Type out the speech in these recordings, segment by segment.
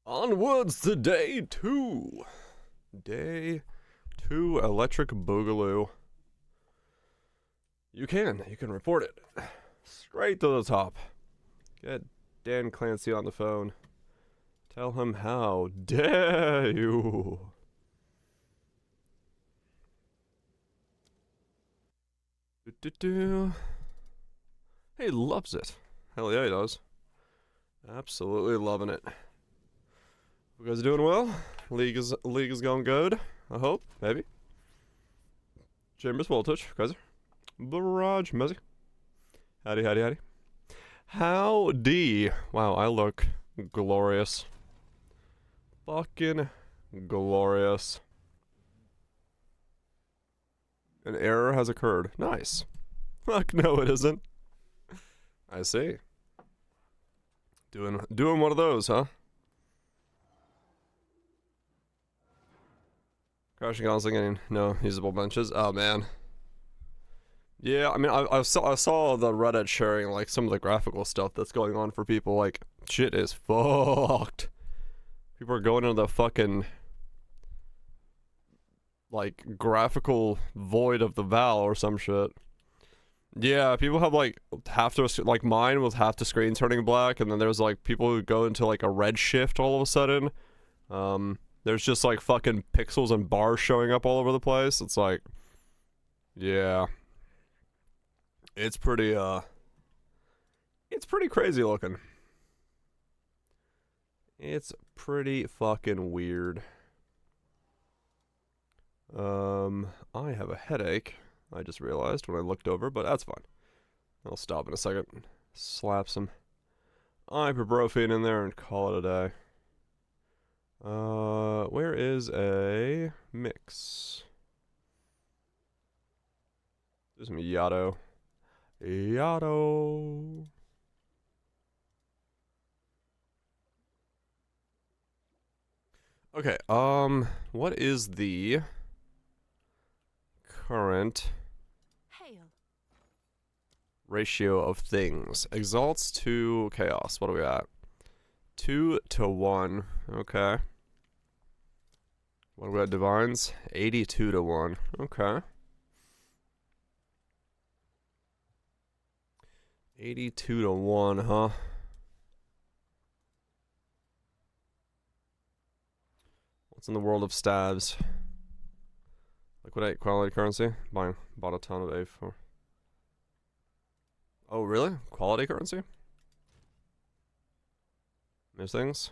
Onwards to day 2. Day 2 Electric Boogaloo. You can report it. Straight to the top. Get Dan Clancy on the phone. Tell him how dare you. He loves it. Hell yeah, he does. Absolutely loving it. You guys doing well? League is going good. I hope, maybe. Chambers Voltage, Kaiser. Barrage, Mezzy. Howdy. Howdy. Wow, I look glorious. Fucking glorious. An error has occurred. Nice. Fuck no, it isn't. I see. Doing one of those, huh? Crashing constantly getting no usable benches. Oh man. Yeah, I mean, I saw the Reddit sharing like some of the graphical stuff that's going on for people. Like, shit is fucked. People are going into the fucking like graphical void of the Val or some shit. Yeah, people have like like mine with half the screen turning black, and then there's like people who go into like a red shift all of a sudden. There's just like fucking pixels and bars showing up all over the place. It's like, yeah, it's pretty crazy looking. It's pretty fucking weird. I have a headache. I just realized when I looked over, but that's fine. I'll stop in a second. Slap some ibuprofen in there and call it a day. Where is a mix? There's some Yotto. Okay, what is the current ratio of things? Exalts to chaos. What are we at? 2 to 1. Okay. What are we at, divines? 82 to 1. Okay. 82 to 1, huh? What's in the world of stabs? Liquidate quality currency. Bought a ton of A4. Oh, really? Quality currency? There's things.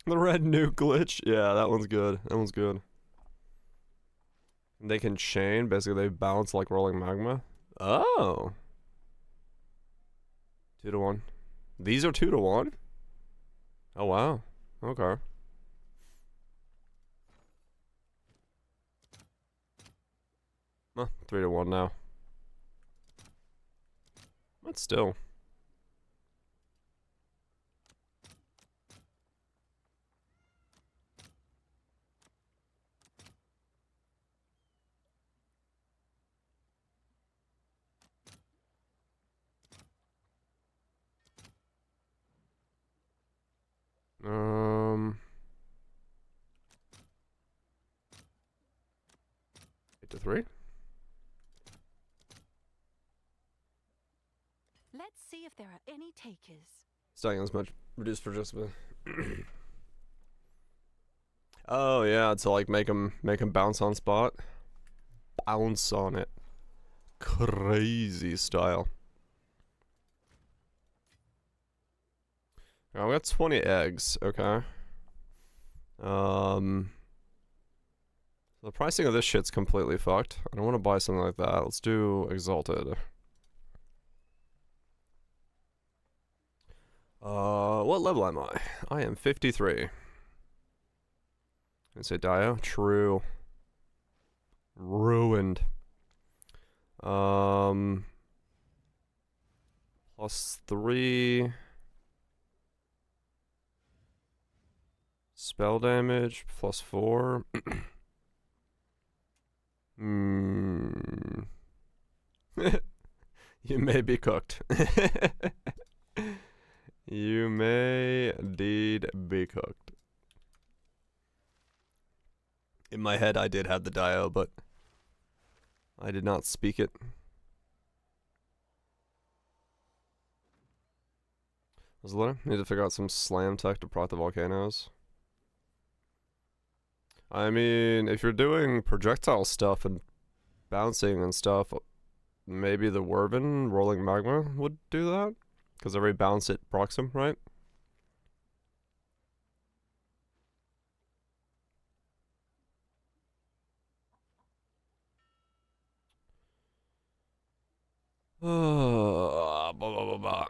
The red nuke glitch. Yeah, that one's good. They can chain. Basically, they bounce like rolling magma. Oh. 2 to 1. These are 2 to 1? Oh, wow. Okay. Huh, 3 to 1 now. But still. Eight to 3. Let's see if there are any takers. Stacking as much reduced for just a Oh yeah, to like make him bounce on spot. Bounce on it. Crazy style. I got 20 eggs, okay. The pricing of this shit's completely fucked. I don't want to buy something like that. Let's do Exalted. What level am I? I am 53. I say Dio? True. Ruined. +3. Spell damage, +4. You may be cooked. You may indeed be cooked. In my head, I did have the Dio, but I did not speak it. Was it need to figure out some slam tech to proc the volcanoes? I mean, if you're doing projectile stuff and bouncing and stuff, maybe the Werven rolling magma would do that, because every bounce it procs him, right? Blah, blah, blah, blah.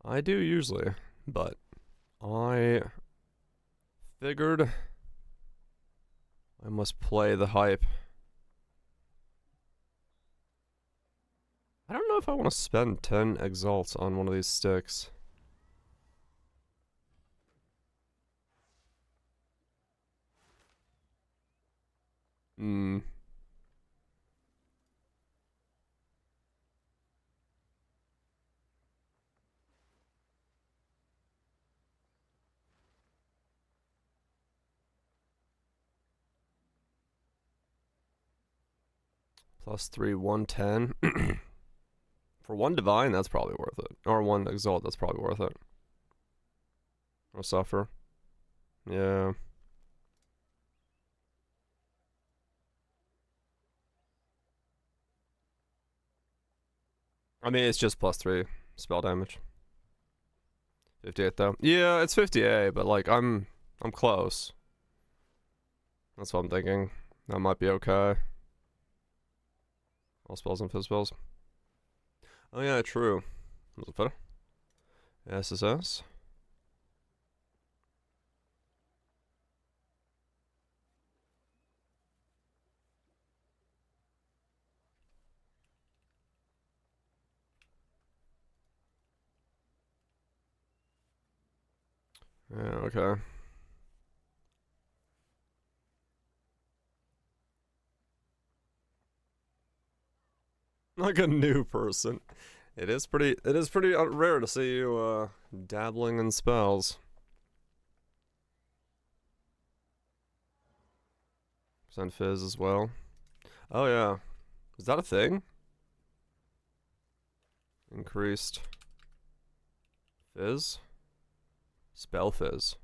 I do usually, but I figured I must play the hype. I don't know if I want to spend 10 exalts on one of these sticks. Hmm. +3, 110. For one divine, that's probably worth it. Or one exalt, that's probably worth it. Or suffer. Yeah. I mean, it's just +3 spell damage. 58 though. Yeah, it's 58, but like I'm close. That's what I'm thinking. That might be okay. All spells and fizz spells. Oh yeah, true. Was it better? SSS. Yeah, okay. Like a new person. It is pretty rare to see you dabbling in spells. Percent fizz as well. Oh yeah. Is that a thing? Increased fizz? Spell fizz.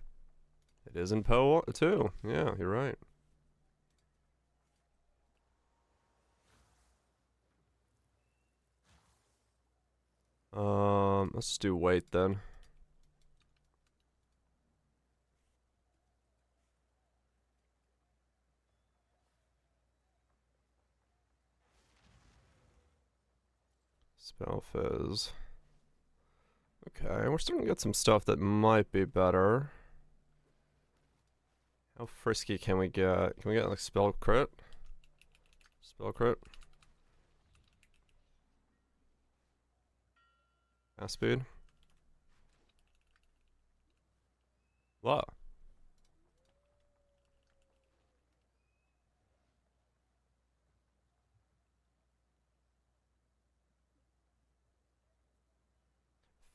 It is in Poe too. Yeah, you're right. Let's do weight then. Spell fizz. Okay, we're starting to get some stuff that might be better. How frisky can we get? Can we get like spell crit? Spell crit? Fast speed? What?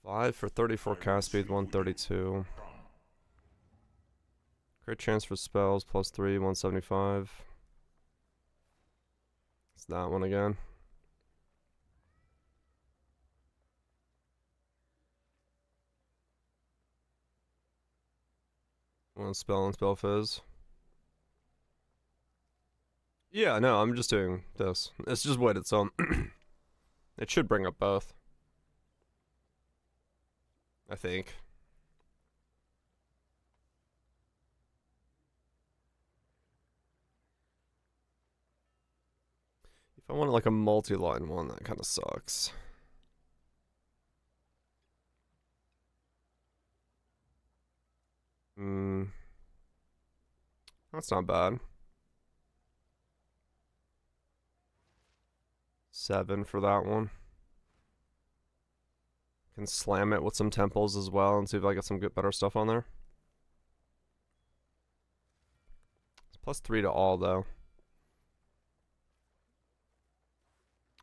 Five for 34 cast speed, 132. Crit chance for spells, +3, 175. It's that one again. One spell and spell fizz. Yeah, no, I'm just doing this. It's just weighted, so it should bring up both. I think. If I wanted like a multi-line one, that kind of sucks. That's not bad. 7 for that one. Can slam it with some temples as well and see if I get some good, better stuff on there. It's +3 to all though.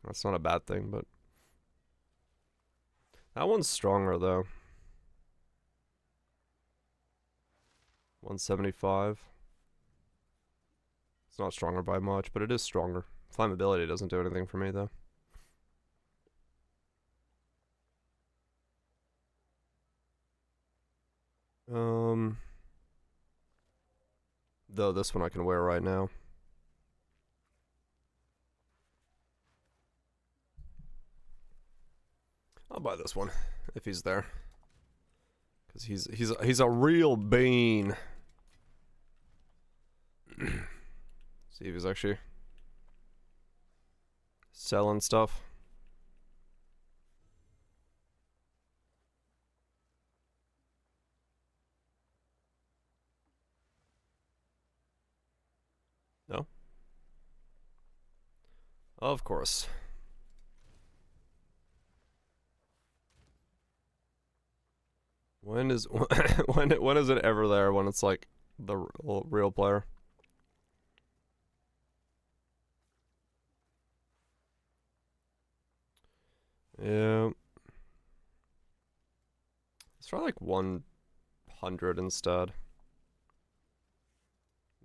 That's not a bad thing, but That one's stronger though. 175. It's not stronger by much, but it is stronger. Flammability doesn't do anything for me though. Though this one I can wear right now. I'll buy this one if he's there, cause he's a real bean. See if he's actually selling stuff. No? Of course. When is when is it ever there when it's like the real player? Yeah. Let's try like 100 instead.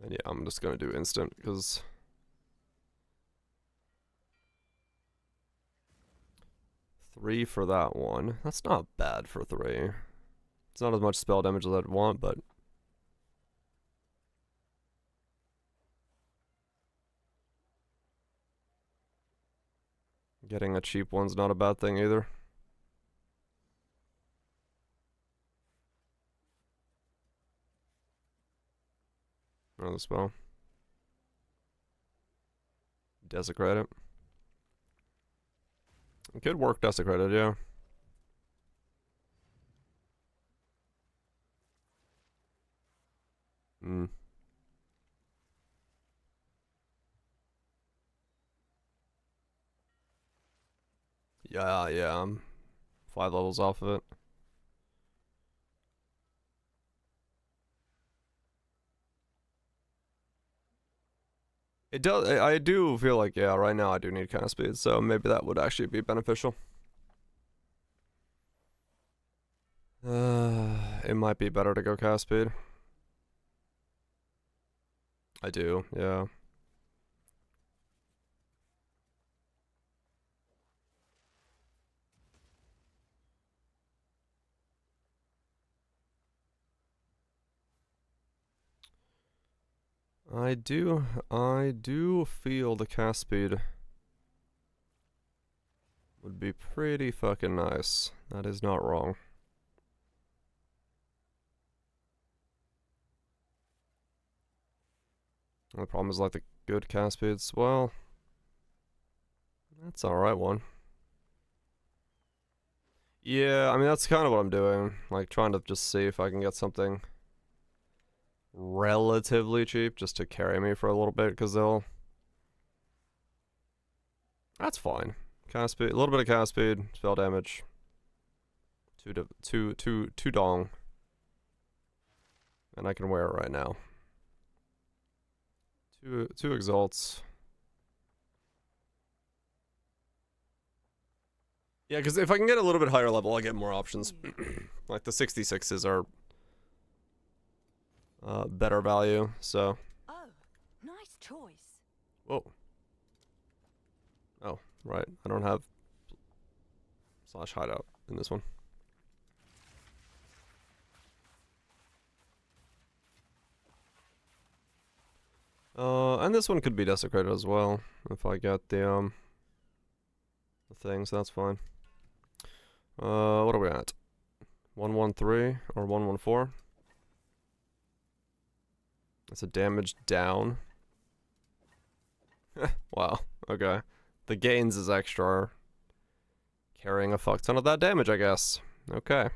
And yeah, I'm just gonna do instant because 3 for that one. That's not bad for 3. It's not as much spell damage as I'd want, but getting a cheap one's not a bad thing either. Another spell. Desecrate it. Good work, desecrated, yeah. Hmm. Yeah, I'm 5 levels off of it. It does. I do feel like, yeah, right now I do need cast speed, so maybe that would actually be beneficial. It might be better to go cast speed. I do, yeah. I do feel the cast speed would be pretty fucking nice. That is not wrong. The problem is like the good cast speeds. Well, that's alright one. Yeah, I mean that's kind of what I'm doing. Like trying to just see if I can get something relatively cheap just to carry me for a little bit, because they'll... That's fine. Cast speed, a little bit of cast speed, spell damage. Two dong. And I can wear it right now. Two exalts. Yeah, because if I can get a little bit higher level, I get more options. Like the 66s are better value, so... Oh, nice choice. Whoa. Oh, right. I don't have slash hideout in this one. And this one could be desecrated as well if I get the thing, so that's fine. What are we at? 113 or 114? That's a damage down. Wow, okay. The gains is extra. Carrying a fuck ton of that damage, I guess. Okay.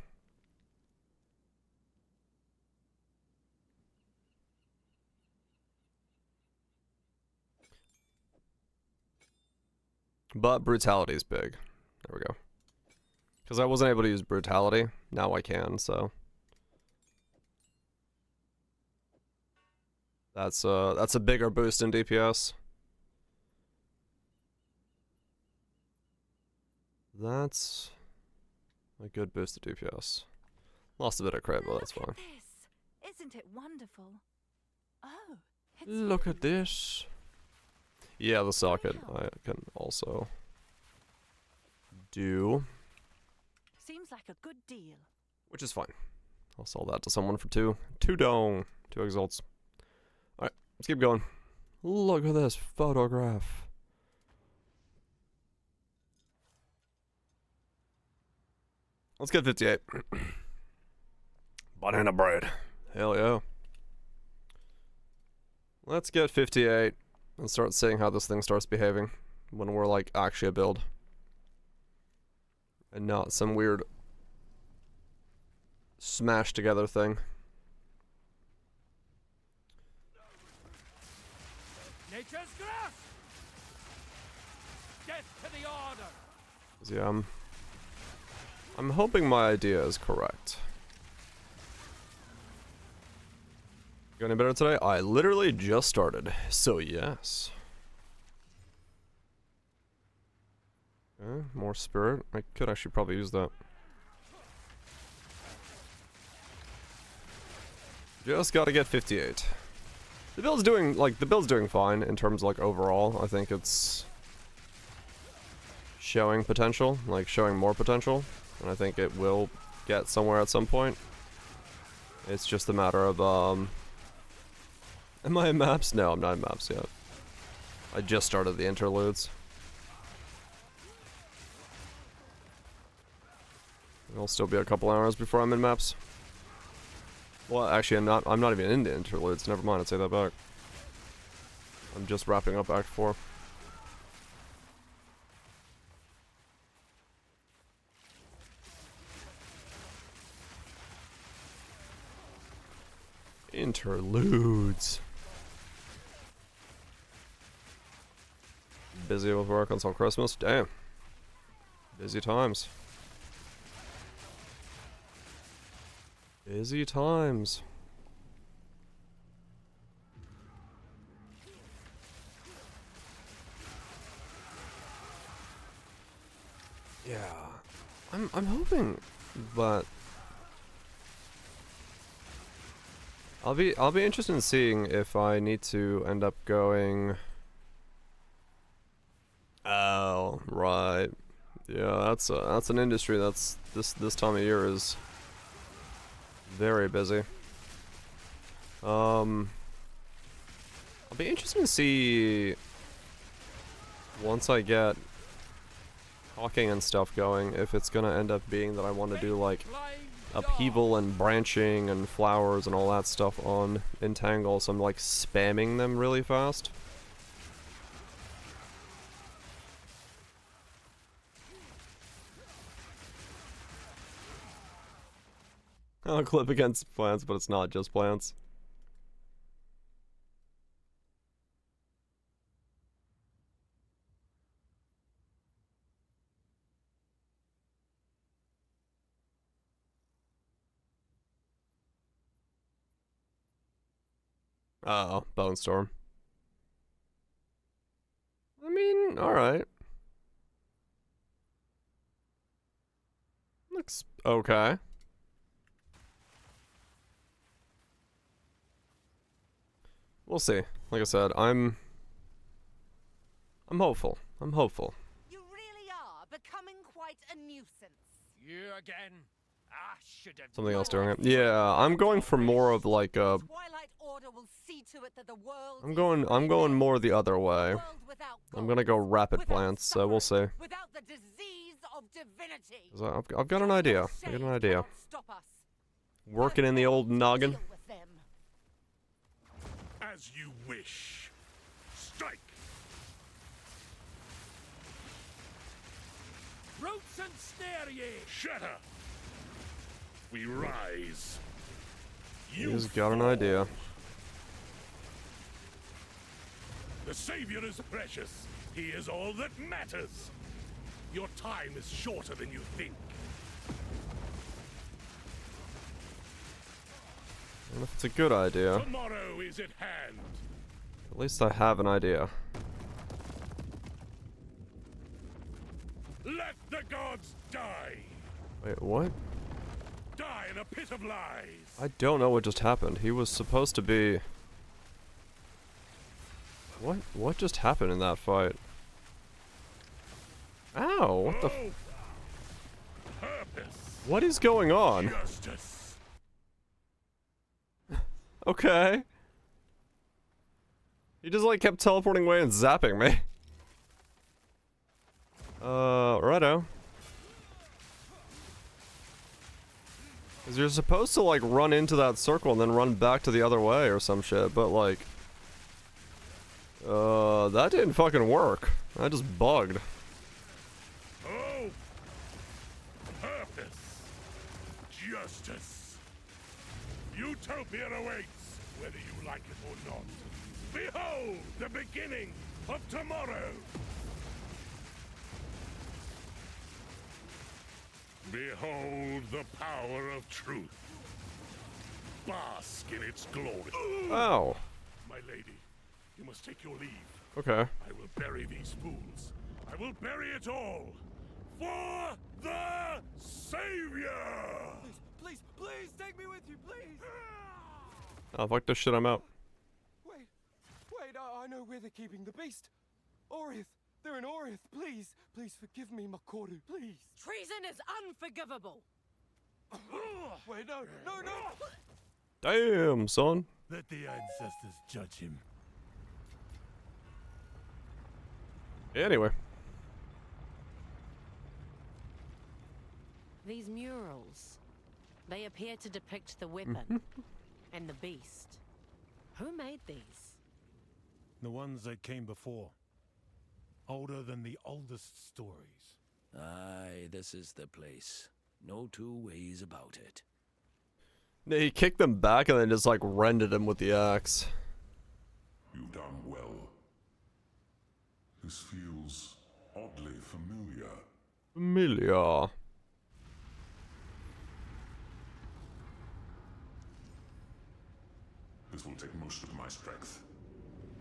But brutality is big. There we go. Because I wasn't able to use brutality. Now I can, so. That's a bigger boost in DPS. That's A good boost to DPS. Lost a bit of credit, but that's Look fine. at this. Isn't it wonderful? Oh, it's Look you. at this. Yeah, the socket I can also do, Seems like a good deal. which is fine. I'll sell that to someone for 2. 2 dong. 2 exalts. Alright, let's keep going. Look at this photograph. Let's get 58. Banana bread. Hell yeah. Let's get 58 and start seeing how this thing starts behaving when we're like actually a build. And not some weird smashed together thing. Nature's grasp! Death to the order! Yeah, I'm hoping my idea is correct. You any better today? I literally just started, so yes. Okay, more spirit. I could actually probably use that. Just gotta get 58. The build's doing fine in terms of like overall. I think it's showing potential, like showing more potential, and I think it will get somewhere at some point. It's just a matter of am I in maps? No, I'm not in maps yet. I just started the interludes. It'll still be a couple hours before I'm in maps. Well, actually, I'm not even in the interludes. Never mind, I'd say that back. I'm just wrapping up Act 4. Interludes. Busy with work until Christmas? Damn. Busy times. Busy times. Yeah. I'm hoping, but I'll be interested in seeing if I need to end up going. Oh, right. Yeah, that's an industry that's this time of year is very busy. I'll be interested to see once I get hawking and stuff going if it's gonna end up being that I want to do like upheaval and branching and flowers and all that stuff on Entangle, so I'm like spamming them really fast. I'll clip against plants, but it's not just plants. Oh, Bone Storm. I mean, alright. Looks okay. We'll see. Like I said, I'm hopeful. I'm hopeful. You really are becoming quite a nuisance. You again? I should have Something else doing it. Yeah, I'm going for more of like a. Twilight Order will see to it that the world I'm going more the other way. I'm gonna go rapid plants, so we'll see. Without the disease of divinity. 'Cause I've got an idea. I got an idea. Stop us. Working in the old noggin. Deal with them. As you wish. Strike! Roots and snare ye! Shatter! We rise. He's got an idea. The Savior is precious. He is all that matters. Your time is shorter than you think. I don't know if it's a good idea. Tomorrow is at hand. At least I have an idea. Let the gods die. Wait, what? Die in a pit of lies. I don't know what just happened. He was supposed to be... What just happened in that fight? Ow, what the f- Purpose. What is going on? Justice. Okay. He just like kept teleporting away and zapping me. Righto. Cause you're supposed to like run into that circle and then run back to the other way or some shit, but like... that didn't fucking work. I just bugged. Oh. Purpose. Justice. Utopia awaits, whether you like it or not. Behold the beginning of tomorrow. Behold the power of truth. Bask in its glory. Ow. My lady, you must take your leave. Okay. I will bury these fools. I will bury it all. For the Savior! Please, please, take me with you, please! Oh, fuck this shit, I'm out. Wait, I know where they're keeping the beast. Orith, they're in Orith, please. Please forgive me, Makoru, please. Treason is unforgivable. Wait, no. Damn, son. Let the ancestors judge him. Anyway. These murals, they appear to depict the weapon and the beast. Who made these? The ones that came before. Older than the oldest stories. Aye, this is the place. No two ways about it. He kicked them back and then just like rended him with the axe. You've done well. This feels oddly familiar. Familiar. This will take most of my strength.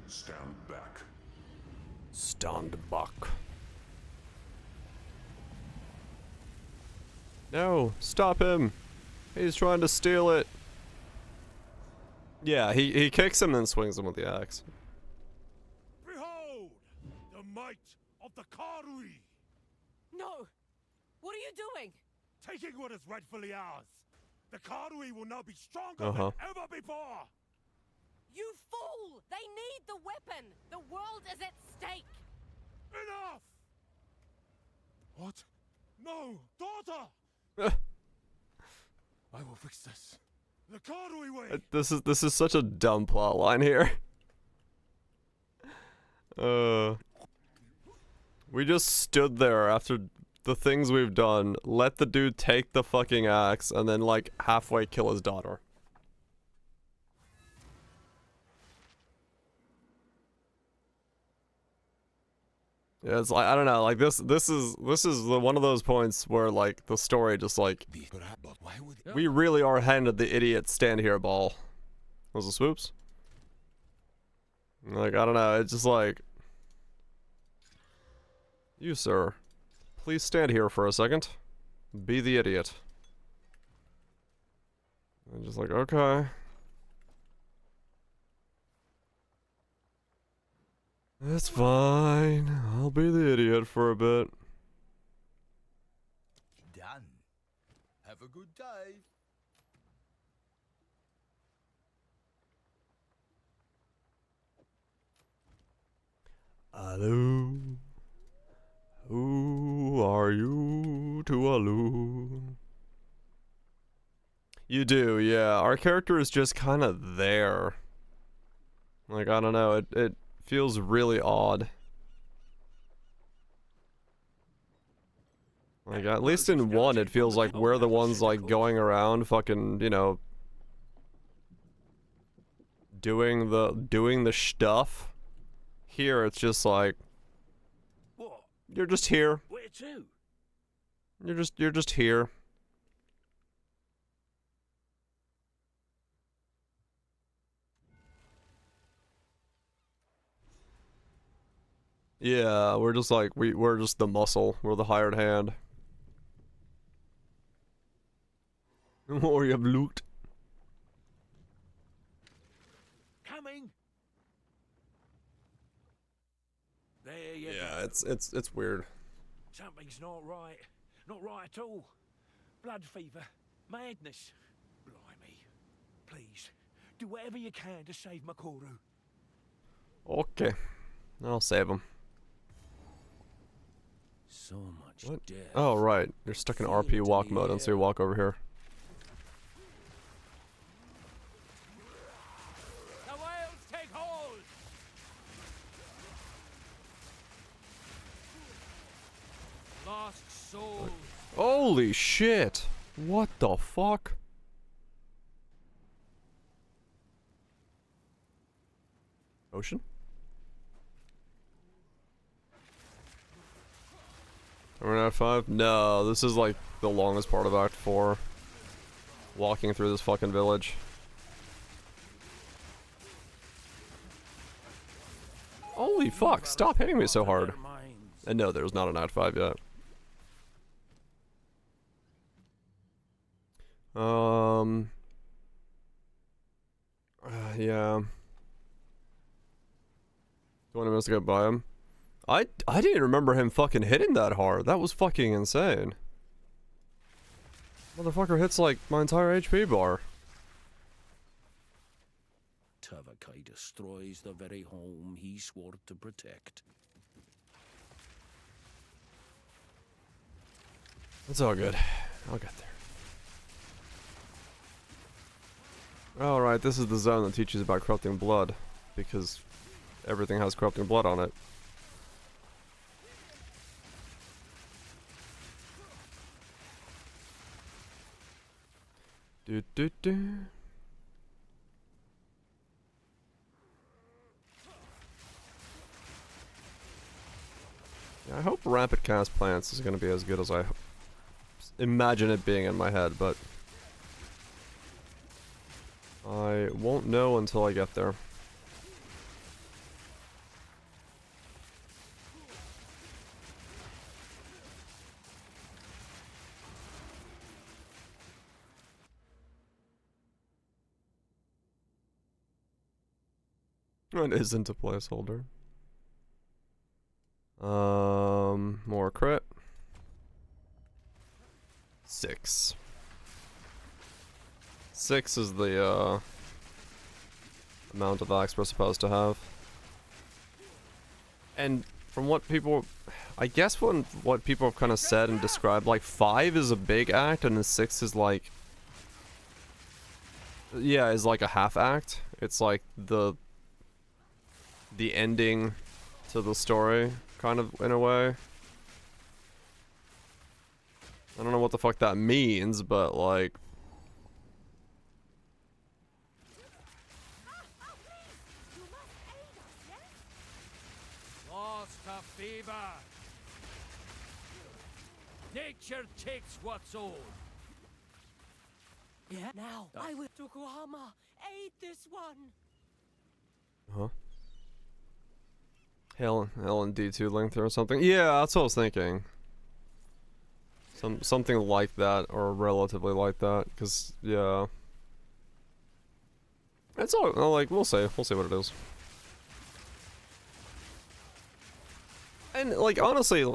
Stand back. Stand back. No, stop him. He's trying to steal it. Yeah, he kicks him and swings him with the axe. Behold the might of the Karui, No! What are you doing? taking what is rightfully ours. The Karui will now be stronger Uh-huh. than ever before. You fool! They need the weapon! The world is at stake! Enough! What? No, daughter! I will fix this. The Karui way. This is such a dumb plot line here. We just stood there after the things we've done, let the dude take the fucking axe, and then like halfway kill his daughter. Yeah, it's like I don't know, like this is the one of those points where like the story just like we really are handed the idiot stand here ball. Was it swoops? Like I don't know, it's just like you sir, please stand here for a second. Be the idiot. I'm just like okay. That's fine. I'll be the idiot for a bit. Done. Have a good day. Hello. Who are you to alone? You do, yeah. Our character is just kind of there. Like, I don't know, it feels really odd. Like, at least in 1, it feels like we're the ones, like, going around fucking, you know, doing the stuff. Here, it's just like, What? you're just here. Where to? You're just here. Yeah, we're just like we're just the muscle. We're the hired hand. Or you have loot. Coming. There you Yeah, go. it's weird. Something's not right. Not right at all. Blood fever. Madness. Blimey. Please, do whatever you can to save Makoru. Okay. I'll save him. So much What? death. Oh, right. You're stuck in Feel RP it in walk the mode, and so you air. walk over here. The whales take hold! Lost souls. Holy shit! What the fuck? Ocean? Are we at 5? No, this is like the longest part of Act 4. Walking through this fucking village. Holy fuck, stop hitting me so hard. And no, there's not an Act 5 yet. Yeah. 20 minutes to get by him. I didn't remember him fucking hitting that hard. That was fucking insane. Motherfucker hits like my entire HP bar. Tavakai destroys the very home he swore to protect. It's all good. I'll get there. Alright, this is the zone that teaches about corrupting blood. Because everything has corrupting blood on it. Do do do. Yeah, I hope Rapid Cast Plants is going to be as good as I imagine it being in my head, but I won't know until I get there. It isn't a placeholder. More crit. 6. 6 is the amount of axe we're supposed to have. And from what people, I guess what people have kind of said and described, like 5 is a big act and then 6 is like, yeah, is like a half act. It's like the ending to the story, kind of, in a way. I don't know what the fuck that means, but like... Lost to fever. Nature takes what's old. Yeah, now I will Tokuhama aid this one. Huh? Hail and D2 length or something? Yeah, that's what I was thinking. Something like that, or relatively like that, because, yeah. It's all, like, we'll see what it is. And, like, honestly,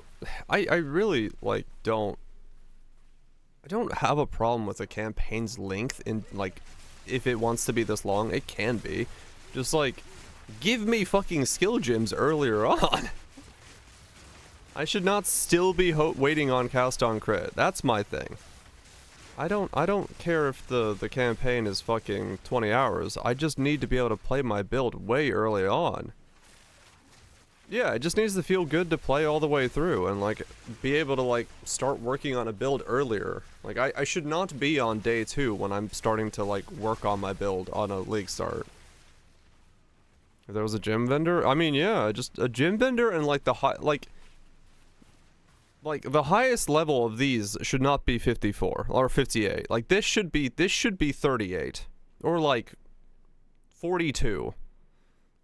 I really, like, I don't have a problem with a campaign's length in, like, if it wants to be this long, it can be. Just, like, give me fucking skill gems earlier on. I should not still be waiting on cast on crit. That's my thing. I don't care if the campaign is fucking 20 hours. I just need to be able to play my build way early on. Yeah, it just needs to feel good to play all the way through and like be able to like start working on a build earlier. Like I should not be on day 2 when I'm starting to like work on my build on a league start. If there was a gym vendor, I mean, yeah, just a gym vendor and like the high, like the highest level of these should not be 54 or 58. Like this should be 38 or like 42.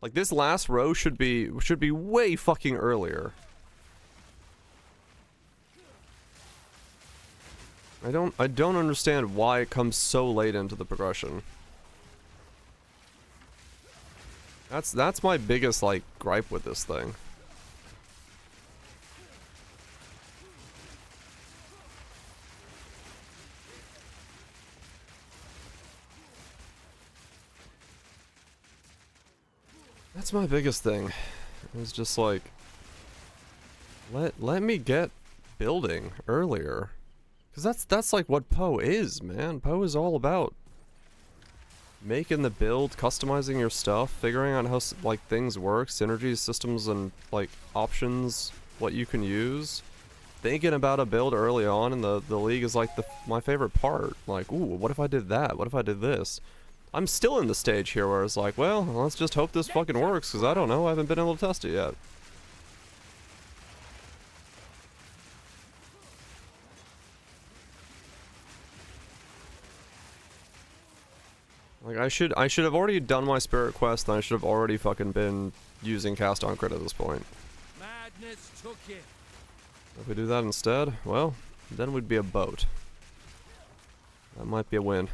Like this last row should be way fucking earlier. I don't understand why it comes so late into the progression. That's my biggest, like, gripe with this thing. That's my biggest thing. It's just like, let me get building earlier, because that's like what Poe is, man. Poe is all about making the build, customizing your stuff, figuring out how like things work, synergies, systems, and like options, what you can use. Thinking about a build early on in the league is like my favorite part. Like, ooh, what if I did that? What if I did this? I'm still in the stage here where it's like, well, let's just hope this fucking works, because I don't know, I haven't been able to test it yet. Like, I should have already done my spirit quest, and I should have already fucking been using cast on crit at this point. Madness took you. If we do that instead, well, then we'd be a boat. That might be a win.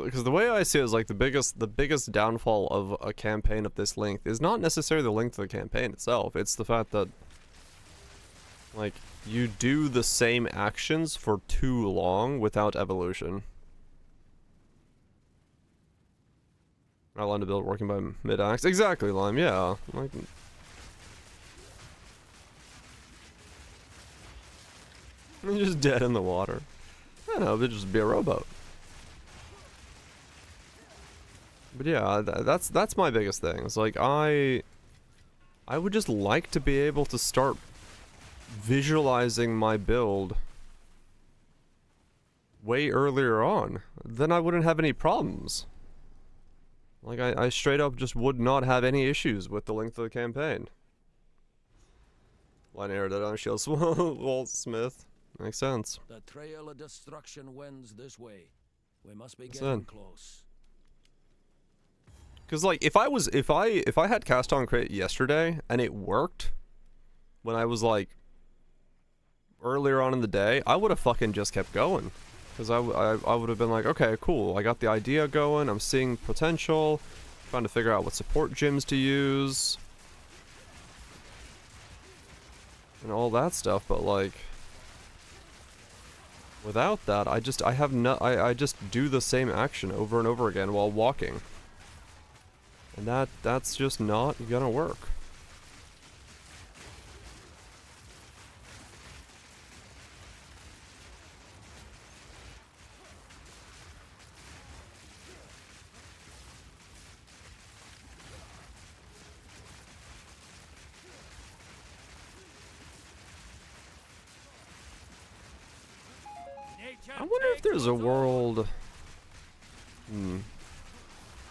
Because the way I see it is like the biggest downfall of a campaign of this length is not necessarily the length of the campaign itself. It's the fact that, like, you do the same actions for too long without evolution. I learned to build working by mid-axe. Exactly, Lime. Yeah. Like, you're just dead in the water. I don't know, it'd just be a rowboat. But yeah, that's my biggest thing. It's like I would just like to be able to start visualizing my build way earlier on. Then I wouldn't have any problems. Like I straight up just would not have any issues with the length of the campaign. Linear dead on shield Walt Smith. Makes sense. The trail of destruction wends this way. We must be That's getting it. close. Cause like if I had cast on crit yesterday and it worked when I was like earlier on in the day, I would have fucking just kept going. Cause I would have been like, okay, cool, I got the idea going, I'm seeing potential, trying to figure out what support gyms to use and all that stuff, but like without that, I just do the same action over and over again while walking. And that's just not gonna work. I wonder if there's a world...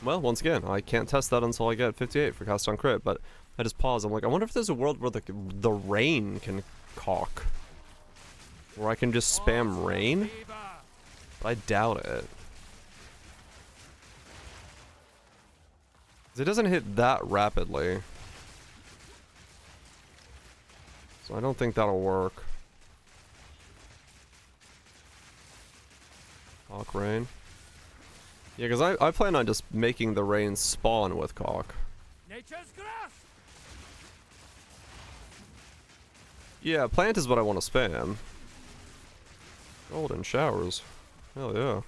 Well, once again, I can't test that until I get 58 for cast on crit, but I just pause. I'm like, I wonder if there's a world where the rain can cock. Where I can just spam rain? But I doubt it. 'Cause it doesn't hit that rapidly. So I don't think that'll work. Cock rain. Yeah, because I plan on just making the rain spawn with cock. Nature's grasp. Yeah, plant is what I want to spam. Golden showers. Hell yeah.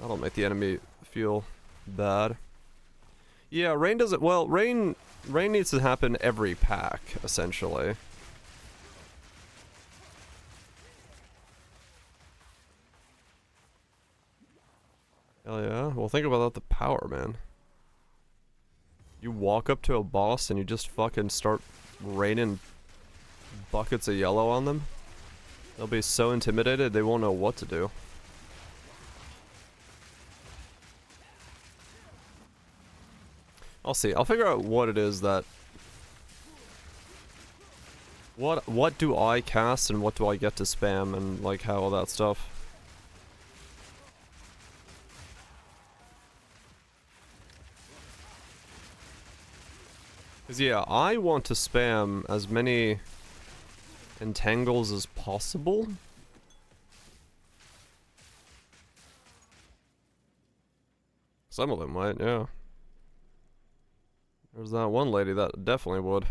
That'll make the enemy feel bad. Yeah, rain doesn't... Well, rain needs to happen every pack, essentially. Hell yeah. Well, think about the power, man. You walk up to a boss and you just fucking start raining buckets of yellow on them. They'll be so intimidated they won't know what to do. I'll see. I'll figure out what it is that... What do I cast and what do I get to spam and like how all that stuff. Cause yeah, I want to spam as many entangles as possible. Some of them might, yeah. There's that one lady that definitely would.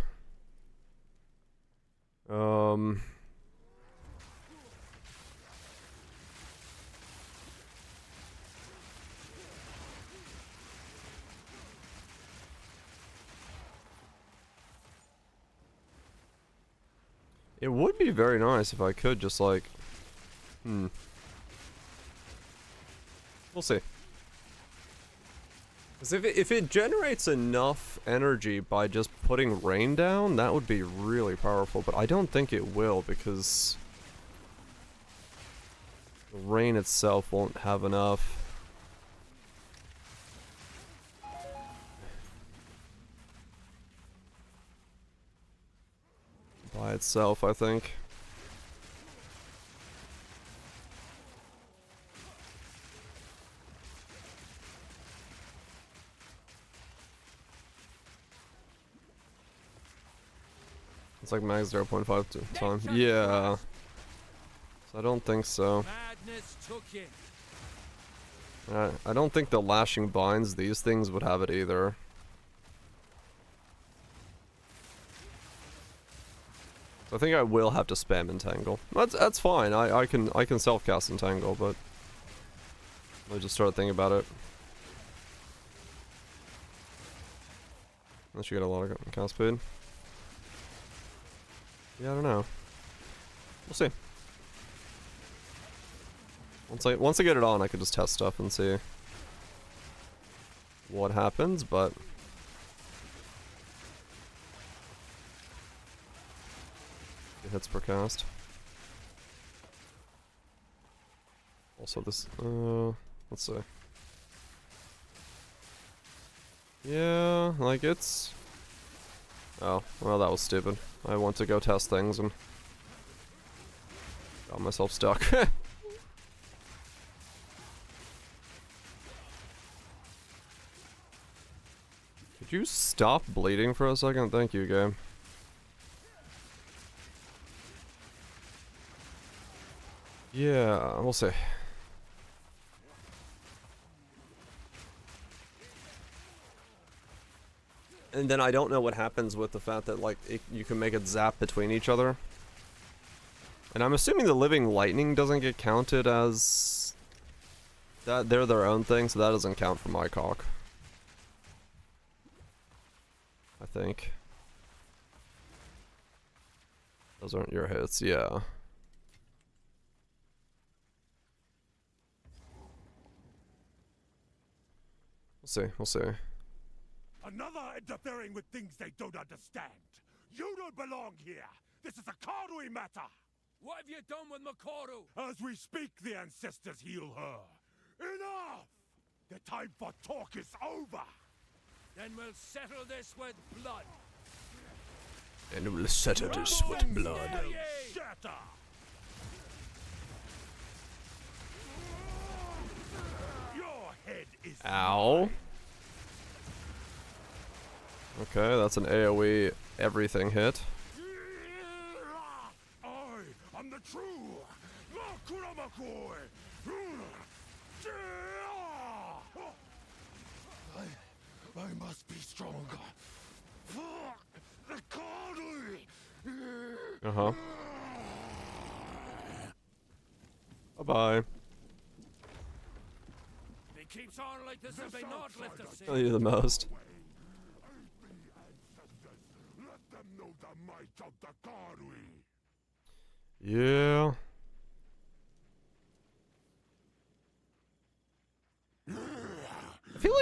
It would be very nice if I could just like... We'll see. Because if it generates enough energy by just putting rain down, that would be really powerful. But I don't think it will because... the rain itself won't have enough. By itself, I think. It's like max 0.5 time. Yeah. So I don't think so. Madness took it. I don't think the lashing binds, these things would have it either. So I think I will have to spam Entangle. That's fine. I can self-cast Entangle, but I just started thinking about it. Unless you get a lot of cast speed. Yeah, I don't know. We'll see. Once I get it on, I could just test stuff and see what happens, but it hits per cast. Also this, let's see. Yeah, like it's... Oh, well that was stupid. I want to go test things and got myself stuck. Could you stop bleeding for a second? Thank you, game. Yeah, we'll see. And then I don't know what happens with the fact that, like, you can make it zap between each other. And I'm assuming the living lightning doesn't get counted as... that they're their own thing, so that doesn't count for my cock. I think. Those aren't your hits, yeah. We'll see, we'll see. Another interfering with things they don't understand. You don't belong here. This is a Karui matter. What have you done with Makoru? As we speak, the ancestors heal her. Enough! The time for talk is over. Then we'll settle this with blood. And we'll settle this with blood. Shatter! Your head is... Ow. Okay, that's an AoE everything hit. I am the true Makuramakoi. I must be stronger. The Karui. Uh-huh. Bye-bye. If he keeps on like this, he'll be not left to see. Kill you the most. Let them know the might of the Karui. Yeah. I feel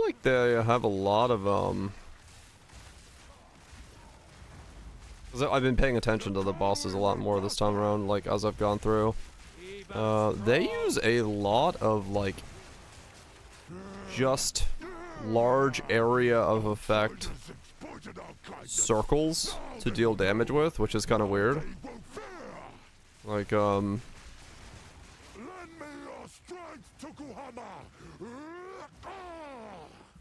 like they have a lot of 'cause I've been paying attention to the bosses a lot more this time around, like as I've gone through. They use a lot of like just large area of effect circles to deal damage with, which is kind of weird. Like, Lend me your strength, Tokuhama!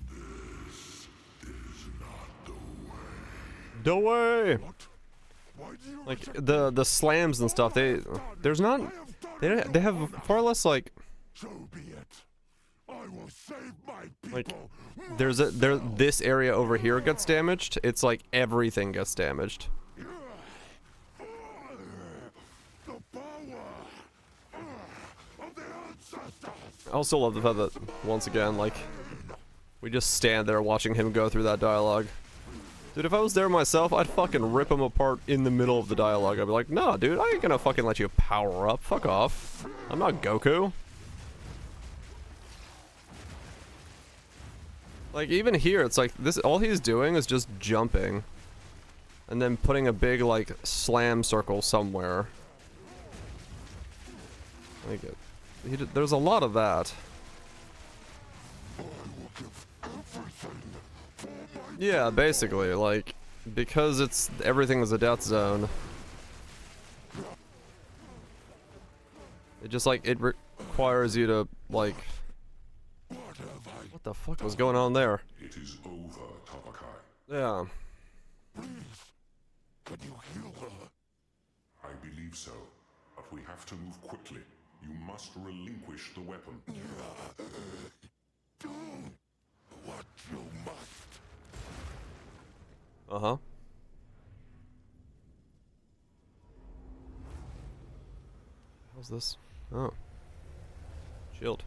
This is not the way. the way. Like the slams and stuff, they have far less like. So be it. I will save my people. Like, this area over here gets damaged. It's like everything gets damaged. The power of the ancestors. I also love the fact that, once again, like, we just stand there watching him go through that dialogue. Dude, if I was there myself, I'd fucking rip him apart in the middle of the dialogue. I'd be like, nah, dude, I ain't gonna fucking let you power up. Fuck off. I'm not Goku. Like, even here, it's like, this, all he's doing is just jumping. And then putting a big, like, slam circle somewhere. Like, there's a lot of that. Yeah, basically, like, because everything is a death zone. It just, like, it requires you to, like... What the fuck was going on there? It is over, Tabakai. Yeah. Can you heal her? I believe so, but we have to move quickly. You must relinquish the weapon. Do what you must. Uh-huh. How's this? Oh. Shield.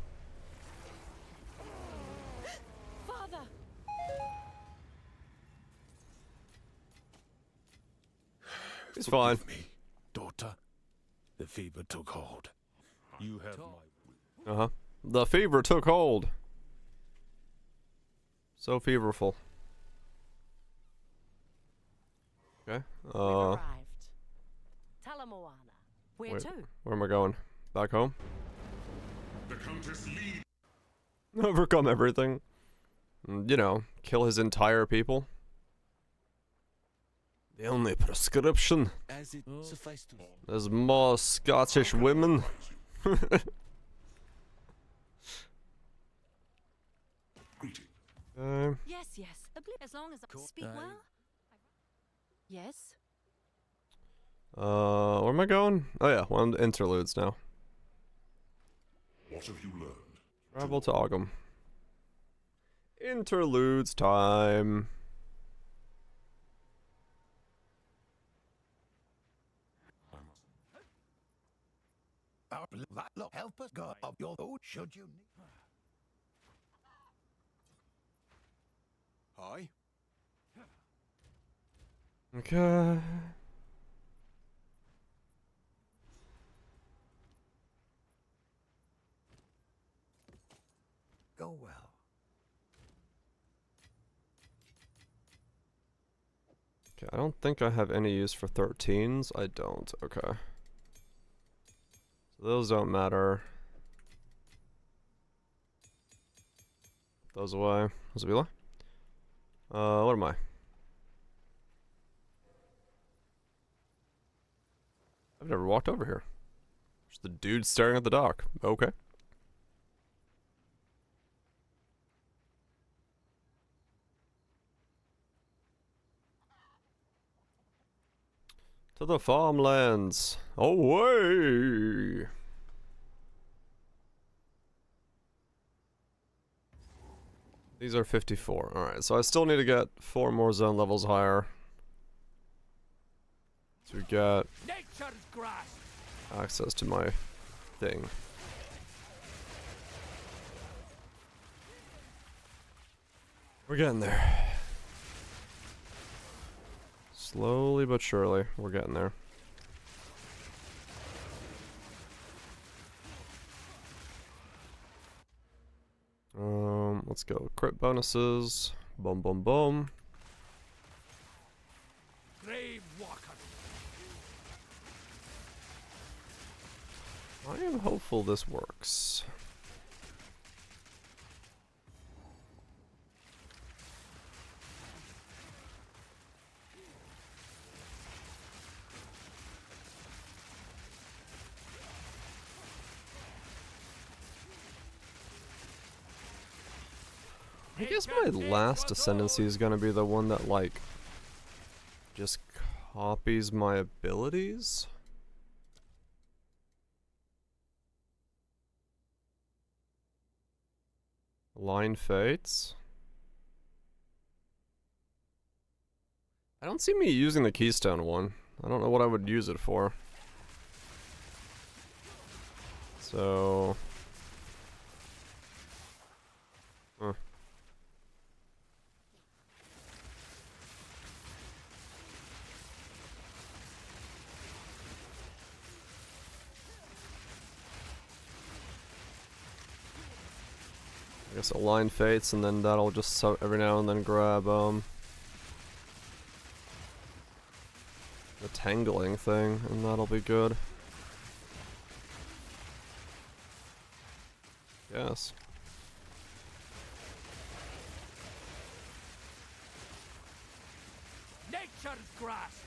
Father! He's fine. Forgive me, daughter. The fever took hold. You have my... Uh-huh. The fever took hold. So feverful. Okay. We've arrived. Talamoana. Where Wait, to? where am I going? Back home? The Countess lead. Overcome everything. You know, kill his entire people. The only prescription As it sufficed to. is more Scottish women. Greeting. Yes, yes. As long as I speak well. Yes. Where am I going? Oh yeah, one of the interludes now. What have you learned? Travel to Ogum. Interludes time. Look, help us, God, of your food, should you need. Hi. Okay. Go well. Okay, I don't think I have any use for 13s. I don't. Okay. So those don't matter. Those away. Zabila? What am I? I've never walked over here. Just the dude staring at the dock. Okay. To the farmlands. Away! These are 54. Alright, so I still need to get 4 more zone levels higher to get Nature's grass. access to my thing. We're getting there. Slowly but surely, we're getting there. Let's go. Crit bonuses. Boom, boom, boom. Grave walker. I am hopeful this works. I guess my last ascendancy is gonna be the one that, like, just copies my abilities. Line Fates. I don't see me using the Keystone one. I don't know what I would use it for. So... Huh. I guess Align Fates, and then that'll just every now and then grab, the Tangling thing, and that'll be good. Yes. Nature's grasp.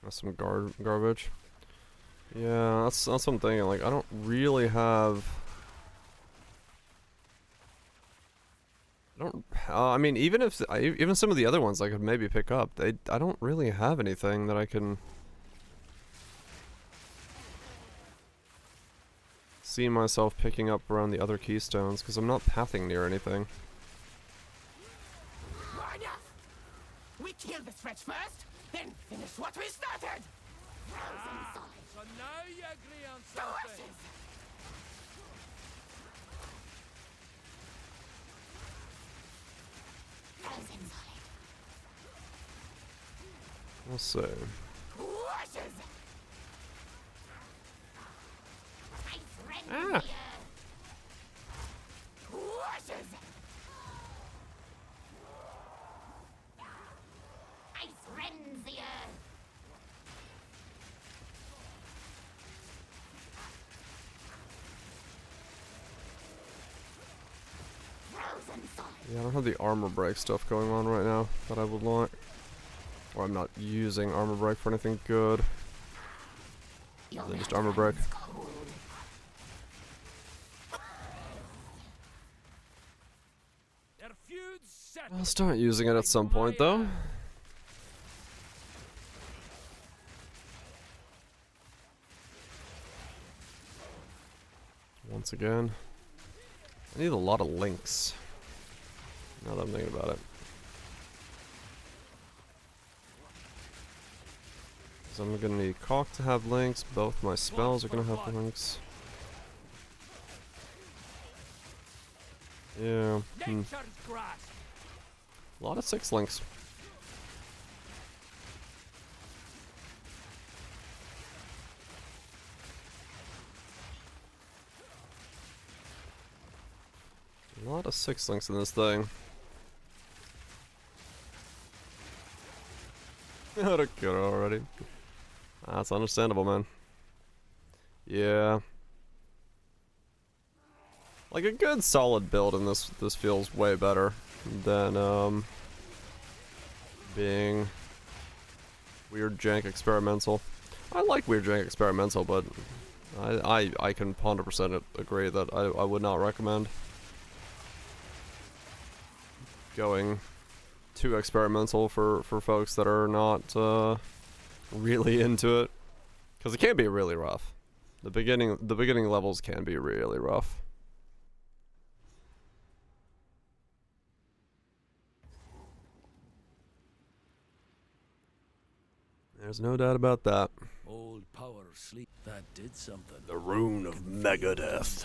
That's some garbage. Yeah, that's what I'm thinking. Like, I don't really have. I mean, even some of the other ones I could maybe pick up, I don't really have anything that I can see myself picking up around the other keystones, because I'm not pathing near anything. We kill the threats first, then finish what we started. So now you agree on something. We'll see. Ah. Yeah, I don't have the armor break stuff going on right now that I would like. Or I'm not using armor break for anything good. Just armor break. I'll start using it at some point though. Once again. I need a lot of links. Now that I'm thinking about it. So I'm gonna need Caulk to have links, both my spells are gonna have links. Yeah. A lot of 6 links. A lot of 6 links in this thing. How to kill already. That's understandable, man. Yeah. Like a good solid build in this feels way better than being weird jank experimental. I like weird jank experimental, but I can 100% agree that I would not recommend going too experimental for folks that are not really into it, because it can be really rough. The beginning levels can be really rough. There's no doubt about that. Old power sleep that did something. The rune of Megadeth.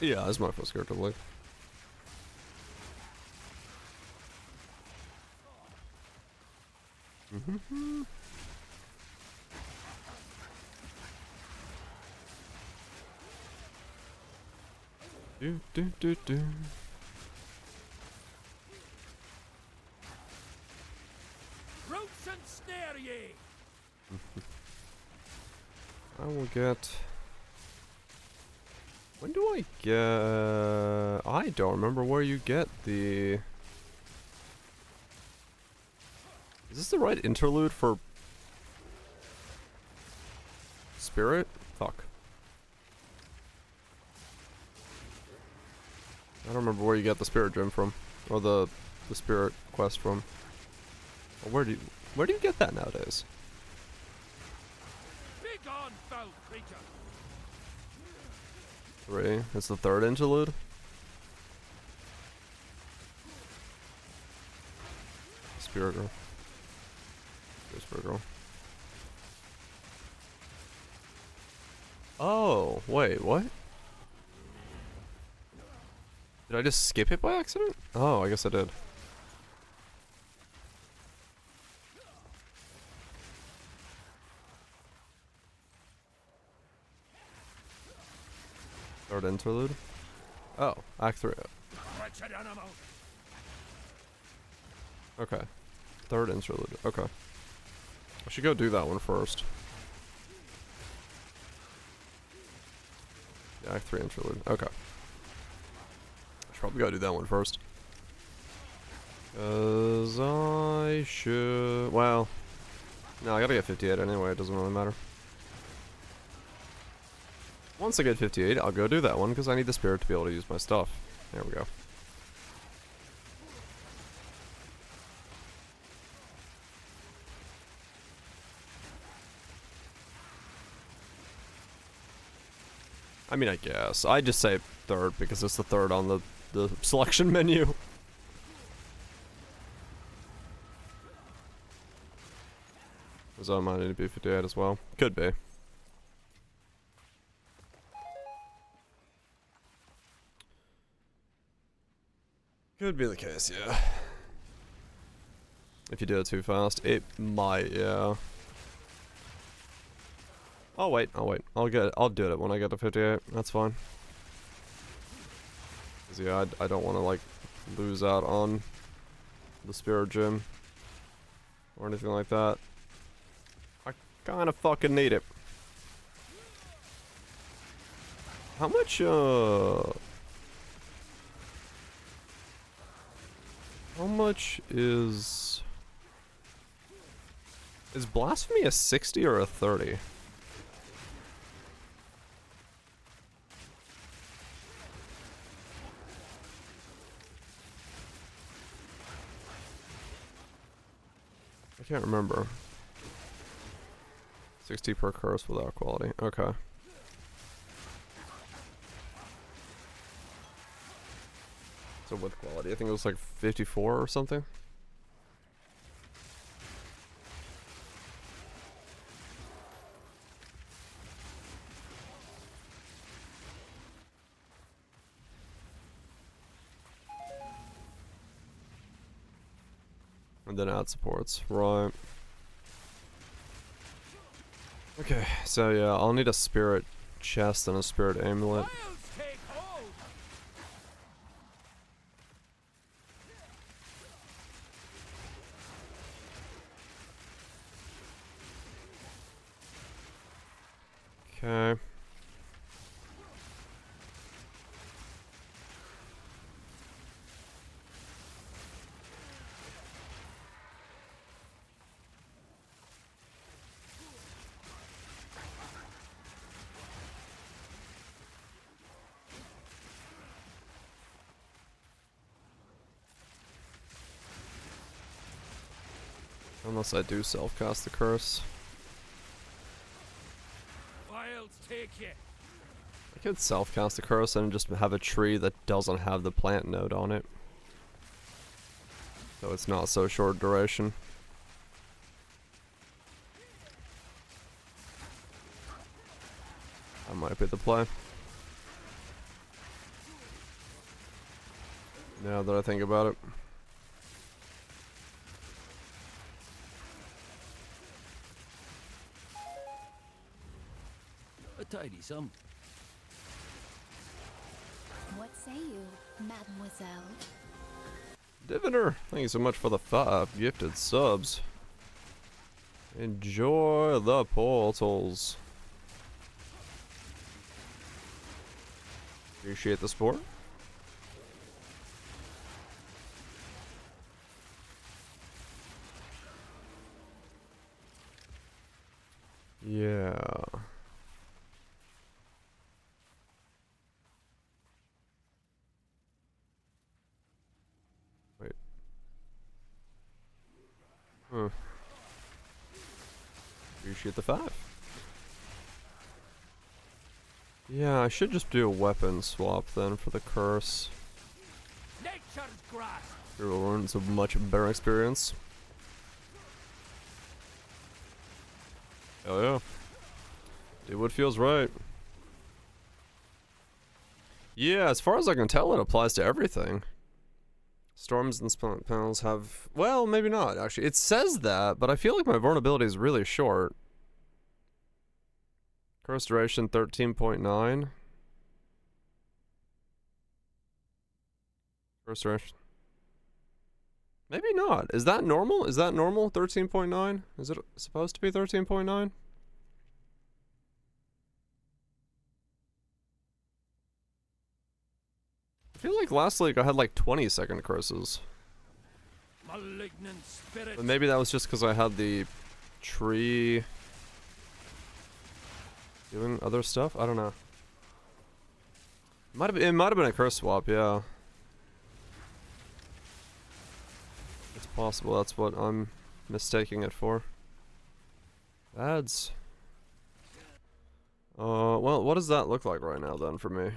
Yeah, that's my first character like. Do. Roots and snare ye. I will get When do I get... I don't remember where you get the... Is this the right interlude for... Spirit? Fuck. I don't remember where you get the spirit gem from. Or the spirit quest from. Or where do you get that nowadays? Begone, foul creature! 3. It's the 3rd interlude? Spirit girl. Spirit girl. Oh, wait, what? Did I just skip it by accident? Oh, I guess I did. Third interlude? Oh, Act 3. Wretched animal! Okay. 3rd interlude. Okay. I should go do that one first. Yeah, Act 3 interlude. Okay. I should probably go do that one first. Cause I should... Well... No, I gotta get 58 anyway, it doesn't really matter. Once I get 58, I'll go do that one, because I need the spirit to be able to use my stuff. There we go. I mean, I guess. I just say 3rd, because it's the 3rd on the selection menu. Was that mine need to be 58 as well? Could be. Could be the case, yeah. If you do it too fast, it might, yeah. I'll wait. I'll do it when I get to 58. That's fine. 'Cause yeah, I don't want to like lose out on the spirit gem or anything like that. I kind of fucking need it. How much is blasphemy a 60 or a 30? I can't remember. 60 per curse without quality. Okay. So with quality, I think it was like 54 or something. And then add supports, right. Okay, so yeah, I'll need a spirit chest and a spirit amulet. Okay. Unless I do self-cast the curse. I'll take you. I could self-cast the curse and just have a tree that doesn't have the plant node on it. So it's not so short duration. That might be the play. Now that I think about it. A tidy sum. What say you, mademoiselle? Diviner, thank you so much for the 5 gifted subs. Enjoy the portals. Appreciate the support. Yeah. Wait. Huh. Appreciate the 5. Yeah, I should just do a weapon swap then for the curse. Nature's grass. It will earn some much better experience. Hell yeah. Do what feels right. Yeah, as far as I can tell, it applies to everything. Storms and panels have... Well, maybe not, actually. It says that, but I feel like my vulnerability is really short. Curse duration 13.9. Curse duration... Maybe not. Is that normal? Is that normal? 13.9? Is it supposed to be 13.9? I feel like last league I had like 20-second curses. Malignant spirits. But maybe that was just because I had the tree doing other stuff. I don't know. It might have been a curse swap, yeah. It's possible that's what I'm mistaking it for. Ads. Well, what does that look like right now then for me?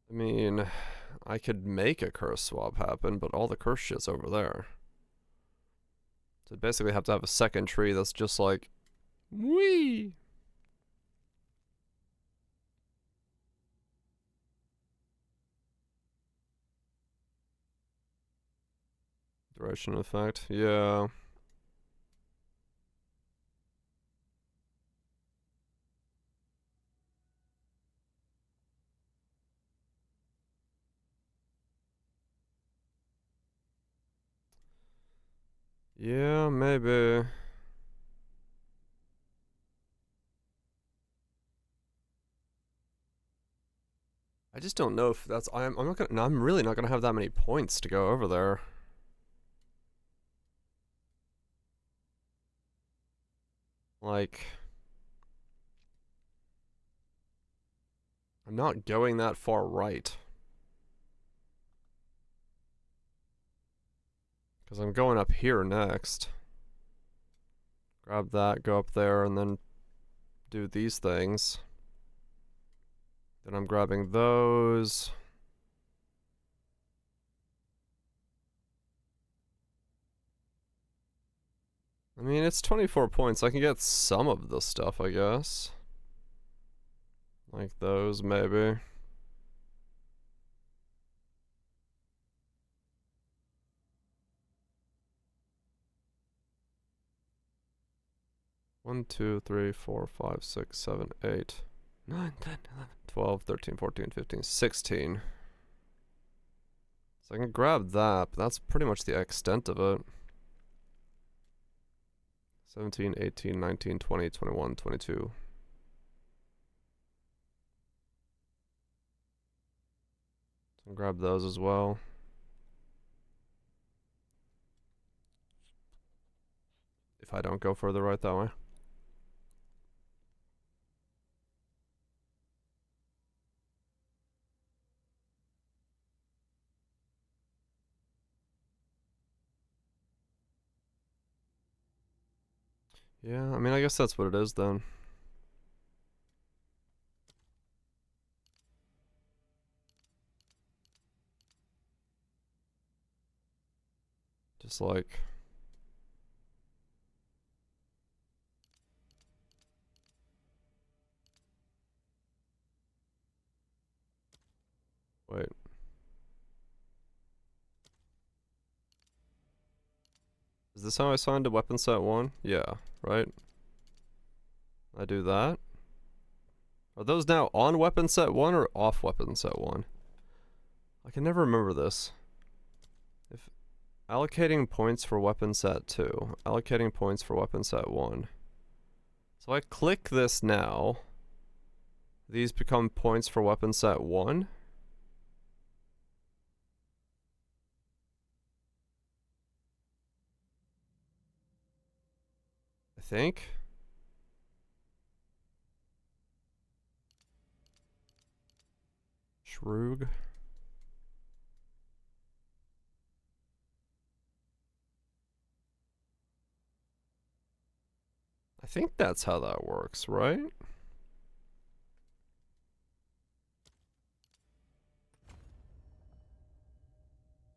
I mean, I could make a curse swap happen, but all the curse shit's over there. So I basically have to have a second tree that's just like, wee. Duration effect, yeah. Yeah, maybe. I just don't know if that's... I'm not gonna... No, I'm really not gonna have that many points to go over there. Like... I'm not going that far right. Because I'm going up here next. Grab that, go up there, and then do these things. Then I'm grabbing those. I mean, it's 24 points. I can get some of the stuff, I guess. Like those, maybe. One, 2, 3, 4, 5, 6, 7, 8, 9, 10, 11, 12, 13, 14, 15, 16. So I can grab that, but that's pretty much the extent of it. 17, 18, 19, 20, 21, 22. So grab those as well. If I don't go further right that way. Yeah, I mean, I guess that's what it is then. Just like... Wait. Is this how I signed to weapon set 1? Yeah, right? I do that. Are those now on weapon set 1 or off weapon set 1? I can never remember this. If allocating points for weapon set 2, allocating points for weapon set 1. So I click this now. These become points for weapon set 1. I think. Shroog. I think that's how that works, right?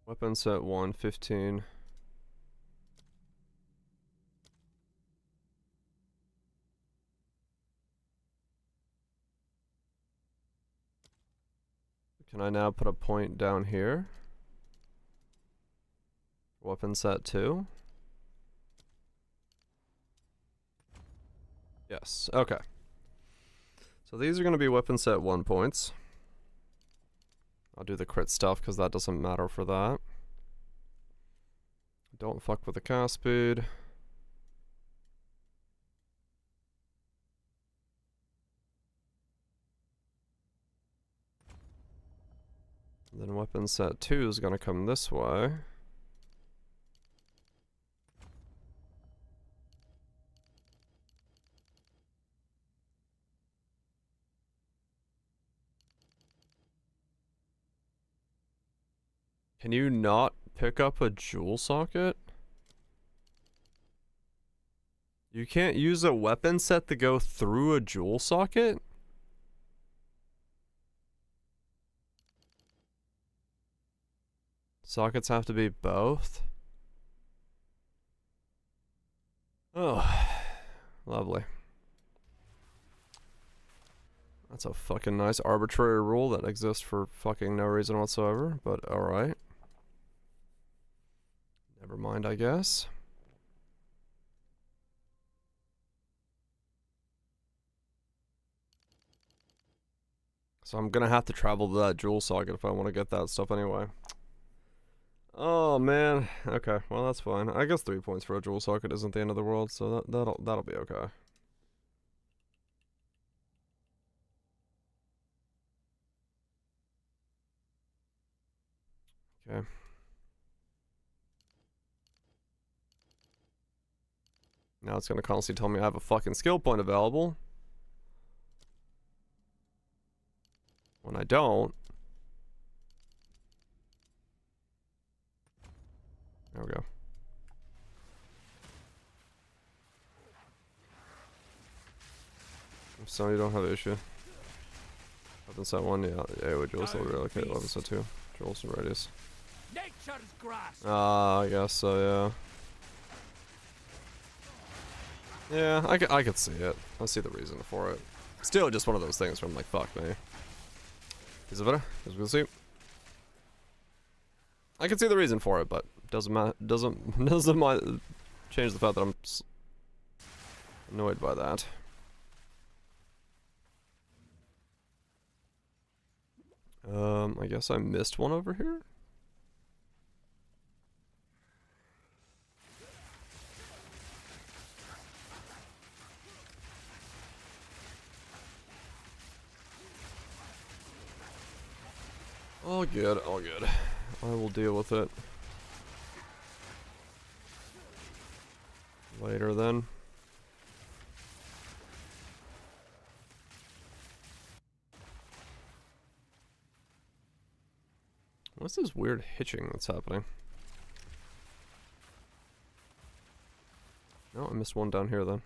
Weapon set 1, 15. Can I now put a point down here? Weapon set 2? Yes, okay. So these are going to be weapon set 1 points. I'll do the crit stuff because that doesn't matter for that. Don't fuck with the cast speed. Then weapon set 2 is going to come this way. Can you not pick up a jewel socket? You can't use a weapon set to go through a jewel socket? Sockets have to be both? Oh, lovely. That's a fucking nice arbitrary rule that exists for fucking no reason whatsoever, but alright. Never mind, I guess. So I'm gonna have to travel to that jewel socket if I want to get that stuff anyway. Oh man. Okay, well that's fine. I guess 3 points for a jewel socket isn't the end of the world, so that'll be okay. Okay. Now it's gonna constantly tell me I have a fucking skill point available. When I don't. There we go. So you don't have an issue. Weapon set 1, yeah, with jewels still relocate. Weapon set 2, jewels and radius. Nature's grass. I guess so, yeah. Yeah, I could see it. I see the reason for it. Still just one of those things where I'm like, fuck me. Is it better? As we'll see. I can see the reason for it, but doesn't change the fact that I'm annoyed by that. I guess I missed one over here. All good, all good. I will deal with it later then. What's this weird hitching that's happening? No, I missed one down here then.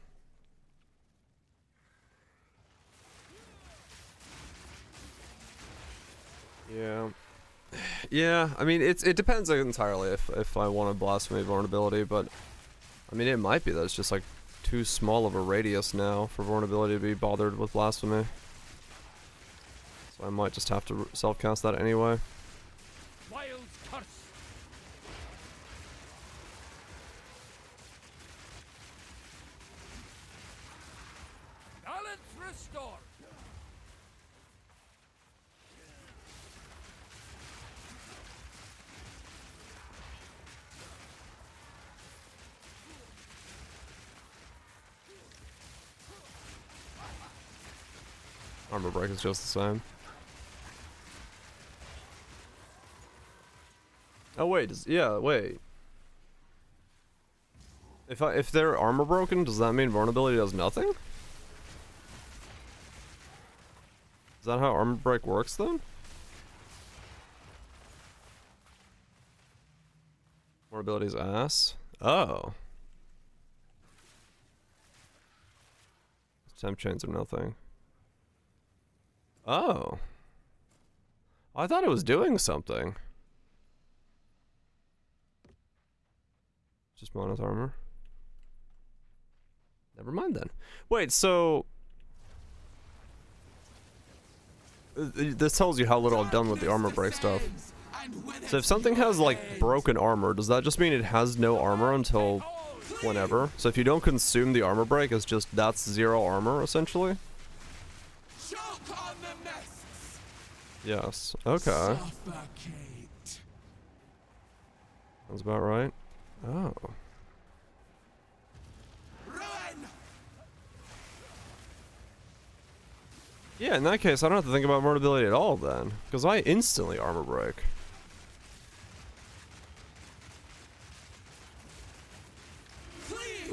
Yeah. Yeah, I mean, it depends entirely if I want a blasphemy vulnerability, but I mean, it might be that it's just like too small of a radius now for vulnerability to be bothered with blasphemy. So I might just have to self-cast that anyway. Wild's curse. Balance restored. Armor break is just the same. Oh wait, yeah, wait. If they're armor broken, does that mean vulnerability does nothing? Is that how armor break works then? Vulnerability's ass. Oh. Temp chains are nothing. Oh. I thought it was doing something. Just minus armor. Never mind then. Wait, so this tells you how little I've done with the armor break stuff. So if something has like broken armor, does that just mean it has no armor until whenever? So if you don't consume the armor break, it's just that's 0 armor essentially? Yes. Okay. Sounds about right. Oh. Yeah, in that case, I don't have to think about vulnerability at all then, because I instantly armor break.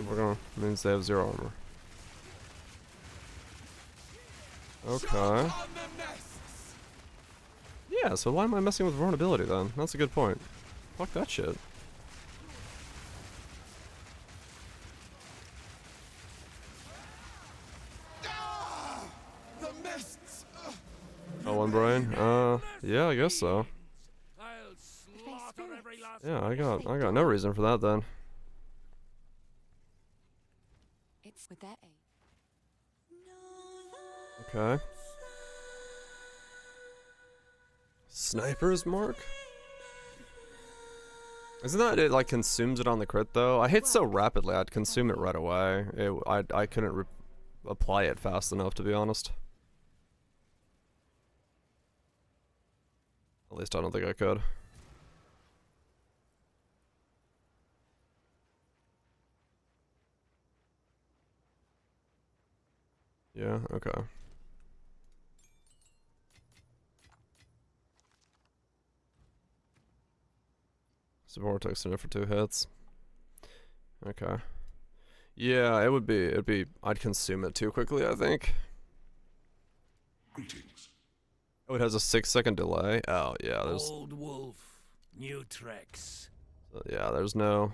We're gonna means they have 0 armor. Okay. Yeah, so why am I messing with vulnerability then? That's a good point. Fuck that shit. Oh, one brain? Yeah, I guess so. Yeah, I got no reason for that then. It's with that Okay. Sniper's mark? Isn't that it like consumes it on the crit though? I hit so rapidly I'd consume it right away. I couldn't apply it fast enough to be honest. At least I don't think I could. Yeah, okay. So vortex in it for 2 hits. Okay. Yeah, it'd be I'd consume it too quickly, I think. Greetings. Oh, it has a 6-second delay. Oh yeah, there's Old wolf, new tricks. yeah, there's no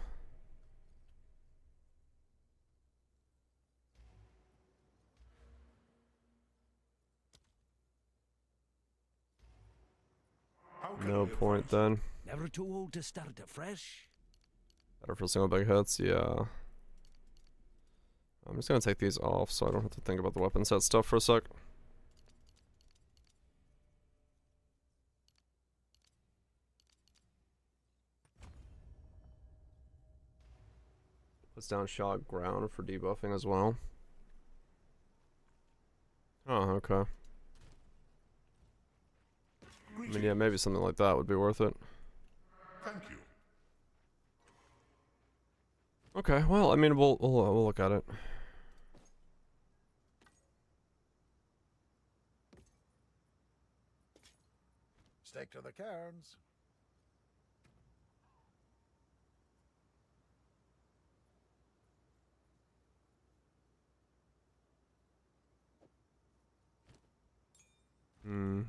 point then. Never too old to start afresh. Better for single big hits, yeah. I'm just gonna take these off so I don't have to think about the weapon set stuff for a sec. Puts down shock ground for debuffing as well. Oh, okay. I mean, yeah, maybe something like that would be worth it. Thank you. Okay, well, I mean, we'll look at it. Stick to the cairns. Hmm.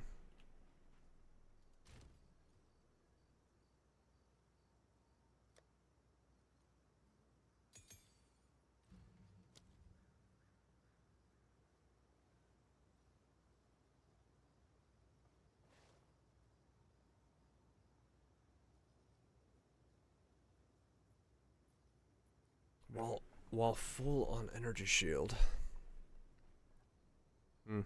While full on energy shield. Hmm.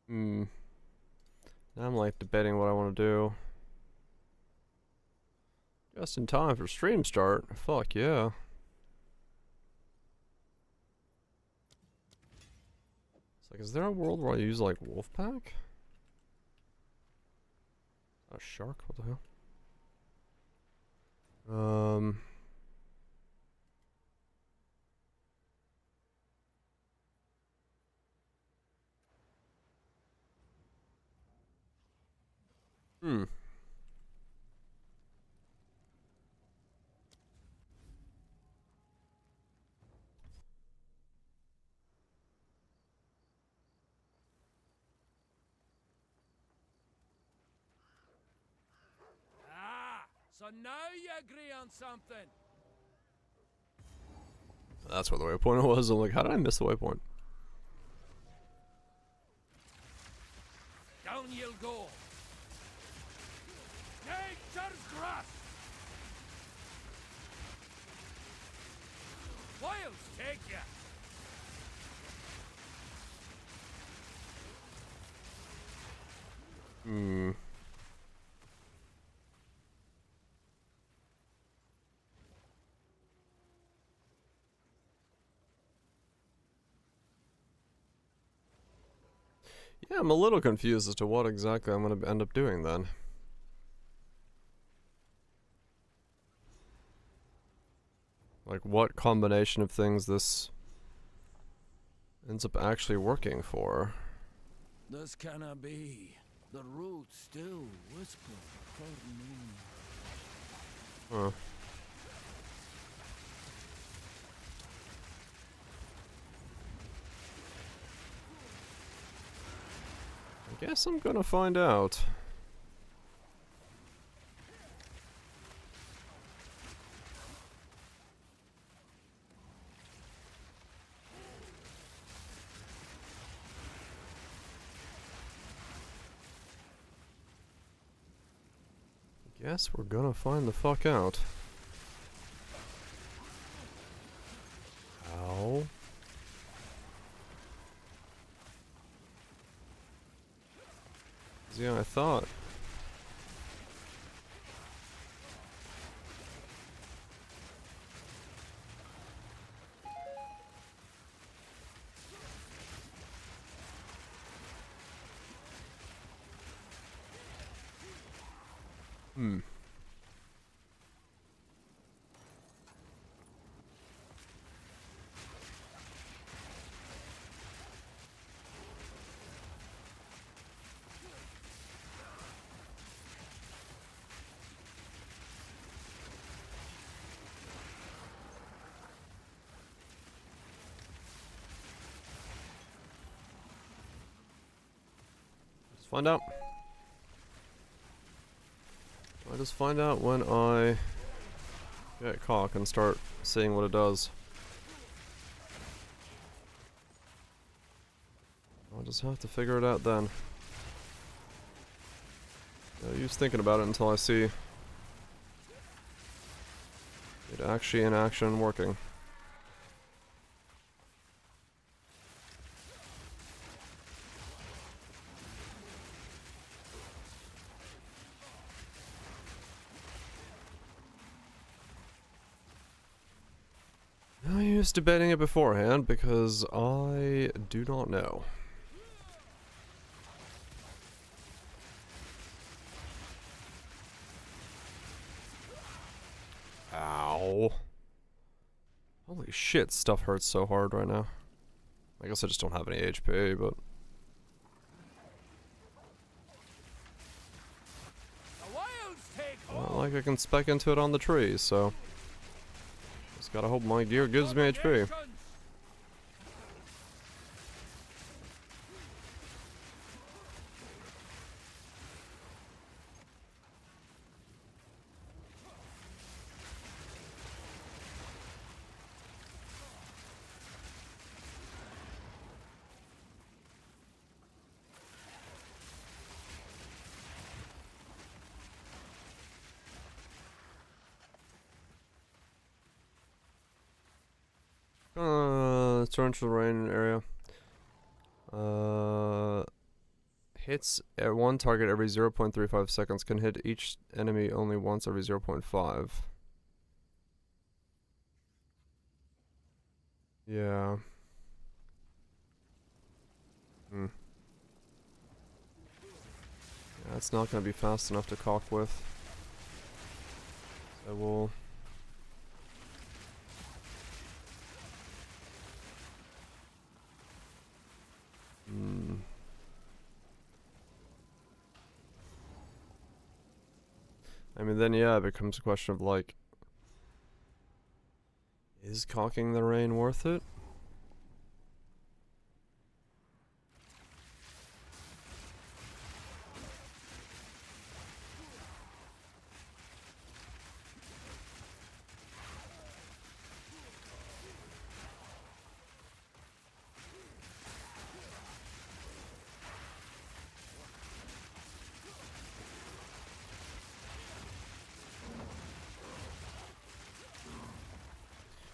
Hmm. Now I'm like debating what I want to do. Just in time for stream start. Fuck yeah. It's like, is there a world where I use like Wolfpack? A shark? What the hell? Hmm. Ah, so now you agree on something. That's where the waypoint was. I'm like, how did I miss the waypoint? Down you'll go. Nature's grasp. Wilds take ya. Hmm. Yeah, I'm a little confused as to what exactly I'm going to end up doing then. Like, what combination of things this ends up actually working for. This cannot be. The roots still whisper for me. Huh. I guess I'm gonna find out. Guess we're gonna find the fuck out. Ow. Yeah, I thought. Hmm. Let's find out. I'll just find out when I get cock and start seeing what it does. I'll just have to figure it out then. No use thinking about it until I see it actually in action and working. No use debating it beforehand because I do not know. Ow. Holy shit, stuff hurts so hard right now. I guess I just don't have any HP, but... Not like I can spec into it on the trees, so... Just gotta hope my gear gives me HP. Torrential rain area. Hits one target every 0.35 seconds. Can hit each enemy only once every 0.5. Yeah. Hmm. Yeah, it's not going to be fast enough to caulk with. So we'll... Hmm. I mean, then yeah, it becomes a question of like, is caulking the rain worth it?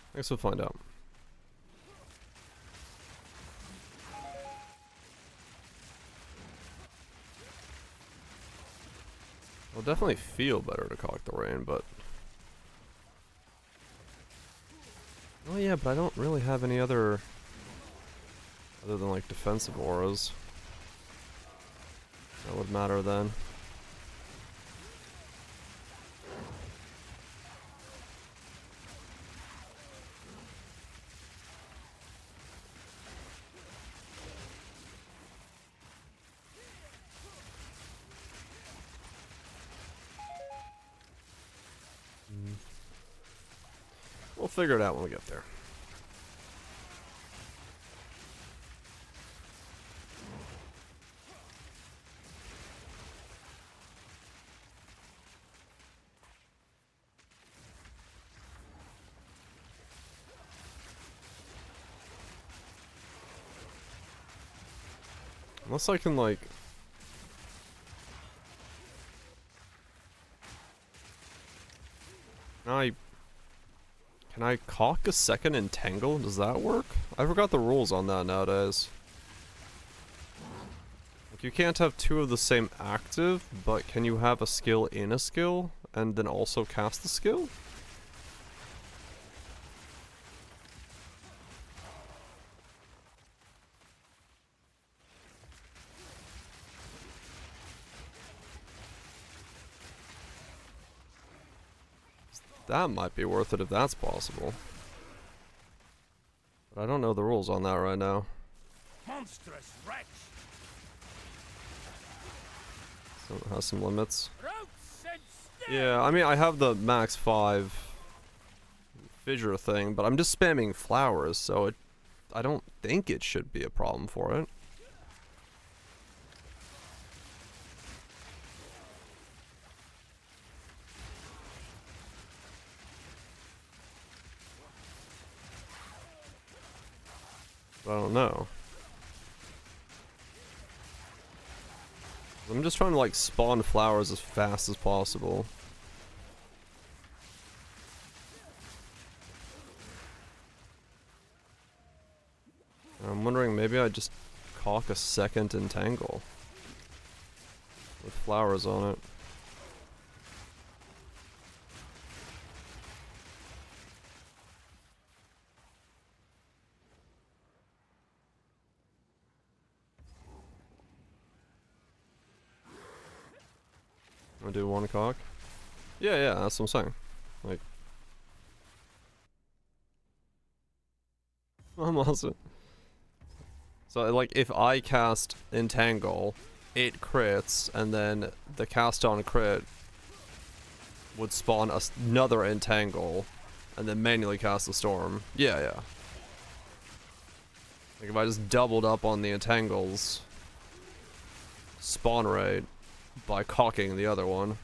I guess we'll find out. It'll definitely feel better to caulk the rain, but... Oh yeah, but I don't really have any other than like defensive auras. That would matter then. We'll figure it out when we get there. Unless I can like... Can I caulk a second entangle? Does that work? I forgot the rules on that nowadays. Like, you can't have two of the same active, but can you have a skill in a skill and then also cast the skill? That might be worth it if that's possible. But I don't know the rules on that right now. Monstrous wretch! So it has some limits. Yeah, I mean, I have the max 5 fissure thing, but I'm just spamming flowers, so I don't think it should be a problem for it. I don't know. I'm just trying to like spawn flowers as fast as possible. I'm wondering maybe I just caulk a second entangle with flowers on it. I do one caulk. Yeah, that's what I'm saying. Like, I'm also. So like, if I cast entangle, it crits, and then the cast on crit would spawn another entangle, and then manually cast the storm. Yeah. Like if I just doubled up on the entangles spawn rate by caulking the other one.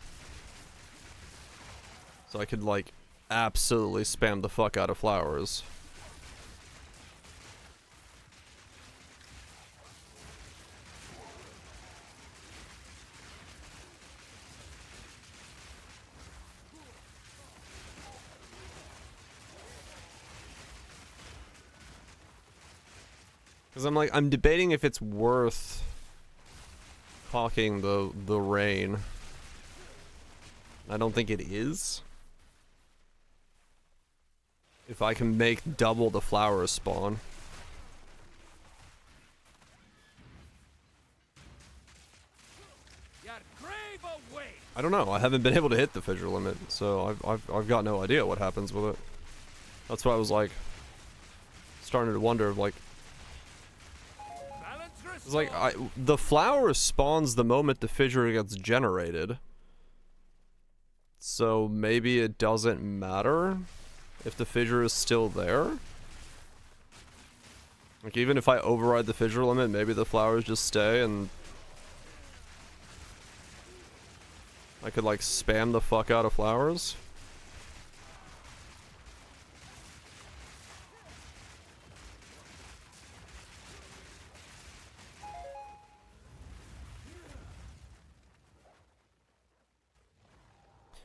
So I could like absolutely spam the fuck out of flowers. Because I'm debating if it's worth Hawking the rain. I don't think it is. If I can make double the flowers spawn. I don't know. I haven't been able to hit the fissure limit, so I've got no idea what happens with it. That's why I was like starting to wonder, like, it's like the flower spawns the moment the fissure gets generated. So maybe it doesn't matter if the fissure is still there. Like, even if I override the fissure limit, maybe the flowers just stay and I could like spam the fuck out of flowers.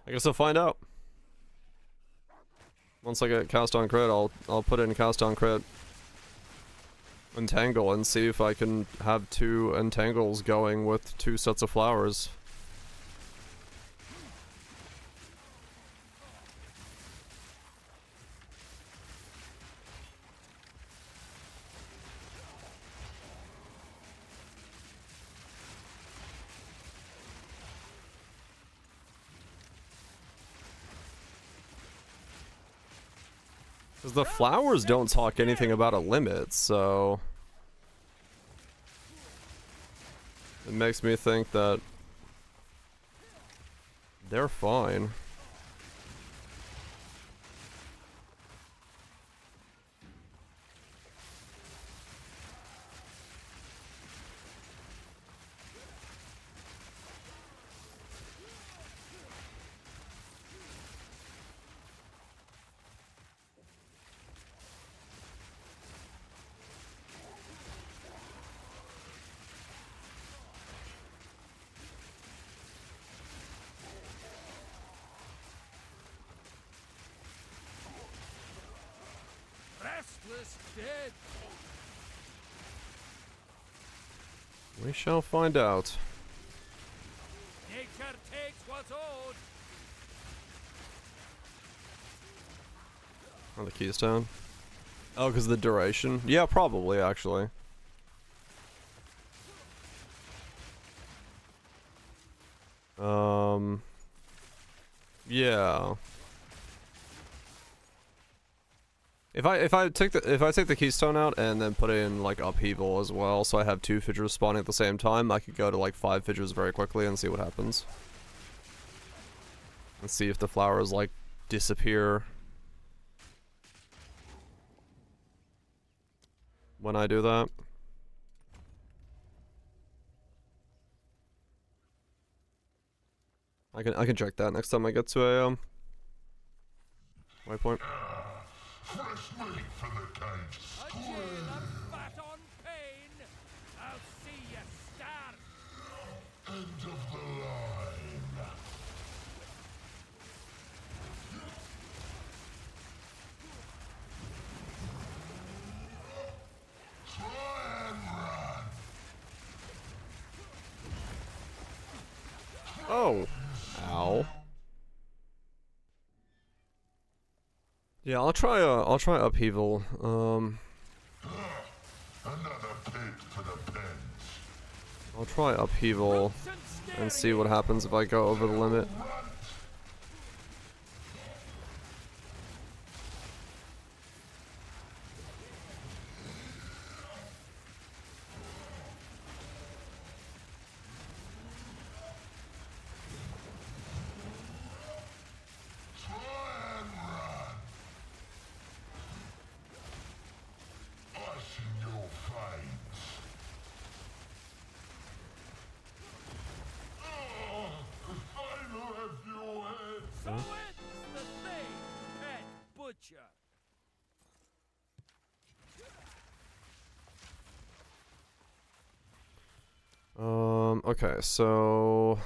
I guess I'll find out. Once I get cast on crit, I'll put in cast on crit entangle and see if I can have 2 entangles going with 2 sets of flowers. Because the flowers don't talk anything about a limit, so it makes me think that they're fine. Dead. We shall find out. Nature takes what's owed. Oh, the keystone? Oh, because of the duration? Yeah, probably, actually. Yeah. If I take the keystone out and then put in like upheaval as well, so I have 2 fissures spawning at the same time, I could go to like 5 fissures very quickly and see what happens. And see if the flowers like disappear when I do that. I can check that next time I get to a waypoint. Fresh meat for the cage. A jailer fat on pain. I'll see you starve. End of the line. Try and run. Oh. Ow. Yeah, I'll try upheaval. Another pig for the pens. I'll try upheaval and see what happens if I go over the limit. So ends the thing, pet butcher. Okay, so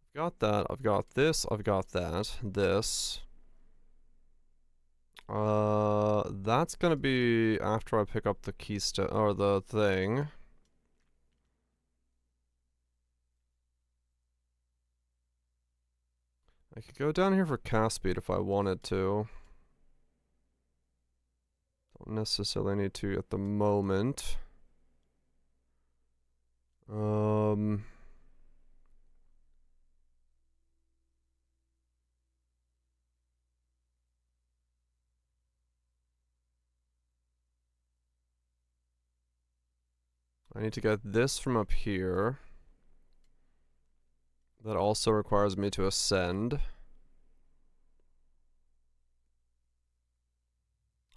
I've got that, I've got this, I've got that, this. That's gonna be after I pick up the keystone, or the thing. I could go down here for cast speed if I wanted to. Don't necessarily need to at the moment. I need to get this from up here. That also requires me to ascend.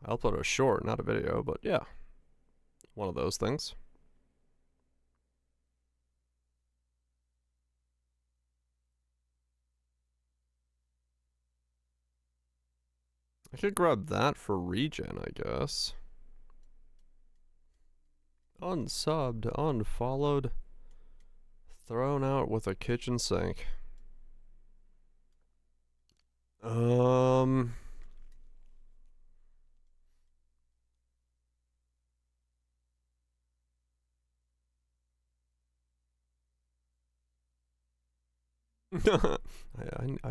I'll upload a short, not a video, but yeah. One of those things. I could grab that for regen, I guess. Unsubbed, unfollowed, thrown out with a kitchen sink. I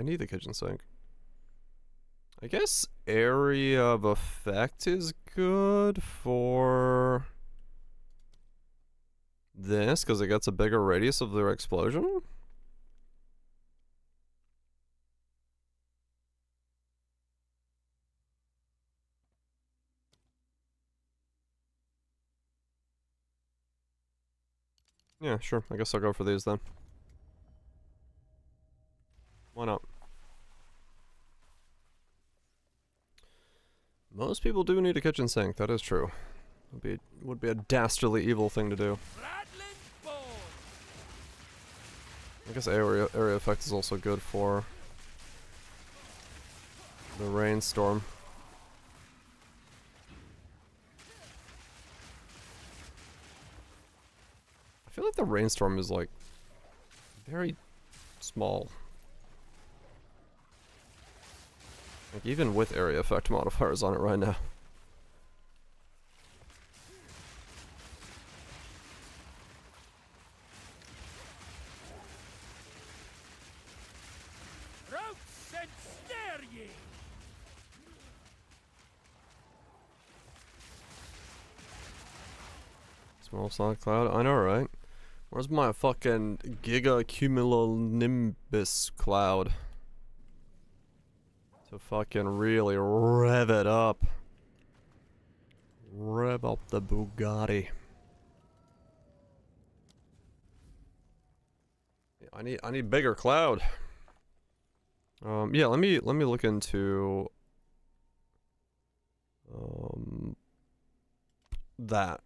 need the kitchen sink. I guess area of effect is good for this because it gets a bigger radius of their explosion. Yeah, sure. I guess I'll go for these then. Why not? Most people do need a kitchen sink, that is true. Would be a dastardly evil thing to do. I guess area effect is also good for the rainstorm. I feel like the rainstorm is like very small. Like even with area effect modifiers on it right now. Small solid cloud, I know, right? Where's my fucking giga cumulonimbus cloud? To fucking really rev it up. Rev up the Bugatti. Yeah, I need bigger cloud. Yeah, let me look into that.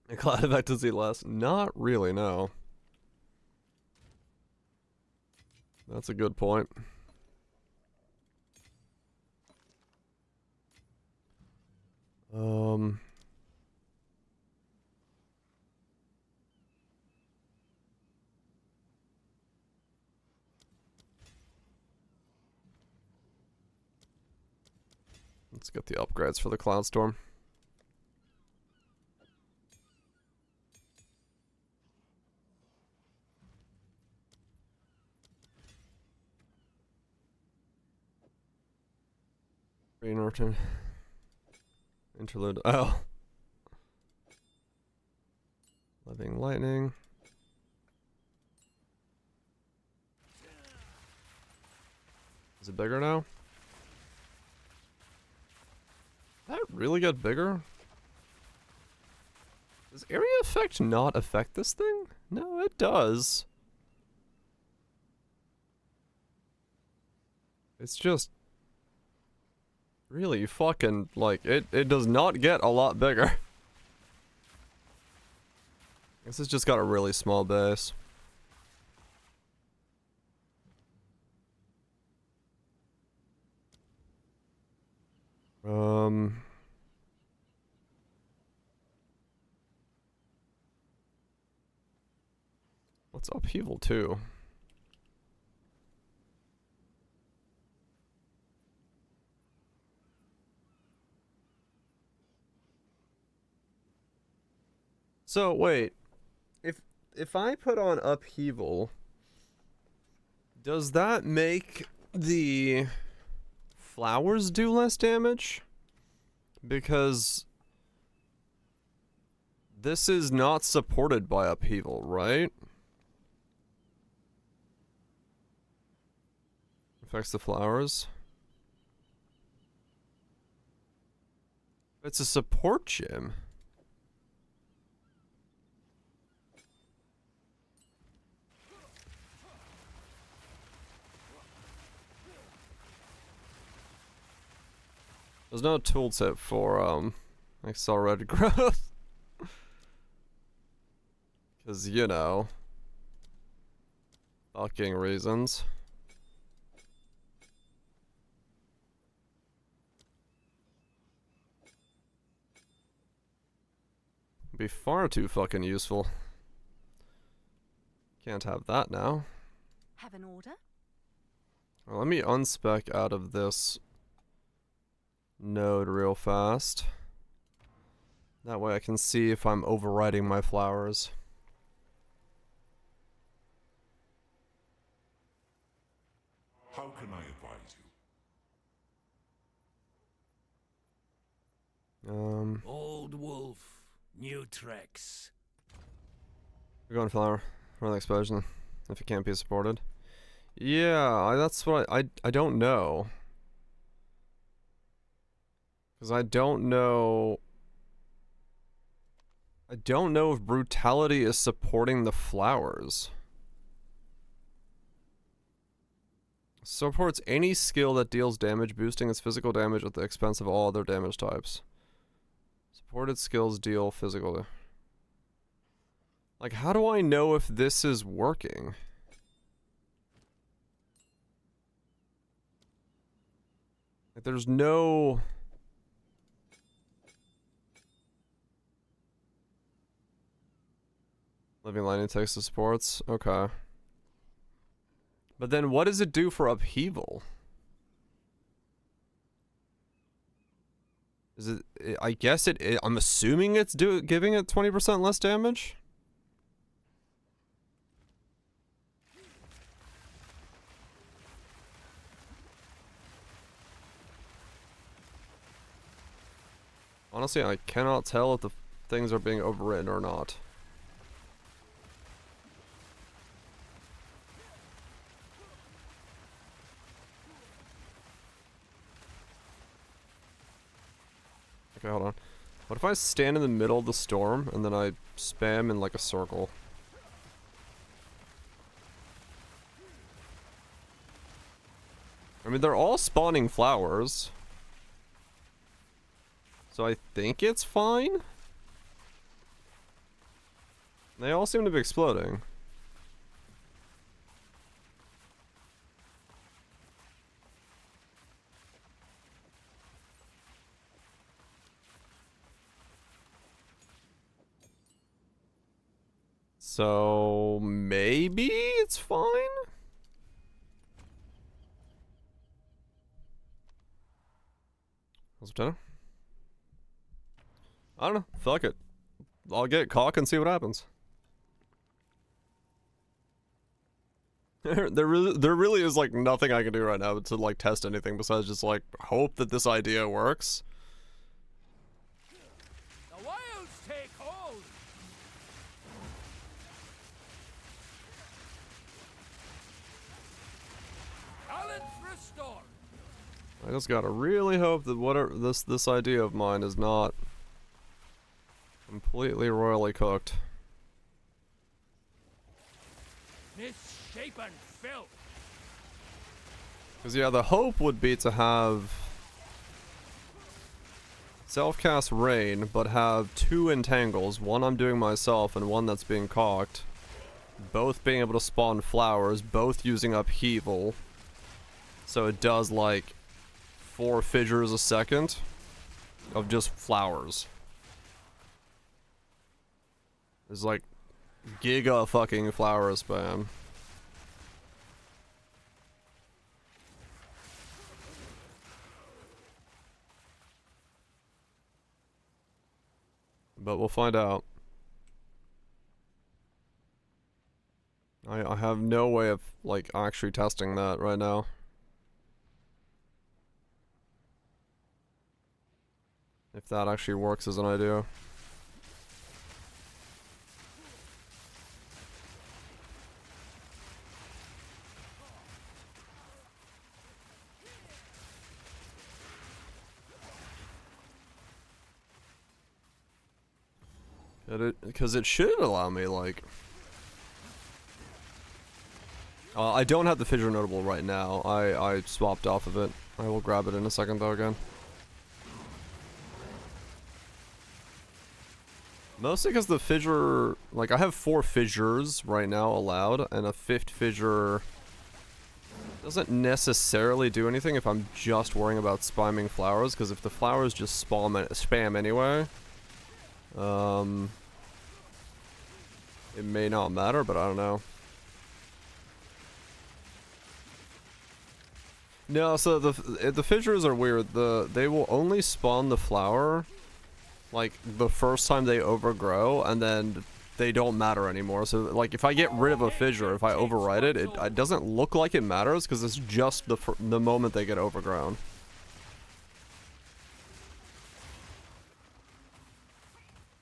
A cloud effect to see less? Not really, no. That's a good point. Let's get the upgrades for the cloud storm. Norton. Interlude. Oh. Living lightning. Is it bigger now? Did that really get bigger? Does area effect not affect this thing? No, it does. It's just really fucking, like, it does not get a lot bigger. Guess it's just got a really small base. What's upheaval too? So wait, if I put on upheaval, does that make the flowers do less damage? Because this is not supported by upheaval, right? Affects the flowers. It's a support gym. There's no tooltip for accelerated growth. Cause you know, fucking reasons. Be far too fucking useful. Can't have that now. Have an order? Well, let me unspec out of this node real fast. That way I can see if I'm overriding my flowers. How can I advise you? Old wolf, new tricks. We're going flower for the explosion if it can't be supported. Yeah, that's what I don't know. Because I don't know if brutality is supporting the flowers. Supports any skill that deals damage, boosting its physical damage at the expense of all other damage types. Supported skills deal physical. Like, how do I know if this is working? Like, there's no... Living Lightning takes the supports? Okay. But then what does it do for upheaval? Is it... I guess I'm assuming it's giving it 20% less damage? Honestly, I cannot tell if the things are being overwritten or not. Okay, hold on. What if I stand in the middle of the storm and then I spam in like a circle? I mean, they're all spawning flowers. So I think it's fine. They all seem to be exploding. So maybe it's fine? Lieutenant? I don't know. Fuck it. I'll get cock and see what happens. there really is like nothing I can do right now to like test anything besides just like hope that this idea works. The wilds take hold. Balance restored. I just gotta really hope that whatever this idea of mine is not completely royally cooked. Misshapen filth. Because yeah, the hope would be to have self-cast Rain, but have two entangles. One I'm doing myself and one that's being cocked. Both being able to spawn flowers, both using upheaval. So it does like 4 fissures a second of just flowers. There's like giga fucking flower spam. But we'll find out. I have no way of, like, actually testing that right now. If that actually works as an idea. Because it should allow me, like... I don't have the fissure notable right now. I swapped off of it. I will grab it in a second, though, again. Mostly because the fissure... Like, I have 4 fissures right now allowed, and a 5th fissure... doesn't necessarily do anything if I'm just worrying about spamming flowers, because if the flowers just spam anyway... it may not matter, but I don't know. No, so the fissures are weird. They will only spawn the flower like the first time they overgrow, and then they don't matter anymore. So like if I get rid of a fissure, if I override it, it doesn't look like it matters because it's just the moment they get overgrown.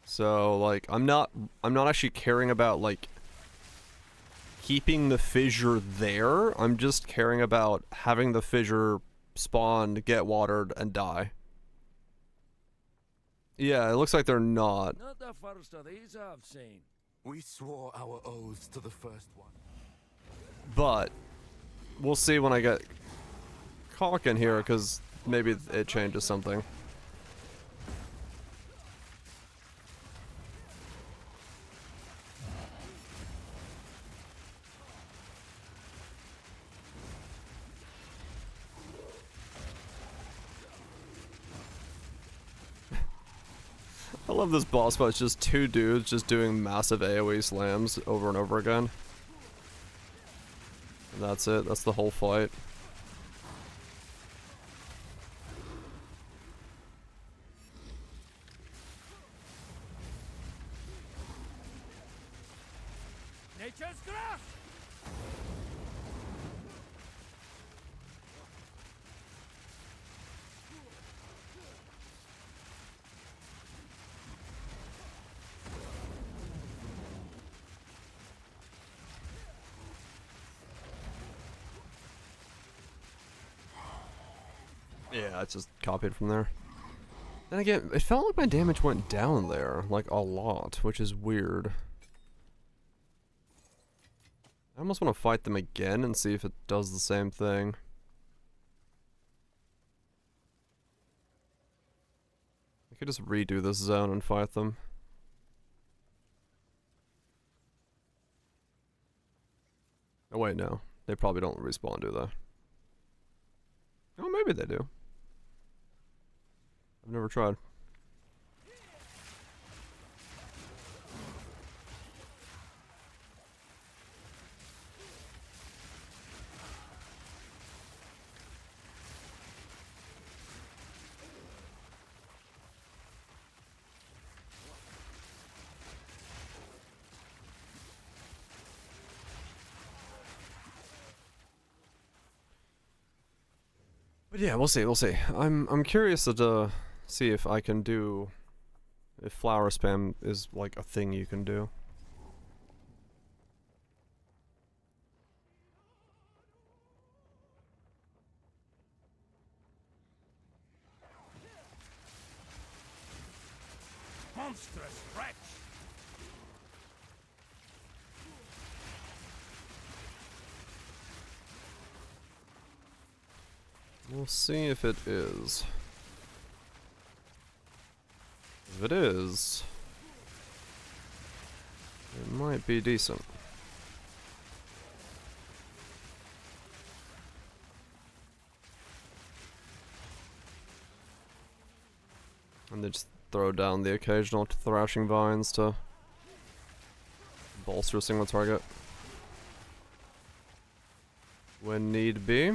So like I'm not actually caring about like keeping the fissure there. I'm just caring about having the fissure spawn, get watered, and die. Yeah, it looks like they're not. Not the first of these I've seen. We swore our oaths to the first one. But we'll see when I get Caulk in here, because maybe it changes something. I love this boss fight. It's just 2 dudes just doing massive AoE slams over and over again. And that's it. That's the whole fight. Nature's grass! Yeah, it's just copied from there. Then again, it felt like my damage went down there, like a lot, which is weird. I almost want to fight them again and see if it does the same thing. I could just redo this zone and fight them. Oh wait, no. They probably don't respawn, do they? Oh, maybe they do. I've never tried. But yeah, we'll see, we'll see. I'm curious to see if I can do... if flower spam is like a thing you can do. Monstrous wretch! We'll see if it is. If it is, it might be decent. And they just throw down the occasional thrashing vines to bolster a single target when need be.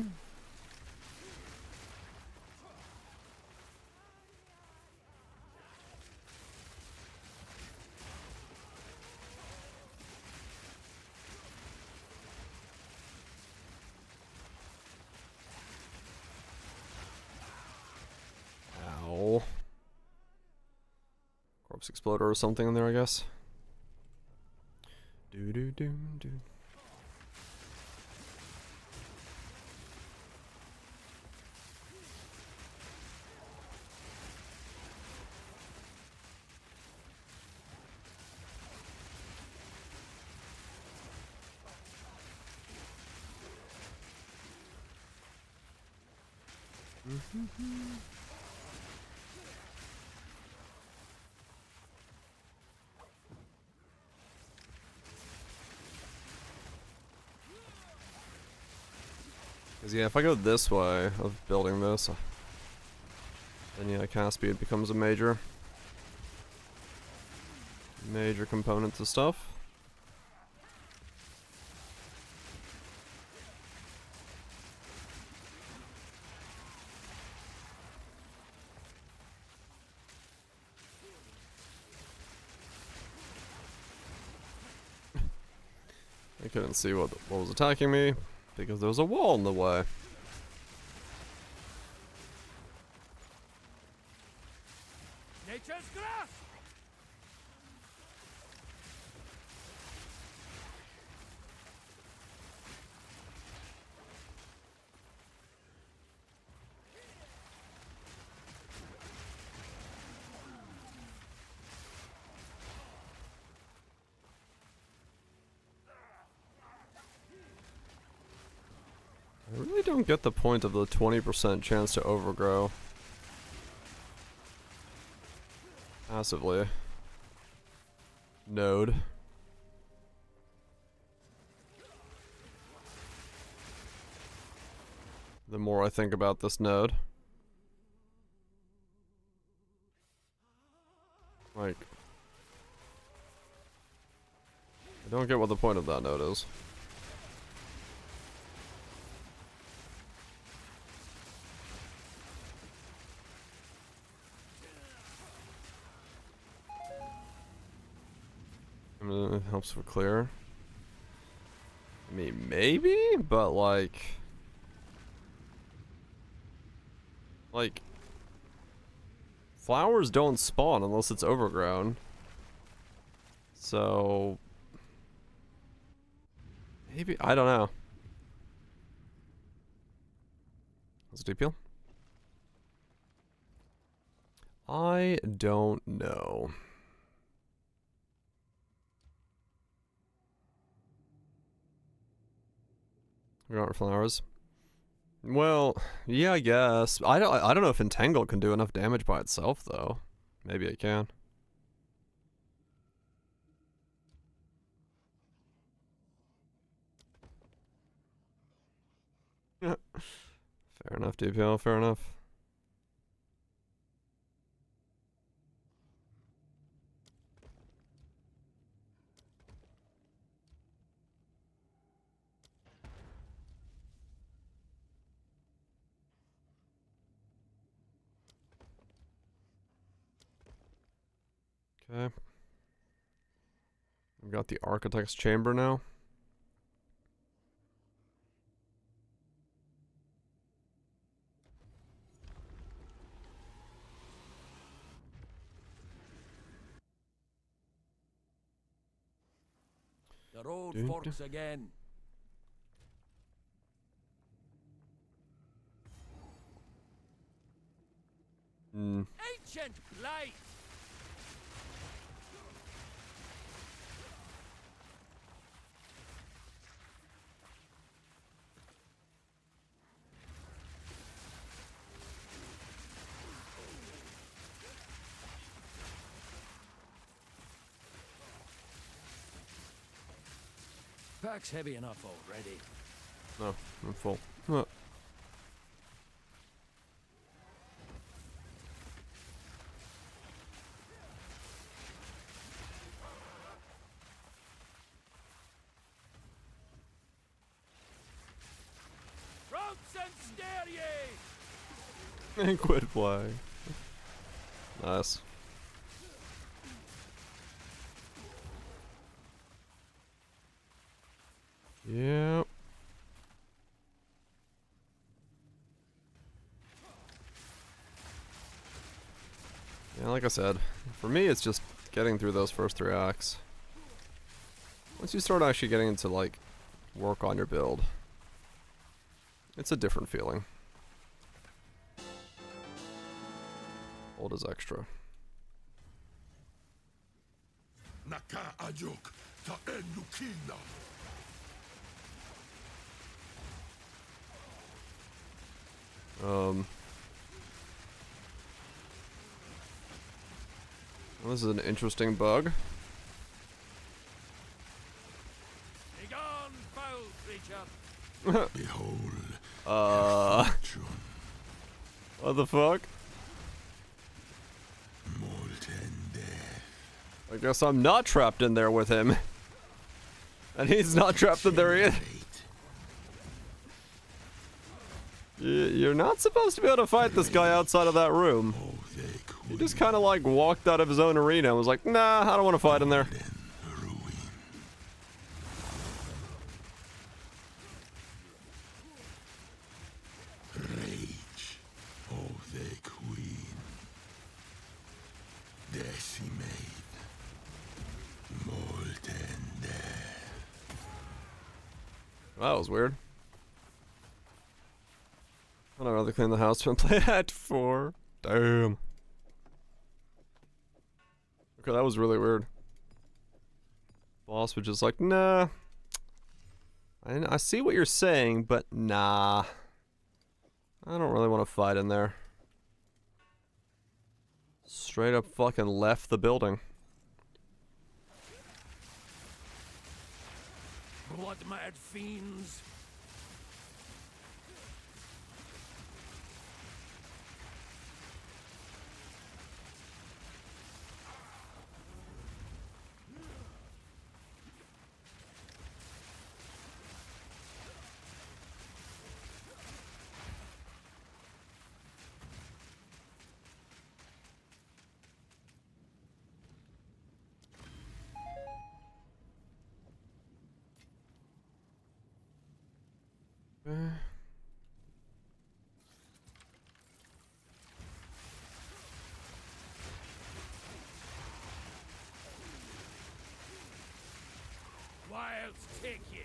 Flux exploder or something in there, I guess. Do do do do. Because yeah, if I go this way of building this, then yeah, cast speed becomes a major component to stuff. I couldn't see what was attacking me because there was a wall in the way. Nature's grasp! I really don't get the point of the 20% chance to overgrow passively. Node. The more I think about this node. Like, I don't get what the point of that node is. It helps with clear. I mean, maybe, but like, flowers don't spawn unless it's overgrown. So, maybe, I don't know. What's the deal? I don't know. We got flowers. Well, yeah, I guess. I don't know if Entangle can do enough damage by itself though. Maybe it can. Fair enough, DPL, fair enough. Okay. We've got the Architect's Chamber now. The road forks again. Ancient blight! Pack's heavy enough already. No, I'm full. Ropes and steer ye! And quit playing. Nice. Yep. Yeah, like I said, for me it's just getting through those first 3 acts. Once you start actually getting into, like, work on your build, it's a different feeling. Old is extra. Naka Ajok ta Enukina. This is an interesting bug. Begone, foul creature. Behold. What the fuck? Molten death. I guess I'm not trapped in there with him. And he's not trapped in there either. You're not supposed to be able to fight this guy outside of that room. He just kind of like walked out of his own arena and was like, nah, I don't want to fight in there. Rage of the Queen. Decimate. Molten death. That was weird. I don't rather clean the house and play at 4. Damn. Okay, that was really weird. Boss was just like, nah. I see what you're saying, but nah. I don't really want to fight in there. Straight up fucking left the building. Blood mad fiends. Wilds take you.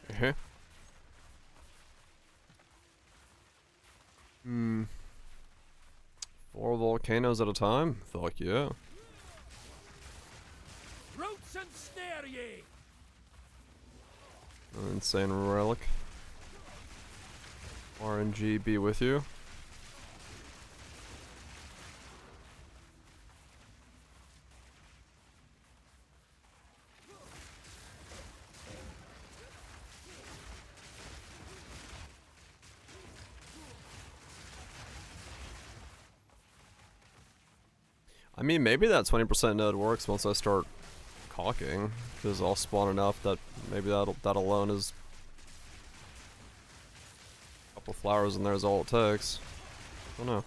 Uh-huh. Hmm. 4 volcanoes at a time? Fuck yeah. Roots and snare ye. An insane relic. RNG be with you. I mean, maybe that 20% node works once I start caulking, because I'll spawn enough that maybe that alone is a couple flowers in there is all it takes. I don't know.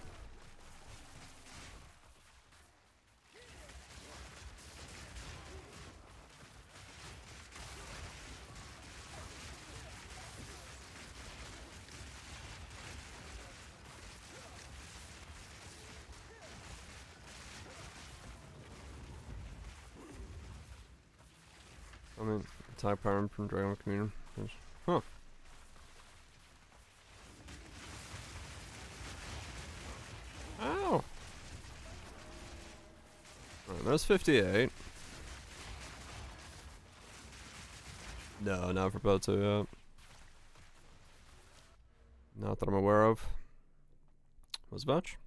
I mean, attack power from Dragon Communion. Huh. Ow! Alright, there's 58. No, not for Boto yet. Not that I'm aware of. What's Batch?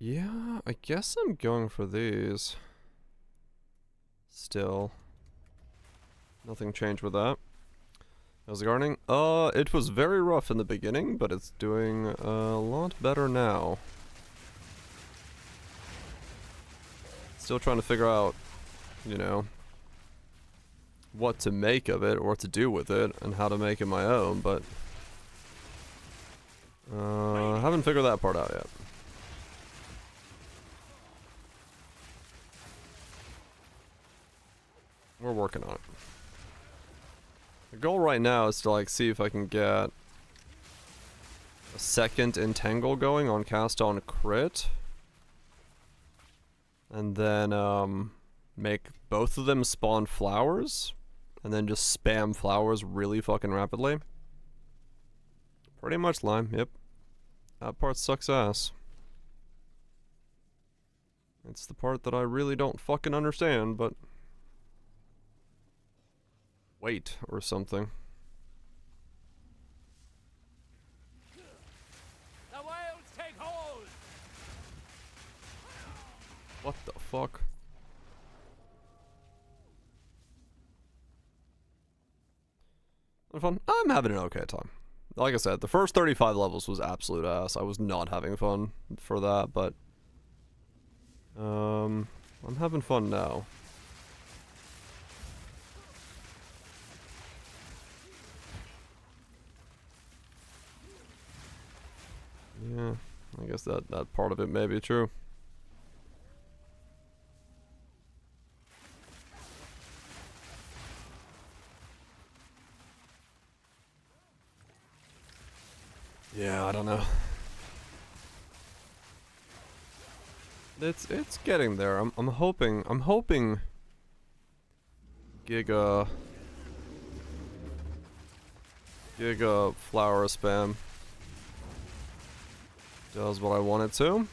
Yeah, I guess I'm going for these. Still. Nothing changed with that. How's the gardening? It was very rough in the beginning, but it's doing a lot better now. Still trying to figure out, you know, what to make of it, or what to do with it, and how to make it my own, but I haven't figured that part out yet. We're working on it. The goal right now is to like see if I can get a second entangle going on cast on crit. And then make both of them spawn flowers. And then just spam flowers really fucking rapidly. Pretty much lime, yep. That part sucks ass. It's the part that I really don't fucking understand, but... Wait, or something. The whales take hold! What the fuck? Fun? I'm having an okay time. Like I said, the first 35 levels was absolute ass. I was not having fun for that, but... I'm having fun now. Yeah, I guess that part of it may be true. Yeah, I don't know. It's getting there. I'm hoping Giga flower spam does what I want it to.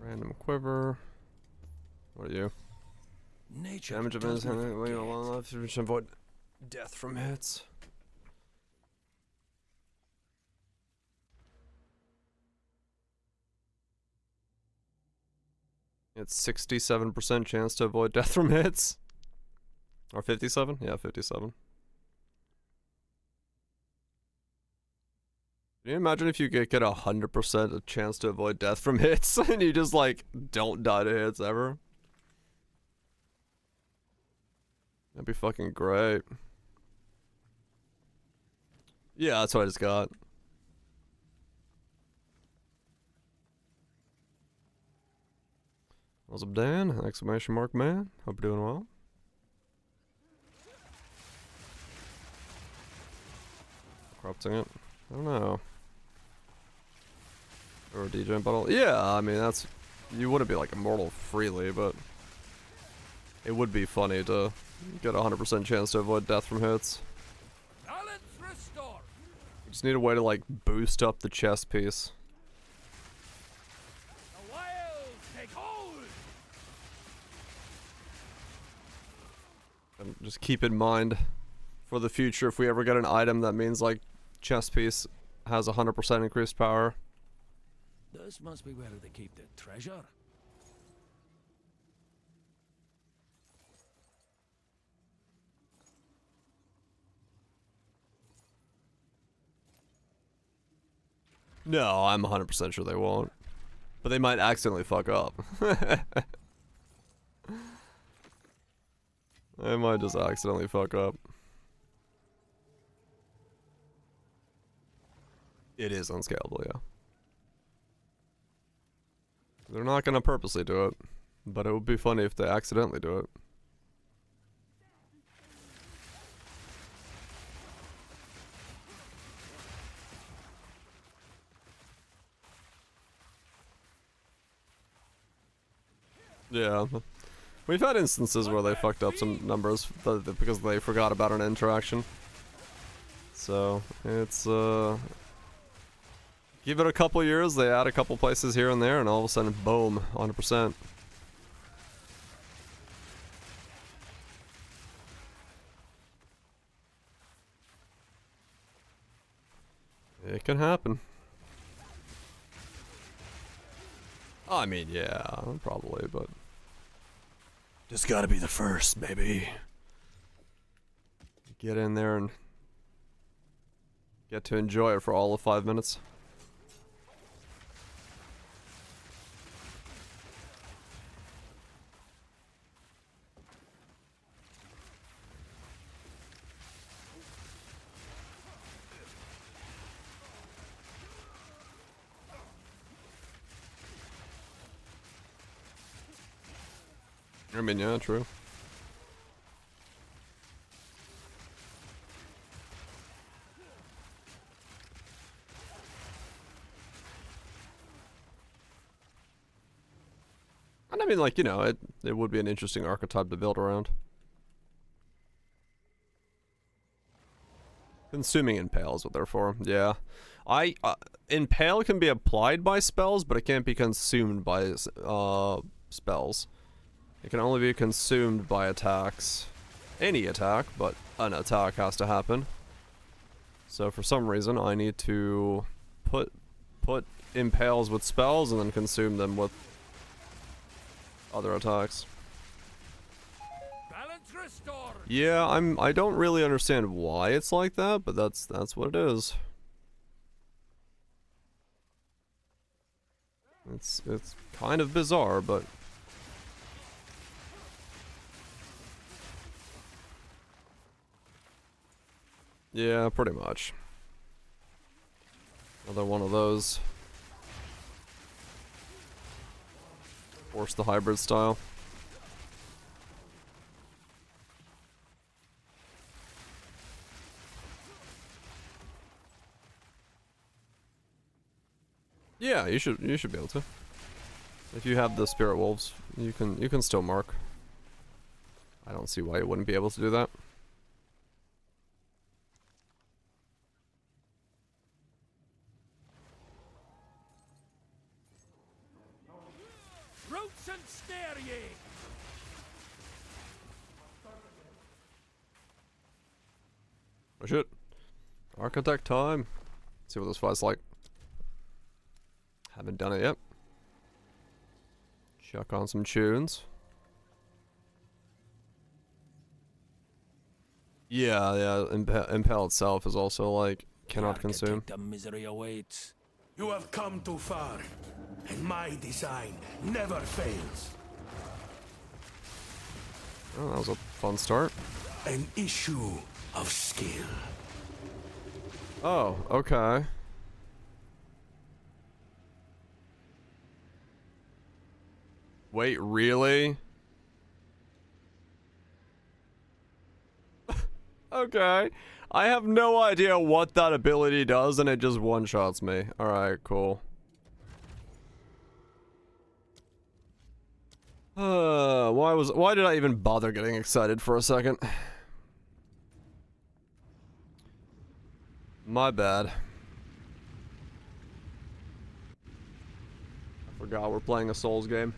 Random quiver. What are you? Nature Damage of does enemies not having forget. long life to avoid death from hits. It's 67% chance to avoid death from hits. Or 57? Yeah, 57. Can you imagine if you get 100% a chance to avoid death from hits and you just like don't die to hits ever? That'd be fucking great. Yeah, that's what I just got. What's up, Dan? Exclamation mark, man. Hope you're doing well. Corrupting it. I don't know. Or a DJ bottle. Yeah, I mean, that's... You wouldn't be, like, immortal freely, but... It would be funny to get a 100% chance to avoid death from hits. Balance restored. You just need a way to, like, boost up the chest piece. The whales take hold! And just keep in mind, for the future, if we ever get an item that means, like, chest piece has 100% increased power. This must be where they keep the treasure. No, I'm 100% sure they won't. But they might accidentally fuck up. They might just accidentally fuck up. It is unscalable, yeah. They're not gonna purposely do it, but it would be funny if they accidentally do it. Yeah. We've had instances where they fucked up some numbers because they forgot about an interaction. So, it's, give it a couple years, they add a couple places here and there, and all of a sudden, boom, 100%. It can happen. I mean, yeah, probably, but just gotta be the first, baby. Get in there and get to enjoy it for all of 5 minutes. I mean, yeah, true. And I mean, like, you know, it would be an interesting archetype to build around. Consuming Impale is what they're for. Yeah. Impale can be applied by spells, but it can't be consumed by spells. It can only be consumed by attacks. Any attack, but an attack has to happen. So for some reason, I need to put Impales with spells and then consume them with other attacks. Balance restored. Yeah, I don't really understand why it's like that, but that's what it is. It's kind of bizarre, but yeah, pretty much. Another one of those. Force the hybrid style. Yeah, you should be able to. If you have the spirit wolves, you can still mark. I don't see why you wouldn't be able to do that. Roots and snare ye. Oh shit. Architect time. Let's see what this fight's like. Haven't done it yet. Chuck on some tunes. Yeah, Impale itself is also like cannot consume. The misery awaits. You have come too far, and my design never fails. Oh, that was a fun start. An issue of skill. Oh, okay. Wait, really? Okay. I have no idea what that ability does, and it just one-shots me. Alright, cool. Why did I even bother getting excited for a second? My bad. I forgot we're playing a Souls game.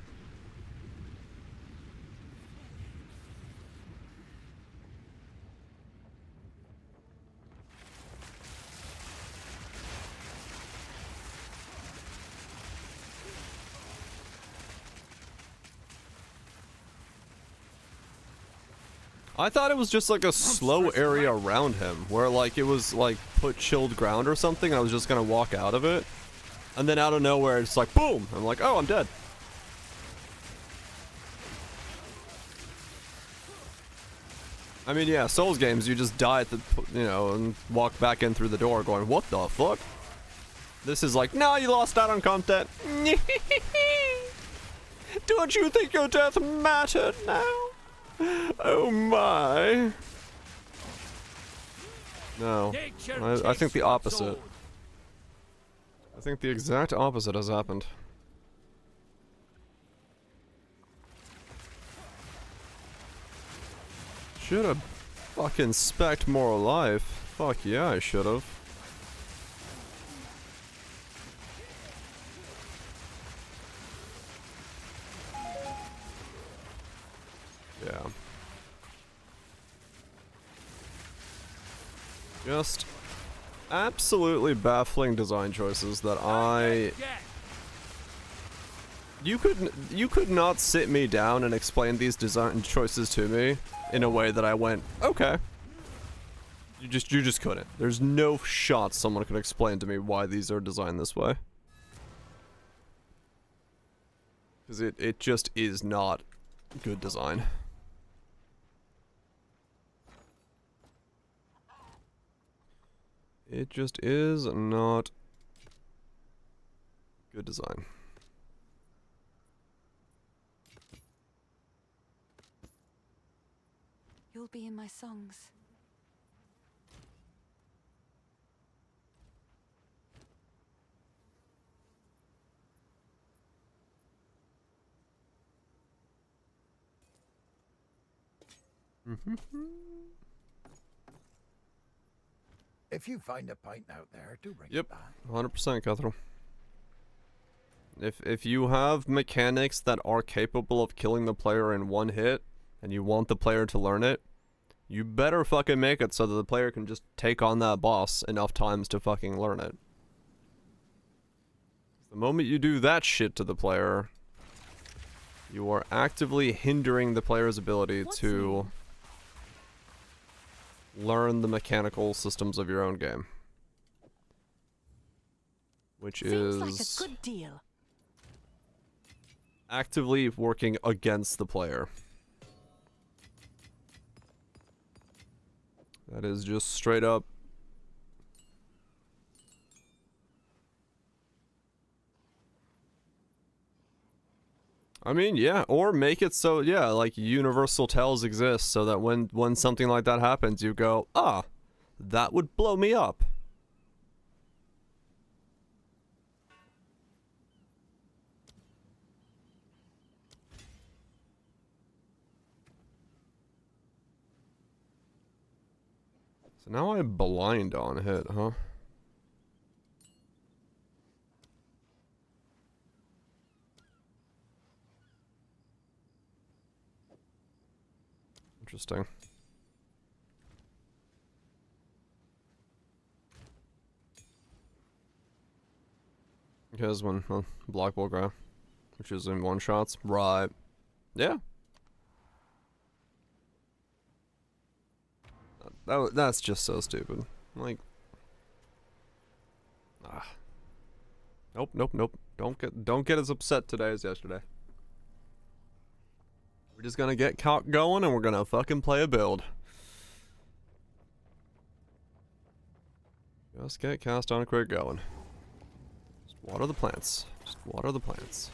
I thought it was just like a slow area around him, where like it was like put chilled ground or something, I was just gonna walk out of it. And then out of nowhere, it's like, boom! I'm like, oh, I'm dead. I mean, yeah, Souls games, you just die at the, you know, and walk back in through the door going, what the fuck? This is like, no, you lost out on content. Don't you think your death mattered now? Oh my. No, I think the opposite. I think the exact opposite has happened. Should have fucking spec'd more life. Fuck yeah, I should have. Yeah. Just absolutely baffling design choices that you could not sit me down and explain these design choices to me in a way that I went, okay. You just couldn't. There's no shot someone could explain to me why these are designed this way. Because it just is not good design. It just is not good design. You'll be in my songs. If you find a pint out there, do bring Yep, it back. 100% Cutthroat. If you have mechanics that are capable of killing the player in one hit, and you want the player to learn it, you better fucking make it so that the player can just take on that boss enough times to fucking learn it. The moment you do that shit to the player, you are actively hindering the player's ability to learn the mechanical systems of your own game. Which Seems is like a good deal. actively working against the player. That is just straight up. I mean, yeah, or make it so, yeah, like universal tells exist so that when something like that happens, you go, ah, that would blow me up. So now I'm blind on hit, huh? Interesting. Because when block will grow, which is in one shots, right? Yeah. That's just so stupid. Like, nope. Don't get as upset today as yesterday. We're just gonna get cock going and we're gonna fucking play a build. Just get cast on a crit going. Just water the plants. Just water the plants.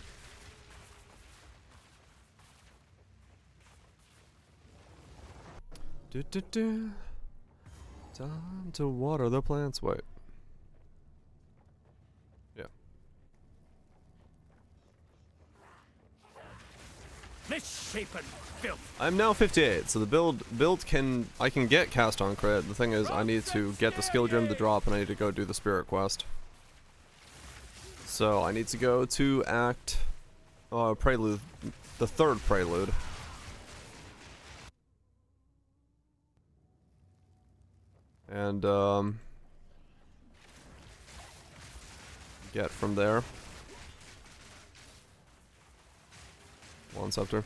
Do. Time to water the plants. Wait. Yeah. Misshapen filth. I'm now 58, so the build can I can get cast on crit. The thing is, I need to get the skill gem to drop, and I need to go do the spirit quest. So I need to go to act, prelude, the third prelude. And get from there. One scepter.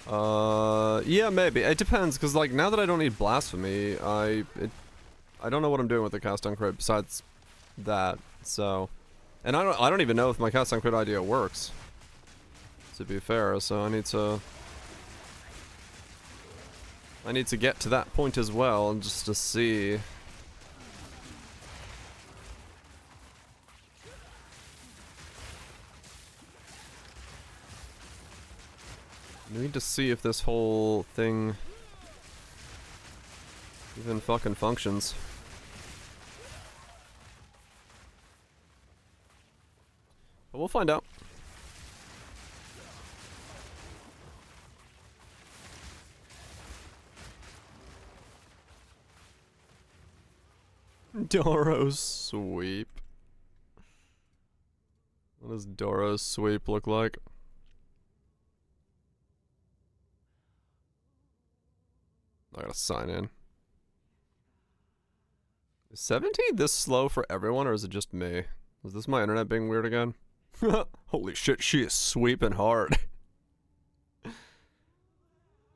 Yeah, maybe. It depends, because like now that I don't need blasphemy, I don't know what I'm doing with the cast on crit besides that. So, and I don't even know if my cast on crit idea works, to be fair. So I need to get to that point as well, and just to see. I need to see if this whole thing even fucking functions. But we'll find out. Doro's sweep. What does Doro's sweep look like? I gotta sign in. Is 17 this slow for everyone, or is it just me? Is this my internet being weird again? Holy shit, she is sweeping hard.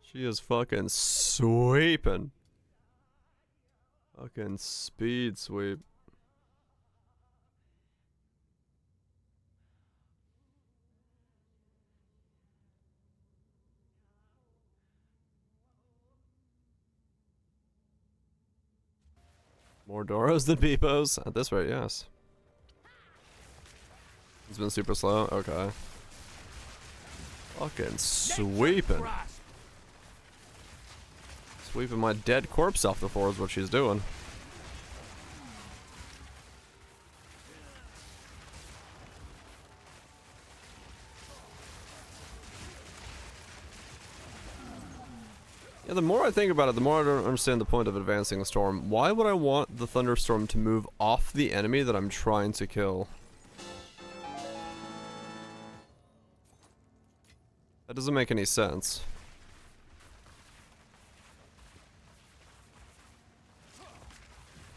She is fucking sweeping. Fucking speed sweep. More Doros than Beepos? At this rate, yes. It's been super slow? Okay. Fucking sweeping. Sweeping my dead corpse off the floor is what she's doing. Yeah, the more I think about it, the more I don't understand the point of advancing the storm. Why would I want the thunderstorm to move off the enemy that I'm trying to kill? That doesn't make any sense.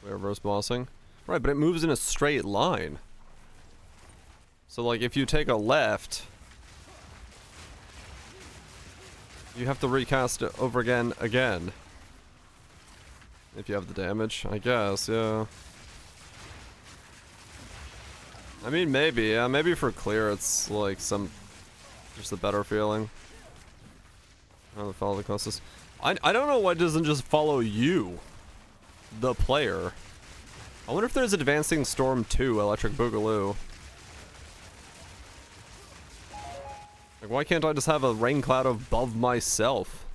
Wait, reverse bossing? Right, but it moves in a straight line. So, like, if you take a left, you have to recast it over again. If you have the damage, I guess, yeah. I mean, maybe, yeah. Maybe for clear, it's like just a better feeling. I don't follow the closest. I don't know why it doesn't just follow you, the player. I wonder if there's Advancing Storm 2, Electric Boogaloo. Like, why can't I just have a rain cloud above myself?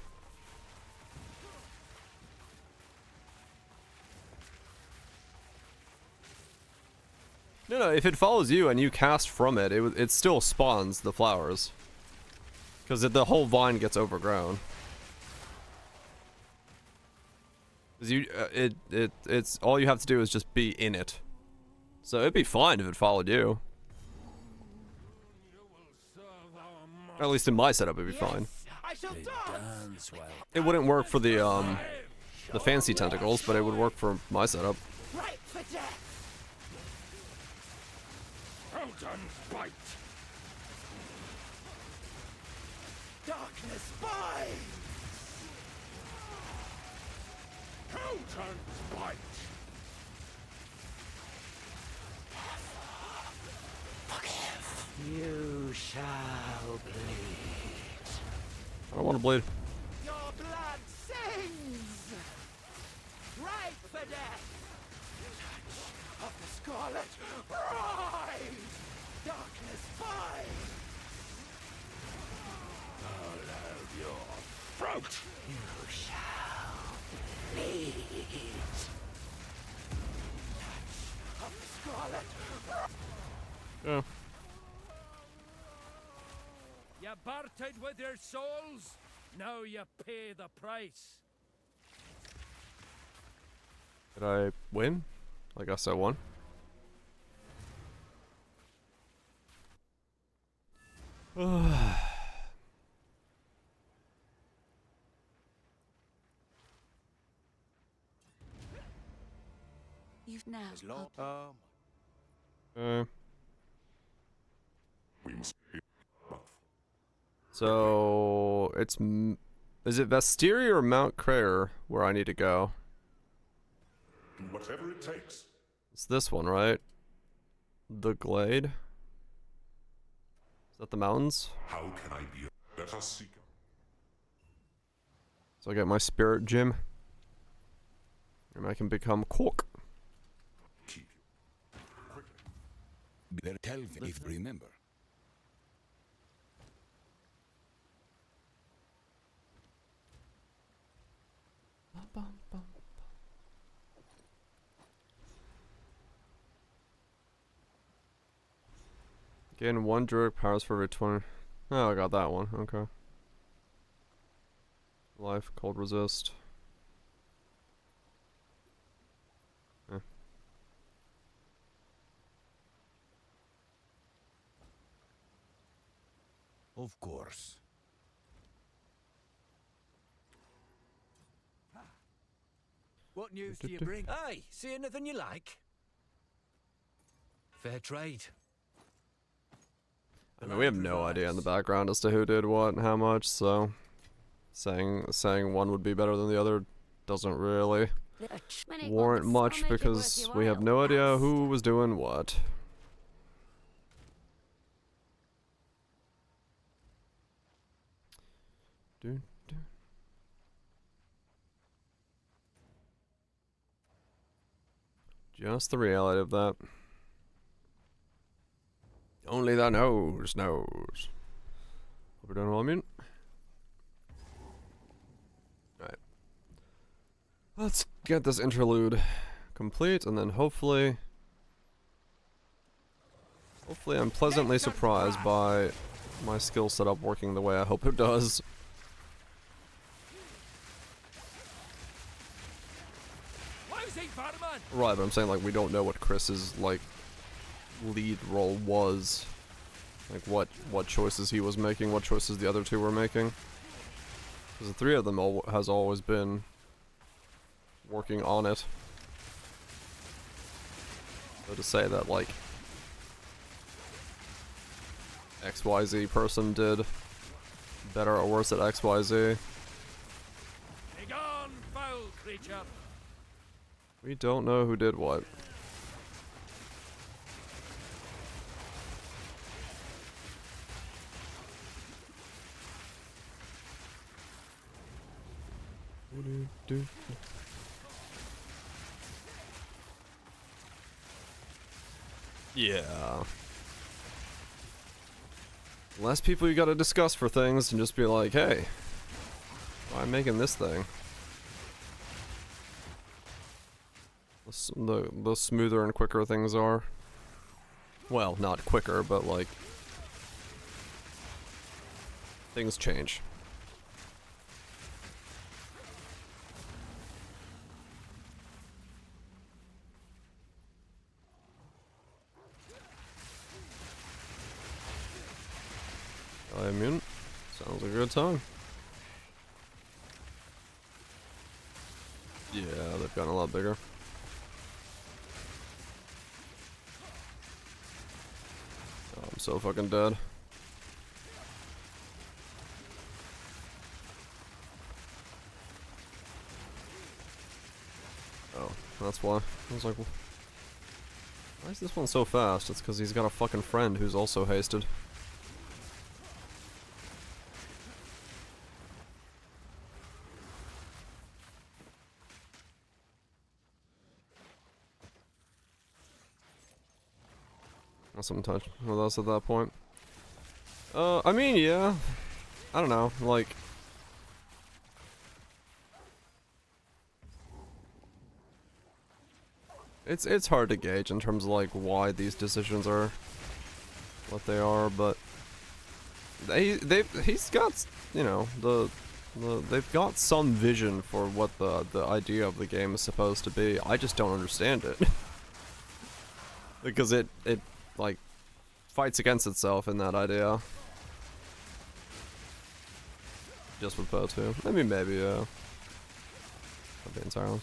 No, if it follows you and you cast from it, it still spawns the flowers. Because the whole vine gets overgrown. It's all you have to do is just be in it. So it'd be fine if it followed you. At least in my setup, it'd be fine. It wouldn't work for the fancy tentacles, but it would work for my setup. Right for death. Rodan's bite. Darkness bites. Rodan's bite. You shall bleed. I don't want to bleed. Your blood sings. Right for death. Touch of the scarlet bride. Darkness bites. I'll have your throat. You shall bleed. Touch of the scarlet bride. Yeah. You bartered with your souls, now you pay the price. Did I win? I guess I won. You've now. We must be So it's is it Vestiria or Mount Crayer where I need to go? do whatever it takes. It's this one, right? The Glade. Is that the mountains? How can I be? Let us seek. So I get my spirit gem, and I can become Cork. Keep you. Better tell them if they remember. Gain 1 druid powers for every 20. Oh, I got that one. Okay. Life, cold resist. Eh. Of course. What news do you bring? Hey, see anything you like? Fair trade. I mean, we have no idea in the background as to who did what and how much, so saying one would be better than the other doesn't really warrant much because we have no idea who was doing what. Just the reality of that. Only the nose knows. Hope we're doing well, mute. Alright. Let's get this interlude complete, and then hopefully I'm pleasantly surprised by my skill setup working the way I hope it does. Right, but I'm saying, like, we don't know what Chris's, like, lead role was. Like, what choices he was making, what choices the other two were making. Because the three of them has always been working on it. So to say that, like, XYZ person did better or worse at XYZ. Begone, foul creature! We don't know who did what. Yeah. Less people you gotta discuss for things and just be like, hey, why am I making this thing? The smoother and quicker things are. Well, not quicker, but like things change. I mean, sounds like a good time. Yeah, they've gotten a lot bigger. Oh, I'm so fucking dead. Oh, that's why. I was like, why is this one so fast? It's because he's got a fucking friend who's also hasted. Some touch with us at that point. I mean, yeah. I don't know, like... It's hard to gauge in terms of, like, why these decisions are what they are, but... He's got, you know, they've got some vision for what the idea of the game is supposed to be. I just don't understand it. Because it like, fights against itself in that idea. Just with Poe too. I mean, maybe, yeah. Could be entirely.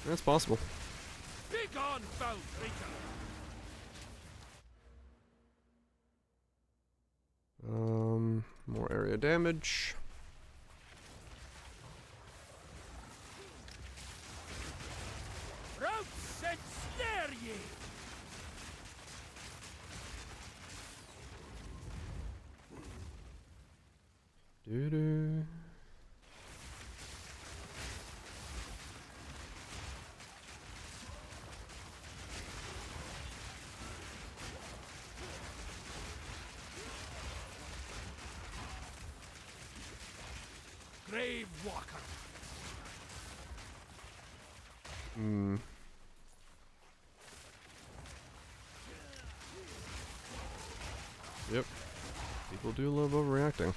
Yeah, it's possible. Begone, foul creature! More area damage. Routes and snare ye! Doo-doo. Grave walker. Hmm. Yep. People do love overreacting.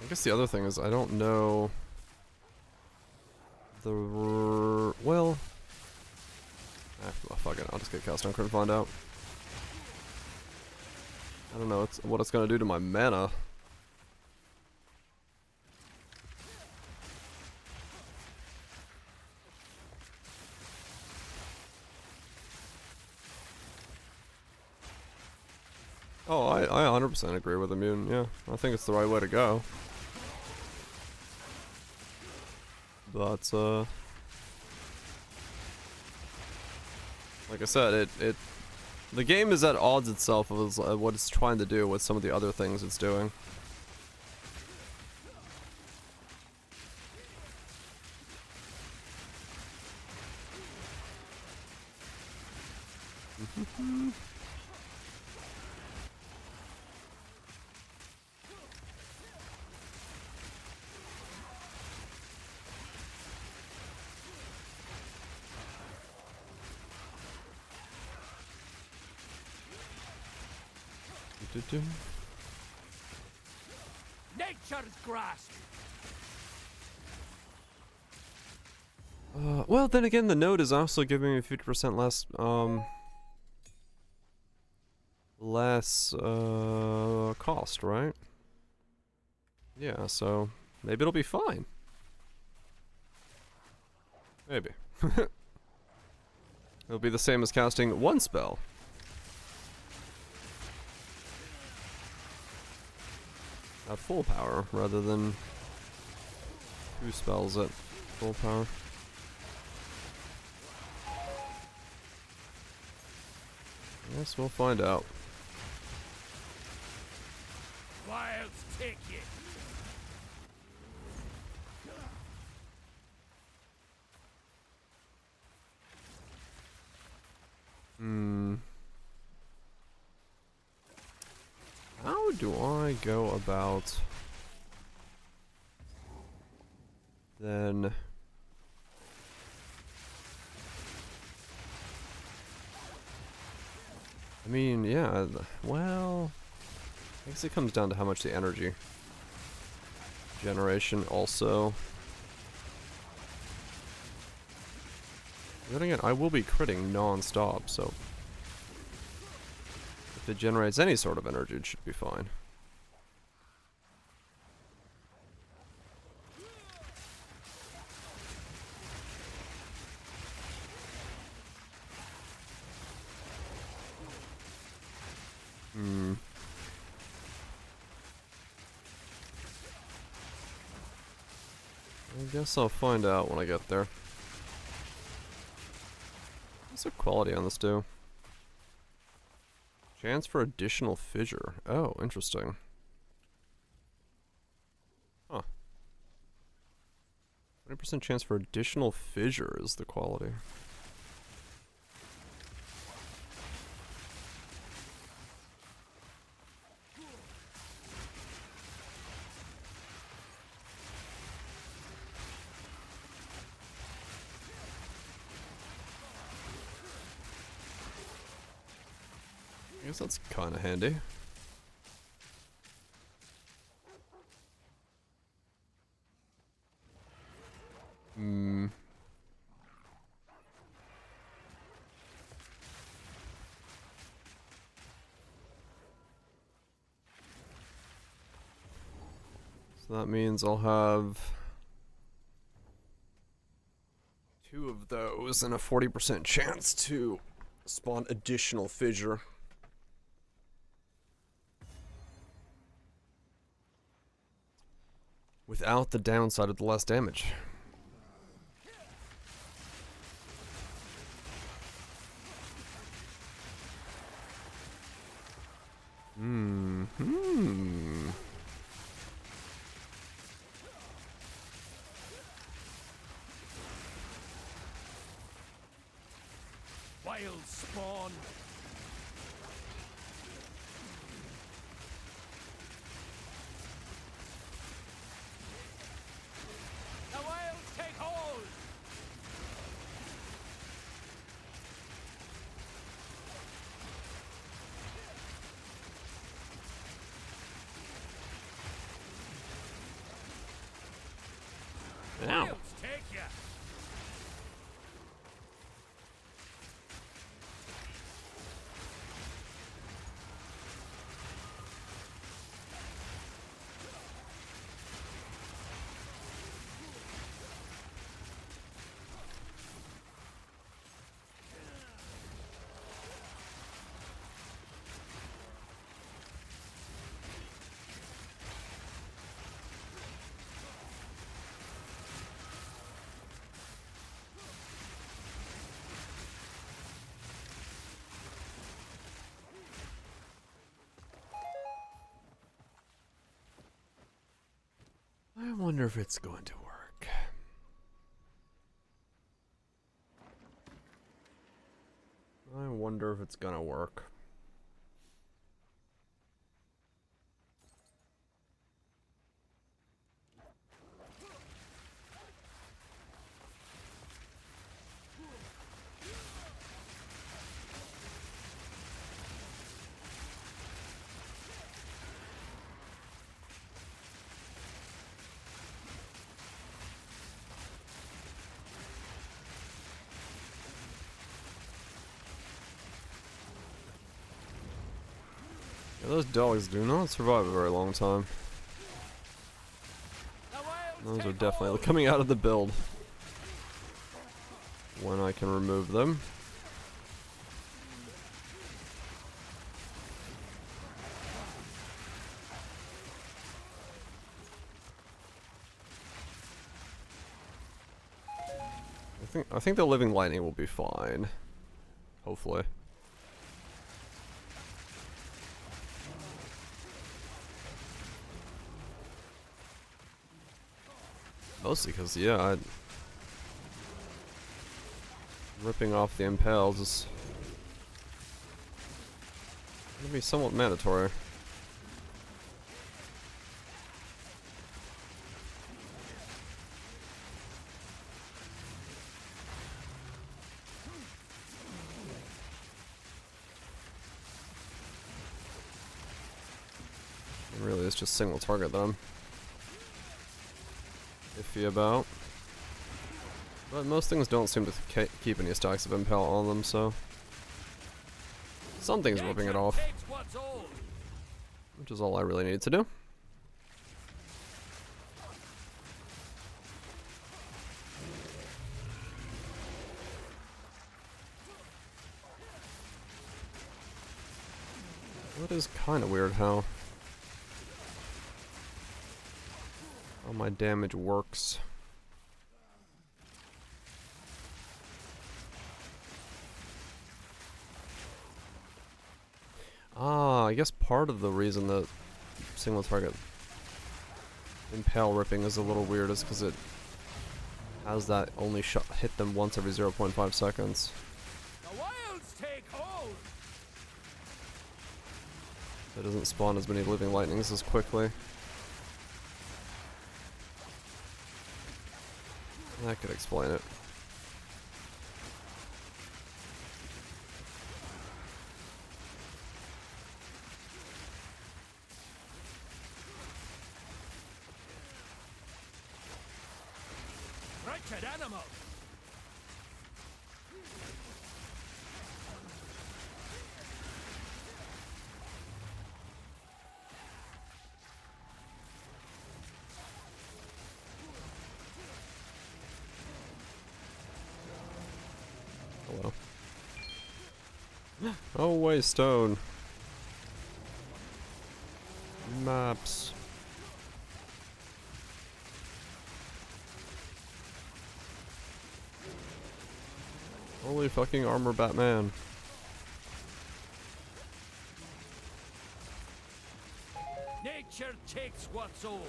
I guess the other thing is I don't know the well. Fuck it, I'll just get cast on and find out. I don't know what it's gonna do to my mana. Oh, I 100% agree with Immune, yeah. I think it's the right way to go. But, like I said, the game is at odds itself with what it's trying to do with some of the other things it's doing. Nature's grasp. Well, then again, the node is also giving me 50% less cost, right? Yeah, so maybe it'll be fine. Maybe. It'll be the same as casting one spell. At full power, rather than 2 spells at full power. I guess we'll find out. Wilds take you. How do I go about then? I mean, yeah, well, I guess it comes down to how much the energy generation also. Then again, I will be critting non-stop, so if it generates any sort of energy, it should be fine. I guess I'll find out when I get there. What's the quality on this do? Chance for additional fissure. Oh, interesting. Huh. 20% chance for additional fissure is the quality. I guess that's kind of handy. So that means I'll have 2 of those and a 40% chance to spawn additional fissure. Without the downside of the less damage. Wild spawn. The wild Ow. Wilds take ya. I wonder if it's going to work. I wonder if it's gonna work. Yeah, those dogs do not survive a very long time. Those are definitely coming out of the build when I can remove them. I think the living lightning will be fine. Hopefully. Mostly because, yeah, ripping off the impales is gonna be somewhat mandatory. It really is just single target that I'm iffy about. But most things don't seem to keep any stacks of impale on them, so something's ripping it off. Which is all I really need to do. That is kind of weird how my damage works. Ah, I guess part of the reason that single target impale ripping is a little weird is because it has that only hit them once every 0.5 seconds. The wilds take hold. It doesn't spawn as many living lightnings as quickly. That could explain it. Wretched animal. Hello. Oh wait, stone. Maps. Holy fucking armor, Batman. Nature takes what's old.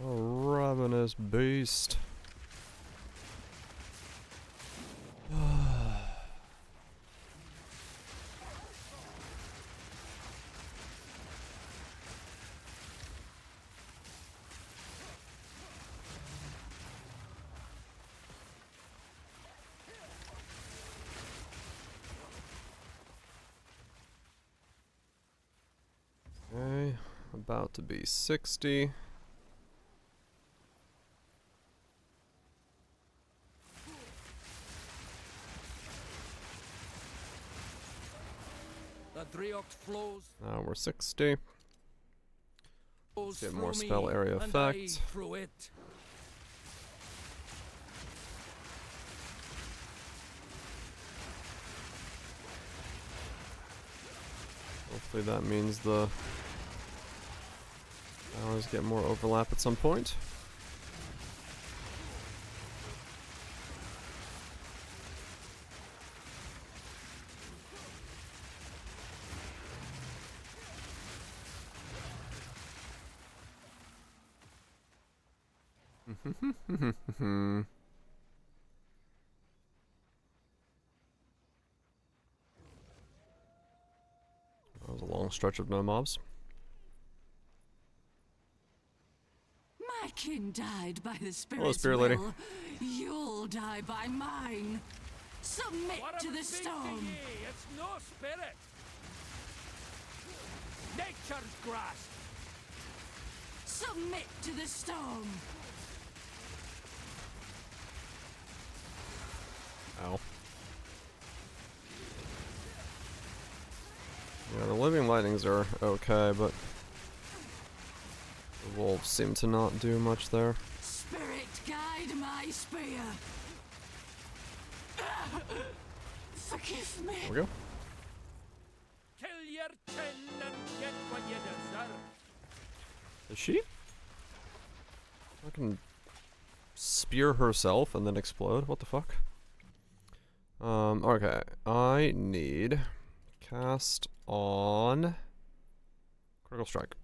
A ravenous beast. Okay. About to be 60. The Driocht flows. Now we're 60. Get more through spell me, area and I effect. through it. Hopefully that means the powers get more overlap at some point. That was a long stretch of no mobs. My king died by the spirit's Hello, spirit lady. will. You'll die by mine. Submit What to am I the speaking storm. ye? It's no spirit. Nature's grasp. Submit to the storm. Ow. Yeah, the living lightnings are okay, but the wolves seem to not do much there. Spirit, guide my spear. Forgive me. There we go. Kill your chin and get what you deserve. Is she? Fucking spear herself and then explode? What the fuck? Okay. I need cast on Critical Strike.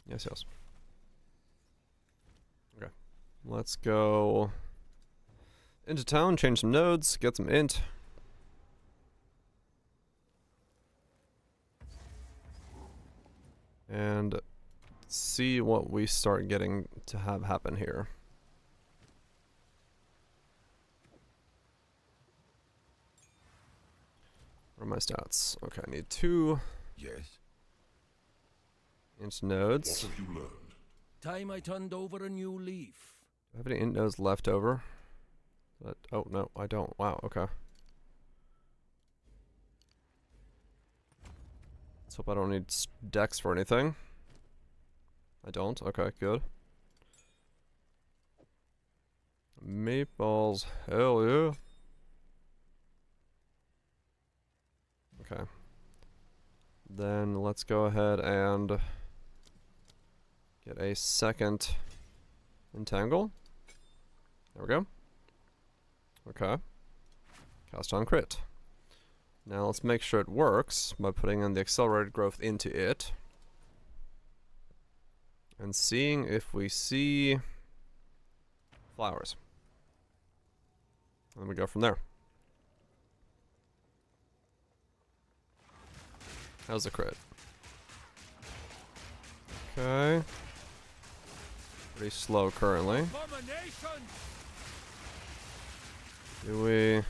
Yes, yes. Okay. Let's go into town, change some nodes, get some int. And see what we start getting to have happen here. What are my stats? Okay, I need 2 Yes. int nodes. What have you learned? Time I turned over a new leaf. Do I have any int nodes left over? Oh, no, I don't. Wow, okay. Let's hope I don't need decks for anything. I don't? Okay, good. Meatballs. Hell yeah. Okay. Then let's go ahead and get a second entangle. There we go. Okay. Cast on crit. Now let's make sure it works by putting in the accelerated growth into it. And seeing if we see flowers. And we go from there. How's the crit? Okay. Pretty slow currently. Abomination. Do we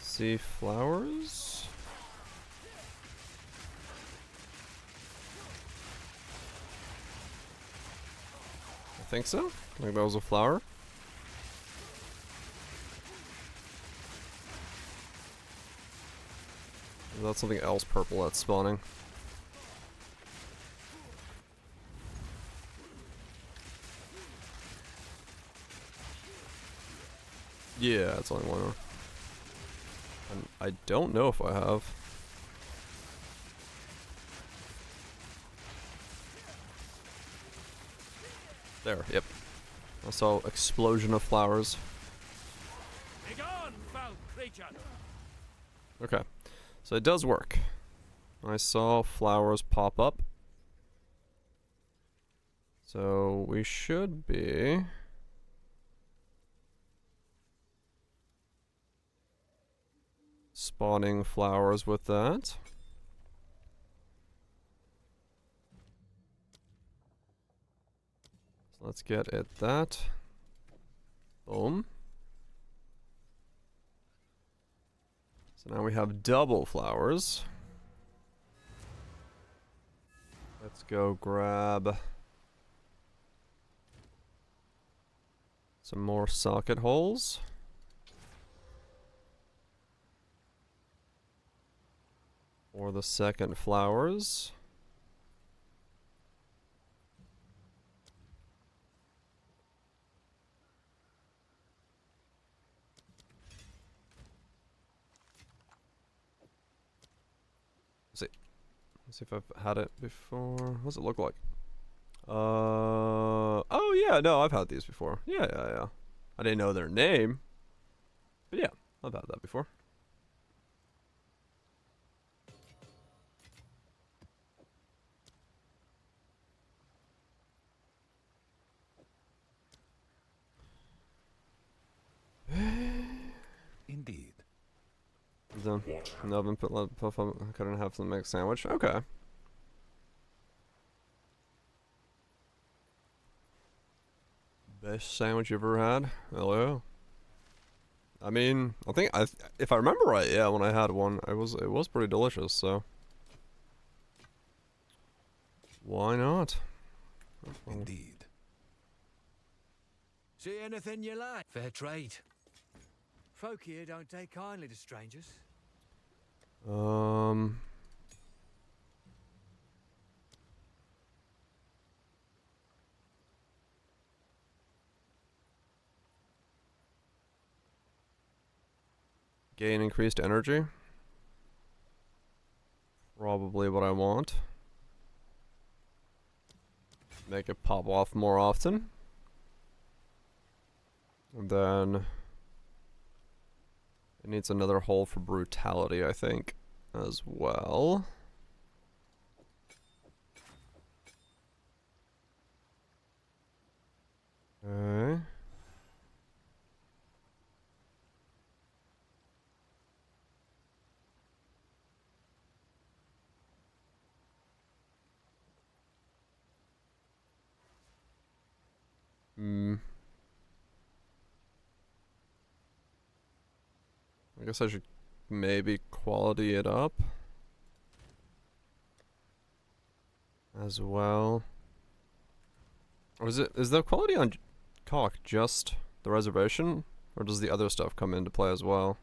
see flowers? I think so. I think that was a flower. Is that something else purple that's spawning? Yeah, it's only one more. And I don't know if I have. There, yep. I saw explosion of flowers. Begone, foul creature. Okay. So it does work. I saw flowers pop up. So we should be spawning flowers with that. So let's get it that. Boom. So now we have double flowers. Let's go grab some more socket holes. For the second flowers. Let's see if I've had it before. What does it look like? Oh yeah, no, I've had these before. Yeah. I didn't know their name. But yeah, I've had that before. Indeed. Then an oven put puff up, cut in half to make a sandwich. Okay. Best sandwich you ever had? Hello. I mean, I think if I remember right, yeah, when I had one, it was pretty delicious. So why not? Indeed. See anything you like? Fair trade. Folk here don't take kindly to strangers. Gain increased energy. Probably what I want. Make it pop off more often. And then it needs another hole for brutality, I think, as well. Okay. I guess I should maybe quality it up as well. Or is the quality on Cock just the reservation, or does the other stuff come into play as well?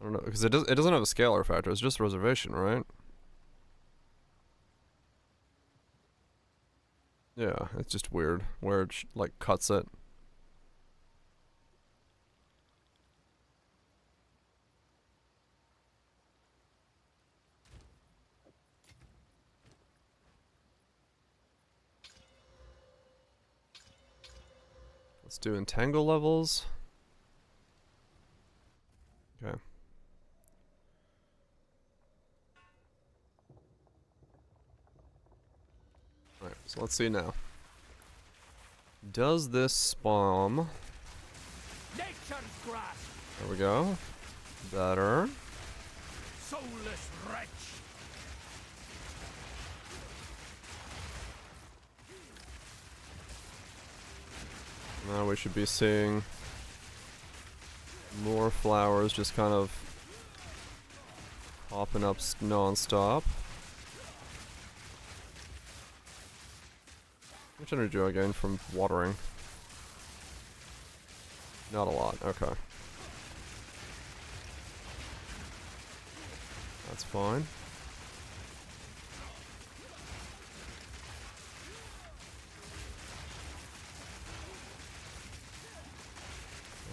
I don't know, because it doesn't have a scalar factor. It's just reservation, right? Yeah, it's just weird where it like cuts it. Let's do entangle levels. Okay. Alright, so let's see now. Does this spawn? Nature's grass. There we go. Better. Soulless wretch. Now we should be seeing more flowers just kind of popping up non-stop. How much energy do I gain from watering? Not a lot, okay. That's fine.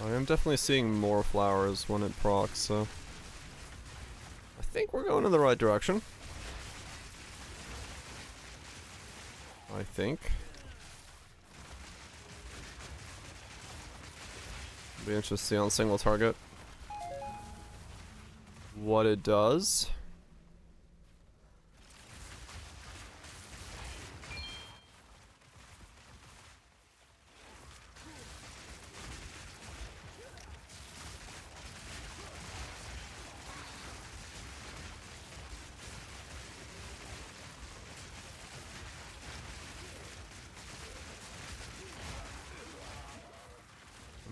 I am definitely seeing more flowers when it procs, so I think we're going in the right direction. I think. Be interested to see on single target what it does.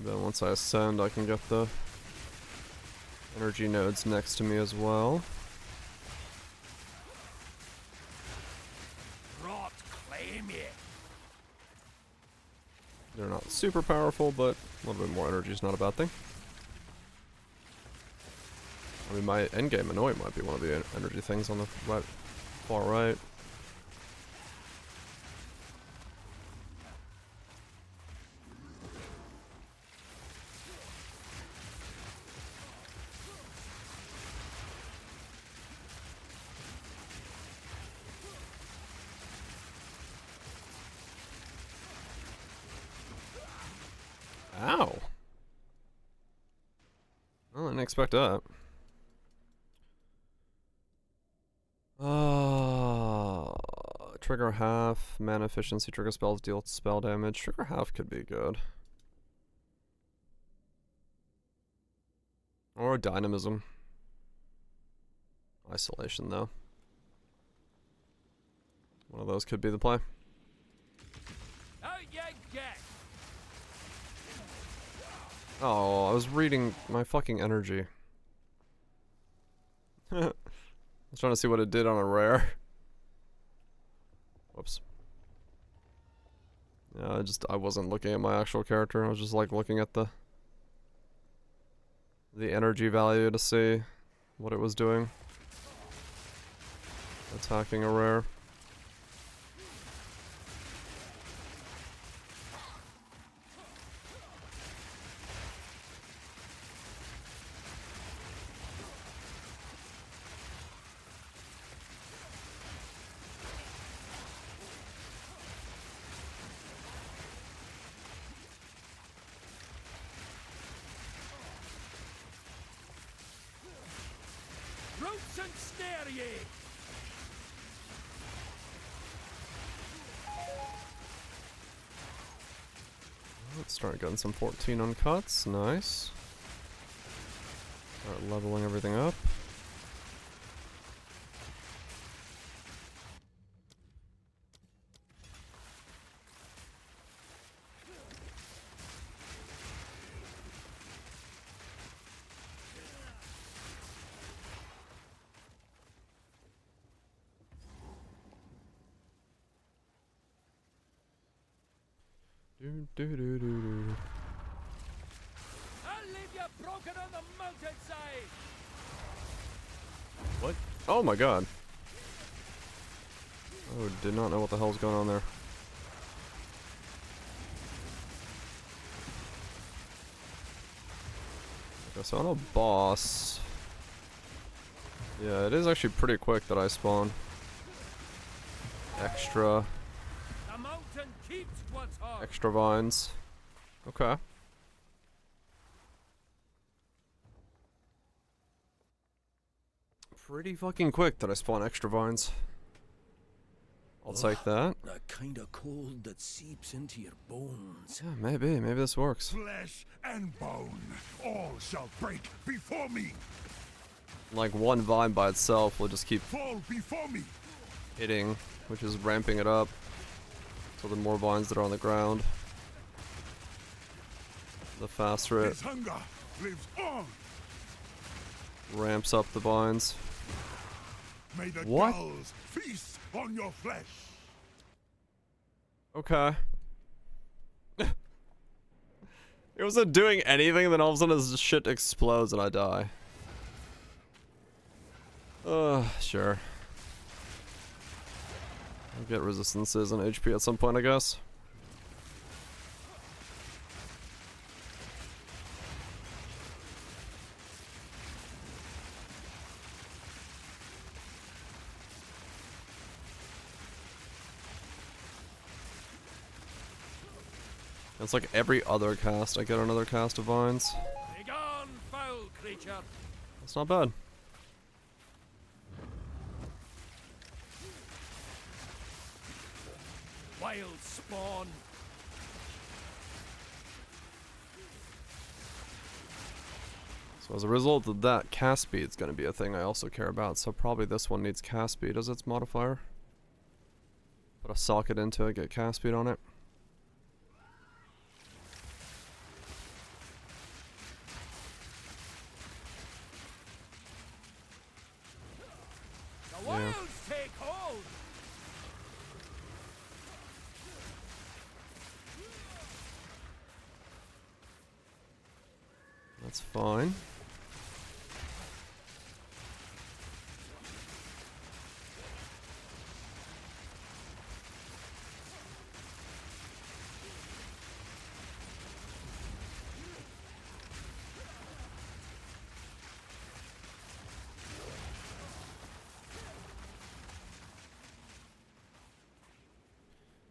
Then once I ascend, I can get the energy nodes next to me as well. They're not super powerful, but a little bit more energy is not a bad thing. I mean, my endgame annoy might be one of the energy things on the right, far right. Ow! I didn't expect that. Trigger half, mana efficiency, trigger spells, deal spell damage. Trigger half could be good. Or dynamism. Isolation, though. One of those could be the play. Out you get! Oh, I was reading my fucking energy. I was trying to see what it did on a rare. Whoops. Yeah, I wasn't looking at my actual character. I was just like looking at the energy value to see what it was doing. Attacking a rare. Roots and snare ye! Let's start getting some 14 uncuts. Nice. Start leveling everything up. I'll leave you broken on the mountainside! What? Oh my god. Oh, did not know what the hell's going on there. Okay, so on a boss. Yeah, it is actually pretty quick that I spawn. Extra. The mountain keeps what's hard. Extra vines. Okay. Pretty fucking quick that I spawn extra vines. I'll take that. That kind of cold that seeps into your bones. Yeah, maybe this works. Flesh and bone, all shall break before me. Like one vine by itself will just keep fall before me, hitting, which is ramping it up. So the more vines that are on the ground, the faster it his hunger lives on. Ramps up the vines. May the What? gulls feast on your flesh. Okay. It wasn't doing anything, then all of a sudden this shit explodes and I die. Sure. I'll get resistances and HP at some point, I guess. It's like every other cast, I get another cast of vines. Begone, foul creature! That's not bad. Wild spawn! So as a result of that, cast speed's gonna be a thing I also care about, so probably this one needs cast speed as its modifier. Put a socket into it, get cast speed on it. The wilds take hold! That's fine.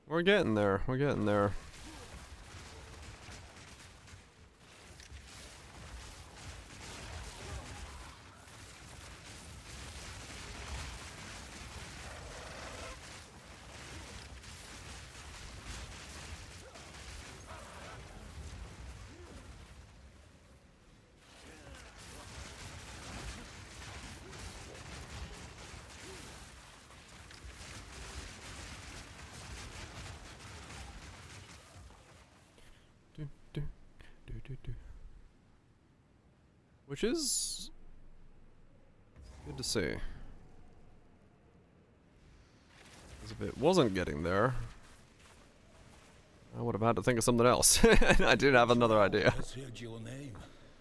We're getting there. We're getting there. Which is good to see. Because if it wasn't getting there, I would have had to think of something else. I did have another idea.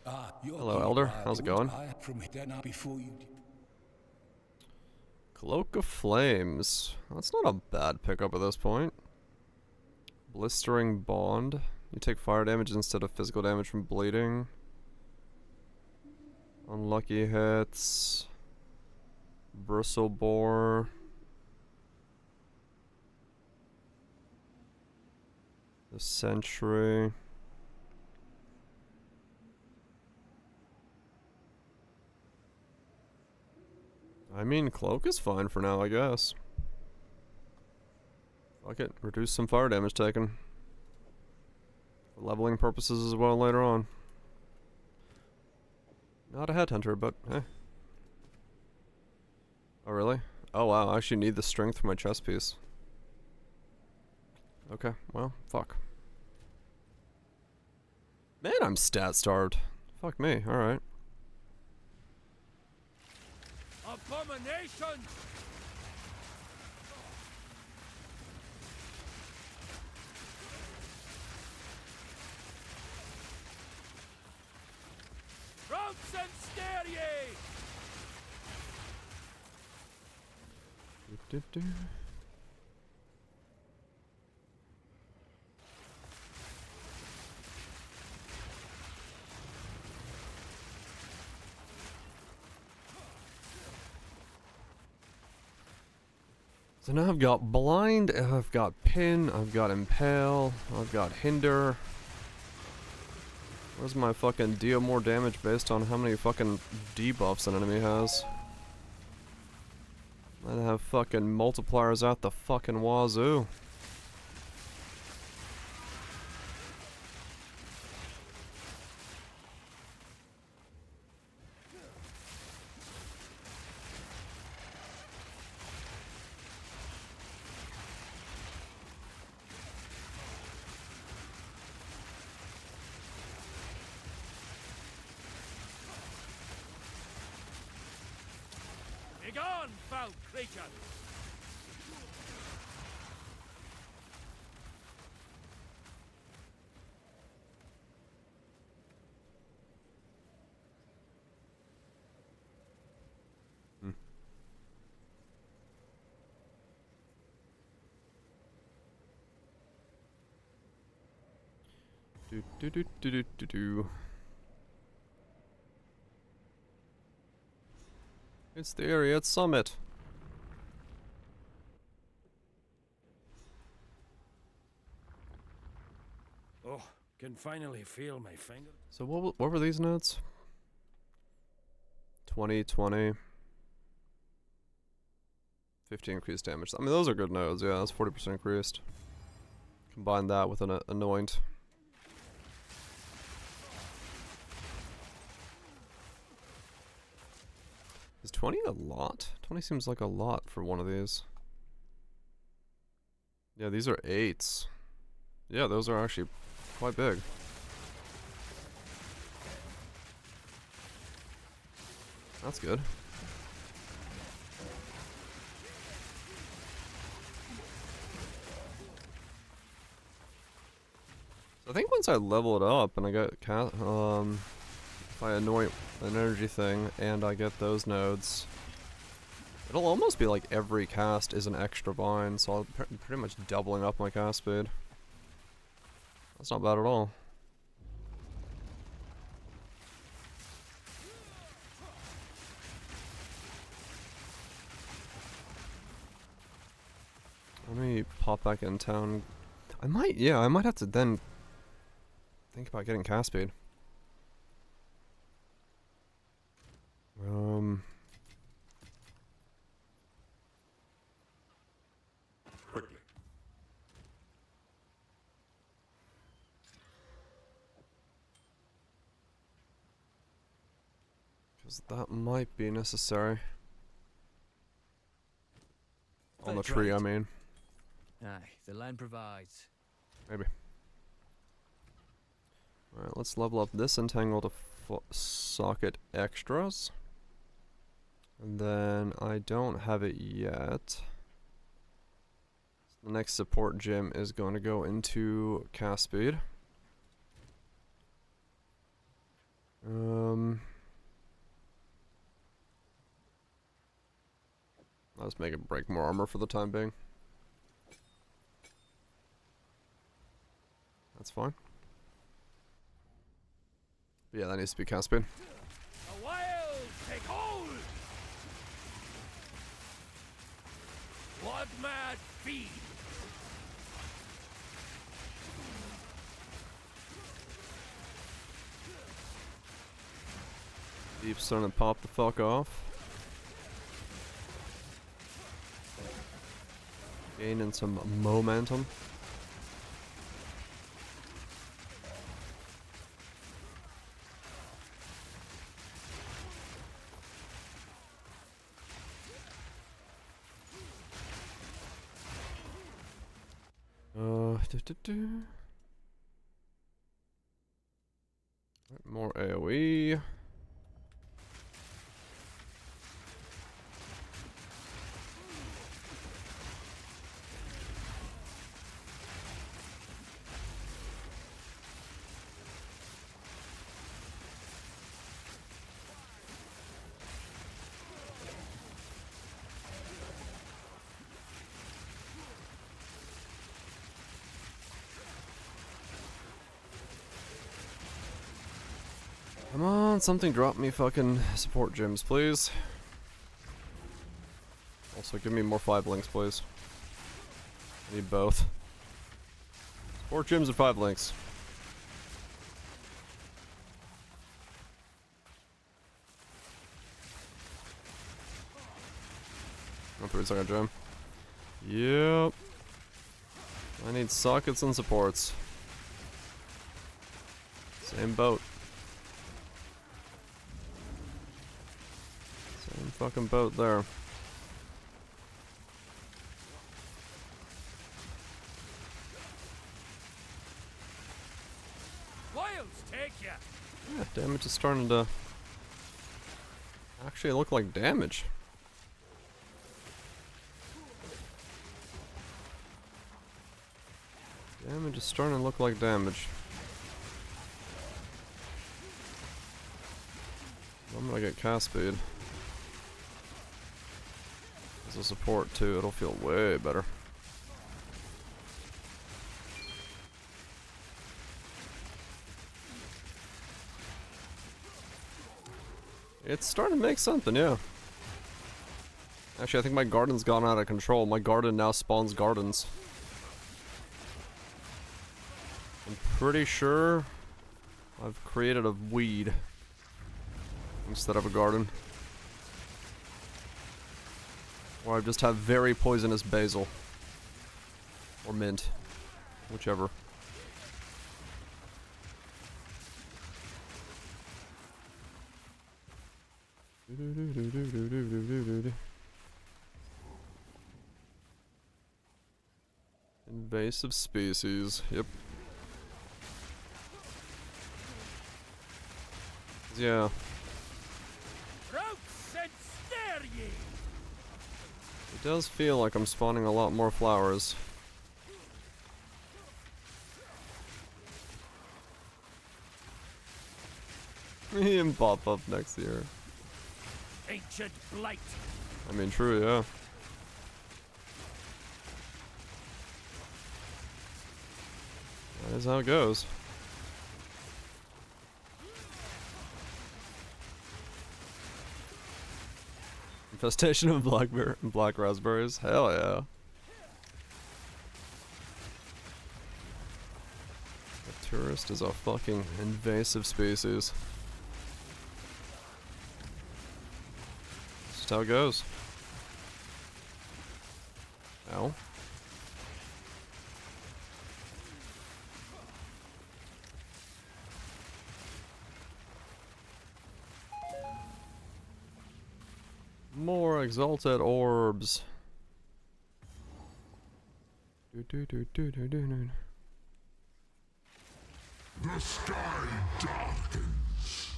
Hello, Elder. How's it going? Cloak of Flames. That's not a bad pickup at this point. Blistering Bond. You take fire damage instead of physical damage from bleeding. Unlucky hits. Bristle Boar. The Sentry. I mean, Cloak is fine for now, I guess. Fuck it. Reduce some fire damage taken. For leveling purposes as well later on. Not a headhunter, but eh. Oh, really? Oh, wow. I actually need the strength for my chest piece. Okay, well, fuck. Man, I'm stat starved. Fuck me, alright. Abomination! Routes and stare ye! So now I've got Blind, I've got Pin, I've got Impale, I've got Hinder. Where's my fucking deal more damage based on how many fucking debuffs an enemy has? I have fucking multipliers out the fucking wazoo. Begone, foul creature! Do. It's the area at Summit. Oh, can finally feel my finger. So what were these notes? 20, 20. 50 increased damage. I mean, those are good nodes. Yeah, that's 40% increased. Combine that with an anoint. Is 20 a lot? 20 seems like a lot for one of these. Yeah, these are 8s. Yeah, those are actually quite big. That's good. So I think once I level it up and I get if If I anoint an energy thing and I get those nodes, it'll almost be like every cast is an extra bind, so I'll pretty much doubling up my cast speed. That's not bad at all. Let me pop back in town. I might have to then think about getting cast speed. Quickly. Because that might be necessary. On the That's tree, right. I mean. Aye, the land provides. Maybe. Alright, let's level up this entangle to socket extras. And then I don't have it yet. The next support gym is going to go into cast speed. I'll just make it break more armor for the time being. That's fine. But yeah, that needs to be cast speed. The wild take hold! Blood mad feed! Deep's starting to pop the fuck off. Gaining some momentum. More AoE. Come on, something drop me fucking support gyms, please. Also, give me more 5 links, please. I need both. Support gyms and 5 links. Oh, 3-second gem. Yep. I need sockets and supports. Same boat. Same fucking boat there. Wilds take ya! Yeah, damage is starting to actually look like damage. Damage is starting to look like damage. I'm gonna get cast speed. As a support too, it'll feel way better. It's starting to make something, yeah. Actually, I think my garden's gone out of control. My garden now spawns gardens. I'm pretty sure I've created a weed instead of a garden. Or I just have very poisonous basil. Or mint. Whichever. Invasive species. Yep. Yeah. Routes and snare ye! It does feel like I'm spawning a lot more flowers. Him pop up next year. Ancient blight. I mean, true, yeah. That is how it goes. Infestation of black raspberries. Hell yeah. The tourist is a fucking invasive species. That's just how it goes. Ow. More exalted orbs. The sky darkens.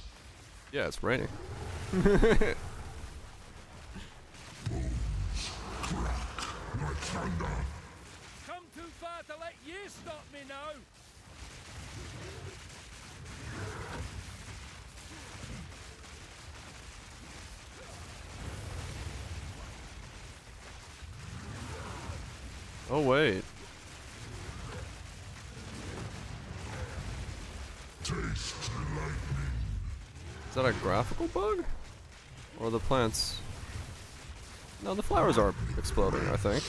Yeah, it's raining. Bones crack like thunder. Come too far to let you stop me now. Oh wait. Taste lightning. Is that a graphical bug? Or the plants? No, the flowers are exploding, I think.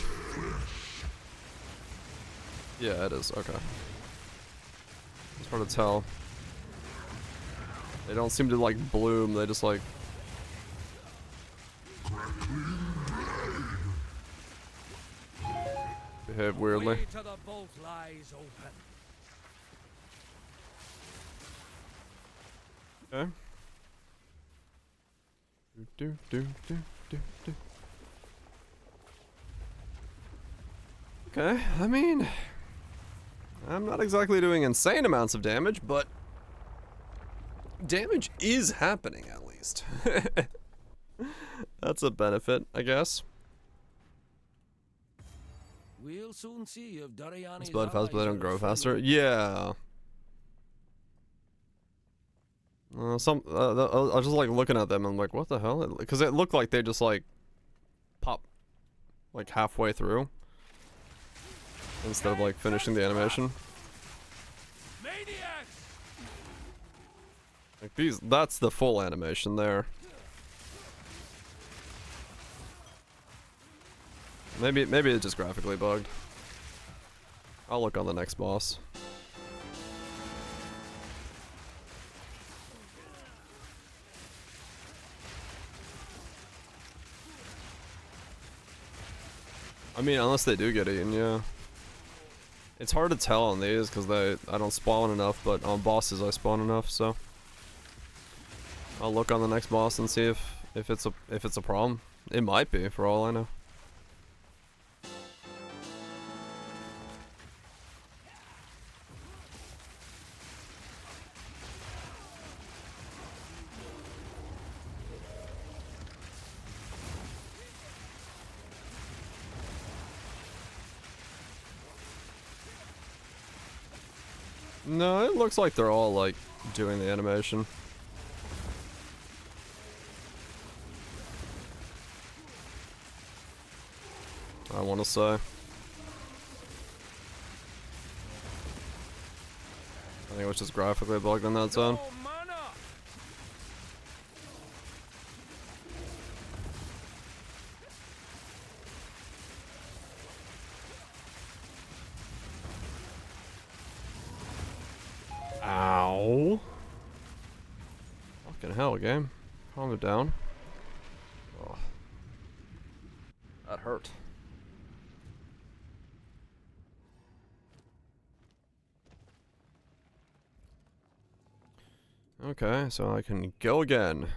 Yeah, it is. Okay. It's hard to tell. They don't seem to like bloom, they just like behave weirdly. Way to the bolt lies open. Okay. Okay, I mean, I'm not exactly doing insane amounts of damage, but damage is happening at least. That's a benefit, I guess. We'll soon see if Dariani's It's blood fast, but they don't grow allies are faster. friendly. Yeah. I was just like looking at them. I'm like, what the hell? Because it looked like they just like pop like halfway through instead of like finishing the animation. Maniacs! Like these, that's the full animation there. Maybe it's just graphically bugged. I'll look on the next boss. I mean, unless they do get eaten, yeah. It's hard to tell on these because I don't spawn enough, but on bosses I spawn enough, so I'll look on the next boss and see if it's a problem. It might be, for all I know. No, it looks like they're all like doing the animation. I want to say. I think it was just graphically bugged in that zone. Ow. Fucking hell, game. Calm it down. Oh. That hurt. Okay, so I can go again.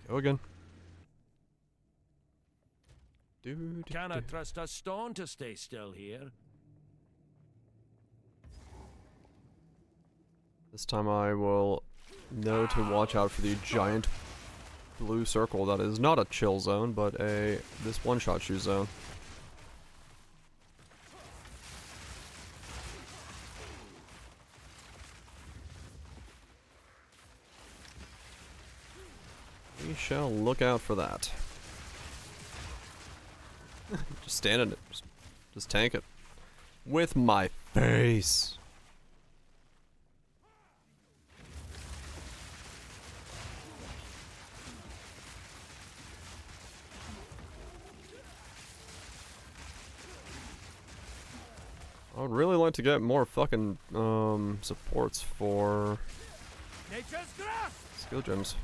Go again. Cannot trust a stone to stay still here. This time I will know to watch out for the giant blue circle that is not a chill zone, but this one-shot shoot zone. We shall look out for that. Just stand in it. Just tank it. With my face. I would really like to get more fucking supports for skill gems.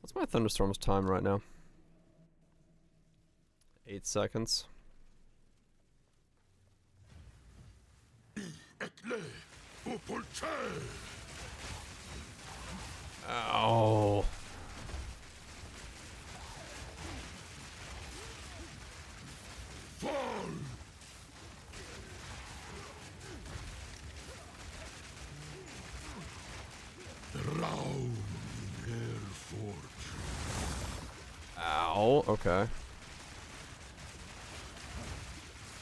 What's my thunderstorm's time right now? 8 seconds. Ow. Fall. Drown in her fortune. Ow, okay.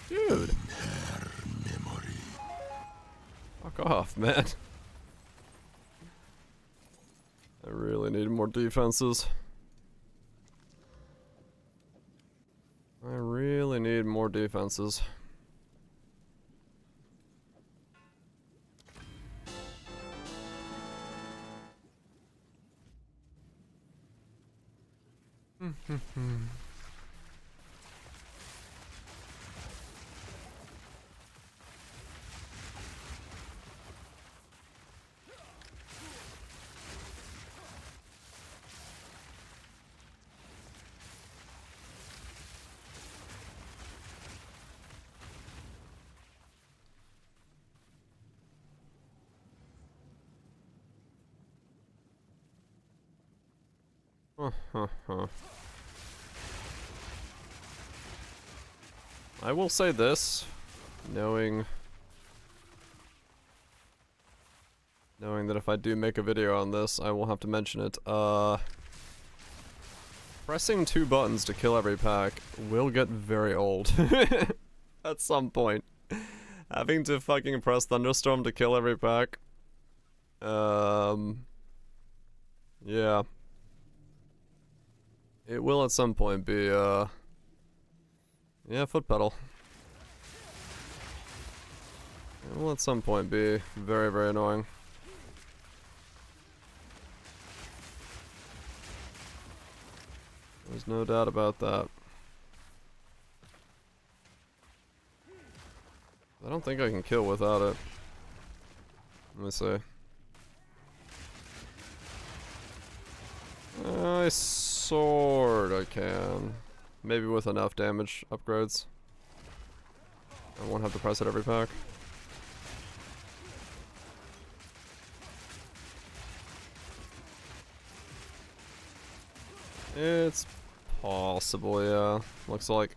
Dude. Her memory. Fuck off, man. I really need more defenses. I really need more defenses. I will say this, knowing that if I do make a video on this, I will have to mention it. Pressing 2 buttons to kill every pack will get very old at some point. Having to fucking press Thunderstorm to kill every pack. Yeah. It will at some point be, yeah, foot pedal. It will at some point be very, very annoying. There's no doubt about that. I don't think I can kill without it. Let me see. I sort I can. Maybe with enough damage upgrades. I won't have to press it every pack. It's possible, yeah. Looks like.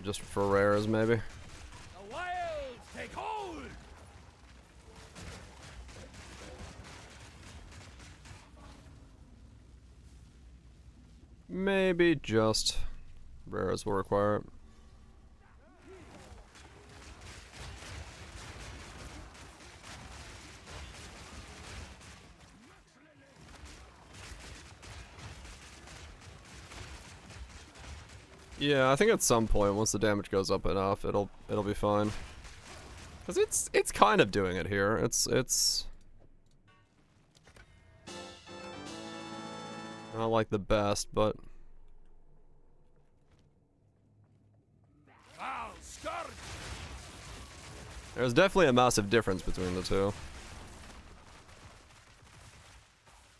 Just for rares, maybe. The wilds take hold! Maybe just rares will require it. Yeah, I think at some point, once the damage goes up enough, it'll be fine. Cause it's kind of doing it here. It's not like the best, but there's definitely a massive difference between the two.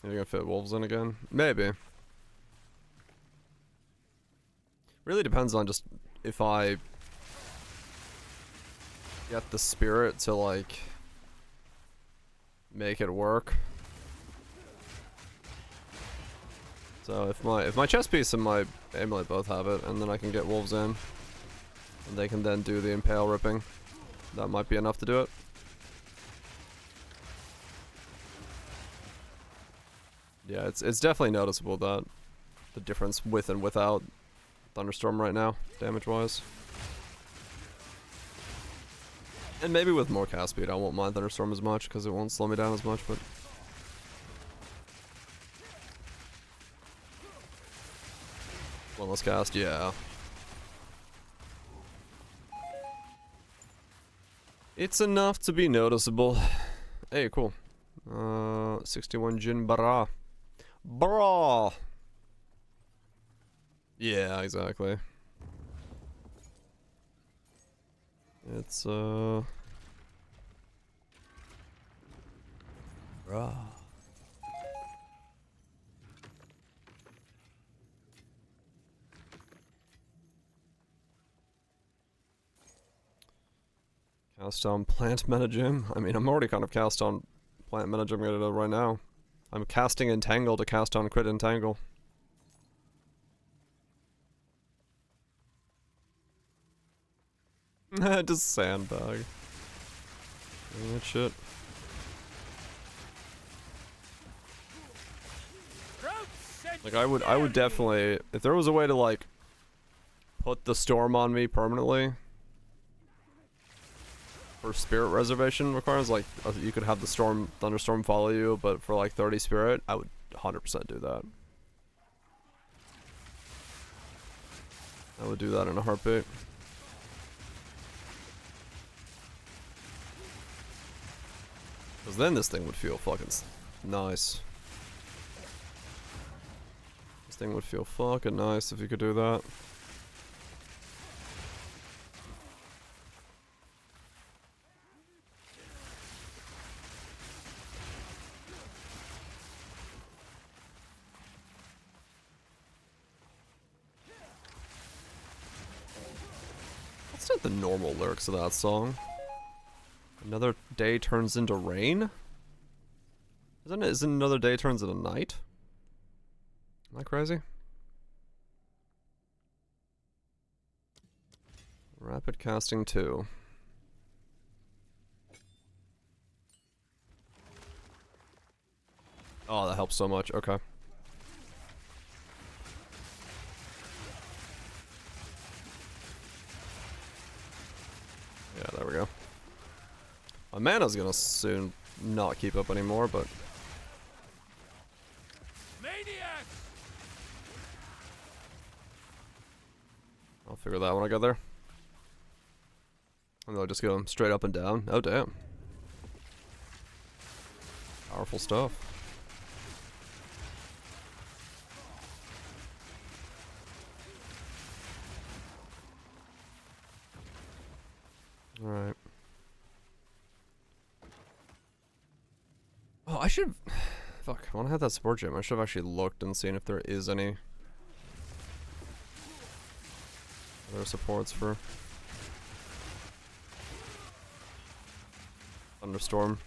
Are you gonna fit wolves in again? Maybe. Really depends on just if I get the spirit to like make it work. So if my chess piece and my amulet both have it, and then I can get wolves in, and they can then do the impale ripping, that might be enough to do it. Yeah, it's definitely noticeable that the difference with and without Thunderstorm right now, damage-wise. And maybe with more cast speed, I won't mind Thunderstorm as much, because it won't slow me down as much, but... One less cast, yeah. It's enough to be noticeable. Hey, cool. 61 Jin Bara. Bra! Yeah, exactly. It's, Rah. Cast on Plant Metagym? I mean, I'm already kind of cast on Plant Metagym right now. I'm casting Entangle to cast on Crit Entangle. Just sandbag. That shit. Like I would definitely, if there was a way to like put the storm on me permanently for spirit reservation requirements, like you could have the thunderstorm follow you, but for like 30 spirit, I would 100% do that. I would do that in a heartbeat. Because then this thing would feel fucking nice. This thing would feel fucking nice if you could do that. Let's take the normal lyrics of that song. Another day turns into rain? Isn't another day turns into night? Am I crazy? Rapid casting 2. Oh, that helps so much. Okay. Yeah, there we go. My mana's gonna soon not keep up anymore, but... Maniac! I'll figure that when I get there. And they'll just go straight up and down. Oh, damn. Powerful stuff. Alright. Oh, I should... Fuck, when I had that support gym, I should have actually looked and seen if there is any other supports for Thunderstorm.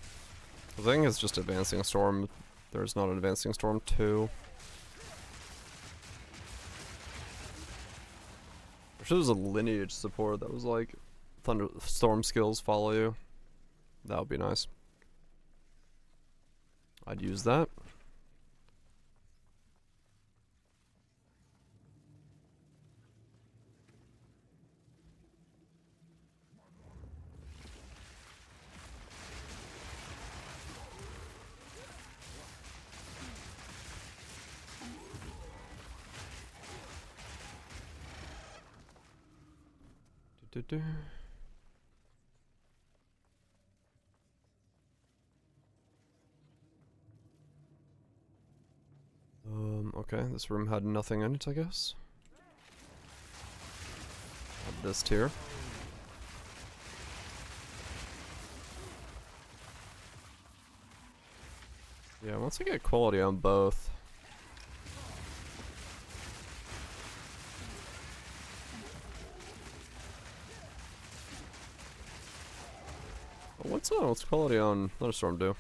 I think it's just Advancing Storm. There's not an Advancing Storm 2. I wish there was a lineage support that was like Thunderstorm skills follow you. That would be nice. I'd use that. Okay, this room had nothing in it, I guess. Add this tier. Yeah, once I get quality on both. What's quality on Thunderstorm do?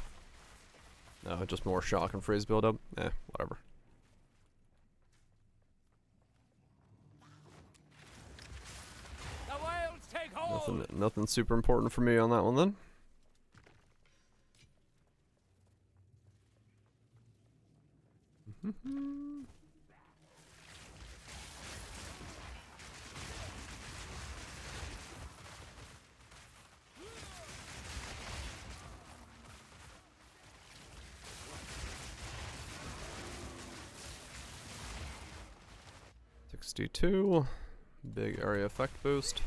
No, just more shock and freeze buildup. Whatever. The wilds take hold. Nothing super important for me on that one then. $62. Big area effect boost.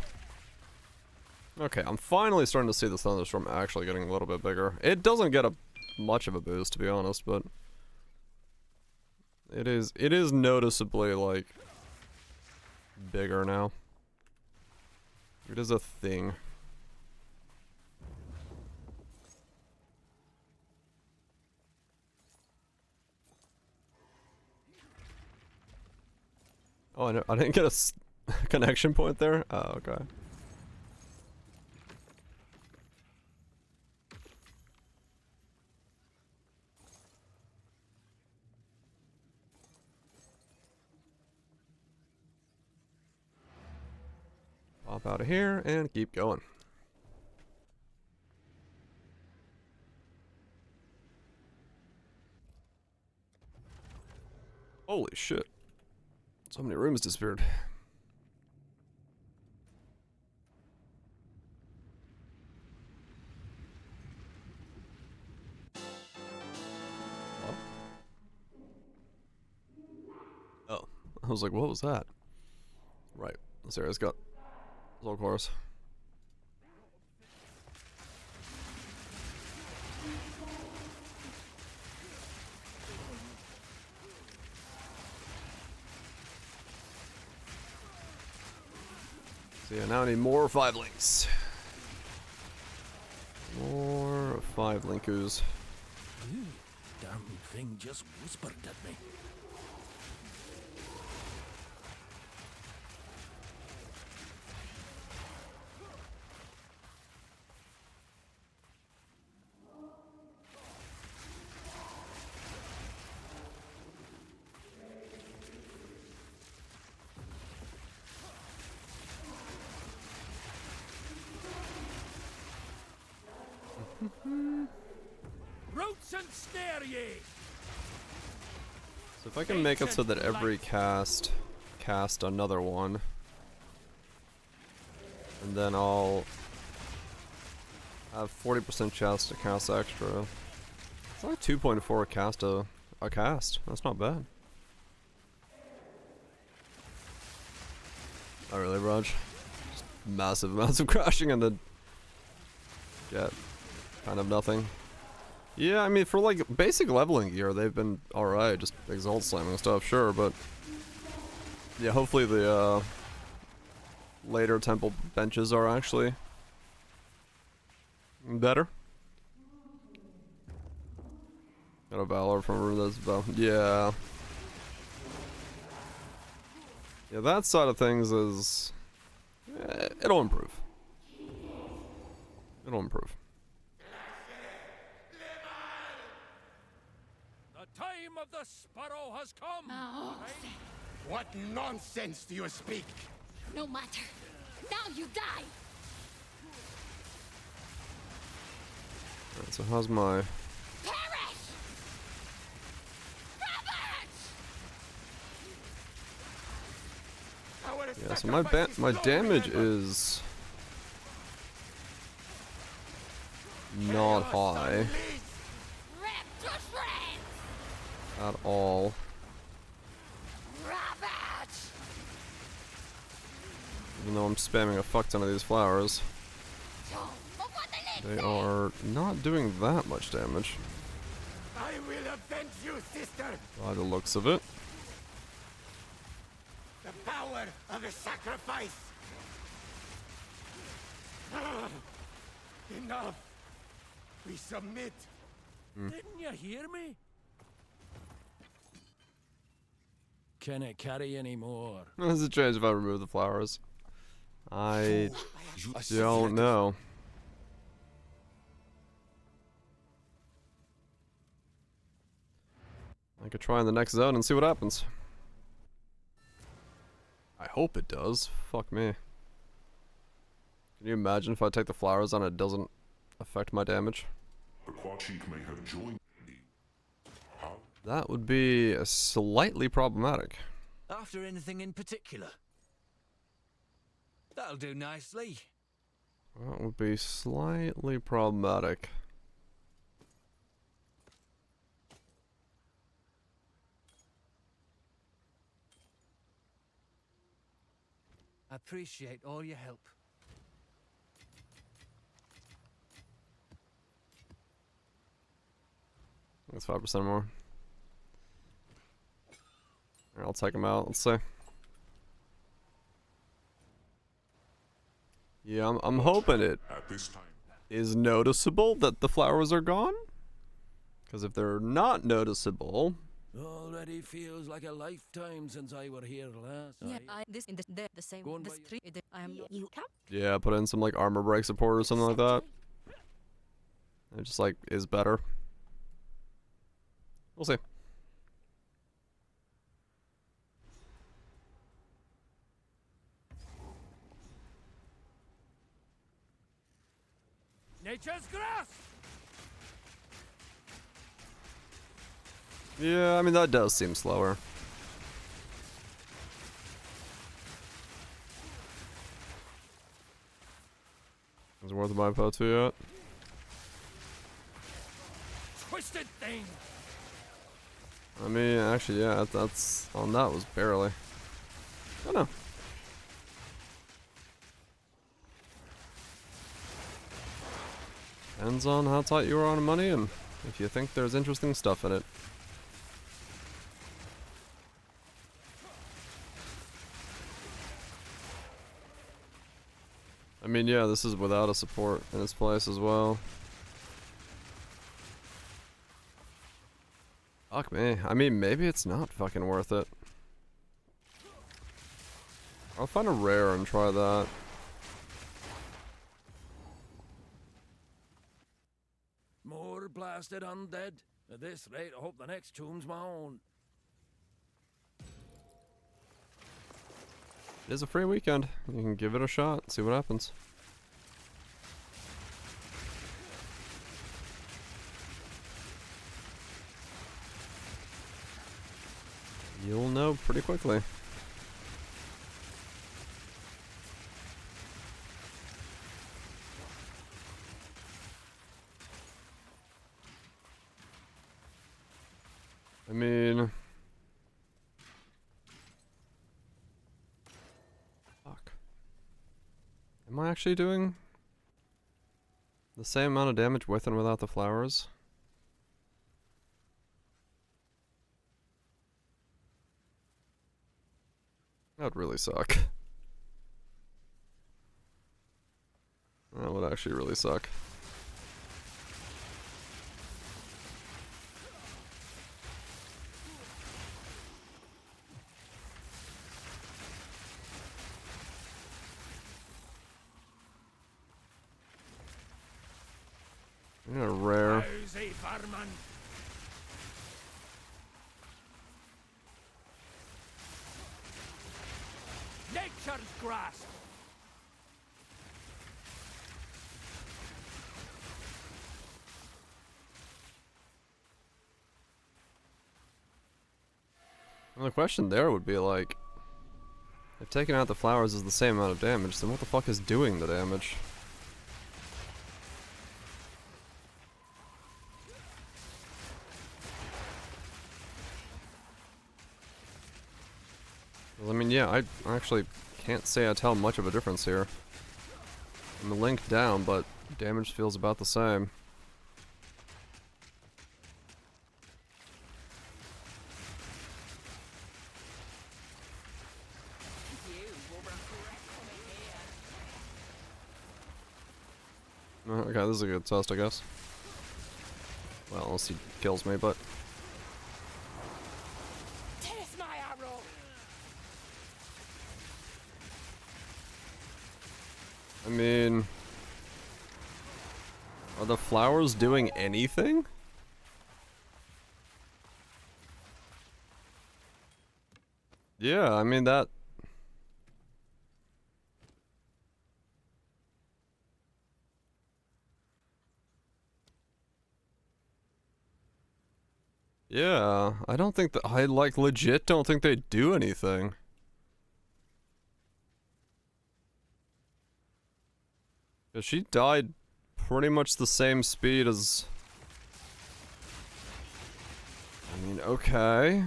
Okay, I'm finally starting to see the thunderstorm actually getting a little bit bigger. It doesn't get much of a boost, to be honest, but it is noticeably like bigger now. It is a thing. Oh, I didn't get a connection point there? Oh, okay. Pop out of here and keep going. Holy shit. So many rooms disappeared. Oh, I was like, what was that? Right, this area's got soul cores. So yeah, now I need more 5 links. More 5 linkus. Damn thing just whispered at me. Roots and snare ye. So if I can make it so that every cast another one, and then I'll have 40% chance to cast extra. It's like 2.4 a cast. That's not bad. Not really, Raj. Just massive amounts of crashing and then get kind of nothing. Yeah, I mean, for like basic leveling gear, they've been alright, just exalt slamming stuff, sure, but yeah, hopefully the later temple benches are actually better. Got a Valor from room that's about, yeah. Yeah, that side of things is, it'll improve. It'll improve. The time of the sparrow has come. Oh. What nonsense do you speak? No matter. Now you die. Alright, so how's my... Perish! Yeah, so my damage is not high at all. Even though I'm spamming a fuck ton of these flowers, they are not doing that much damage I will avenge you, sister. by the looks of it. The power of a sacrifice. Enough. We submit. Didn't you hear me? Can it carry any more? Does it change if I remove the flowers? I don't know. I could try in the next zone and see what happens. I hope it does. Fuck me. Can you imagine if I take the flowers on and it doesn't affect my damage? The Quachik may have joined me. How? That would be slightly problematic. After anything in particular? That'll do nicely. That would be slightly problematic. I appreciate all your help. That's 5% more. Here, I'll take them out. Let's see. Yeah, I'm hoping it is noticeable that the flowers are gone. Because if they're not noticeable, Already feels like a lifetime since I were here last. Yeah, this in the same. This three. I am you come. yeah, put in some like armor break support or something like that. It just like is better. We'll see. Nature's grass! Yeah, I mean that does seem slower. Is it worth my PO2 yet? Twisted thing! I mean, actually, yeah, that's on that was barely. I don't know. Depends on how tight you are on money and if you think there's interesting stuff in it. I mean, yeah, this is without a support in its place as well. Fuck me. I mean, maybe it's not fucking worth it. I'll find a rare and try that. More blasted undead. At this rate, I hope the next tomb's my own. It is a free weekend. You can give it a shot, see what happens. You'll know pretty quickly. I mean... Fuck. Am I actually doing the same amount of damage with and without the flowers? That would really suck. That would actually really suck. Yeah, rare. Lousy vermin! Nature's grasp! Well, the question there would be like, if taking out the flowers is the same amount of damage, then what the fuck is doing the damage? Well, I mean, yeah, I actually can't say I tell much of a difference here. I'm linked down, but damage feels about the same. Okay, this is a good test, I guess. Well, unless he kills me, but... Test my arrow! I mean... Are the flowers doing anything? Yeah, I mean that. Yeah, I don't think that I like legit don't think they do anything. Cause she died pretty much the same speed as. I mean, okay.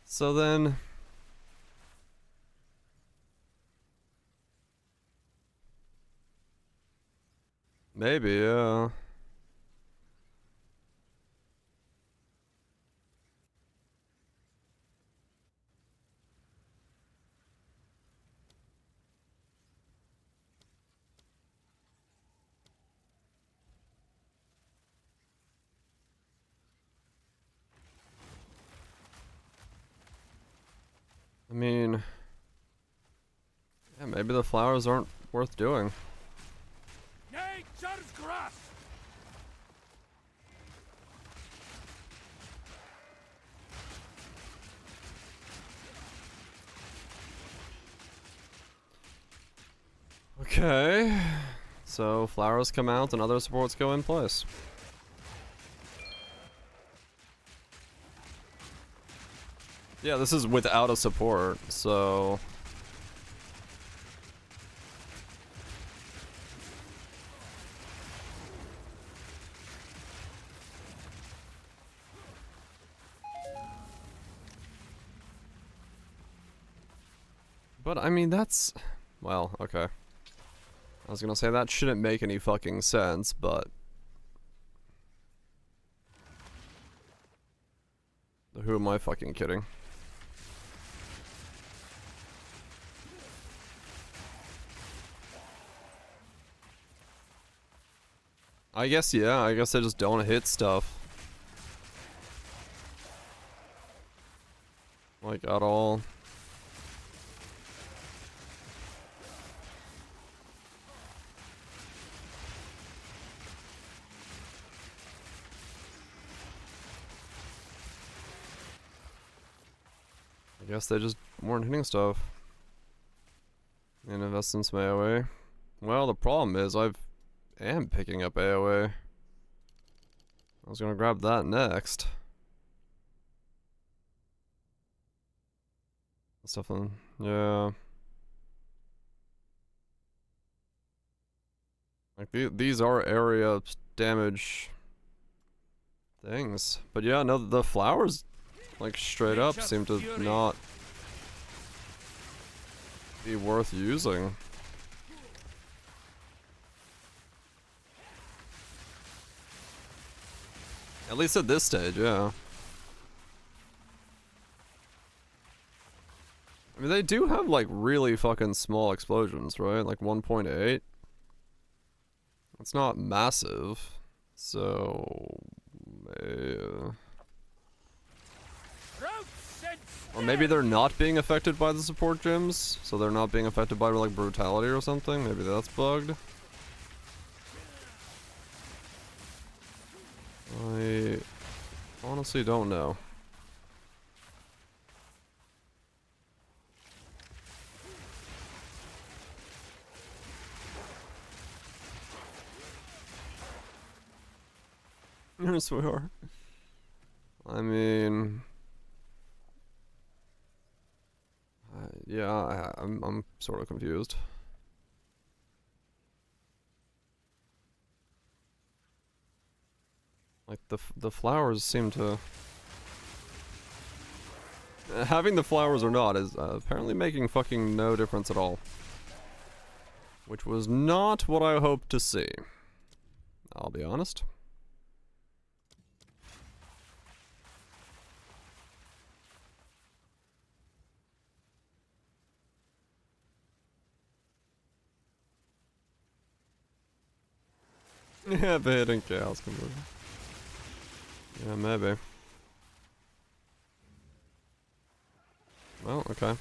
So then. Maybe, yeah. I mean, yeah, maybe the flowers aren't worth doing. Nature's grass. Okay, so flowers come out and other supports go in place. Yeah, this is without a support, so... But, I mean, that's... Well, okay. I was gonna say that shouldn't make any fucking sense, but... Who am I fucking kidding? I guess, yeah, I guess I just don't hit stuff. Like, at all. I guess they just weren't hitting stuff. And invest in some AoE. Well, the problem is I am picking up AoE. I was gonna grab that next. Stuff on, yeah. Like these are area damage things, but yeah, no, the flowers, like straight up, seem to not be worth using. At least at this stage, yeah. I mean, they do have like really fucking small explosions, right? Like 1.8. It's not massive, so or maybe they're not being affected by the support gyms, so they're not being affected by like brutality or something. Maybe that's bugged. I honestly don't know. Yes, we are. I mean, yeah, I'm sort of confused. Like the flowers seem to having the flowers or not is apparently making fucking no difference at all, which was not what I hoped to see. I'll be honest. Yeah, the hidden chaos conversion. Yeah, maybe. Well, okay.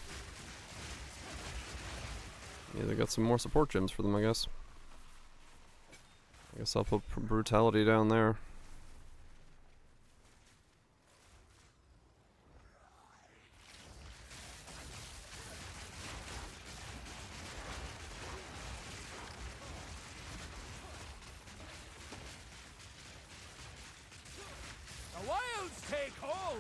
Yeah, they got some more support gyms for them, I guess. I guess I'll put brutality down there. wilds take hold!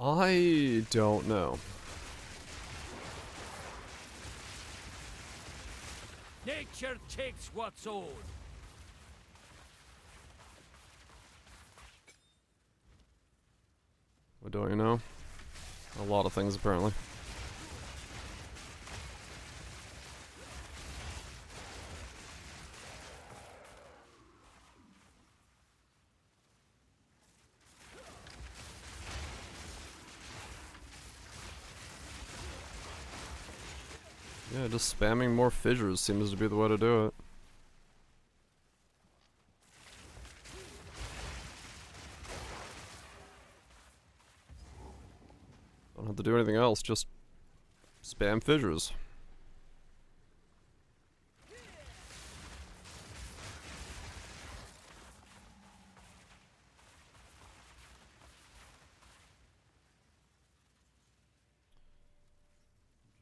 I don't know. Nature takes what's owed. What don't you know? A lot of things, apparently. Yeah, just spamming more fissures seems to be the way to do it. Don't have to do anything else, just spam fissures.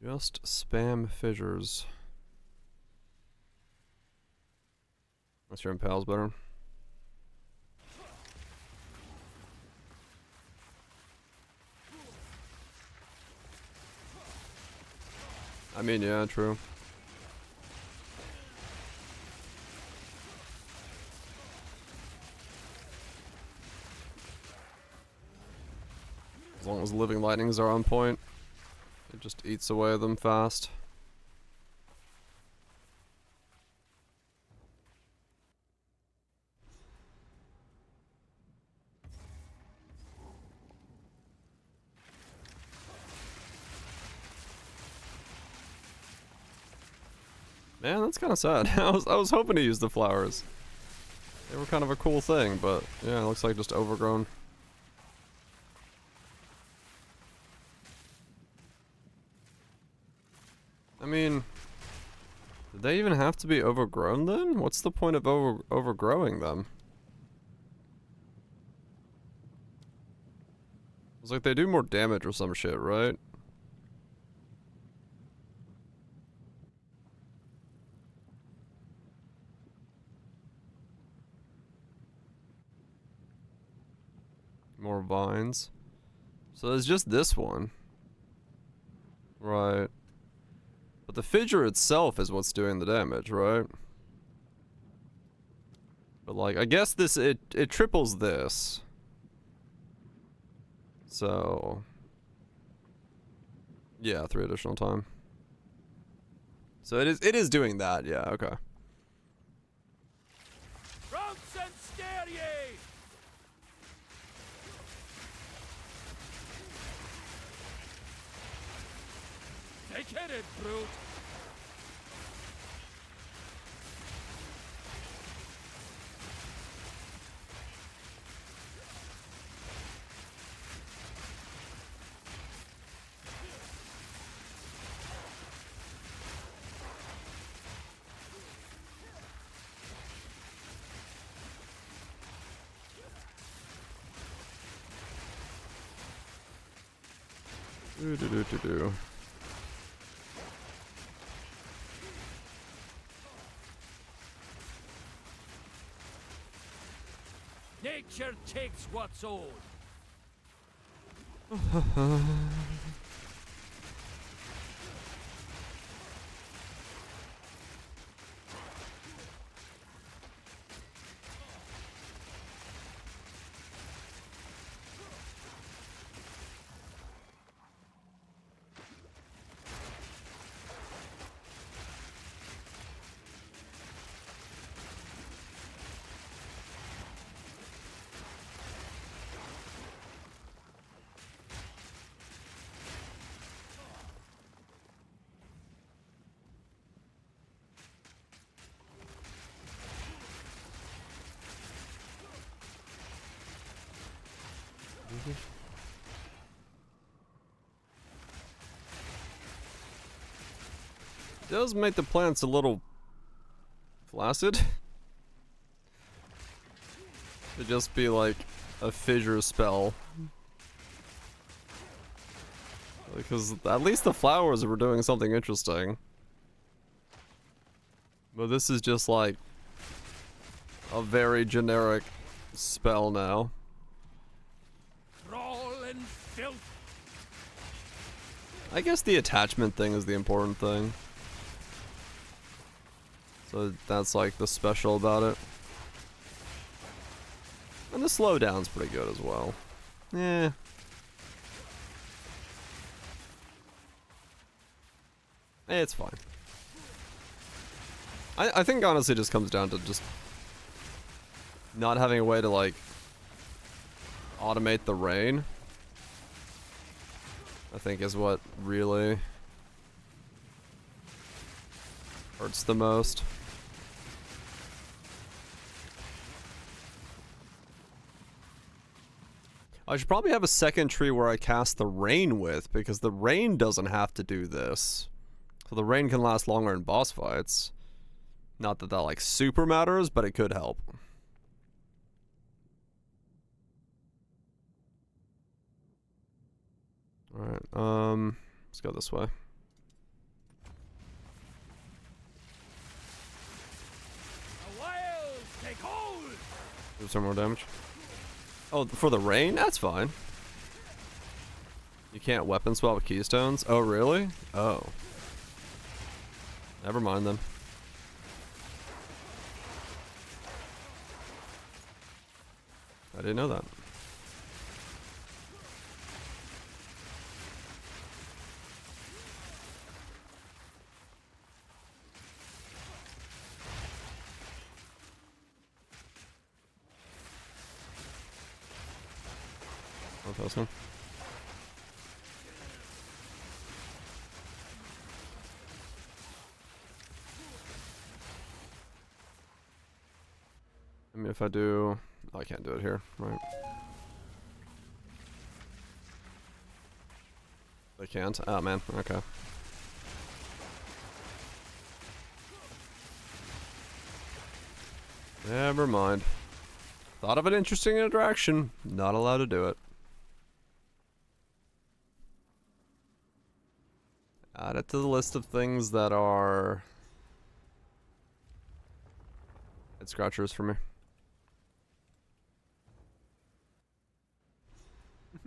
Just spam fissures. Unless your impal's better. I mean, yeah, true. As long as living lightnings are on point, it just eats away at them fast. Man, that's kind of sad. I was hoping to use the flowers. They were kind of a cool thing, but yeah, it looks like just overgrown. I mean, did they even have to be overgrown then? What's the point of overgrowing them? It's like they do more damage or some shit, right? More vines. So it's just this one. Right. But the fissure itself is what's doing the damage, right? But like, I guess this, it triples this. So. Yeah, 3 additional time. So it is doing that, yeah, okay. Routes and scare ye! Take it, brute! Do. Nature takes what's owed. does make the plants a little flaccid. It'd just be like a fissure spell. Because at least the flowers were doing something interesting. But this is just like a very generic spell now. Crawl and filth. I guess the attachment thing is the important thing. So that's like the special about it. And the slowdown's pretty good as well. Yeah. It's fine. I think honestly it just comes down to just not having a way to like automate the rain. I think is what really hurts the most. I should probably have a second tree where I cast the rain with, because the rain doesn't have to do this. So the rain can last longer in boss fights. Not that that like super matters, but it could help. Alright, let's go this way. Do some more damage. Oh, for the rain? That's fine. You can't weapon swap with keystones? Oh, really? Oh. Never mind then. I didn't know that. Oh, that's one. I mean, if I do... Oh, I can't do it here, right? I can't? Oh, man. Okay. Never mind. Thought of an interesting interaction. Not allowed to do it. Add it to the list of things that are... head scratchers for me.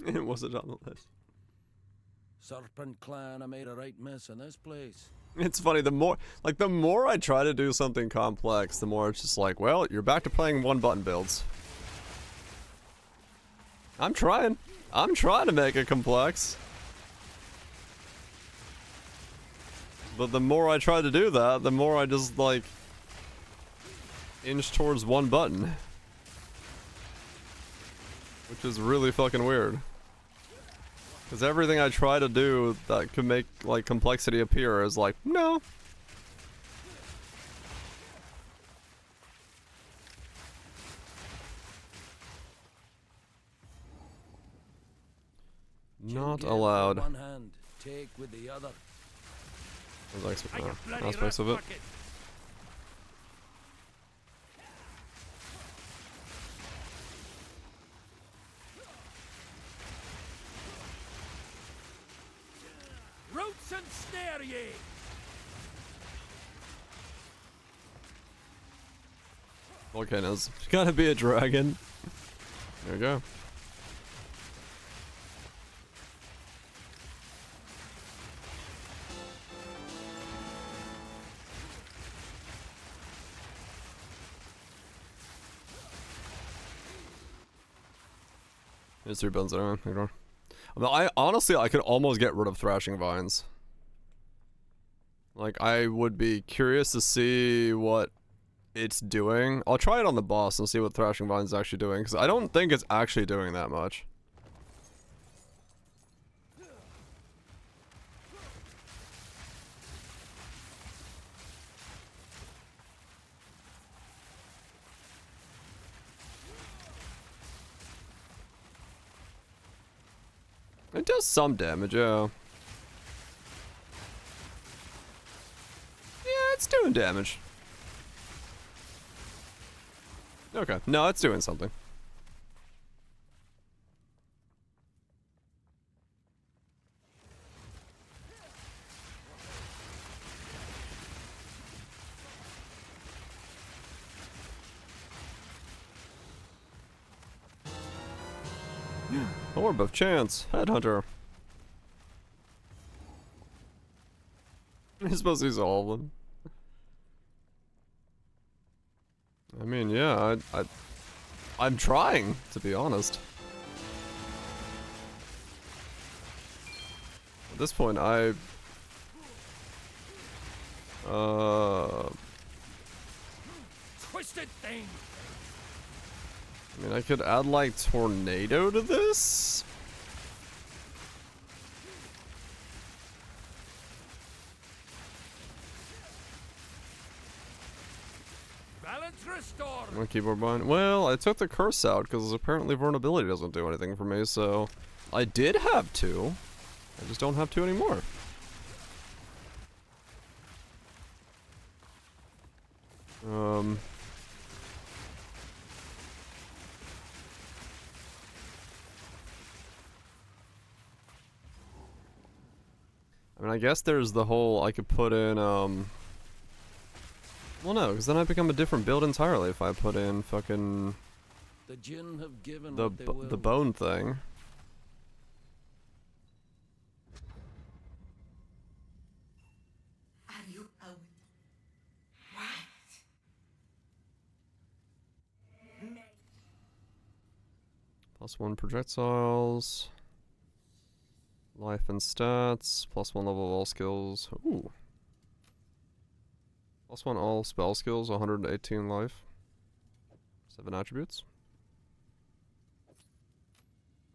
It wasn't on the list. Serpent Clan, I made a right mess in this place. It's funny, the more I try to do something complex, the more it's just like, well, you're back to playing one button builds. I'm trying to make it complex. But the more I try to do that, the more I just like inch towards one button. Which is really fucking weird. Because everything I try to do that could make like complexity appear is like, no. Not allowed. One hand, take with the other. Aspects of it. Roots and snare ye! Volcanoes. It's gotta be a dragon. There you go. There's 3 builds anyway. Ignore. I mean, honestly, I could almost get rid of Thrashing Vines. Like, I would be curious to see what it's doing. I'll try it on the boss and see what Thrashing Vines is actually doing, because I don't think it's actually doing that much. It does some damage, yeah. It's doing damage. Okay, no, it's doing something. Orb of Chance, Headhunter. You're supposed to use all of them. I mean, yeah, I'm trying, to be honest. At this point, Twisted thing. I mean, I could add, like, Tornado to this? Balance restored. My keyboard bind. Well, I took the curse out because apparently vulnerability doesn't do anything for me, so I did have two. I just don't have two anymore. I mean, I guess there's the whole, I could put in, well no, because then I become a different build entirely if I put in fucking The Jinn have given the what they will. the bone thing. Are you out? +1 projectiles. Life and stats. +1 level of all skills. Ooh. +1 all spell skills, 118 life. 7 attributes.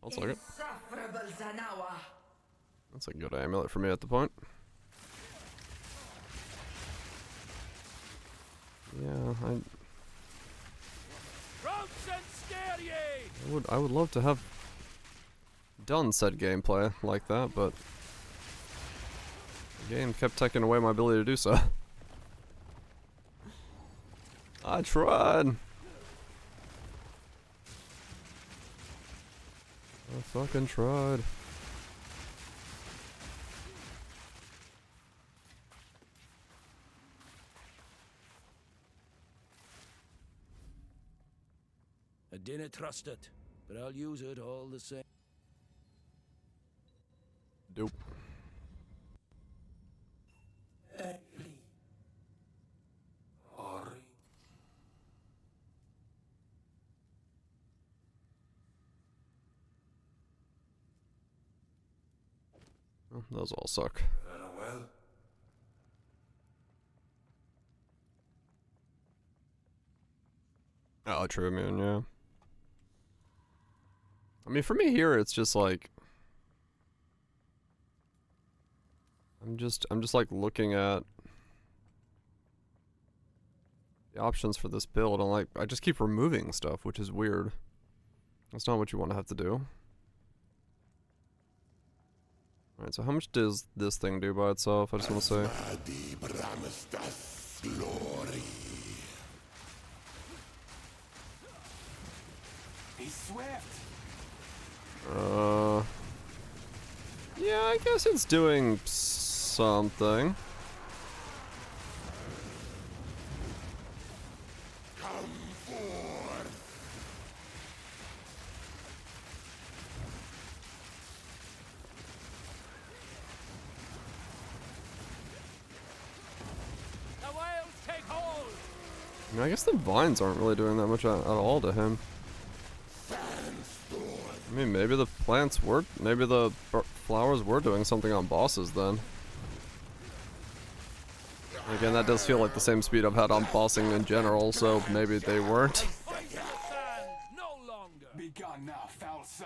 I'll take it. That's a good amulet for me at the point. Yeah, I would love to have done said gameplay like that, but the game kept taking away my ability to do so. I tried. I fucking tried. I didn't trust it, but I'll use it all the same. Dope. Well, those all suck. Farewell. Oh, true, I mean, yeah. I mean, for me here, it's just like I'm just like looking at the options for this build, and like I just keep removing stuff, which is weird. That's not what you want to have to do. Alright, so how much does this thing do by itself? I just want to say. He's swift. Yeah, I guess it's doing something. Come forth. The whales take hold. I mean, I guess the vines aren't really doing that much at all to him. I mean, maybe the plants were, maybe the flowers were doing something on bosses then. Again, that does feel like the same speed I've had on bossing in general, so maybe they weren't.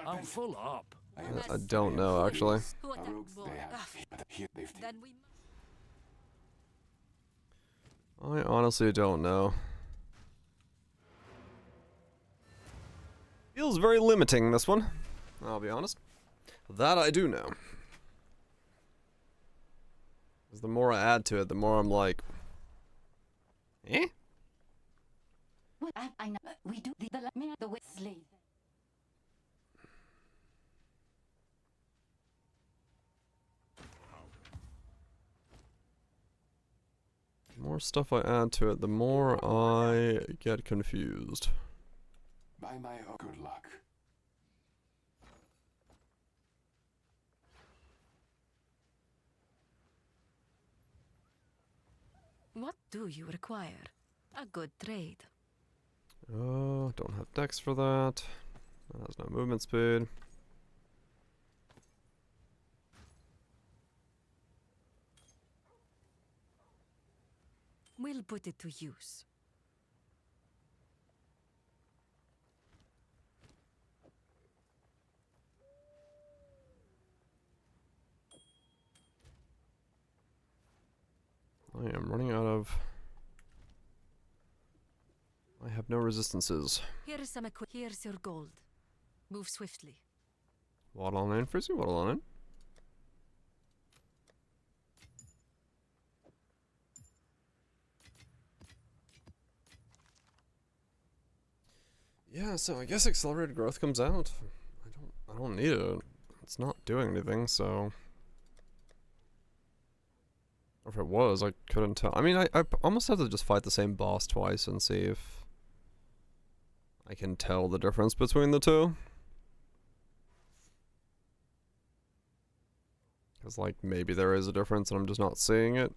I'm full up. I don't know, actually. I honestly don't know. Feels very limiting, this one. I'll be honest. That I do know. Because the more I add to it, the more I'm like, Eh? What I know. We do the way slave. The more stuff I add to it, the more I get confused. By my good luck. What do you require? A good trade. Oh, don't have dex for that. That has no movement speed. We'll put it to use. I am running out of... I have no resistances. Here's some here's your gold. Move swiftly. Waddle on in, Frizzy, waddle on in. Yeah, so I guess accelerated growth comes out. I don't need it. It's not doing anything, so... Or if it was, I couldn't tell. I mean, I almost have to just fight the same boss twice and see if I can tell the difference between the two. Because, like, maybe there is a difference and I'm just not seeing it.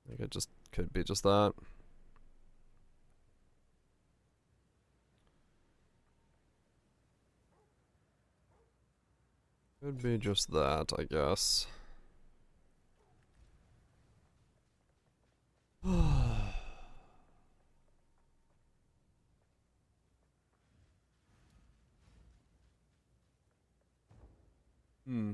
I think it just could be just that. Could be just that, I guess. Hmm.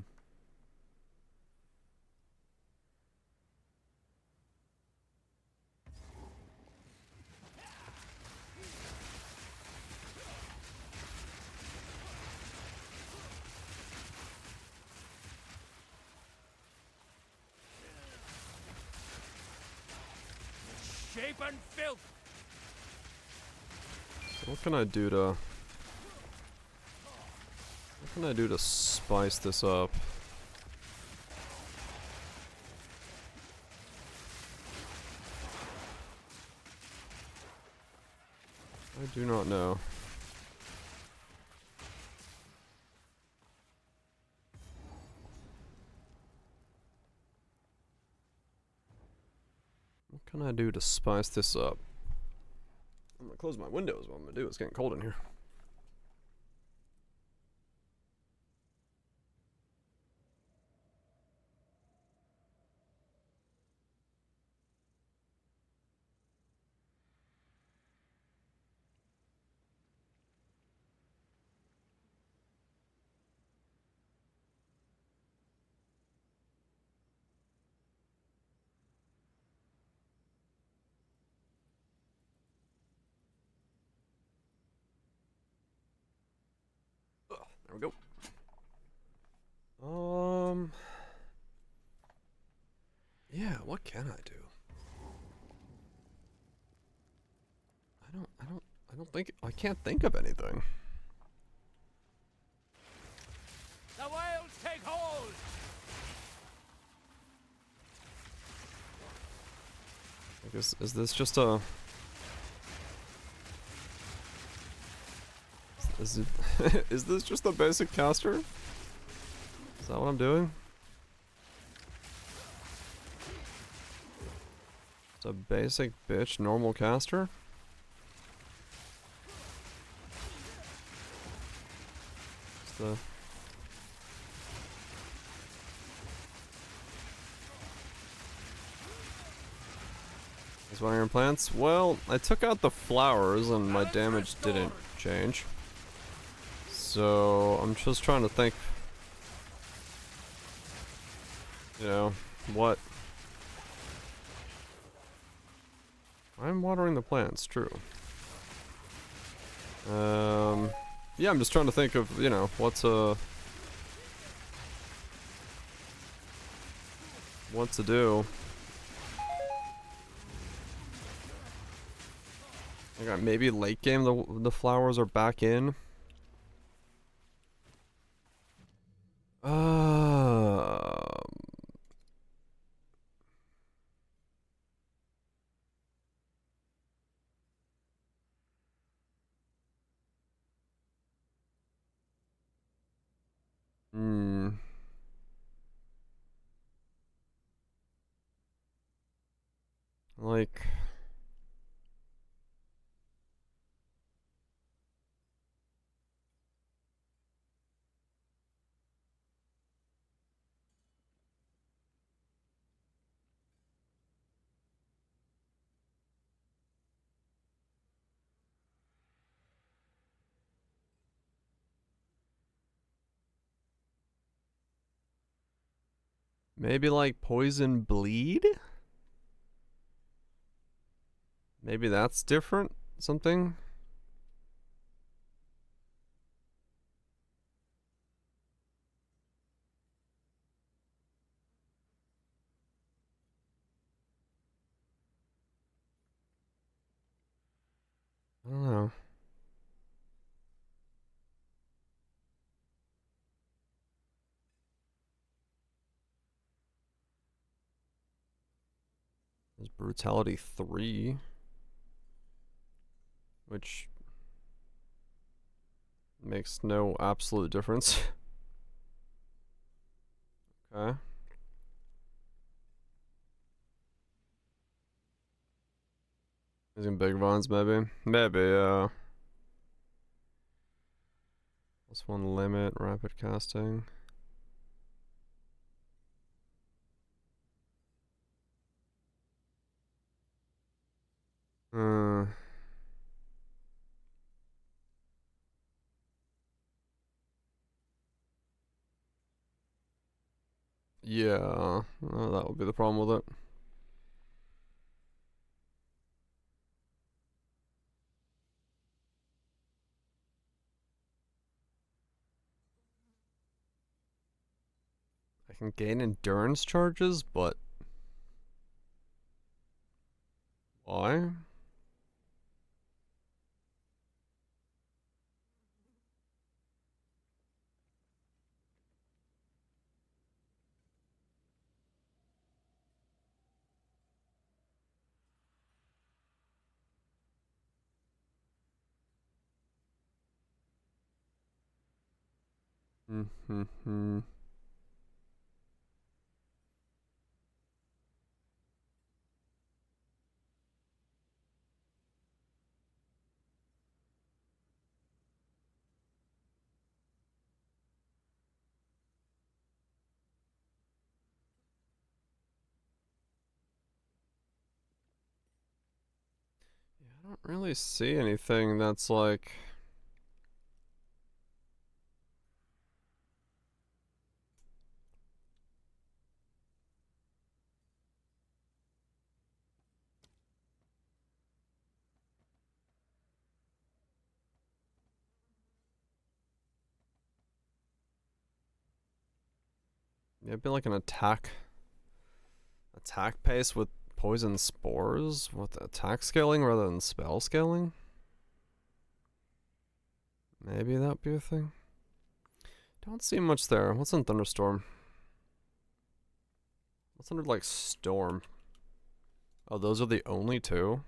Shape and filth. What can I do to... What can I do to spice this up? I do not know. What can I do to spice this up? I'm gonna close my windows. What I'm gonna do. It's getting cold in here. There we go. Yeah, what can I do? I don't think, I can't think of anything. The wilds take hold. I guess, is this just a... Is it, is this just a basic caster? Is that what I'm doing? It's a basic bitch normal caster? It's the... Is one of your plants? Well, I took out the flowers and my damage didn't change. So, I'm just trying to think, you know, what... I'm watering the plants, true. Yeah, I'm just trying to think of, you know, what's a... what to do. Okay, maybe late game the flowers are back in. Hmm. Like, maybe like poison bleed? Maybe that's different? Something? I don't know. There's Brutality 3. Which makes no absolute difference. Okay. Using big vines, maybe. Maybe, +1 limit, rapid casting. Yeah, that would be the problem with it. I can gain endurance charges, but why? Mm-hmm. I don't really see anything that's like... Yeah, it'd be like an attack pace with poison spores with attack scaling rather than spell scaling. Maybe that'd be a thing. Don't see much there. What's in Thunderstorm? What's under like Storm? Oh, those are the only two?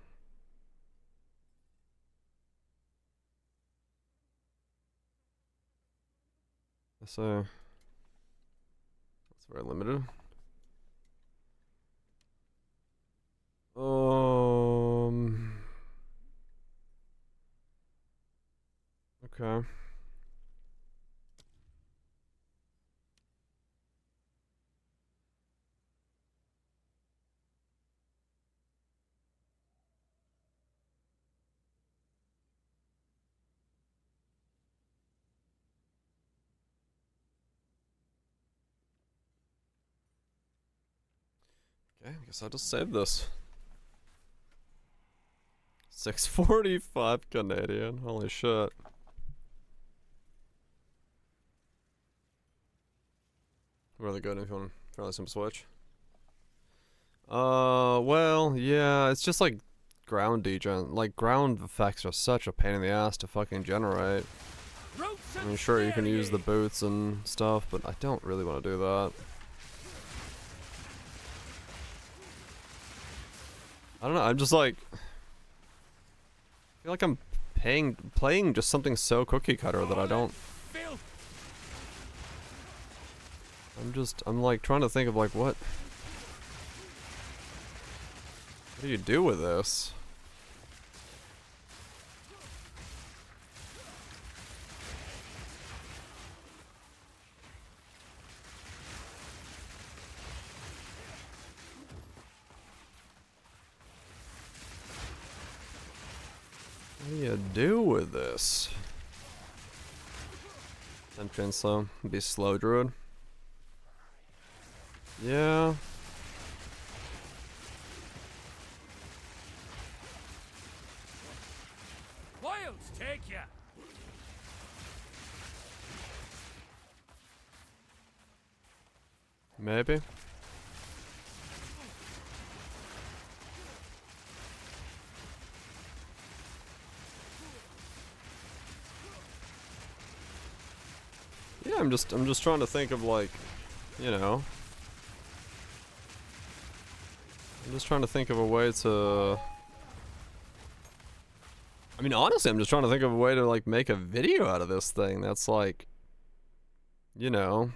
I say that's very limited. Okay. Okay, I guess I'll just save this. 645 Canadian. Holy shit. Really good if you want to try some Switch. Well, yeah, it's just like ground degen. Like, ground effects are such a pain in the ass to fucking generate. I mean, sure, you can use the boots and stuff, but I don't really want to do that. I don't know, I'm just like... I feel like I'm playing just something so cookie cutter that I don't... I'm like trying to think of like what do you do with this? What do you do with this? Entry and slow. Be slow druid. Yeah. Wilds take ya. Maybe. Yeah, I'm just trying to think of like, you know. I'm just trying to think of a way to... I mean, honestly, I'm just trying to think of a way to, like, make a video out of this thing that's, like, you know...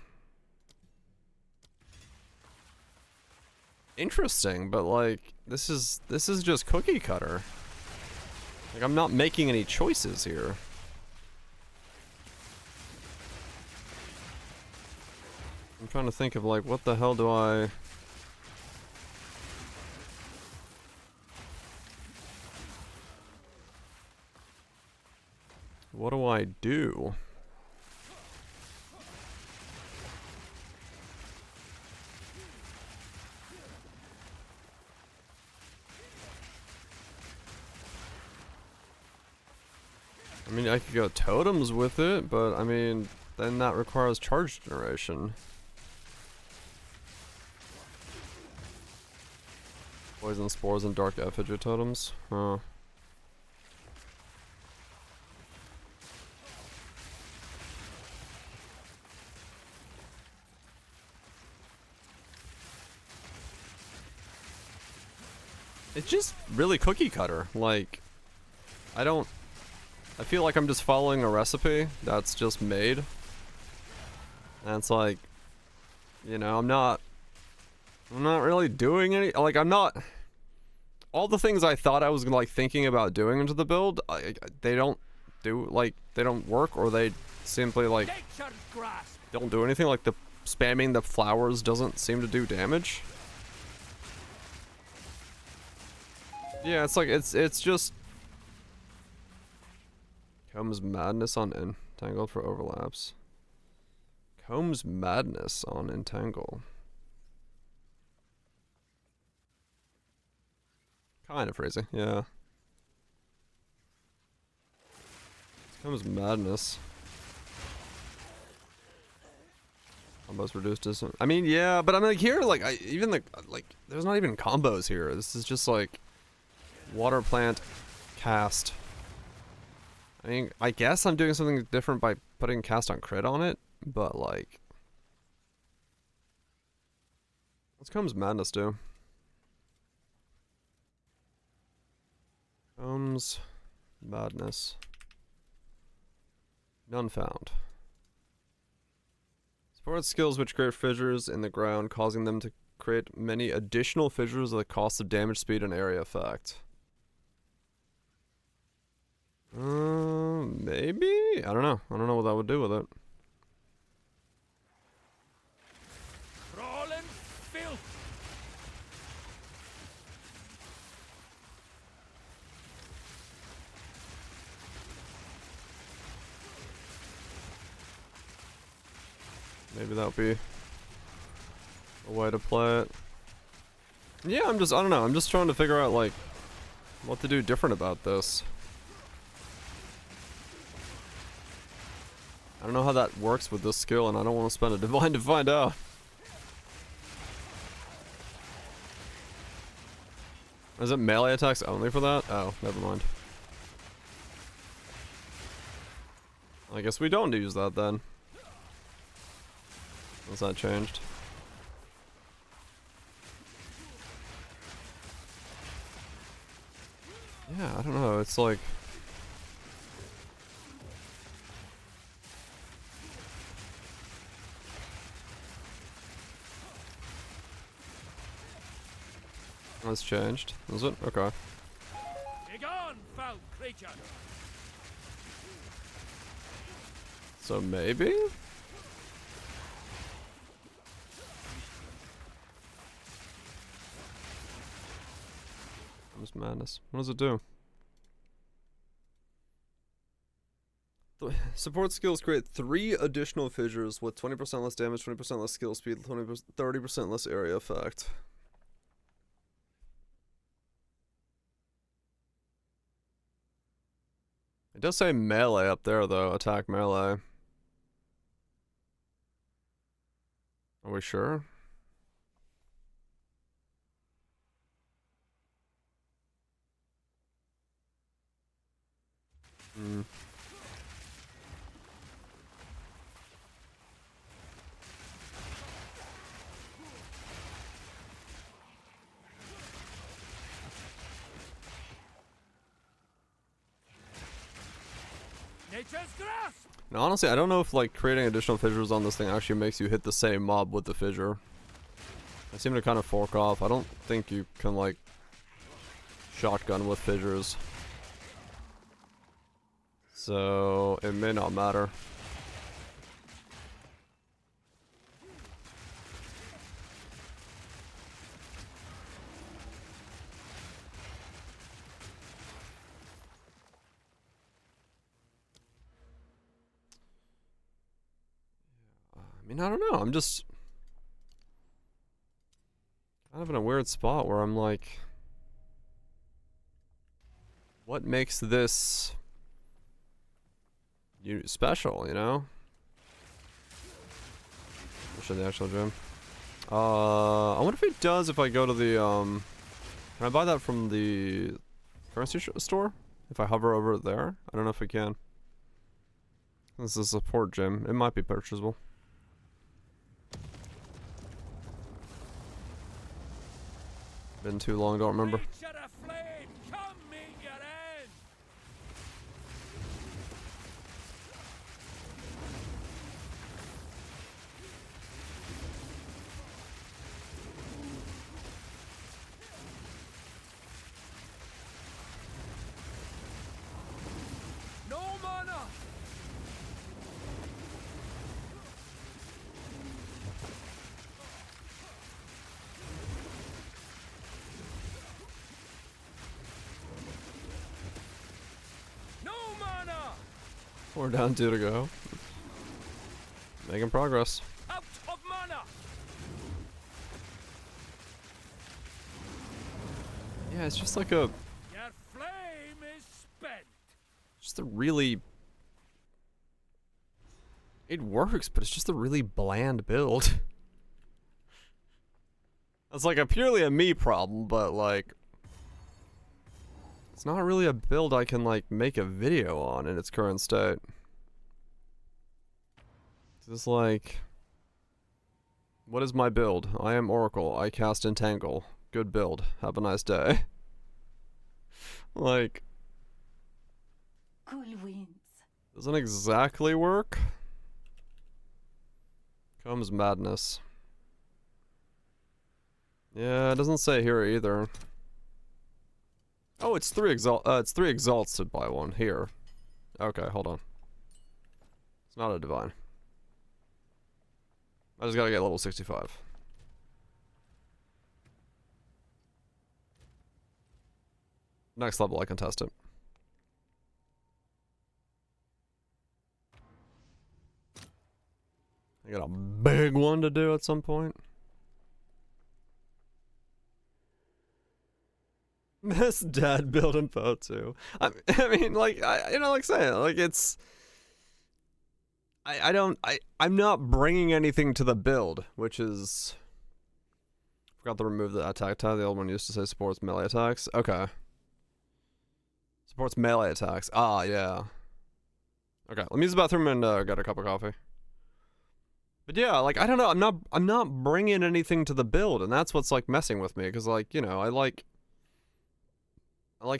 interesting, but, like, this is just cookie cutter. Like, I'm not making any choices here. I'm trying to think of, like, what the hell do I... what do I do? I mean, I could go totems with it, but I mean, then that requires charge generation. Poison spores and dark effigy totems? Huh. It's just really cookie cutter. Like, I feel like I'm just following a recipe that's just made. And it's like, you know, I'm not really doing any, like, I'm not, all the things I thought I was like thinking about doing into the build, they don't work, or they simply like don't do anything. Like the spamming the flowers doesn't seem to do damage. Yeah, it's like, it's just... Combs Madness on Entangled for overlaps. Combs Madness on Entangle. Kind of crazy, yeah. Combs Madness. Combos reduced distance. I mean, yeah, but I'm like here, like, even like, there's not even combos here. This is just like... water plant cast. I mean, I guess I'm doing something different by putting cast on crit on it, but like, what's Combs Madness do? Combs Madness. None found. Support skills which create fissures in the ground, causing them to create many additional fissures at the cost of damage, speed, and area effect. Maybe? I don't know. I don't know what that would do with it. Crawling filth. Maybe that'll be a way to play it. Yeah, I don't know. I'm just trying to figure out, like, what to do different about this. I don't know how that works with this skill, and I don't want to spend a divine to find out. Is it melee attacks only for that? Oh, never mind. I guess we don't use that then. Has that changed? Yeah, I don't know. It's like... That's changed, is it? Okay. Begone, foul creature! So maybe? Just madness. What does it do? Support skills create 3 additional fissures with 20% less damage, 20% less skill speed, 30% less area effect. It does say melee up there though, attack melee. Are we sure? Hmm. Nature's grasp! Now, honestly, I don't know if like creating additional fissures on this thing actually makes you hit the same mob with the fissure. I seem to kind of fork off. I don't think you can like shotgun with fissures. So it may not matter. I mean, I don't know. I'm just kind of in a weird spot where I'm like, what makes this special, you know? Show the actual gym. I wonder if it does if I go to the, can I buy that from the currency store? If I hover over there? I don't know if I can. This is a support gym. It might be purchasable. Been too long, don't remember. No mana! No mana! We're down 2 to go. Making progress. Out of mana! Yeah, it's just like a... Your flame is spent! Just a really... It works, but it's just a really bland build. It's like purely a me problem, but like... It's not really a build I can like make a video on in its current state. It's just like... What is my build? I am Oracle. I cast Entangle. Good build. Have a nice day. Like... Cool winds. Doesn't exactly work. Comes madness. Yeah, it doesn't say here either. Oh, it's 3 exalts to buy one here. Okay, hold on. It's not a divine. I just gotta get level 65. Next level I can test it. I got a big one to do at some point. Best dad build in PO2. I mean, like, you know, like saying, like, it's... I'm not bringing anything to the build, which is... Forgot to remove the attack tab. The old one used to say supports melee attacks. Okay. Supports melee attacks. Ah, yeah. Okay, let me use the bathroom and get a cup of coffee. But yeah, like, I don't know. I'm not bringing anything to the build, and that's what's like messing with me. Because like, you know, I like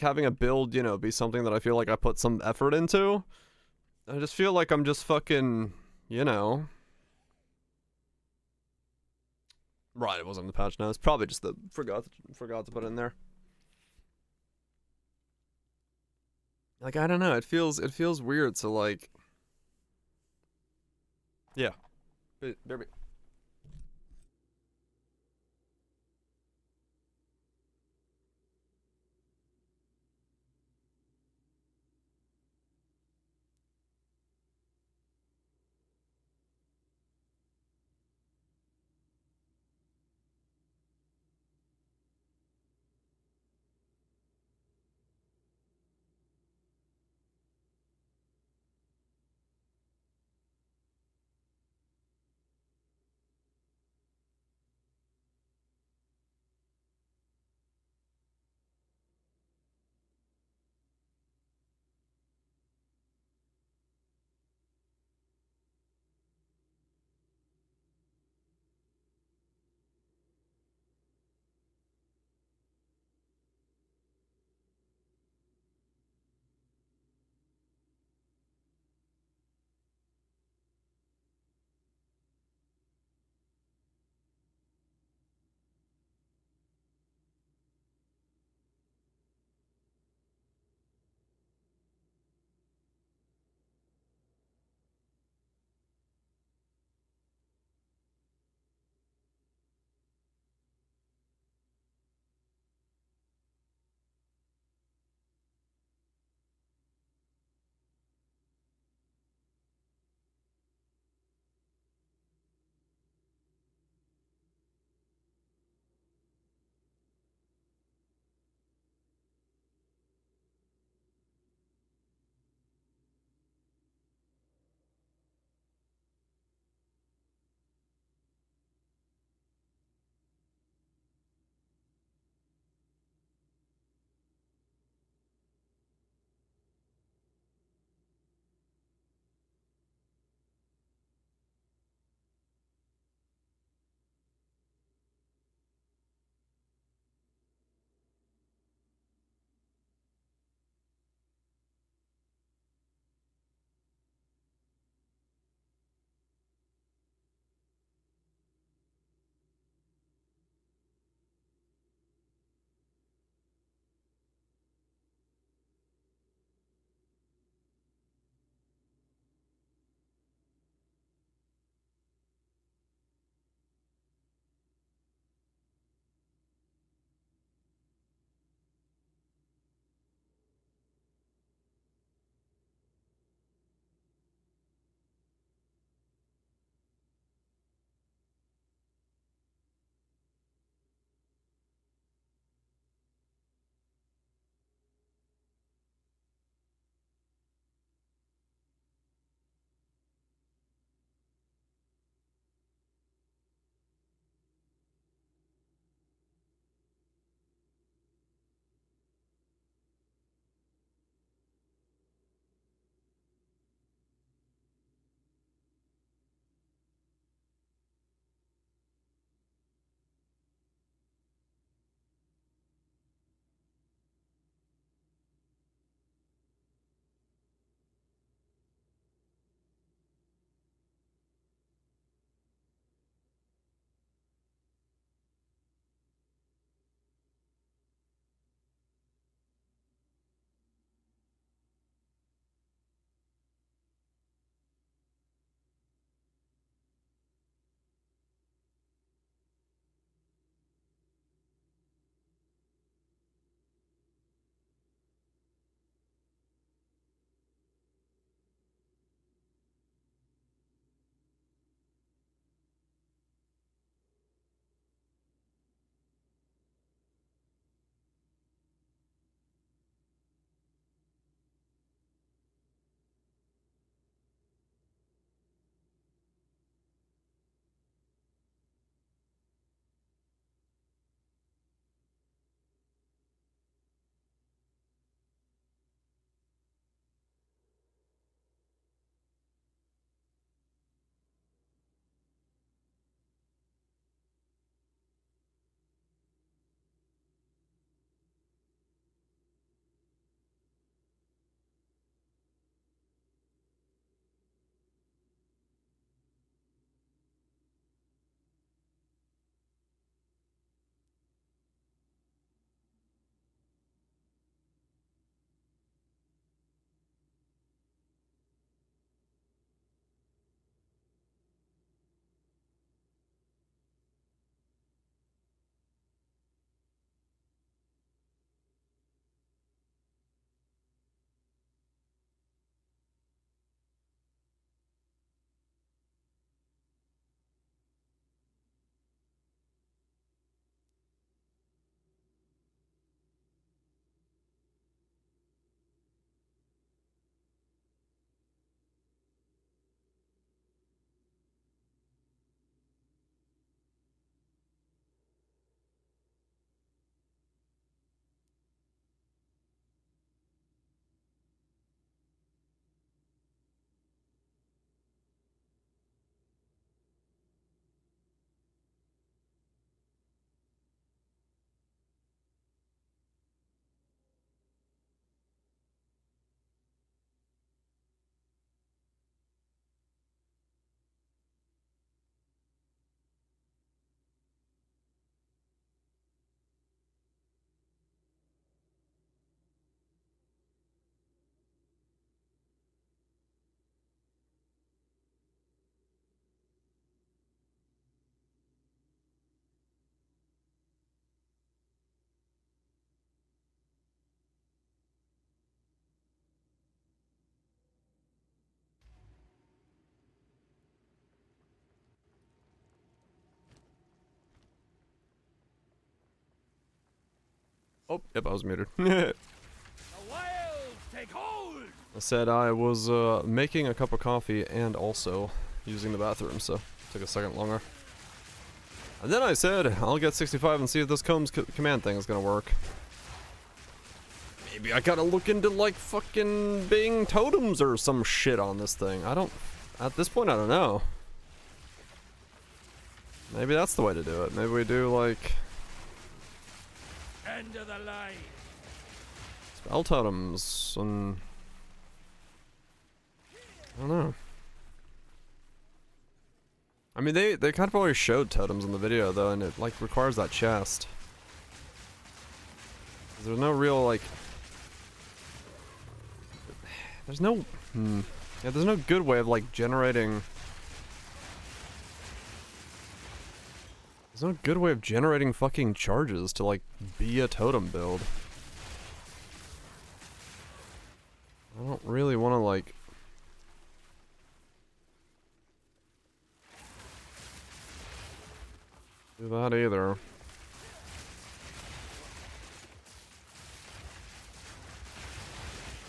having a build, you know, be something that I feel like I put some effort into. I just feel like I'm just fucking, you know. Right, it wasn't in the patch now. It's probably just the forgot to put it in there. Like, I don't know. It feels weird to like. Yeah. Derby. Oh, yep, I was muted. The wilds take hold! I said I was making a cup of coffee and also using the bathroom, so it took a second longer. And then I said, I'll get 65 and see if this combs command thing is gonna work. Maybe I gotta look into like fucking Bing totems or some shit on this thing. I don't, at this point I don't know. Maybe that's the way to do it. Maybe we do like End of the line. spell totems and I don't know. I mean they kind of always showed totems in the video though, and it like requires that chest. There's no real like there's no yeah, there's no good way of like generating. There's no good way of generating fucking charges to like be a totem build. I don't really want to like do that either.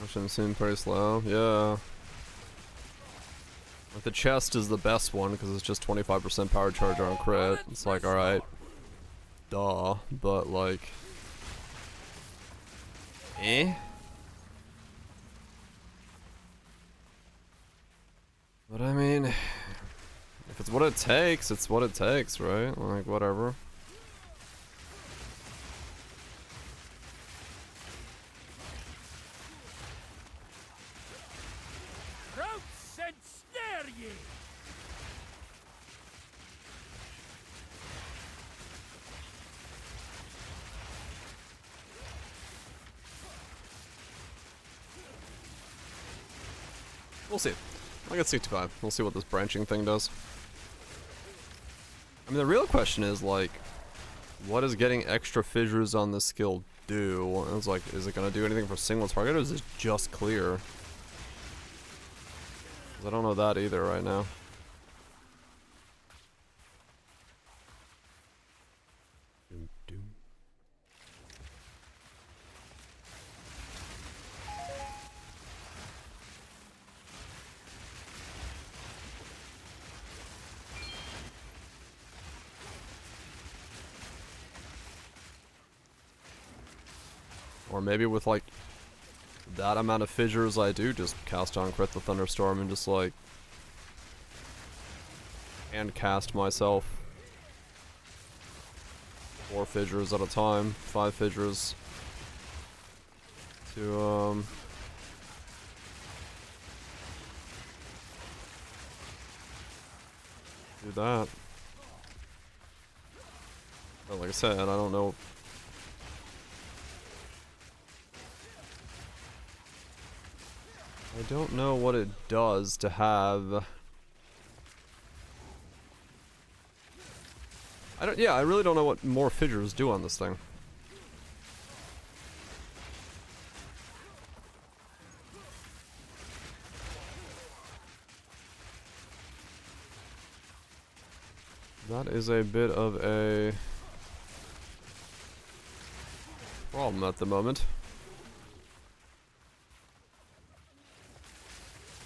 Mission seemed pretty slow, yeah. Like the chest is the best one because it's just 25% power charge on crit. It's like, alright. Duh. But like... Eh? But I mean... If it's what it takes, it's what it takes, right? Like, whatever. Routes and snare ye! We'll see. I'll get 65. We'll see what this branching thing does. I mean, the real question is, like, what does getting extra fissures on this skill do? It's like, is it going to do anything for single target, or is it just clear? 'Cause I don't know that either right now. Or maybe with like that amount of fissures I do just cast on crit the thunderstorm and just like and cast myself 4 fissures at a time, 5 fissures to do that. But like I said, I don't know. I don't know what it does to have. I really don't know what more fissures do on this thing. That is a bit of a problem at the moment.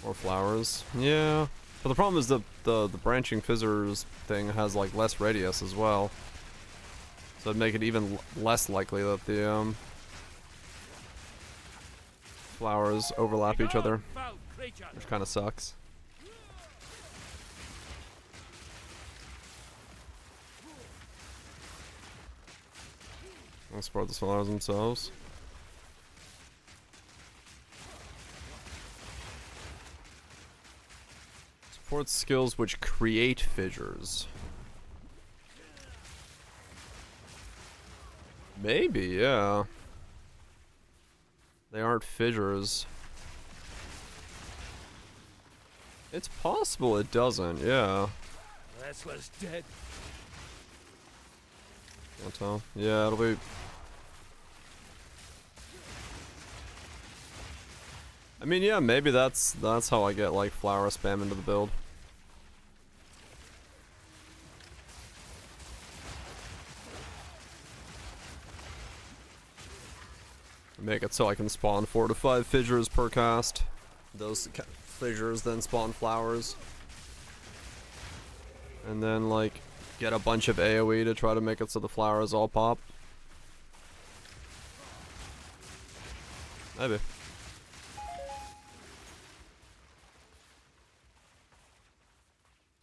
More flowers. Yeah. But the problem is the branching fizzers thing has like less radius as well. So it'd make it even less likely that the flowers overlap each other. Which kind of sucks. I'll support the flowers themselves. Support skills which create fissures. Maybe, yeah. They aren't fissures. It's possible it doesn't, yeah. Restless dead. Can't tell. Yeah, it'll be... I mean, yeah, maybe that's how I get like flower spam into the build. Make it so I can spawn 4 to 5 fissures per cast. Those fissures then spawn flowers. And then, like, get a bunch of AoE to try to make it so the flowers all pop. Maybe.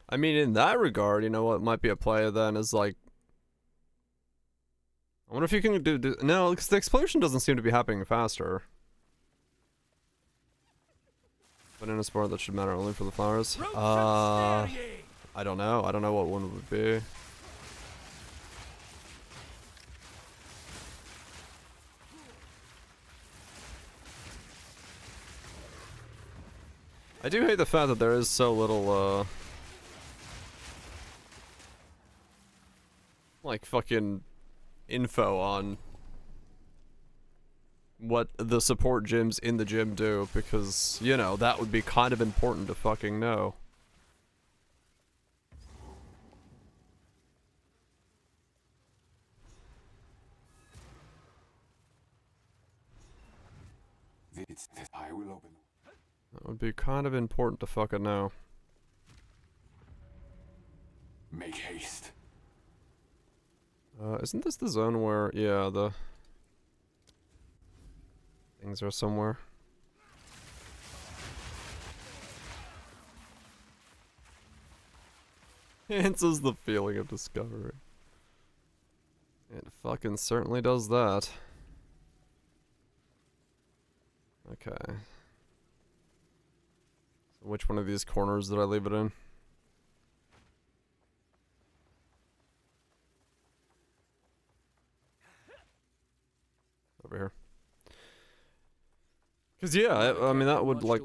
I mean, in that regard, you know what might be a play then is like, I wonder if you can do no, because the explosion doesn't seem to be happening faster. But in a sport that should matter only for the flowers. I don't know. I don't know what one would be. I do hate the fact that there is so little, like, fucking info on what the support gyms in the gym do, because, you know, that would be kind of important to fucking know. I will open. That would be kind of important to fucking know. Make haste. Isn't this the zone where, yeah, the things are somewhere? Enhances the feeling of discovery. It fucking certainly does that. Okay. So which one of these corners did I leave it in? Over here. Cause yeah, I mean that would like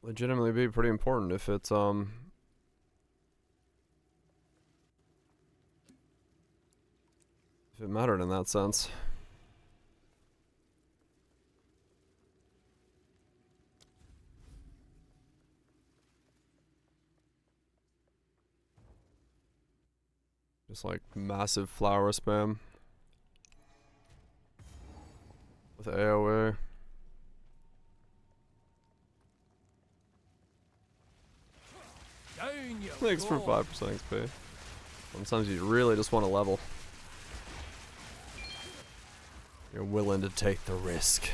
legitimately be pretty important if it's if it mattered in that sense. Just like massive flower spam with AoE. Thanks for 5% XP. Sometimes you really just want to level. You're willing to take the risk.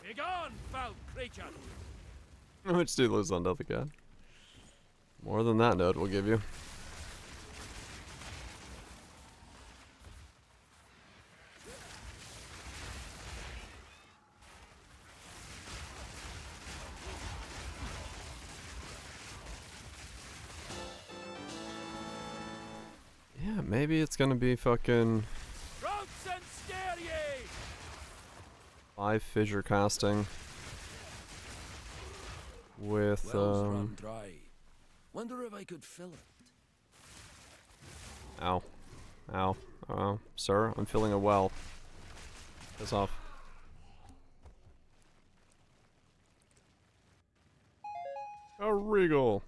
Begone, foul creature! How much do you lose on Death again? More than that note will give you. Yeah, maybe it's gonna be fucking 5 fissure casting with Wells run dry. Wonder if I could fill it. Ow. Ow. Sir, I'm filling a well. Piss off. A regal.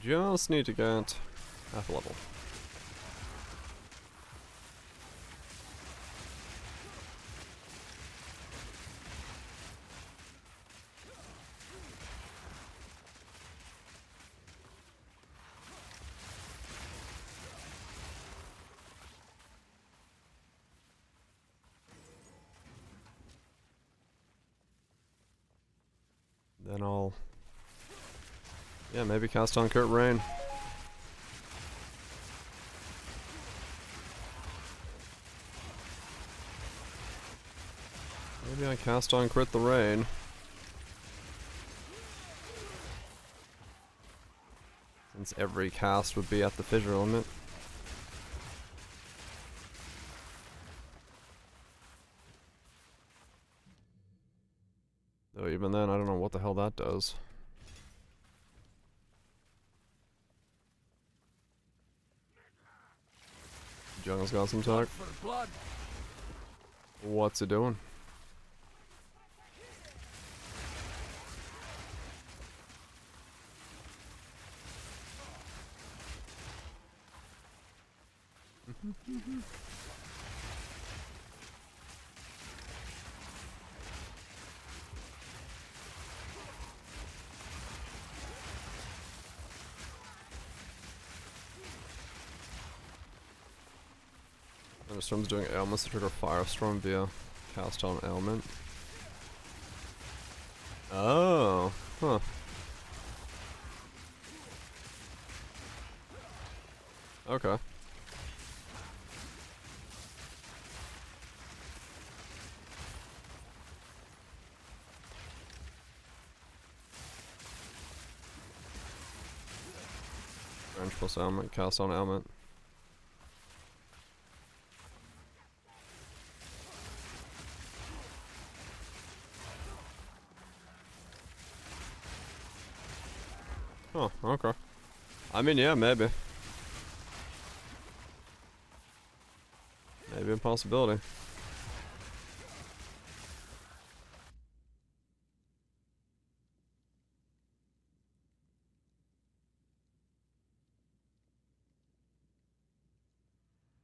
Just need to get half a level. Then I'll, yeah, maybe cast on Kurt Rain. Maybe I cast on Crit the Rain. Since every cast would be at the fissure limit. even then, I don't know what the hell that does. Jungle's got some tech. What's it doing? Thunderstorm's doing ailments to trigger Firestorm via cast on ailment. Oh, huh. Okay. Range plus ailment, cast on ailment. Oh, okay. I mean, yeah, maybe. Maybe a possibility.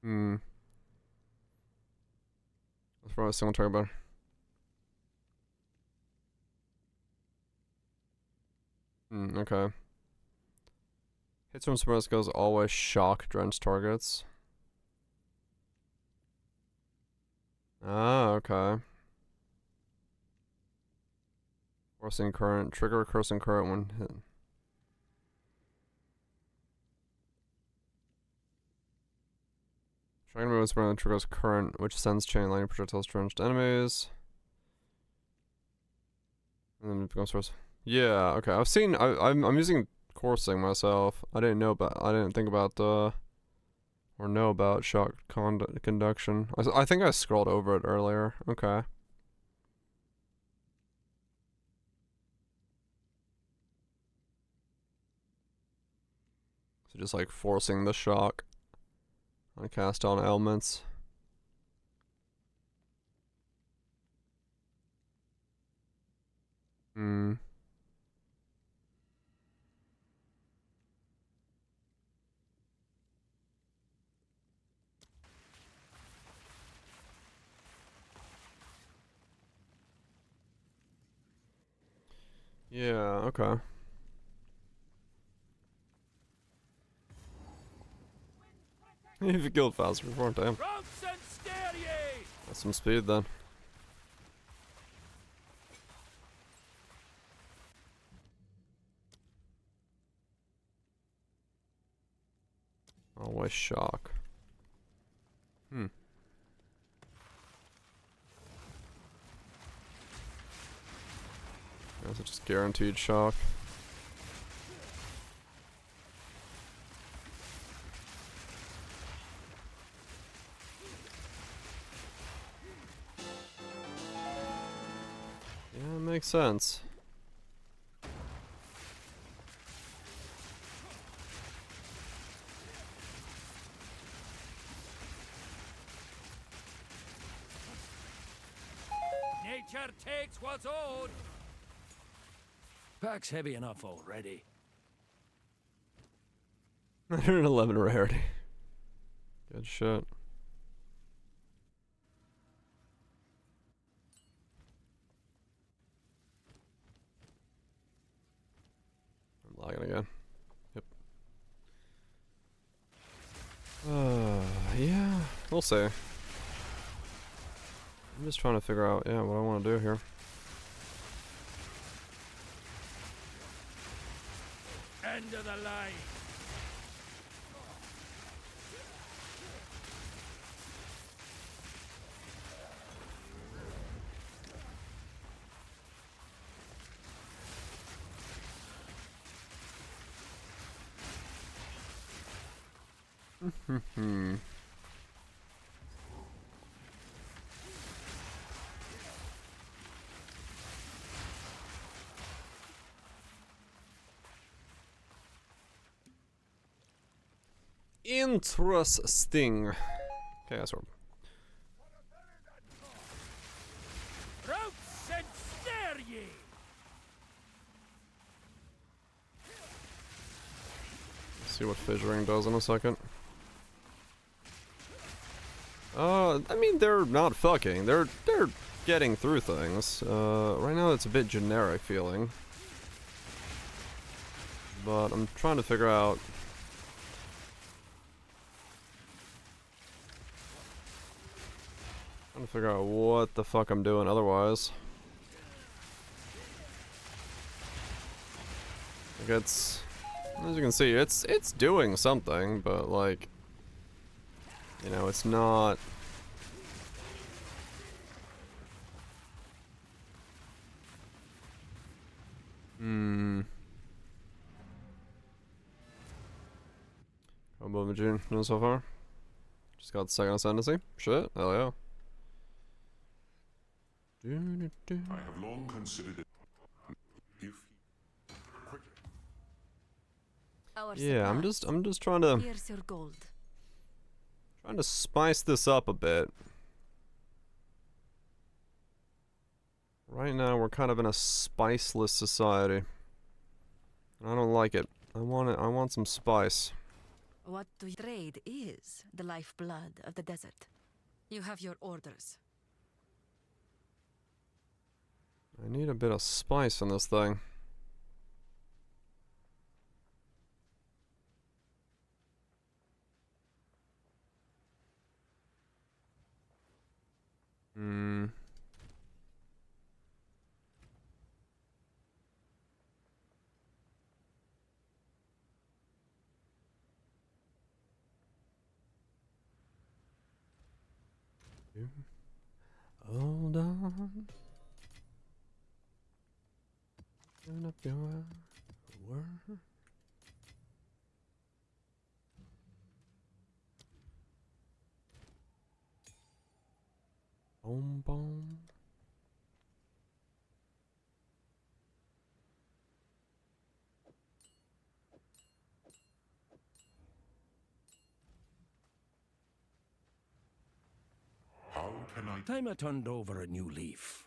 Hmm. That's probably someone talking about. Okay. Hits from surprise goes always shock drench targets. Ah, okay. Coursing current. Trigger coursing current when hit. Trying to move when triggers current, which sends chain lightning projectiles to drenched enemies. And then it becomes force. Yeah, okay. I've seen. I'm using coursing myself. I didn't think about or know about shock conduction. I think I scrolled over it earlier. Okay. So just like forcing the shock on cast on elements. Hmm. Yeah, okay. If you killed faster before, damn. That's some speed then. Always shock. Hmm. Guess it's just guaranteed shock. Yeah, it makes sense. Nature takes what's owed. Pack's heavy enough already. 111 rarity. Good shit. I'm lagging again. Yep. Yeah, we'll see. I'm just trying to figure out, yeah, what I want to do here. End of the line. Interesting. Chaos Orb. Routes and snare ye! See what fissuring does in a second. I mean, they're not fucking. They're getting through things. Right now it's a bit generic feeling. But I'm trying to figure out... what the fuck I'm doing otherwise. Like it's... as you can see, it's doing something, but like... you know, it's not... Combo June so far. Just got the second ascendancy. Shit, hell yeah. I have long considered it. If yeah, I'm just trying to Here's your gold. spice this up a bit. Right now we're kind of in a spiceless society. I don't like it. I want some spice. What we trade is the lifeblood of the desert. You have your orders. I need a bit of spice in this thing. Hold on. Turn up your word. Boom, boom. how can I... Time I turned over a new leaf.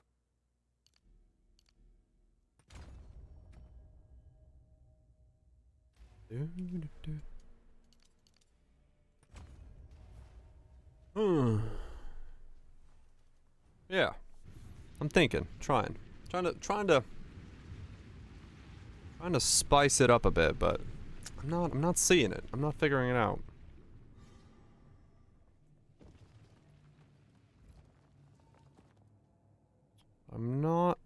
Yeah. I'm thinking, trying to spice it up a bit, but I'm not seeing it. I'm not figuring it out. I'm not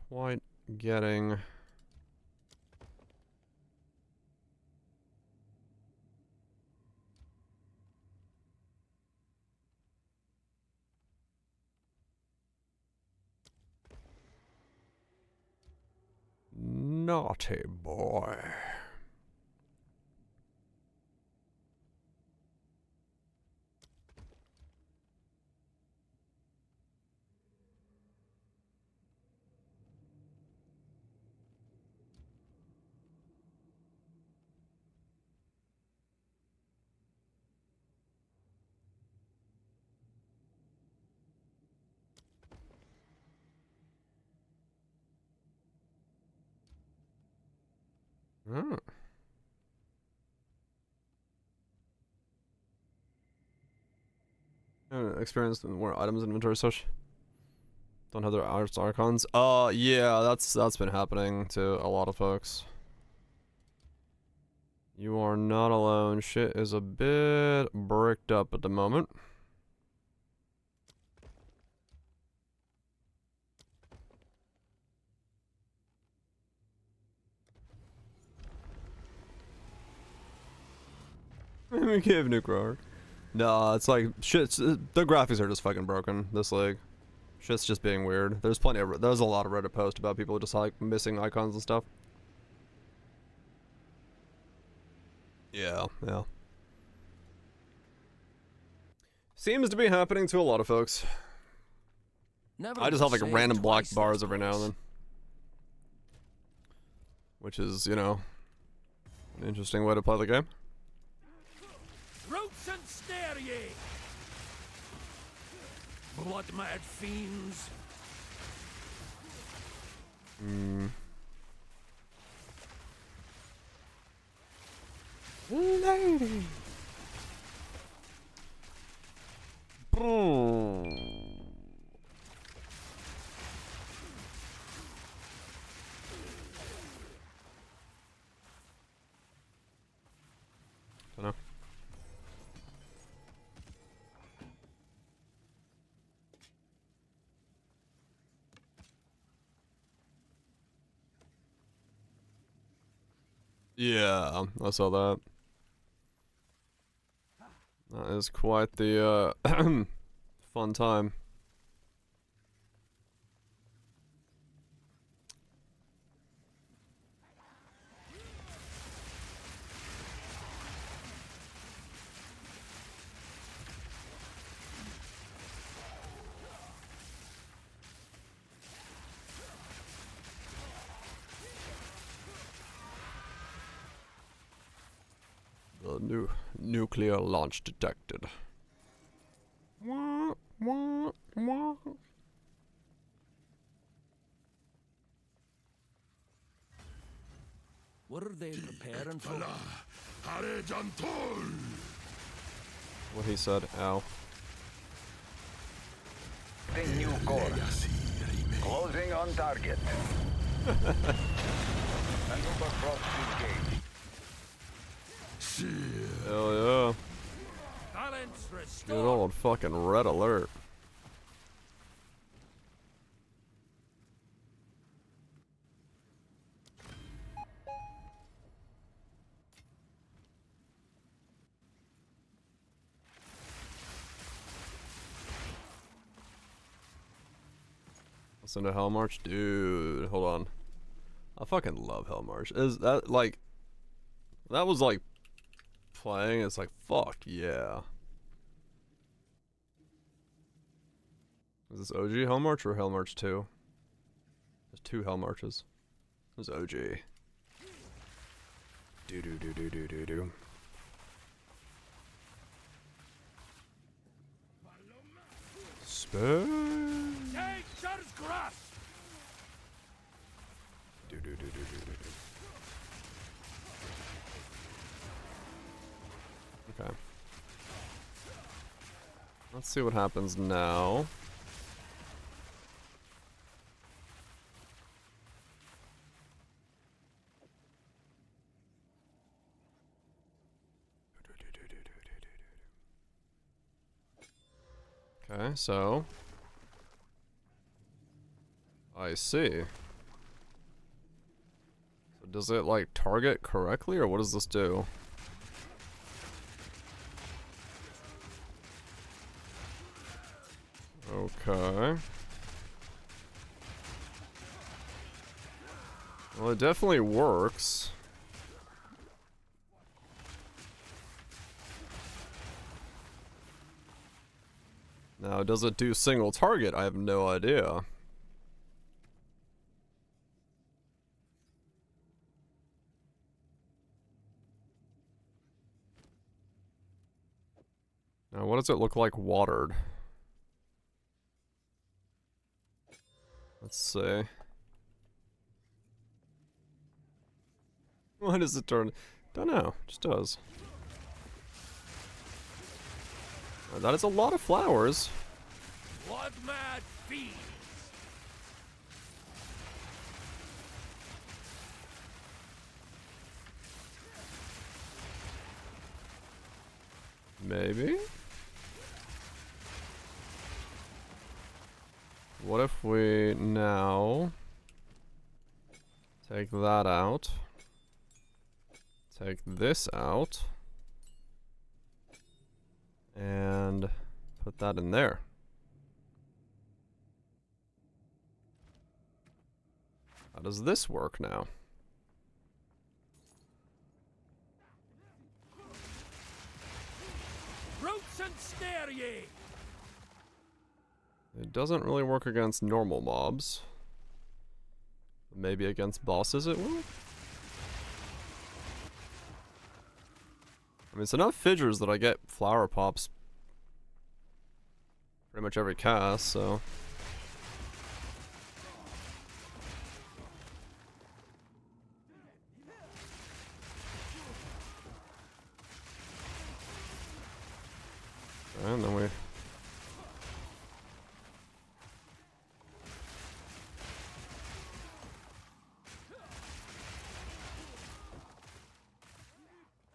quite getting... naughty boy. Hmm. Experienced in more items inventory such. Don't have their arts archons. Yeah, that's been happening to a lot of folks. You are not alone. Shit is a bit bricked up at the moment. We gave Nuclear. No, it's like shit's the graphics are just fucking broken. This league, shit's just being weird. There's a lot of Reddit posts about people just like missing icons and stuff. Yeah. Seems to be happening to a lot of folks. I just have like random black bars every now and then, which is, you know, an interesting way to play the game. Roots and snare ye! Blood mad fiends! Lady! Dunno. Yeah, I saw that. That is quite the fun time. The new nuclear launch detected. Wah, wah, wah. What are they preparing for? What he said, ow. New course. Closing on target. Maneuver cross engage. Hell yeah. Balance restored. Good old fucking red alert. Listen to Hellmarch? Dude, hold on. I fucking love Hellmarch. Is that like... That was like... Playing, it's like, fuck yeah. Is this OG Hellmarch or Hellmarch 2? There's 2 Hellmarches. This is OG. Do. Spur. Nature's grasp. Do. Okay. Let's see what happens now. Okay, so I see. So does it like target correctly, or what does this do? Okay. Well, it definitely works. Now, does it do single target? I have no idea. Now, what does it look like watered? Let's see. Why does it turn? Don't know. Just does. That is a lot of flowers. Blood mad fiends. Maybe? What if we now take that out, take this out, and put that in there? How does this work now? Roots and snare ye. It doesn't really work against normal mobs. Maybe against bosses it will? I mean, it's enough fissures that I get flower pops pretty much every cast, so. And then we.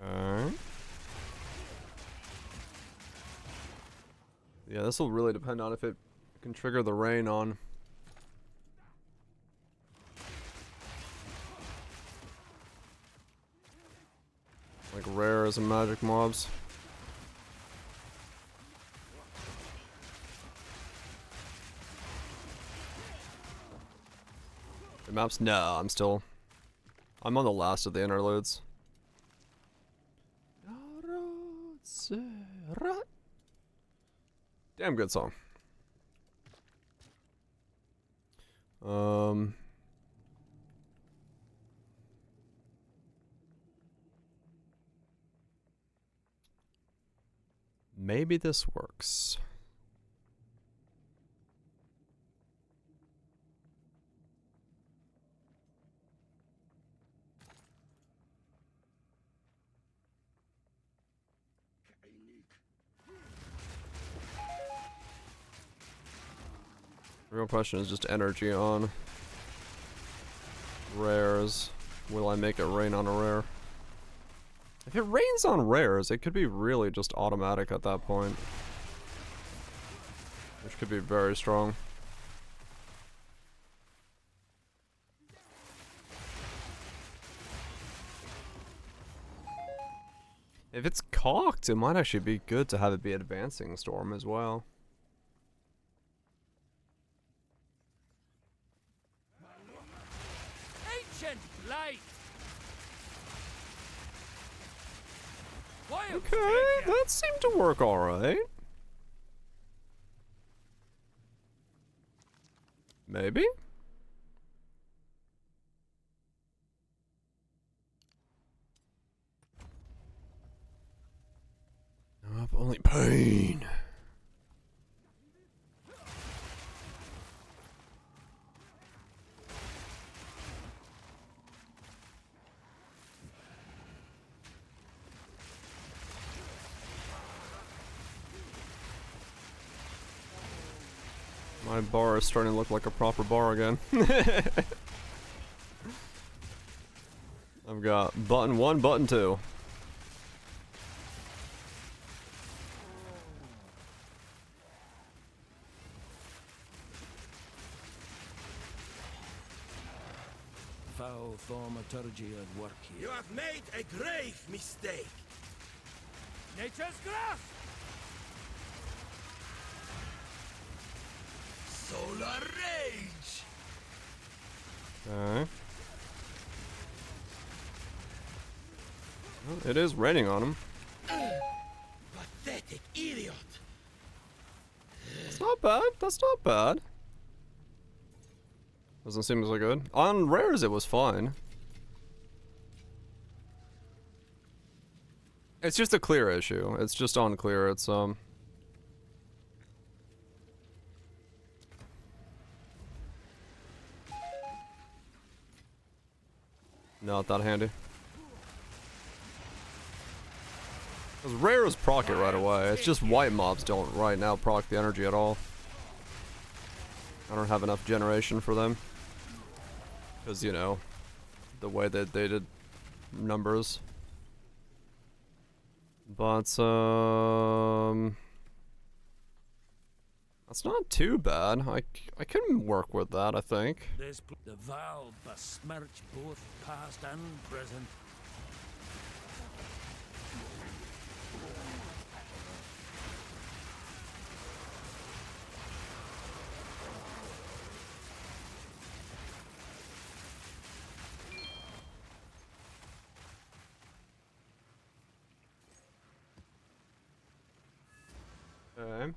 Alright. Yeah, this will really depend on if it can trigger the rain on. Like rares and magic mobs. The maps? No, I'm on the last of the interludes. Damn good song. Maybe this works. The real question is just energy on rares. Will I make it rain on a rare? If it rains on rares, it could be really just automatic at that point. Which could be very strong. If it's cocked, it might actually be good to have it be Advancing Storm as well. Ancient blight. Okay, that seemed to work alright. Maybe? Nope, only pain. My bar is starting to look like a proper bar again. I've got button 1, button 2. Foul thaumaturgy at work here. You have made a grave mistake. Nature's grasp. Solar rage. Okay. Well, it is raining on him. Pathetic idiot. That's not bad. That's not bad. Doesn't seem so good. On rares, it was fine. It's just a clear issue. It's just on clear. It's not that handy. Because rares proc it right away. It's just white mobs don't right now proc the energy at all. I don't have enough generation for them. Because, you know, the way that they did numbers. But, that's not too bad. I can work with that, I think. The vow besmirch both past and present. Okay.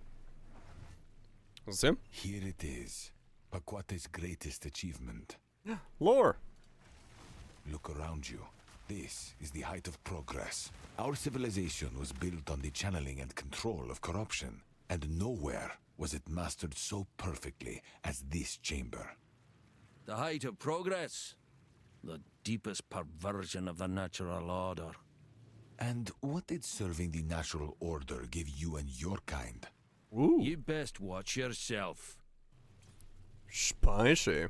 Is this him? Here it is. Paquate's greatest achievement. Lore. Look around you. This is the height of progress. Our civilization was built on the channeling and control of corruption, and nowhere was it mastered so perfectly as this chamber. The height of progress. The deepest perversion of the natural order. And what did serving the natural order give you and your kind? Ooh. You best watch yourself. Spicy.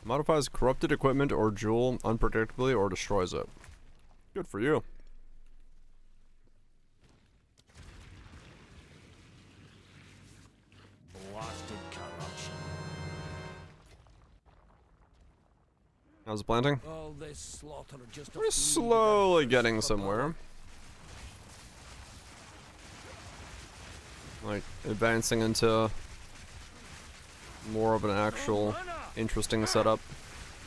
Modifies corrupted equipment or jewel unpredictably or destroys it. Good for you. Blasted corruption. How's the planting? All this slaughter just We're slowly getting somewhere. Like, advancing into more of an actual interesting setup.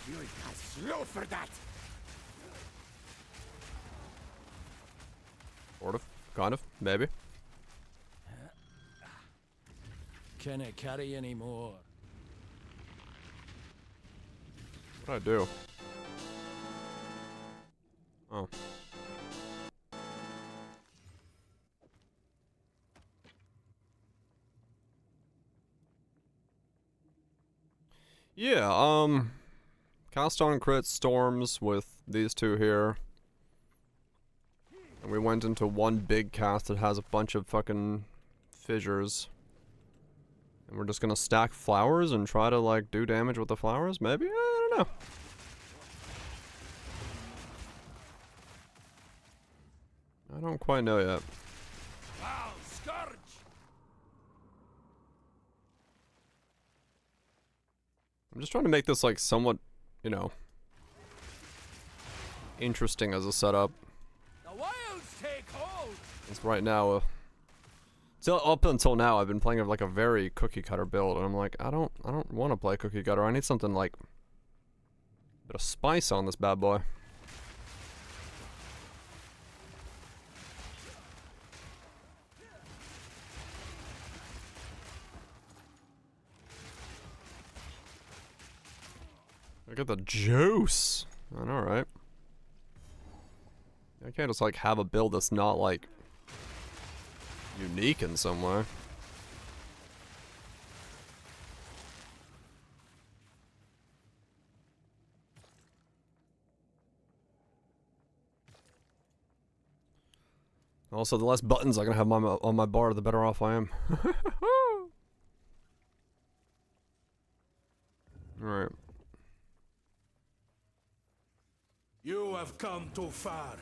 You're slow for that. Sort of. Kind of. Maybe. Can I carry any more? What'd I do? Oh. Yeah, cast on crit storms with these two here. And we went into one big cast that has a bunch of fucking fissures. And we're just gonna stack flowers and try to, like, do damage with the flowers? Maybe? I don't know. I don't quite know yet. Wow, scourge! I'm just trying to make this, like, somewhat, you know, interesting as a setup. The wilds take hold! Because right now, so up until now, I've been playing like a very cookie cutter build, and I'm like, I don't want to play cookie cutter. I need something like a bit of spice on this bad boy. I got the juice. Alright. I can't just like have a build that's not like unique in some way. Also, the less buttons I can have on my bar, the better off I am. Alright. You have come too far,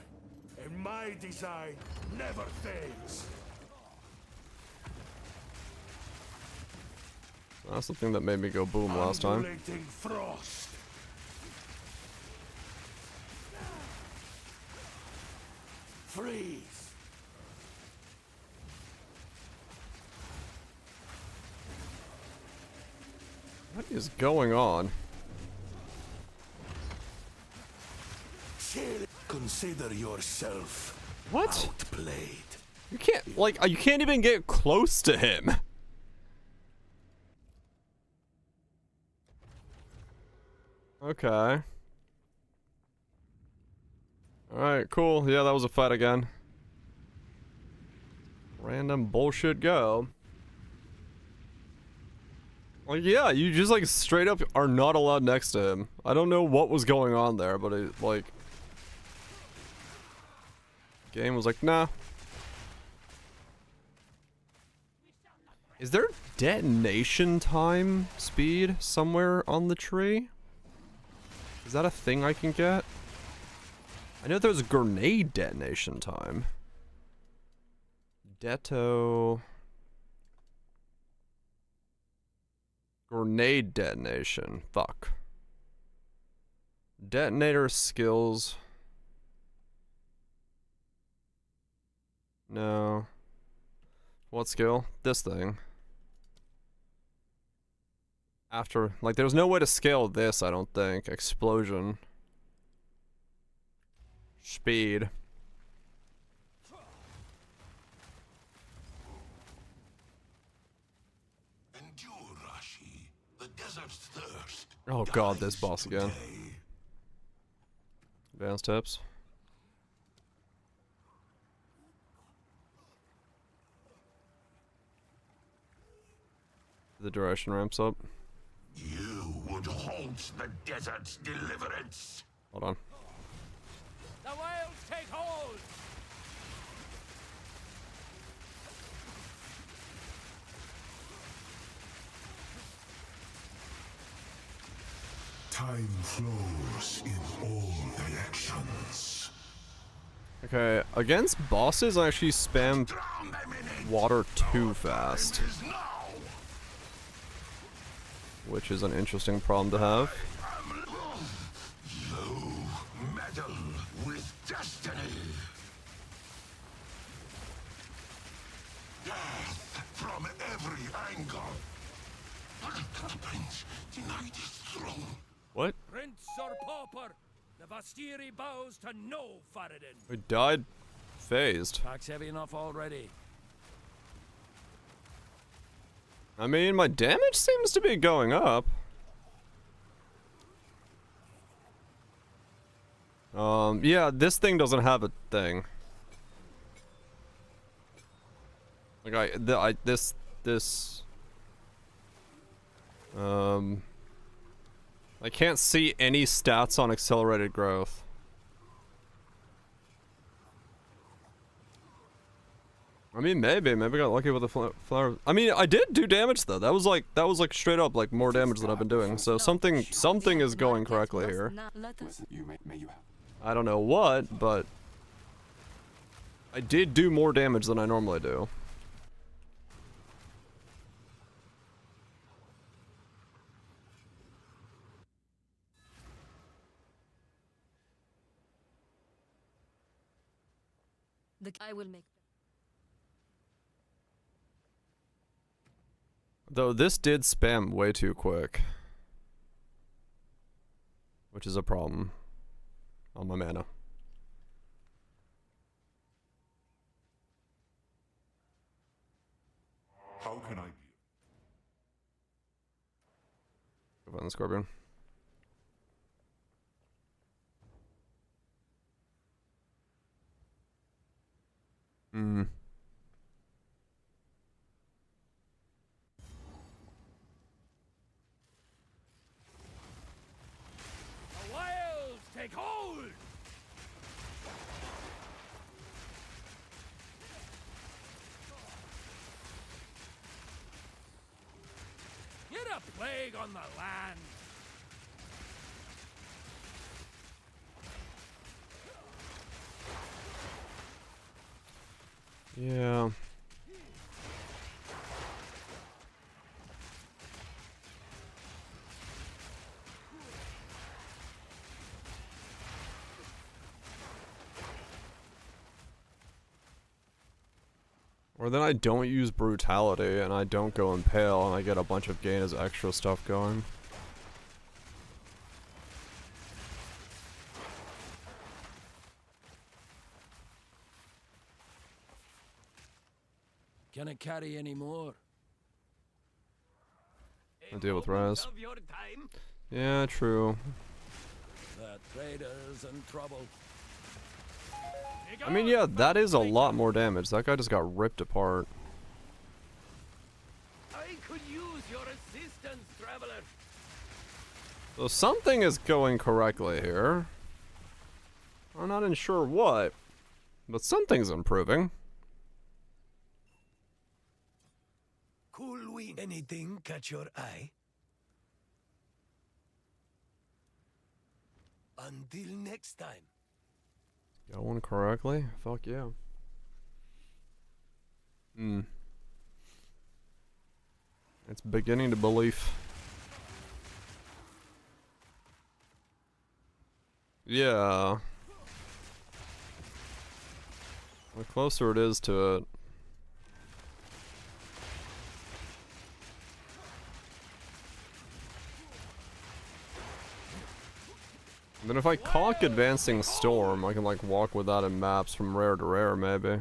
and my design never fails. That's the thing that made me go boom last time. Undulating frost. Freeze. What is going on? Consider yourself what? outplayed. You can't, like, you can't even get close to him. Okay. Alright, cool. Yeah, that was a fight again. Random bullshit go. Like, yeah, you just, like, straight up are not allowed next to him. I don't know what was going on there, but it, like... Game was like, nah. Is there detonation time speed somewhere on the tree? Is that a thing I can get? I know there's grenade detonation time. Deto... Grenade detonation. Fuck. Detonator skills. No. What skill? This thing. After, like, there's no way to scale this, I don't think. Explosion. Speed. Endure, Rashi. The desert's thirst Oh god, this boss again. Advanced tips. The duration ramps up. You would halt the desert's deliverance. Hold on. The wilds take hold! Time flows in all directions. Okay, against bosses I actually spam water too fast. Which is an interesting problem to have. You meddle with destiny. Death from every angle. The prince denied his throne. What? Prince or pauper, the Vastiri bows to no Faradin. We died phased. Pack's heavy enough already. I mean, my damage seems to be going up. Yeah, this thing doesn't have a thing. Like I can't see any stats on accelerated growth. I mean, maybe I got lucky with the flower. I mean, I did do damage though. That was like straight up like more damage than I've been doing. So something is going correctly here. I don't know what, but I did do more damage than I normally do. The guy will make. Though this did spam way too quick. Which is a problem on my mana. How can I be? Go on the Scorpion. Hmm. The wilds take hold! Get a plague on the land! Yeah. Or then I don't use brutality and I don't go impale and I get a bunch of gain as extra stuff going. Can I carry any more? I deal with res. Yeah, true. The trader's in trouble. I mean, yeah, that is a lot more damage. That guy just got ripped apart. I could use your assistance, traveler. So something is going correctly here. I'm not even sure what, but something's improving. Cool wind. Anything catch your eye? Until next time. Going correctly? Fuck yeah. It's beginning to believe. Yeah. The closer it is to it. Then if I caulk Advancing Storm, I can like walk with that in maps from rare to rare, maybe.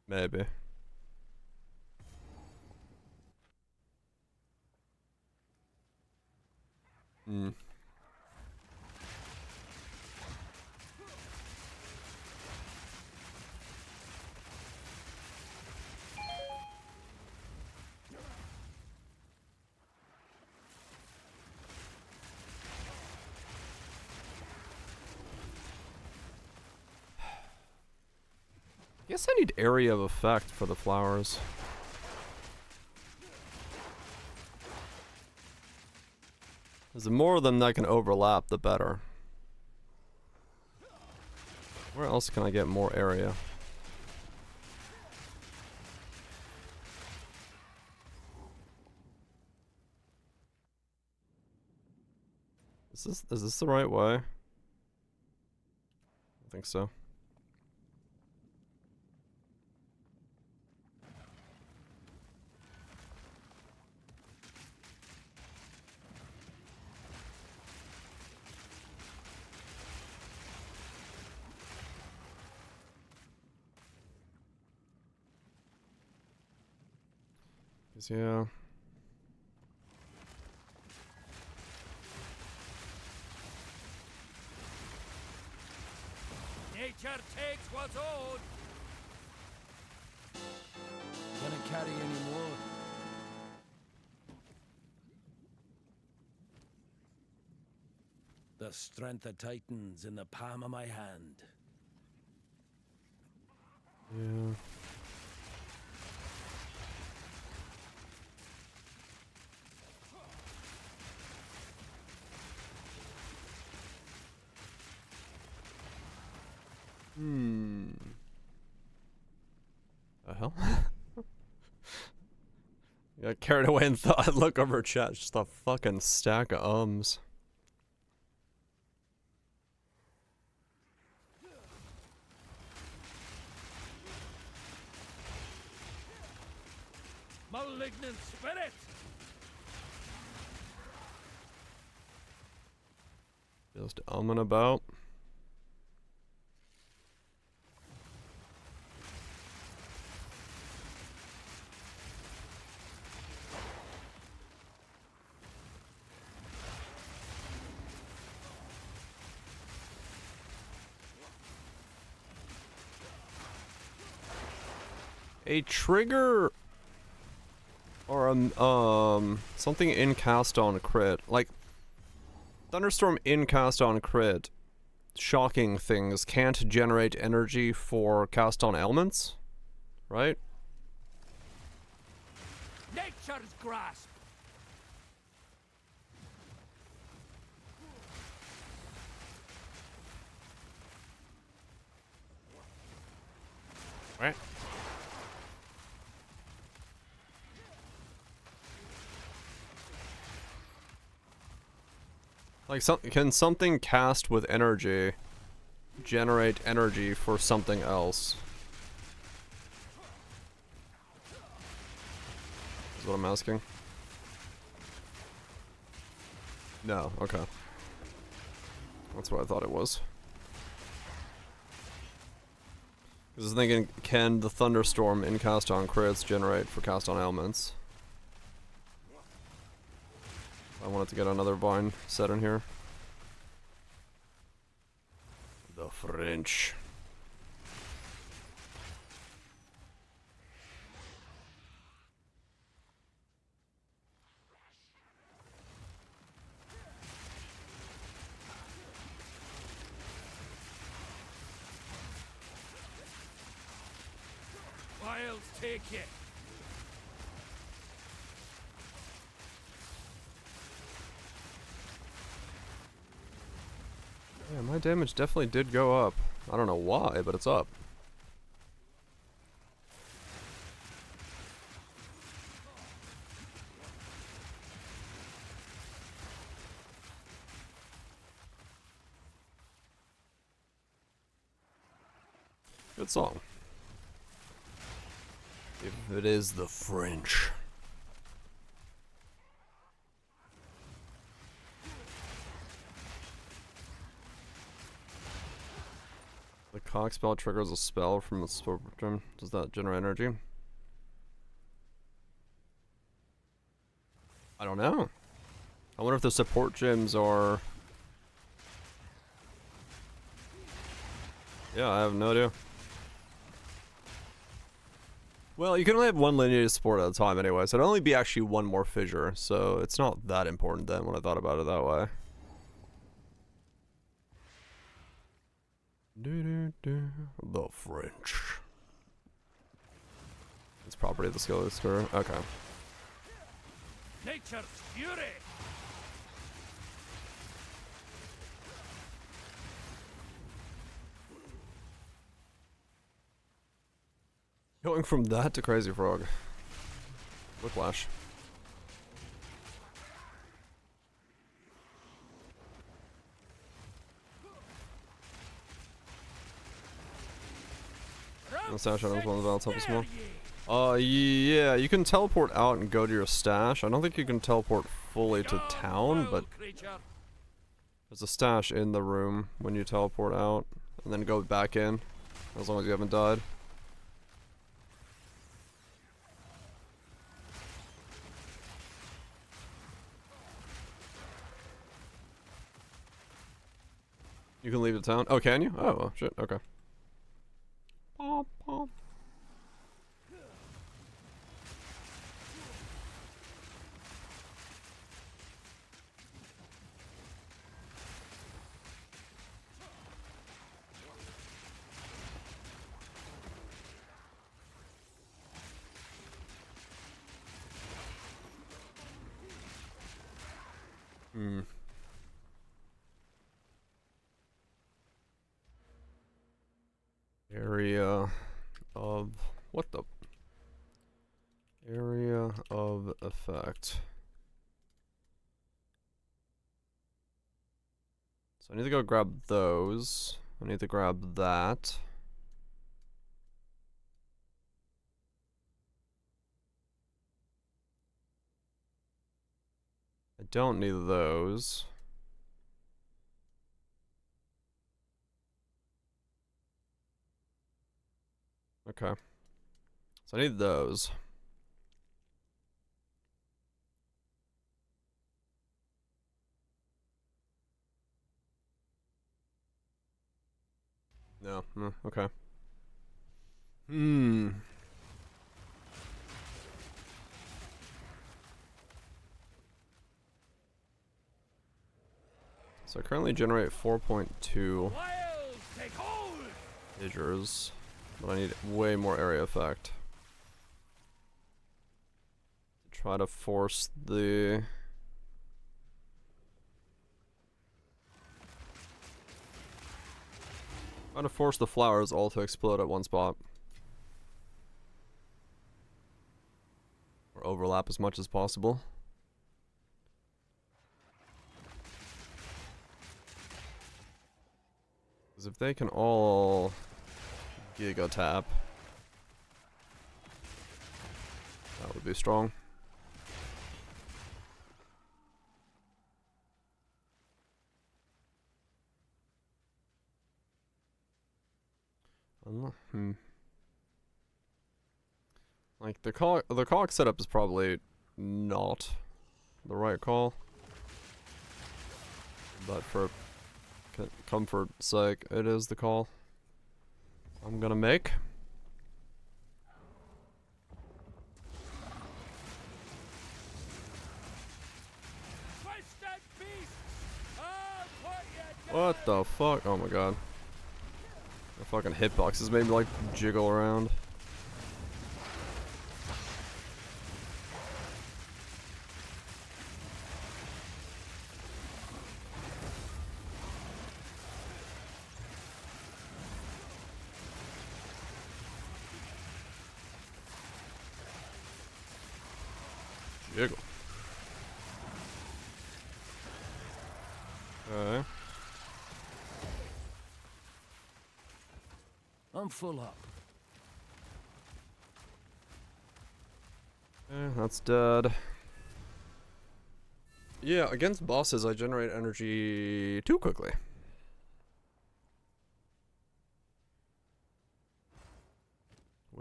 Maybe. Hmm. Guess I need area of effect for the flowers. Because the more of them that can overlap, the better. Where else can I get more area? Is this the right way? I think so. Yeah. Nature takes what's owed. Gonna carry any more? The strength of Titans in the palm of my hand. Yeah. The hell? Got carried away and thought I'd look over chat. Just a fucking stack of ums. Malignant spirit! Just umming about. A trigger or something in cast on crit, like thunderstorm in cast on crit, shocking things can't generate energy for cast on elements, right? Nature's grasp! Right. Like, can something cast with energy generate energy for something else? Is what I'm asking. No, okay. That's what I thought it was. I was thinking, can the thunderstorm in cast on crits generate for cast on elements? I wanted to get another vine set in here. The French. Wiles take it. Yeah, my damage definitely did go up. I don't know why, but it's up. Good song. If it is the French. The Cock spell triggers a spell from the spectrum. Does that generate energy? I don't know. I wonder if the support gems are... Yeah, I have no idea. Well, you can only have one lineage support at a time anyway, so it'd only be actually one more fissure, so it's not that important then when I thought about it that way. The French. It's property of the skill stir. Okay. Nature's fury. Going from that to Crazy Frog. Whiplash. The stash items one of the battle temples more. Yeah, you can teleport out and go to your stash. I don't think you can teleport fully to town, but there's a stash in the room when you teleport out, and then go back in, as long as you haven't died. You can leave the town. Oh, can you? Oh, shit. Okay. Pom, pom. Area of... What the... Area of effect. So I need to go grab those. I need to grab that. I don't need those. Okay. So I need those. No. Okay. So I currently generate 4.2 fissures, but I need way more area effect. Try to force the... Try to force the flowers all to explode at one spot. Or overlap as much as possible. Because if they can all Giga Tap, that would be strong. Like the cog setup is probably not the right call, but for comfort's sake, it is the call I'm gonna make. What the fuck? Oh my god. The fucking hitboxes made me like jiggle around. Jiggle. Okay. I'm full up. That's dead. Yeah, against bosses I generate energy too quickly.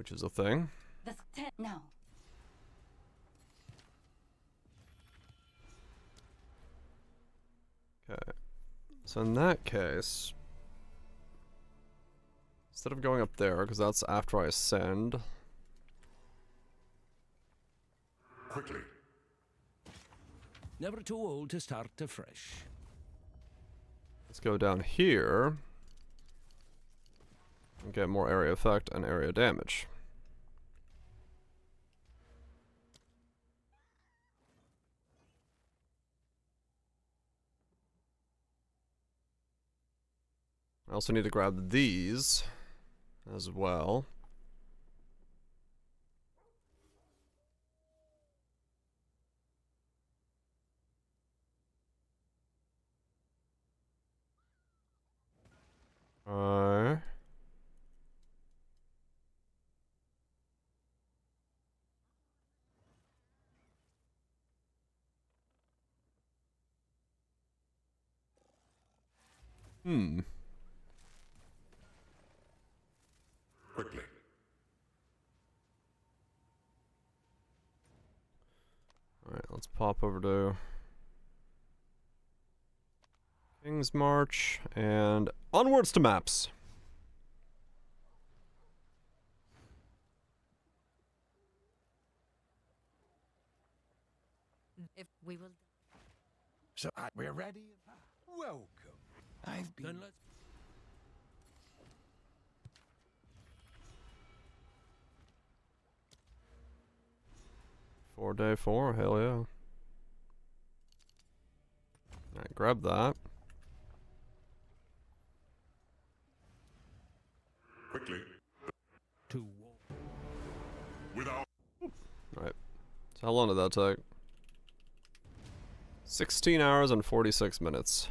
which is a thing. Now. Okay. So in that case, instead of going up there, because that's after I ascend. Quickly. Never too old to start afresh. Let's go down here and get more area effect and area damage. I also need to grab these as well. Quickly. Alright, let's pop over to King's March and onwards to maps. If we will. So we're ready? Welcome. I've been... Then let's... Day 4, hell yeah. Alright, grab that. Quickly. To without. Alright. So how long did that take? 16 hours and 46 minutes.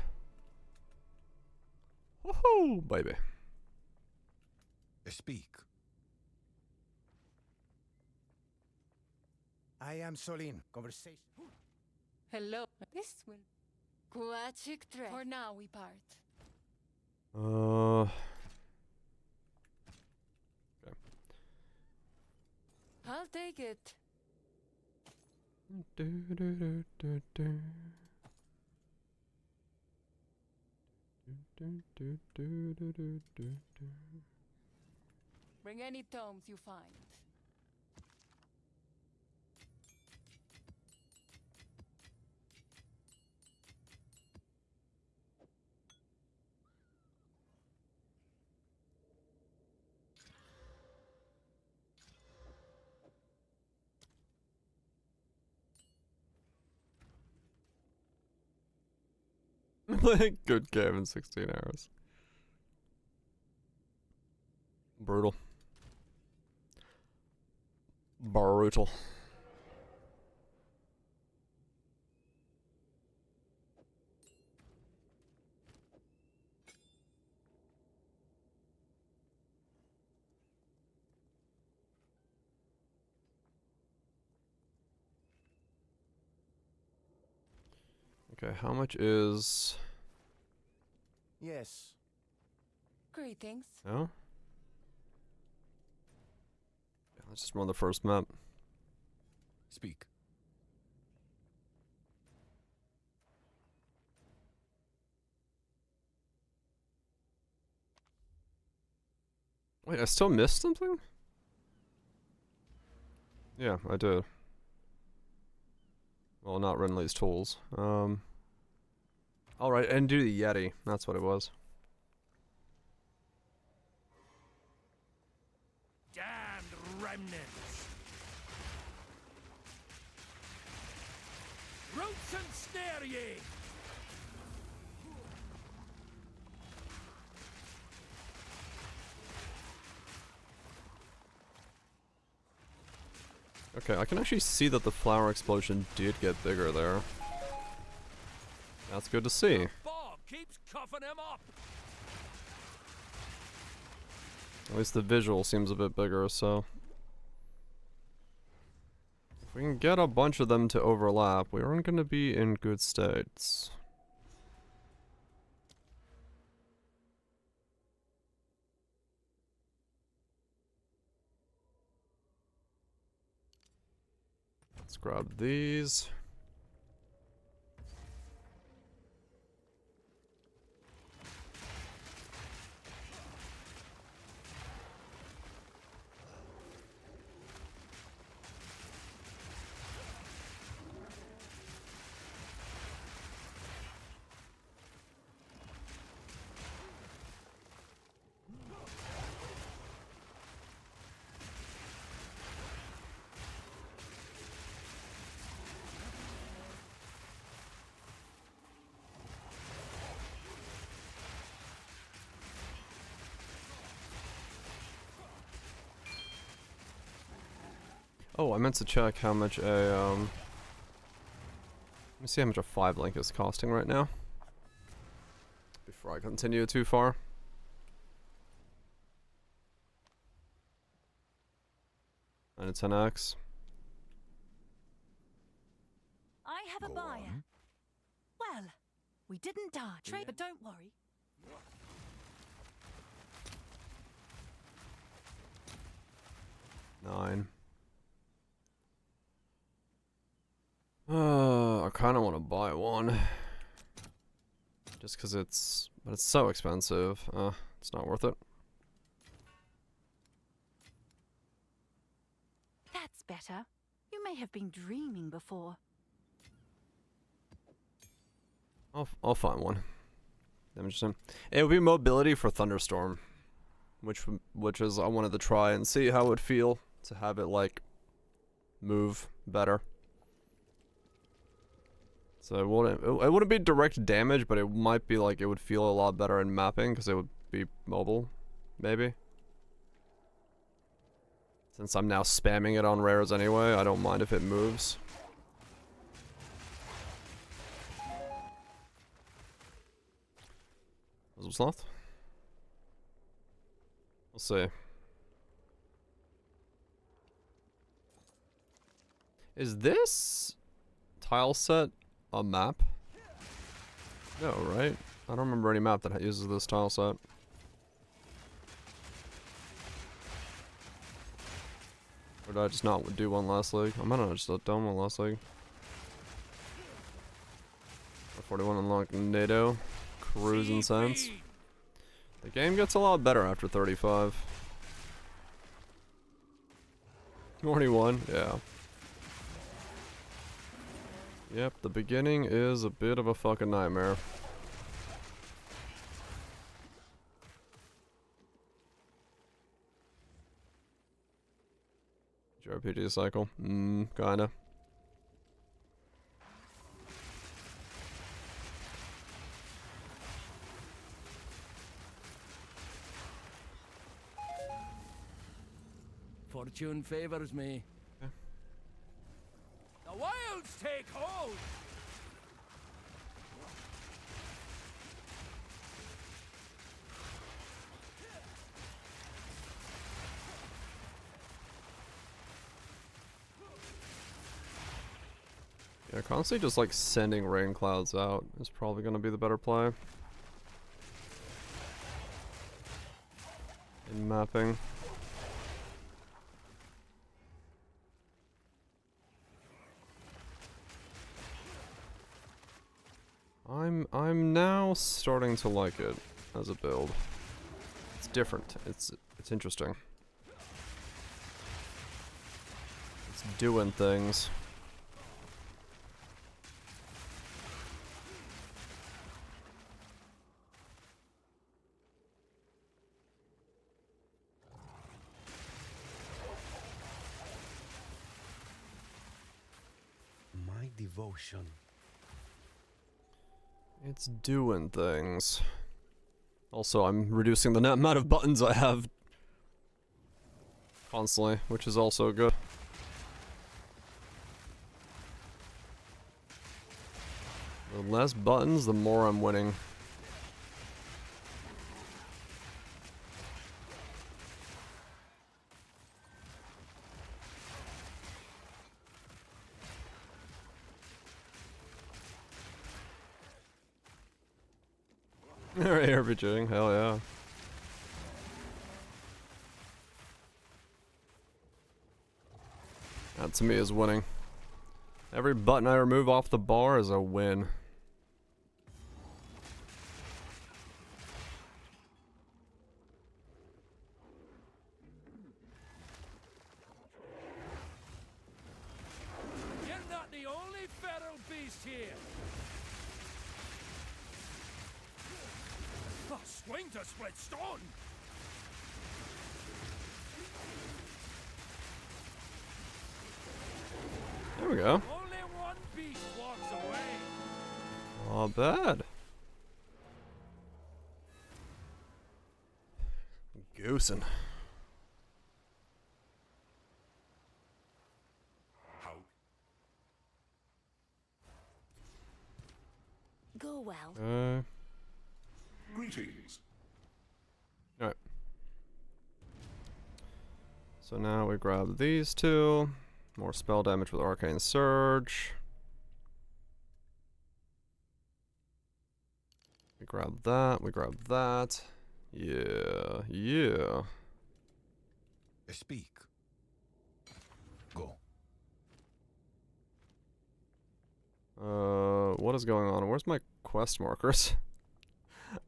Woohoo, baby. Speak. I am Solin. Conversation. Hello. This will... Quachic trek. For now, we part. Okay. I'll take it. Bring any tomes you find. Good game in 16 hours. Brutal. Brutal. Okay, how much is... Yes. Greetings. No? Yeah, let's just run the first map. Speak. Wait, I still missed something? Yeah, I did. Well, not Renly's tools. Alright, and do the Yeti. That's what it was. Damned remnants! Roots and snare ye! Okay, I can actually see that the flower explosion did get bigger there. That's good to see. Bob keeps coughing him up! At least the visual seems a bit bigger, so... If we can get a bunch of them to overlap, we aren't going to be in good states. Let's grab these. Oh, I meant to check how much a, let me see how much a 5 link is costing right now. Before I continue too far. And a 10x. I have a buyer. Well, we didn't die, but don't worry. 9. I kind of want to buy one. Just because but it's so expensive. It's not worth it. That's better. You may have been dreaming before. I'll find one. Interesting. It would be mobility for Thunderstorm, which is I wanted to try and see how it would feel to have it like move better. So it wouldn't be direct damage, but it might be like it would feel a lot better in mapping because it would be mobile, maybe. Since I'm now spamming it on rares anyway, I don't mind if it moves. What's left? We'll see. Is this tile set a map? No, right? I don't remember any map that uses this tile set. Or did I just not do one last league? I might have just done one last league. 41 unlocked NATO. Cruising sense. The game gets a lot better after 35. 21, yeah. Yep, the beginning is a bit of a fucking nightmare. JRPG cycle? Kinda. Fortune favors me. The wilds take hold! Yeah, constantly just like sending rain clouds out is probably gonna be the better play. In mapping. I'm now starting to like it as a build. It's different. It's interesting. It's doing things. My devotion. It's doing things. Also, I'm reducing the net amount of buttons I have constantly, which is also good. The less buttons, the more I'm winning. Alright, RPGing, hell yeah. That to me is winning. Every button I remove off the bar is a win. You're not the only feral beast here. Oh, swing to split stone. There we go. Only one beast walks away. Not bad. Goosing. Go well. Greetings. Alright. So now we grab these two. More spell damage with Arcane Surge. We grab that, we grab that. Yeah, yeah. Speak. Go. What is going on? Where's my quest markers?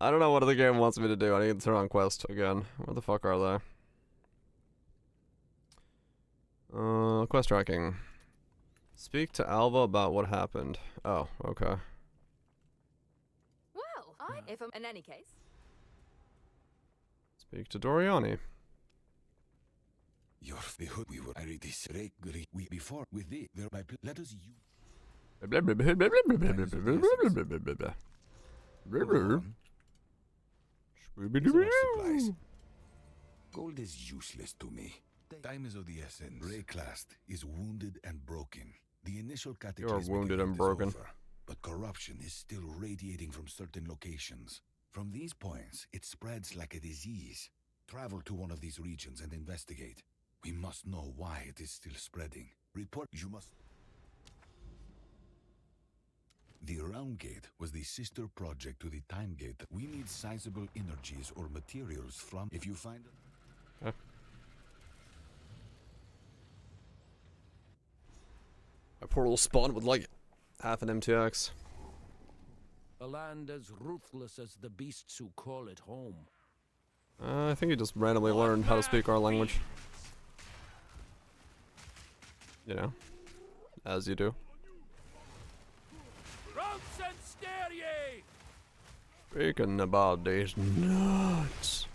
I don't know what the game wants me to do. I need to turn on quest again. Where the fuck are they? Quest tracking. Speak to Alva about what happened. Oh, okay. Well, if I'm in any case. Speak to Doriani. Your behood, we were already we before with the thereby let us use. Supplies. Gold is useless to me. Time is of the essence. Rayclast is wounded and broken. The initial cataclysm wounded and broken. is over, but corruption is still radiating from certain locations. From these points, it spreads like a disease. Travel to one of these regions and investigate. We must know why it is still spreading. Report. You must. The Round Gate was the sister project to the Time Gate. We need sizable energies or materials from. If you find. My portal spawned with like half an MTX. A land as ruthless as the beasts who call it home. I think he just randomly learned how to speak our language. You know, as you do. Speaking about these nuts.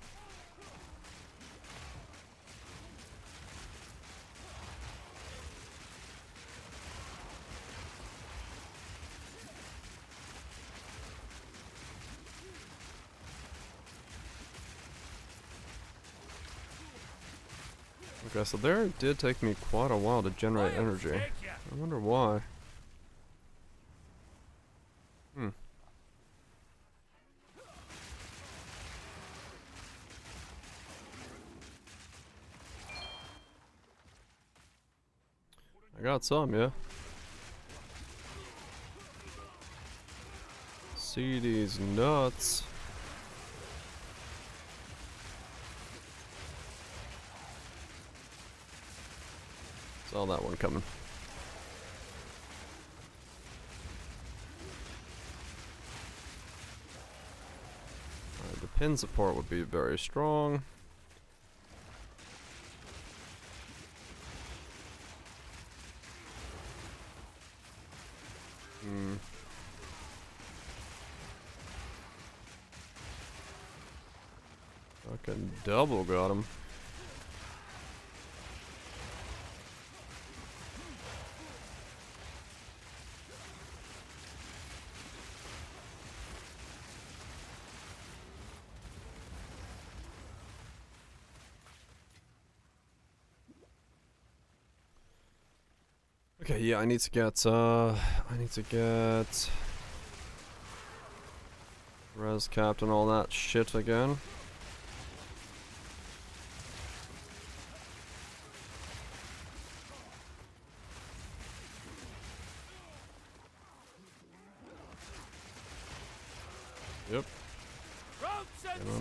Okay, so there it did take me quite a while to generate energy. I wonder why. I got some, yeah. See these nuts. Saw that one coming. The pin support would be very strong. Fucking double got him. Okay, yeah, I need to get res capped and all that shit again. Yep.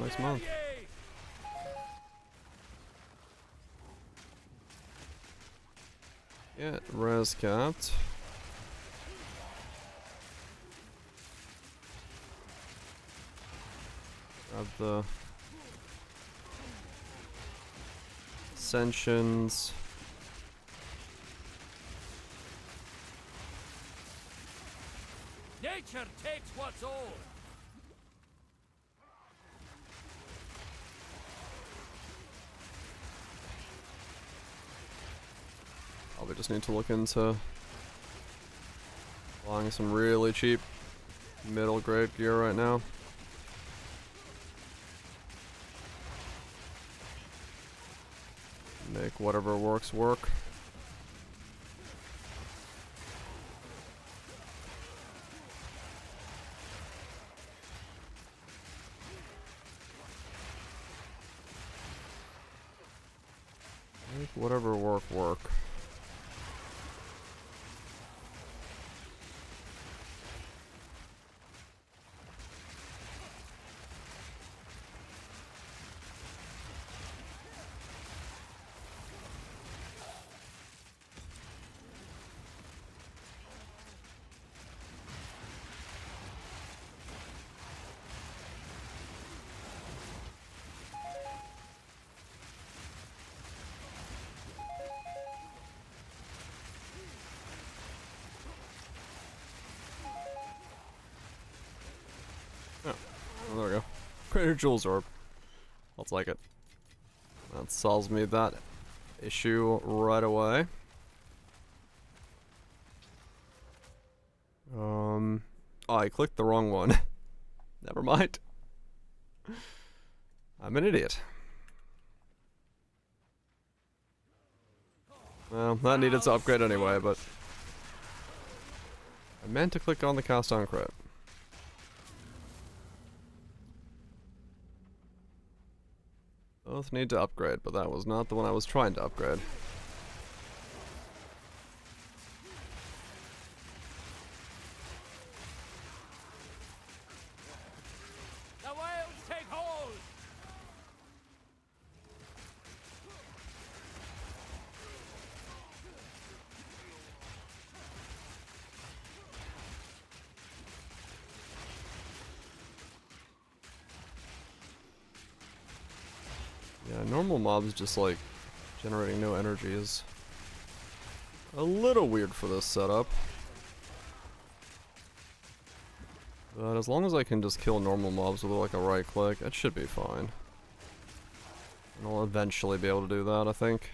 Next month. Get res capped. the ascensions. Nature takes what's old. Probably just need to look into buying some really cheap middle grade gear right now. Make whatever works work. Make whatever work. Oh, there we go. Greater Jewels Orb. I'll take it. That solves me that issue right away. Oh, I clicked the wrong one. Never mind. I'm an idiot. Well, that needed to upgrade anyway, but I meant to click on the cast on crit. Both need to upgrade, but that was not the one I was trying to upgrade. The wilds take hold. Yeah, normal mobs just like generating no energy is a little weird for this setup. But as long as I can just kill normal mobs with like a right click, it should be fine. And I'll eventually be able to do that, I think.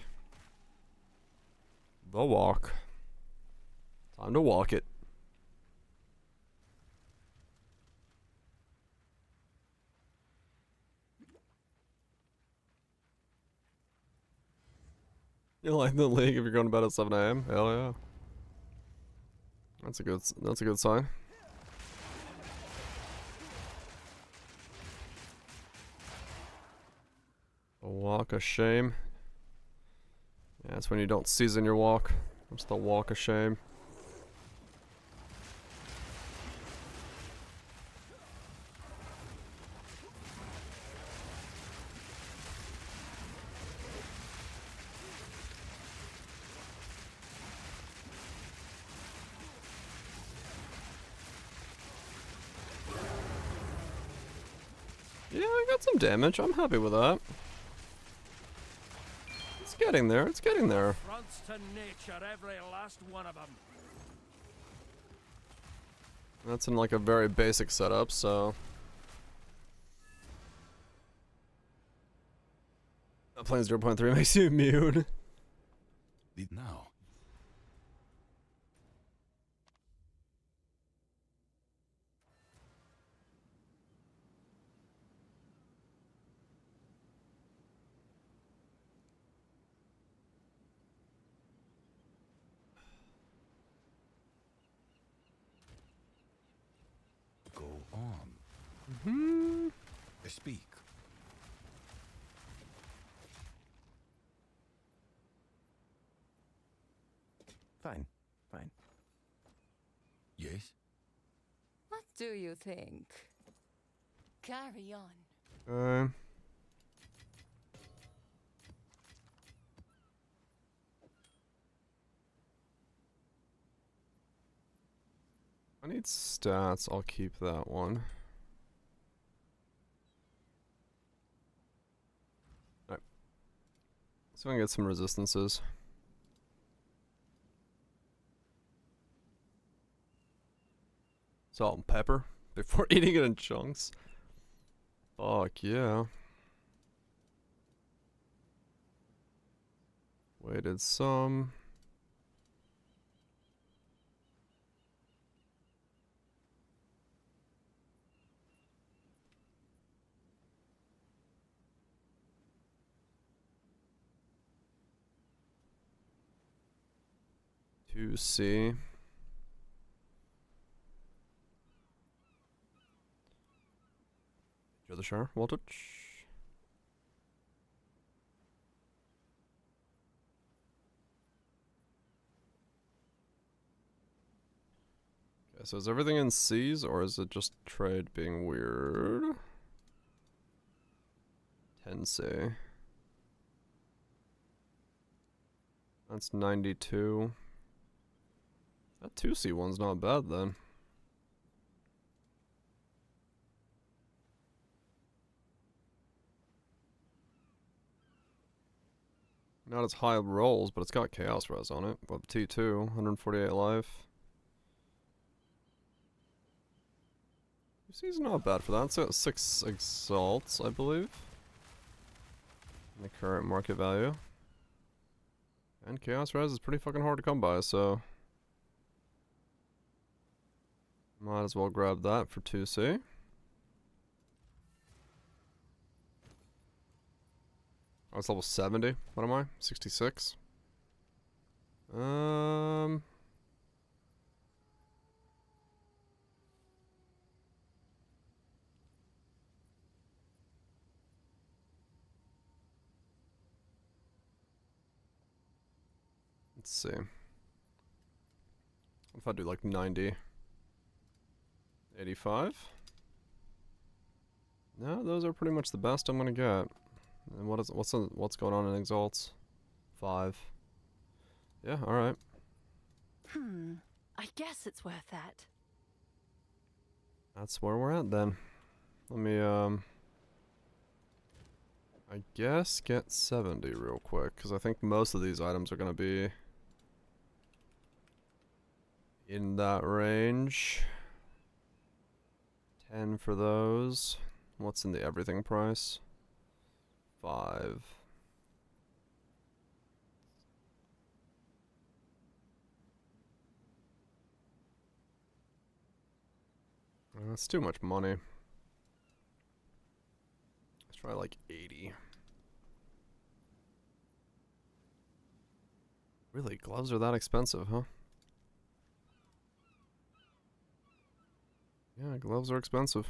The walk. Time to walk it. You like the league if you're going to bed at 7 AM? Hell yeah. That's a good sign. A walk of shame. Yeah, that's when you don't season your walk. It's the walk of shame. Yeah, I got some damage. I'm happy with that. It's getting there. It's getting there. Fronts to nature, every last one of them. That's in like a very basic setup, so. Playing 0.3 makes you immune. Now. Go on. Speak. Fine. Yes? What do you think? Carry on. I need stats. I'll keep that one. So I can get some resistances. Salt and pepper before eating it in chunks. Fuck yeah. Waited some. To see. You're the shower voltage. Okay, so is everything in C's or is it just trade being weird? 10C. That's 92. That 2C one's not bad then. Not as high rolls, but it's got Chaos Res on it. But T2, 148 life. UC's not bad for that. It's got 6 Exalts, I believe. In the current market value. And Chaos Res is pretty fucking hard to come by, so... might as well grab that for 2C. Oh, it's level 70. What am I? 66? Let's see. What if I do like 90? 85? No, those are pretty much the best I'm gonna get. And what's going on in Exalts? 5. Yeah, alright. I guess it's worth that. That's where we're at then. Let me I guess get 70 real quick, because I think most of these items are gonna be in that range. 10 for those. What's in the everything price? 5. That's too much money. Let's try like 80. Really, gloves are that expensive, huh? Yeah, gloves are expensive.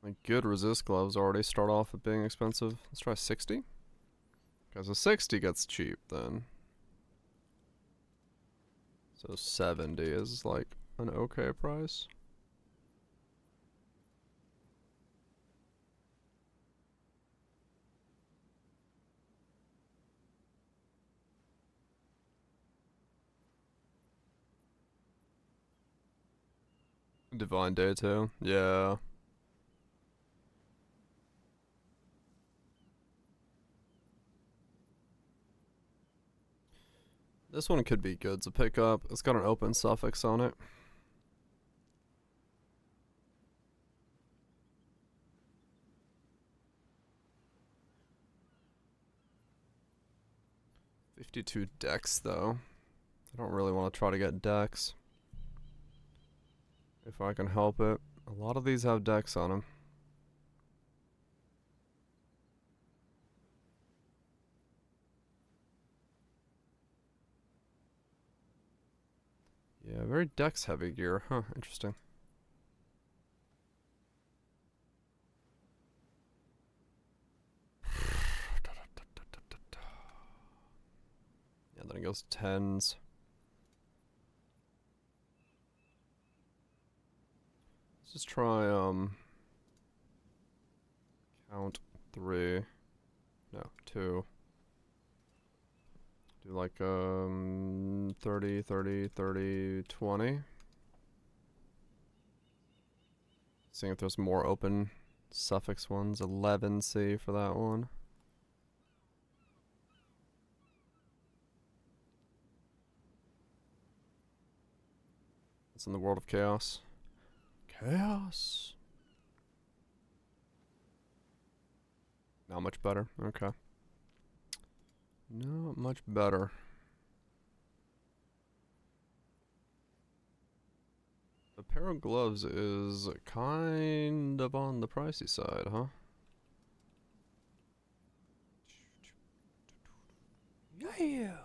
Like good resist gloves already start off at being expensive. Let's try 60. Because a 60 gets cheap then. So 70 is like an okay price. Divine Day too. Yeah. This one could be good to pick up. It's got an open suffix on it. $52 decks though. I don't really want to try to get decks. If I can help it. A lot of these have decks on them. Yeah, very dex heavy gear. Huh, interesting. Yeah, then it goes 10s. Let's just try, count 3. No, 2. Do like 30, 30, 30, 20. Seeing if there's more open suffix ones. 11C for that one. It's in the world of chaos. Chaos. Not much better. Okay. Not much better. A pair of gloves is kind of on the pricey side, huh? Yeah.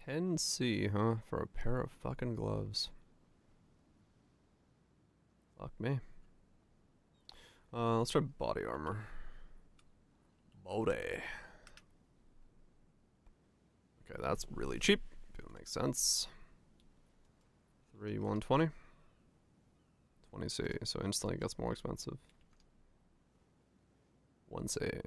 10C, huh? For a pair of fucking gloves. Fuck me. Let's try body armor. Body. Okay, that's really cheap. If it makes sense. 120. 20C, so instantly it gets more expensive. 1C.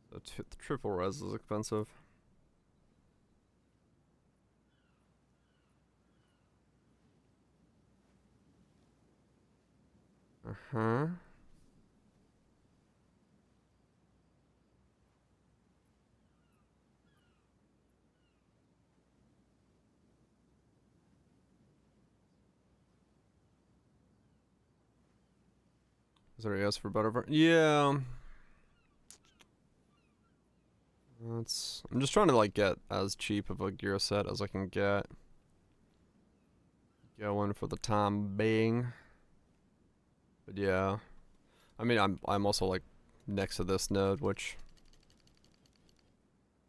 So triple res is expensive. Uh-huh. Is there a yes for better? Yeah. I'm just trying to like get as cheap of a gear set as I can get. Going for the time being. But yeah. I mean I'm also like next to this node, which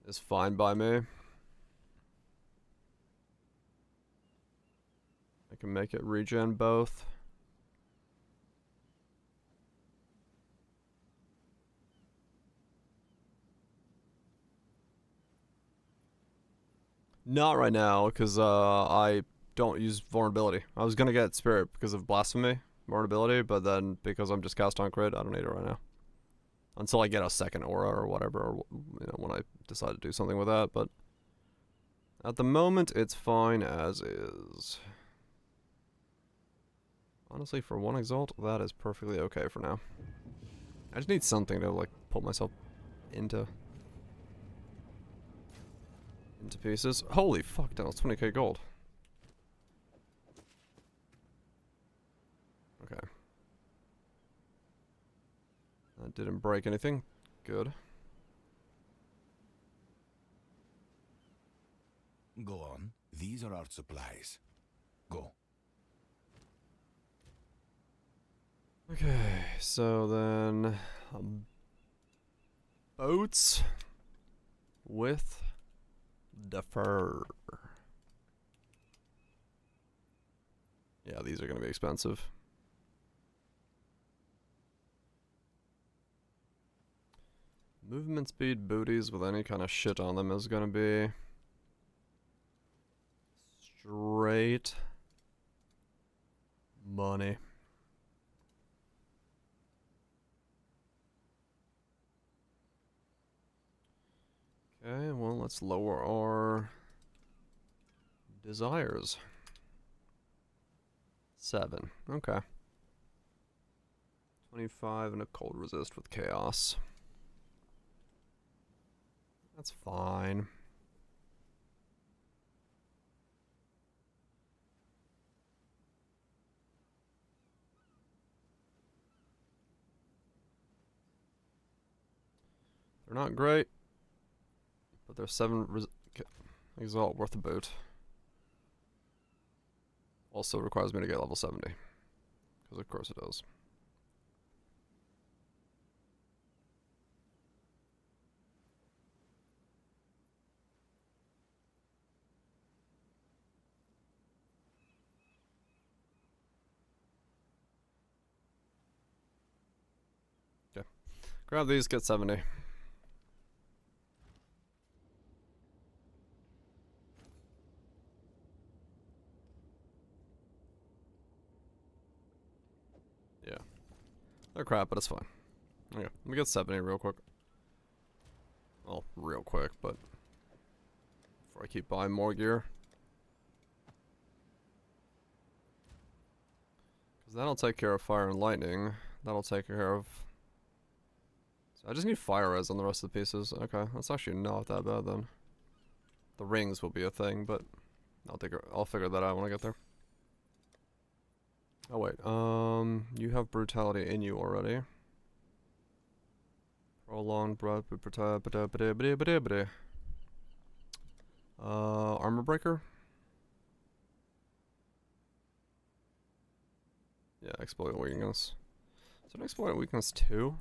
is fine by me. I can make it regen both. Not right now, because I don't use vulnerability. I was gonna get spirit because of blasphemy vulnerability, but then because I'm just cast on crit, I don't need it right now. Until I get a second aura or whatever, or when I decide to do something with that. But at the moment, it's fine as is. Honestly, for one exalt, that is perfectly okay for now. I just need something to like pull myself into pieces. Holy fuck, that was 20k gold. Okay. That didn't break anything. Good. Go on. These are our supplies. Go. Okay, so then boats with defer. Yeah, these are going to be expensive. Movement speed booties with any kind of shit on them is going to be straight money. Okay, well, let's lower our desires. 7. Okay. 25 and a cold resist with chaos. That's fine. They're not great, but they're 7 exalt worth a boot. Also requires me to get level 70, because of course it does. Okay, grab these, get 70. They're crap, but it's fine. Okay, let me get 70 real quick. Well, real quick, but before I keep buying more gear. Because that'll take care of fire and lightning. That'll take care of... So I just need fire res on the rest of the pieces. Okay, that's actually not that bad then. The rings will be a thing, but I'll figure that out when I get there. Oh wait, you have brutality in you already. Prolonged breath, armor breaker. Yeah, exploit weakness. Is it an exploit weakness too?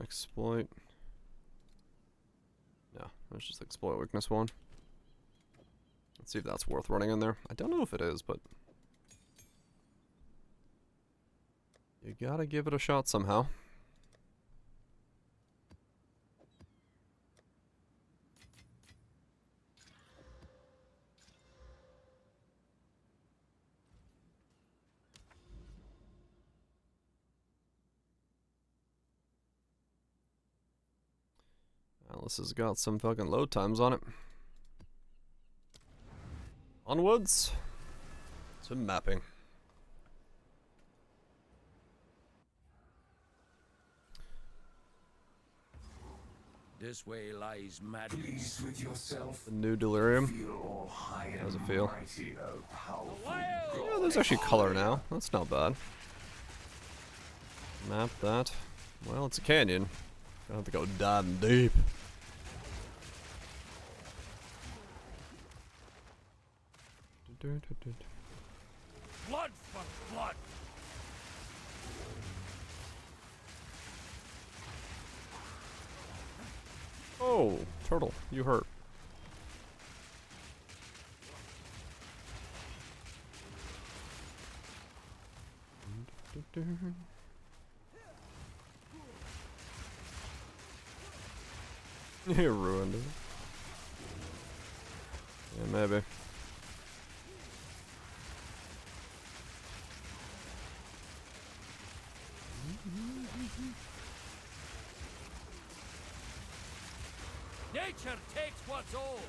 Exploit. Yeah, there's just exploit weakness 1. Let's see if that's worth running in there. I don't know if it is, but you gotta give it a shot somehow. Well, this has got some fucking load times on it. Onwards to mapping. This way lies madness. With yourself. The new delirium. How does it feel? Yeah, there's actually color now. That's not bad. Map that. Well, it's a canyon. Gonna have to go diving deep. Blood for blood. Oh, turtle, you hurt. You ruined it. Yeah, maybe. Nature takes what's old.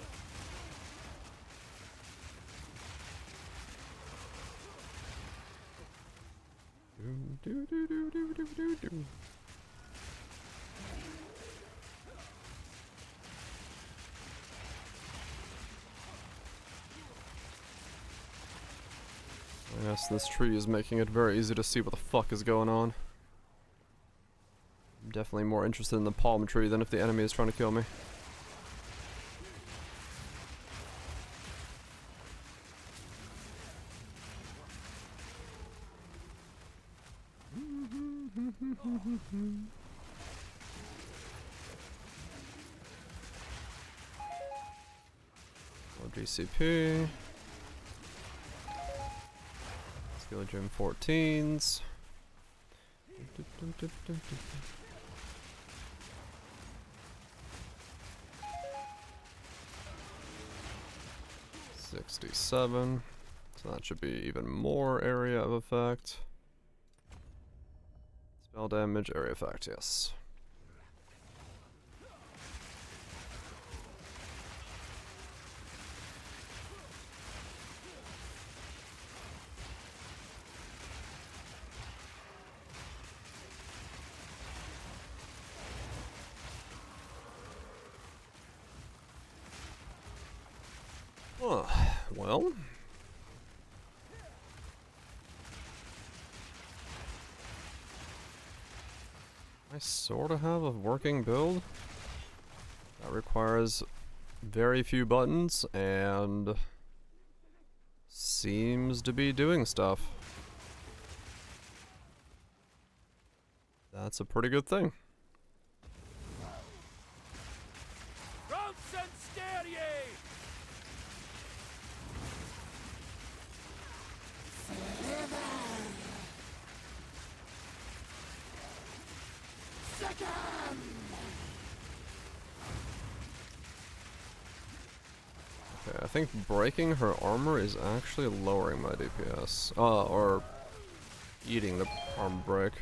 Yes, this tree is making it very easy to see what the fuck is going on. I'm definitely more interested in the palm tree than if the enemy is trying to kill me. GCP. Skill Gym 14s. 67. So that should be even more area of effect. Spell damage, area effect, yes. Well, I sort of have a working build that requires very few buttons and seems to be doing stuff. That's a pretty good thing. Okay, I think breaking her armor is actually lowering my DPS. Or eating the armor break.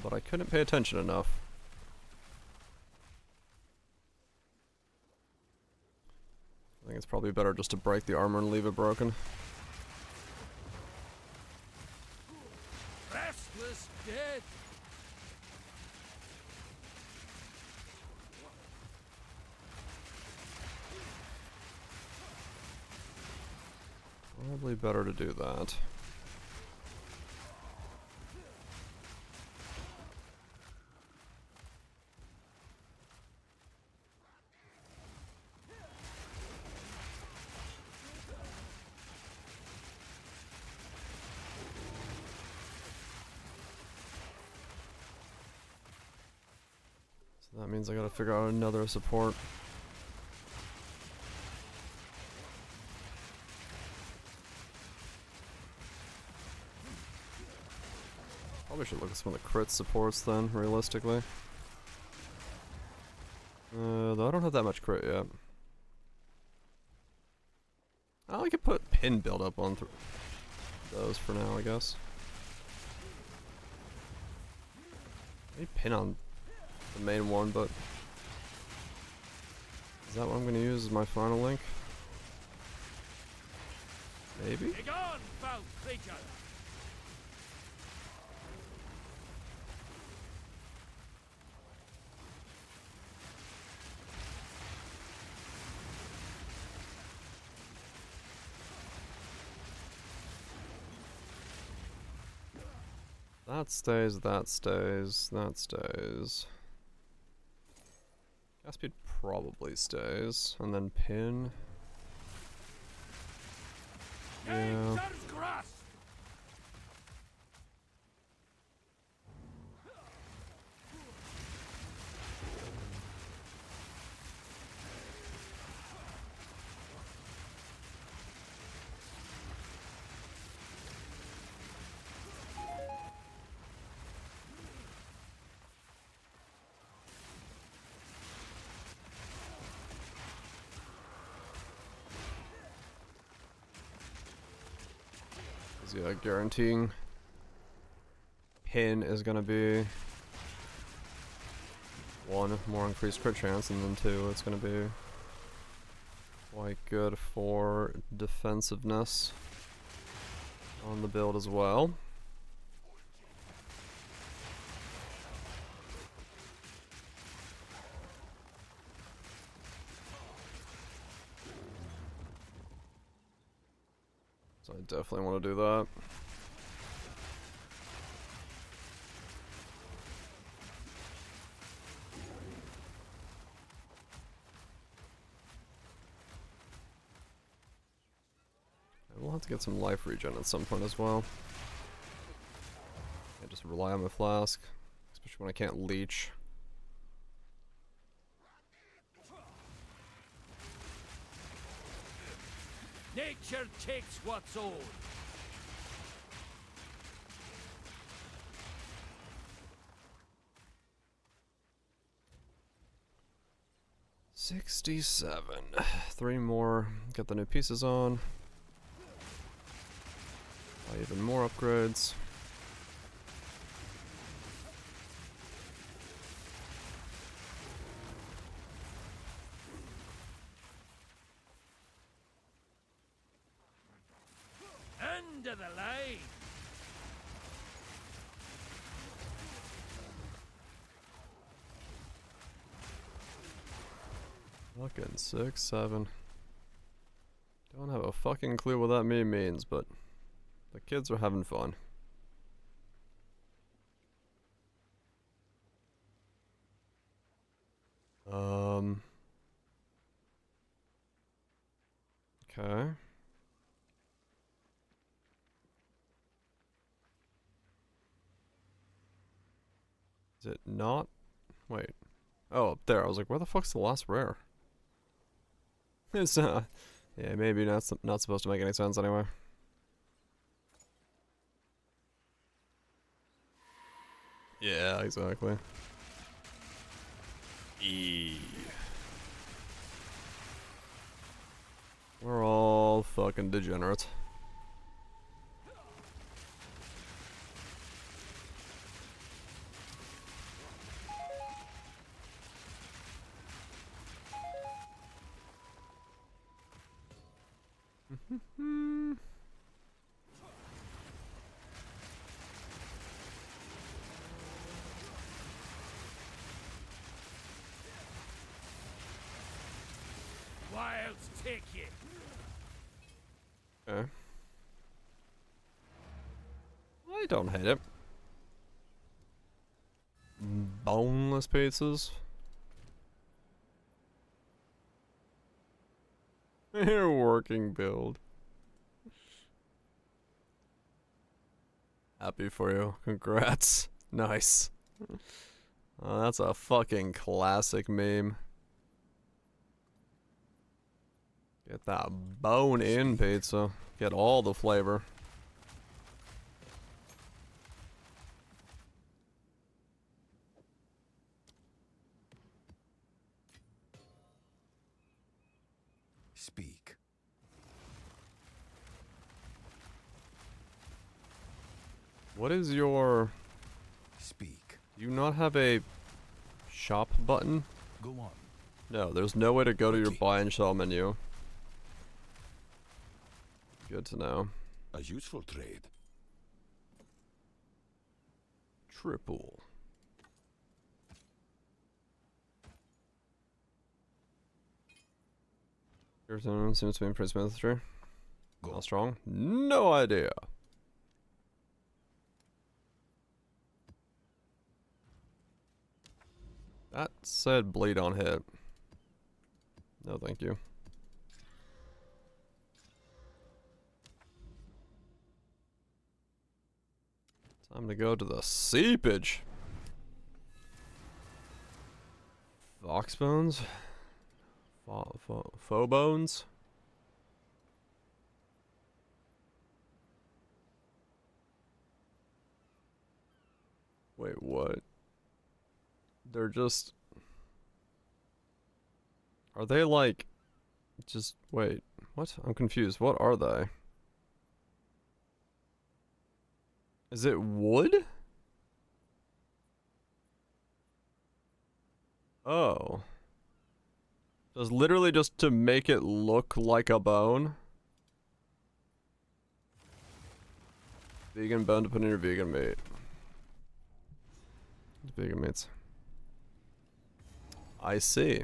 But I couldn't pay attention enough. I think it's probably better just to break the armor and leave it broken. Restless dead. Probably better to do that. So that means I gotta figure out another support. Probably should look at some of the crit supports then, realistically. Though I don't have that much crit yet. I could put pin build up on those for now, I guess. Maybe pin on the main one, but is that what I'm gonna use as my final link? Maybe? Begone, foul creature! That stays, that stays, that stays. Gas speed probably stays, and then pin. Yeah. Yeah, guaranteeing pin is gonna be 1, more increased crit chance, and then 2, it's gonna be quite good for defensiveness on the build as well. So I definitely want to do that. We'll have to get some life regen at some point as well. I just rely on my flask, especially when I can't leech. Nature takes what's old. $67. 3 more. Get the new pieces on. Buy even more upgrades. End of the line. Fucking 6, 7. Don't have a fucking clue what that meme means, but the kids are having fun. Okay. Is it not? Wait. Oh, up there. I was like, where the fuck's the last rare? It's yeah, maybe not supposed to make any sense anyway. Yeah, exactly. We're all fucking degenerates. Wilds take you. Okay. I don't hate it. Boneless pizzas. Your working build. Happy for you. Congrats. Nice. Oh, that's a fucking classic meme. Get that bone-in pizza. Get all the flavor. Speak. What is your... Speak. Do you not have a shop button? Go on. No, there's no way to go to your buy and sell menu. Good to know. A useful trade. Triple. Your tone seems to be impressed with true. How strong? No idea. That said bleed on hit. No thank you. Time to go to the seepage. Fox bones? Faux bones? Wait, what? They're just... Are they like... Just... Wait. What? I'm confused. What are they? Is it wood? Oh. Just literally just to make it look like a bone? Vegan bone to put in your vegan meat. Vegan meats. I see.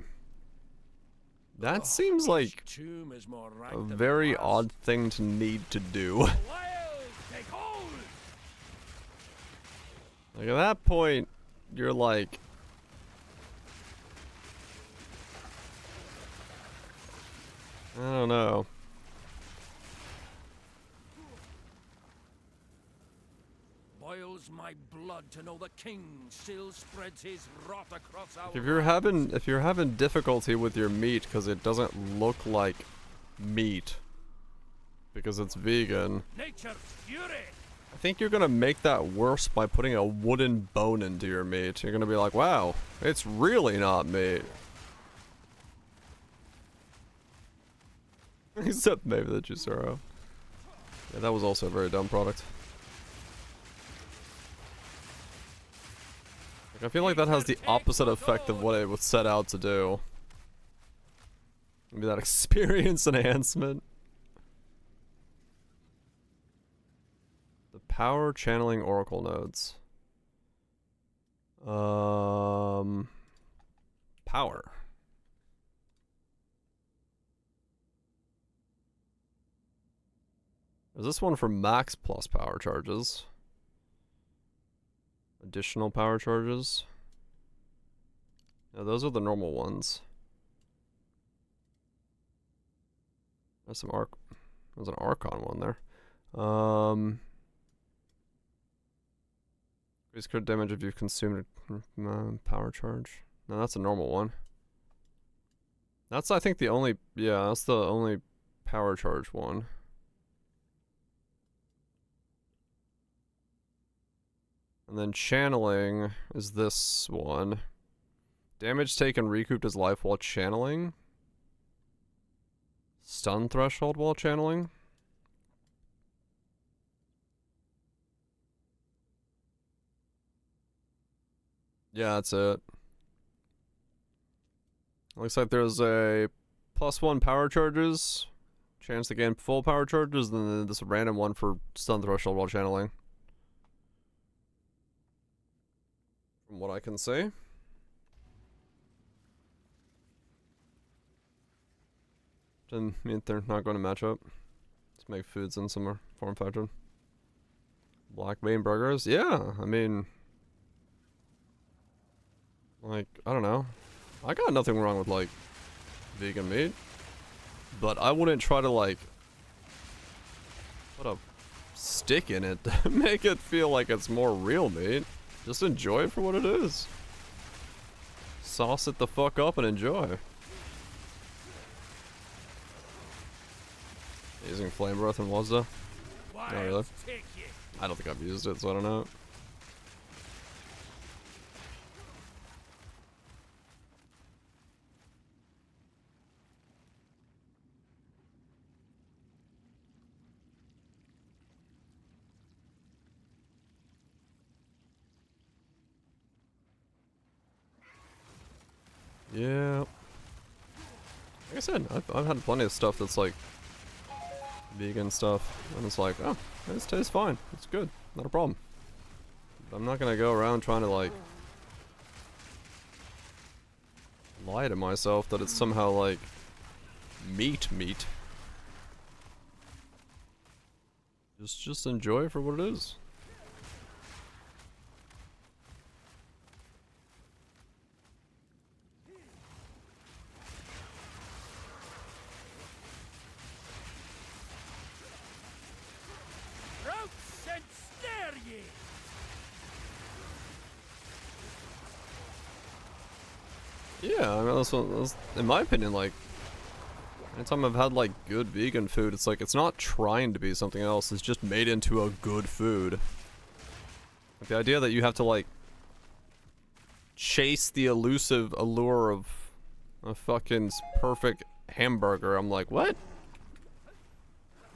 That seems like a very odd thing to need to do. Like at that point, you're like... I don't know. Boils my blood to know the king still spreads his wrath across our... If you're having difficulty with your meat because it doesn't look like meat because it's vegan, Nature's fury. I think you're gonna make that worse by putting a wooden bone into your meat. You're gonna be like, wow, it's really not meat. Except maybe the Jusuro. Yeah, that was also a very dumb product. Like, I feel like that has the opposite effect of what it was set out to do. Maybe that experience enhancement. The power channeling oracle nodes. Power. Is this one for max plus power charges? Additional power charges? No, those are the normal ones. There's some there's an Archon one there. Increase crit damage if you've consumed a power charge. No, that's a normal one. That's, I think, the only... Yeah, that's the only power charge one. And then channeling is this one. Damage taken recouped his life while channeling. Stun threshold while channeling. Yeah, that's it. Looks like there's a +1 power charges. Chance to gain full power charges, and then this random one for stun threshold while channeling. From what I can see. Doesn't mean they're not going to match up. Let's make foods in some form factor. Black bean burgers? Yeah, I mean... Like, I don't know. I got nothing wrong with, like, vegan meat. But I wouldn't try to, like, put a stick in it to make it feel like it's more real meat. Just enjoy it for what it is. Sauce it the fuck up and enjoy. Using flame breath and Wazda? Not really. I don't think I've used it, so I don't know. Yeah. Like I said, I've had plenty of stuff that's like vegan stuff, and it's like, oh, this tastes fine. It's good. Not a problem. But I'm not gonna go around trying to like lie to myself that it's somehow like meat. Just enjoy it for what it is. Yeah, I mean, that's, in my opinion, like, anytime I've had, like, good vegan food, it's like, it's not trying to be something else, it's just made into a good food. Like, the idea that you have to, like, chase the elusive allure of a fucking perfect hamburger, I'm like, what?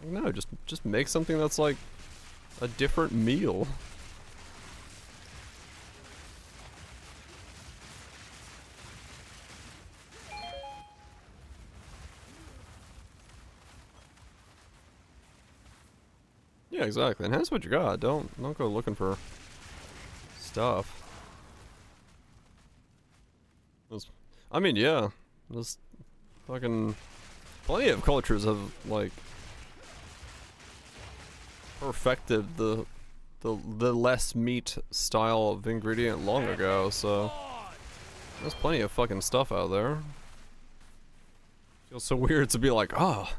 No, just make something that's, like, a different meal. Yeah, exactly. Enhance what you got. Don't go looking for stuff. I mean, yeah. There's fucking plenty of cultures have like perfected the less meat style of ingredient long ago, so there's plenty of fucking stuff out there. Feels so weird to be like, oh,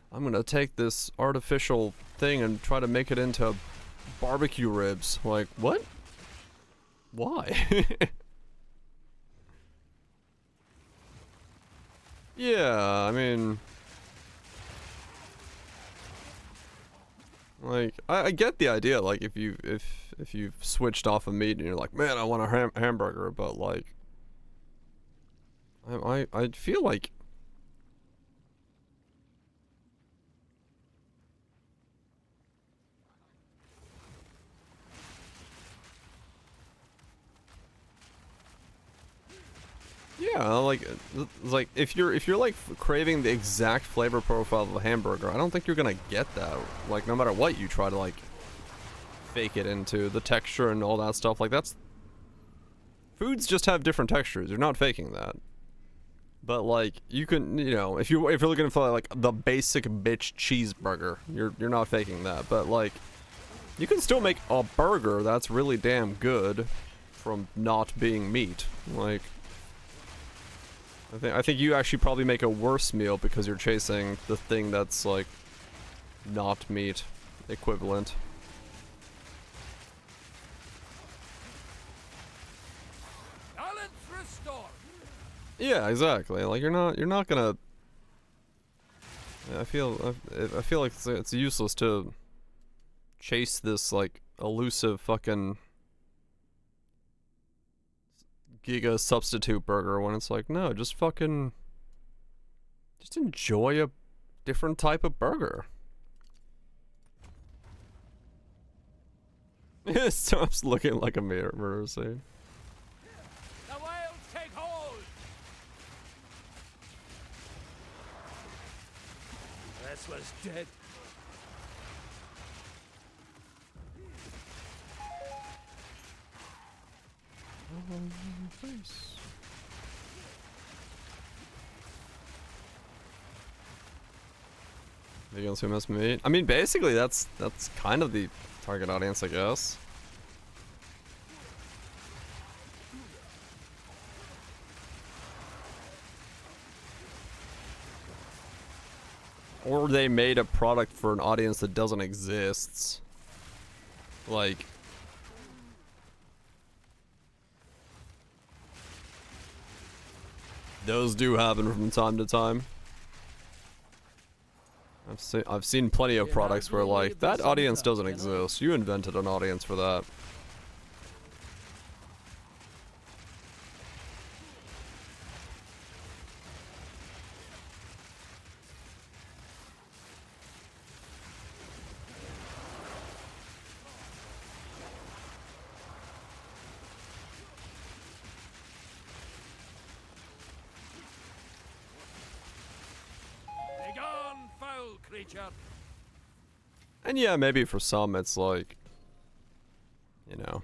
I'm gonna take this artificial thing and try to make it into barbecue ribs. Like, what? Why? Yeah, I mean, like, I get the idea. Like, if you've switched off of meat and you're like, man, I want a hamburger, but like, I feel like. Yeah, like if you're like craving the exact flavor profile of a hamburger, I don't think you're gonna get that. Like no matter what you try to like fake it into the texture and all that stuff. Like that's foods just have different textures. You're not faking that. But like you can, you know, if you're looking for like the basic bitch cheeseburger, you're not faking that. But like you can still make a burger that's really damn good from not being meat. Like. I think you actually probably make a worse meal because you're chasing the thing that's like not meat equivalent. Balance restored. Yeah, exactly. Like you're not gonna. I feel like it's useless to chase this like elusive fucking Giga substitute burger when it's like, no, just fucking just enjoy a different type of burger. It stops looking like a murder scene. The wilds take hold! This was dead. Vegans who miss meat. I mean, basically, that's kind of the target audience, I guess. Or they made a product for an audience that doesn't exist. Like, those do happen from time to time. I've seen plenty of products where like that audience doesn't exist. You invented an audience for that. Begone, foul creature! And yeah, maybe for some it's like, you know,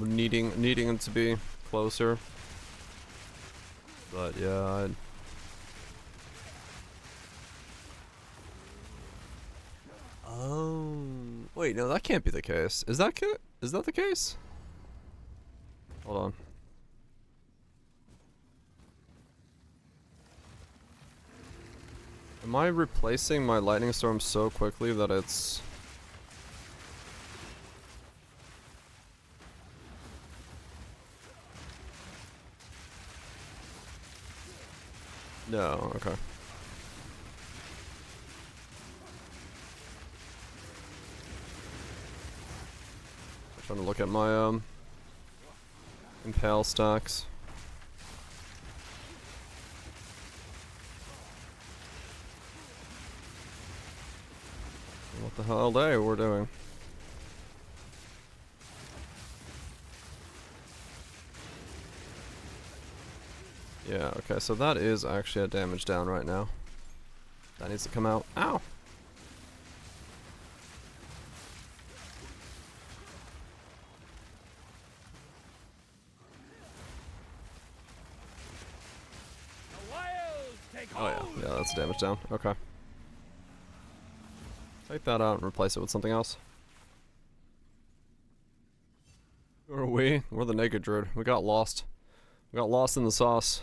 needing it to be closer. But yeah, oh, wait, no, that can't be the case. Is that the case? Hold on. Am I replacing my lightning storm so quickly that it's... No, okay. I'm trying to look at my impale stacks. What the hell day we're doing? Yeah, okay, so that is actually a damage down right now. That needs to come out. Ow! Oh yeah, yeah, that's damage down. Okay. Take that out and replace it with something else. Who are we? We're the Naked Druid. We got lost. We got lost in the sauce.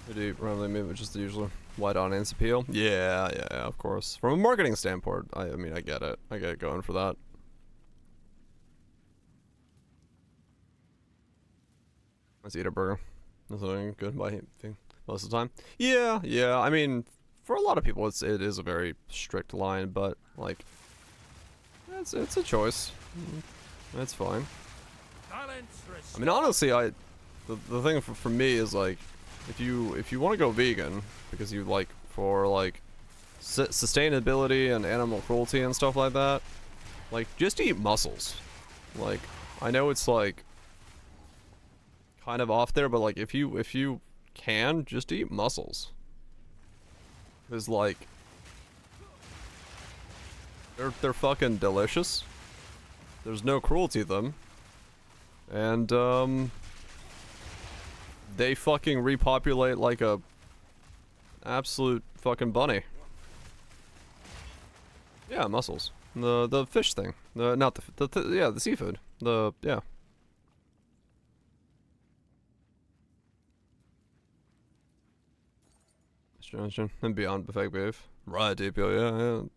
We do randomly move, which is the usual wide audience appeal. Yeah, of course. From a marketing standpoint, I mean, I get it. I get going for that. Let's eat a burger. Nothing good by thing most of the time. Yeah. I mean, for a lot of people, it is a very strict line, but like, it's a choice. That's fine. I mean, honestly, the thing for me is like, if you want to go vegan because you like for like sustainability and animal cruelty and stuff like that, like just eat mussels. Like, I know it's like kind of off there, but like if you can, just eat mussels. Cause like they're fucking delicious. There's no cruelty to them. And they fucking repopulate like a absolute fucking bunny. Yeah, mussels. The fish thing. Not the seafood. Yeah. And beyond the fake beef. Right, DPO, yeah.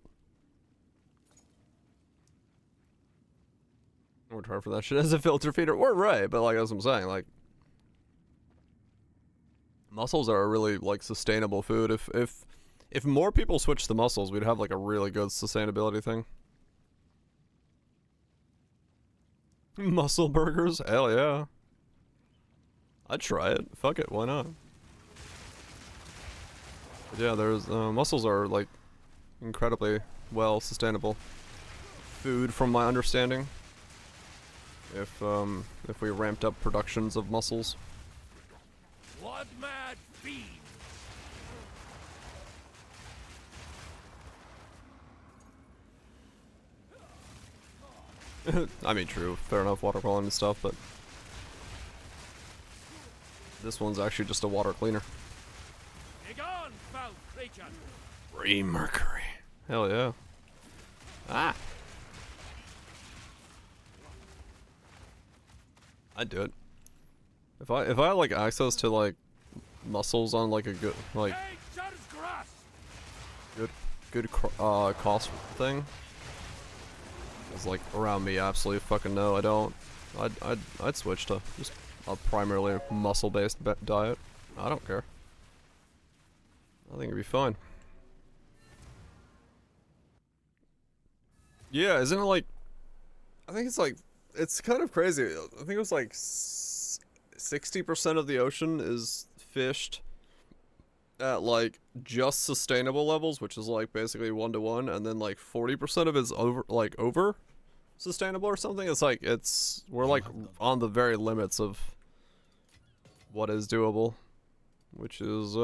We're trying for that shit as a filter feeder. We're right, but like, as I'm saying, like, mussels are a really like sustainable food. If more people switch to mussels, we'd have like a really good sustainability thing. Mussel burgers? Hell yeah. I'd try it. Fuck it, why not? But yeah, there's mussels are like incredibly well sustainable food from my understanding. If we ramped up productions of mussels. What mad fiend? I mean, true, fair enough, water quality and stuff, but this one's actually just a water cleaner. Begone, foul creature! Free mercury. Hell yeah. Ah! I'd do it. If I had like access to like mussels on like a good like good cost thing. It's like around me, absolutely fucking no, I don't. I'd switch to just a primarily mussel-based diet. I don't care. I think it'd be fine. Yeah, isn't it like? I think it's like it's kind of crazy. I think it was like 60% of the ocean is fished at like just sustainable levels, which is like basically 1-to-1, and then like 40% of it's over sustainable or something. It's like we're like on the very limits of what is doable, which is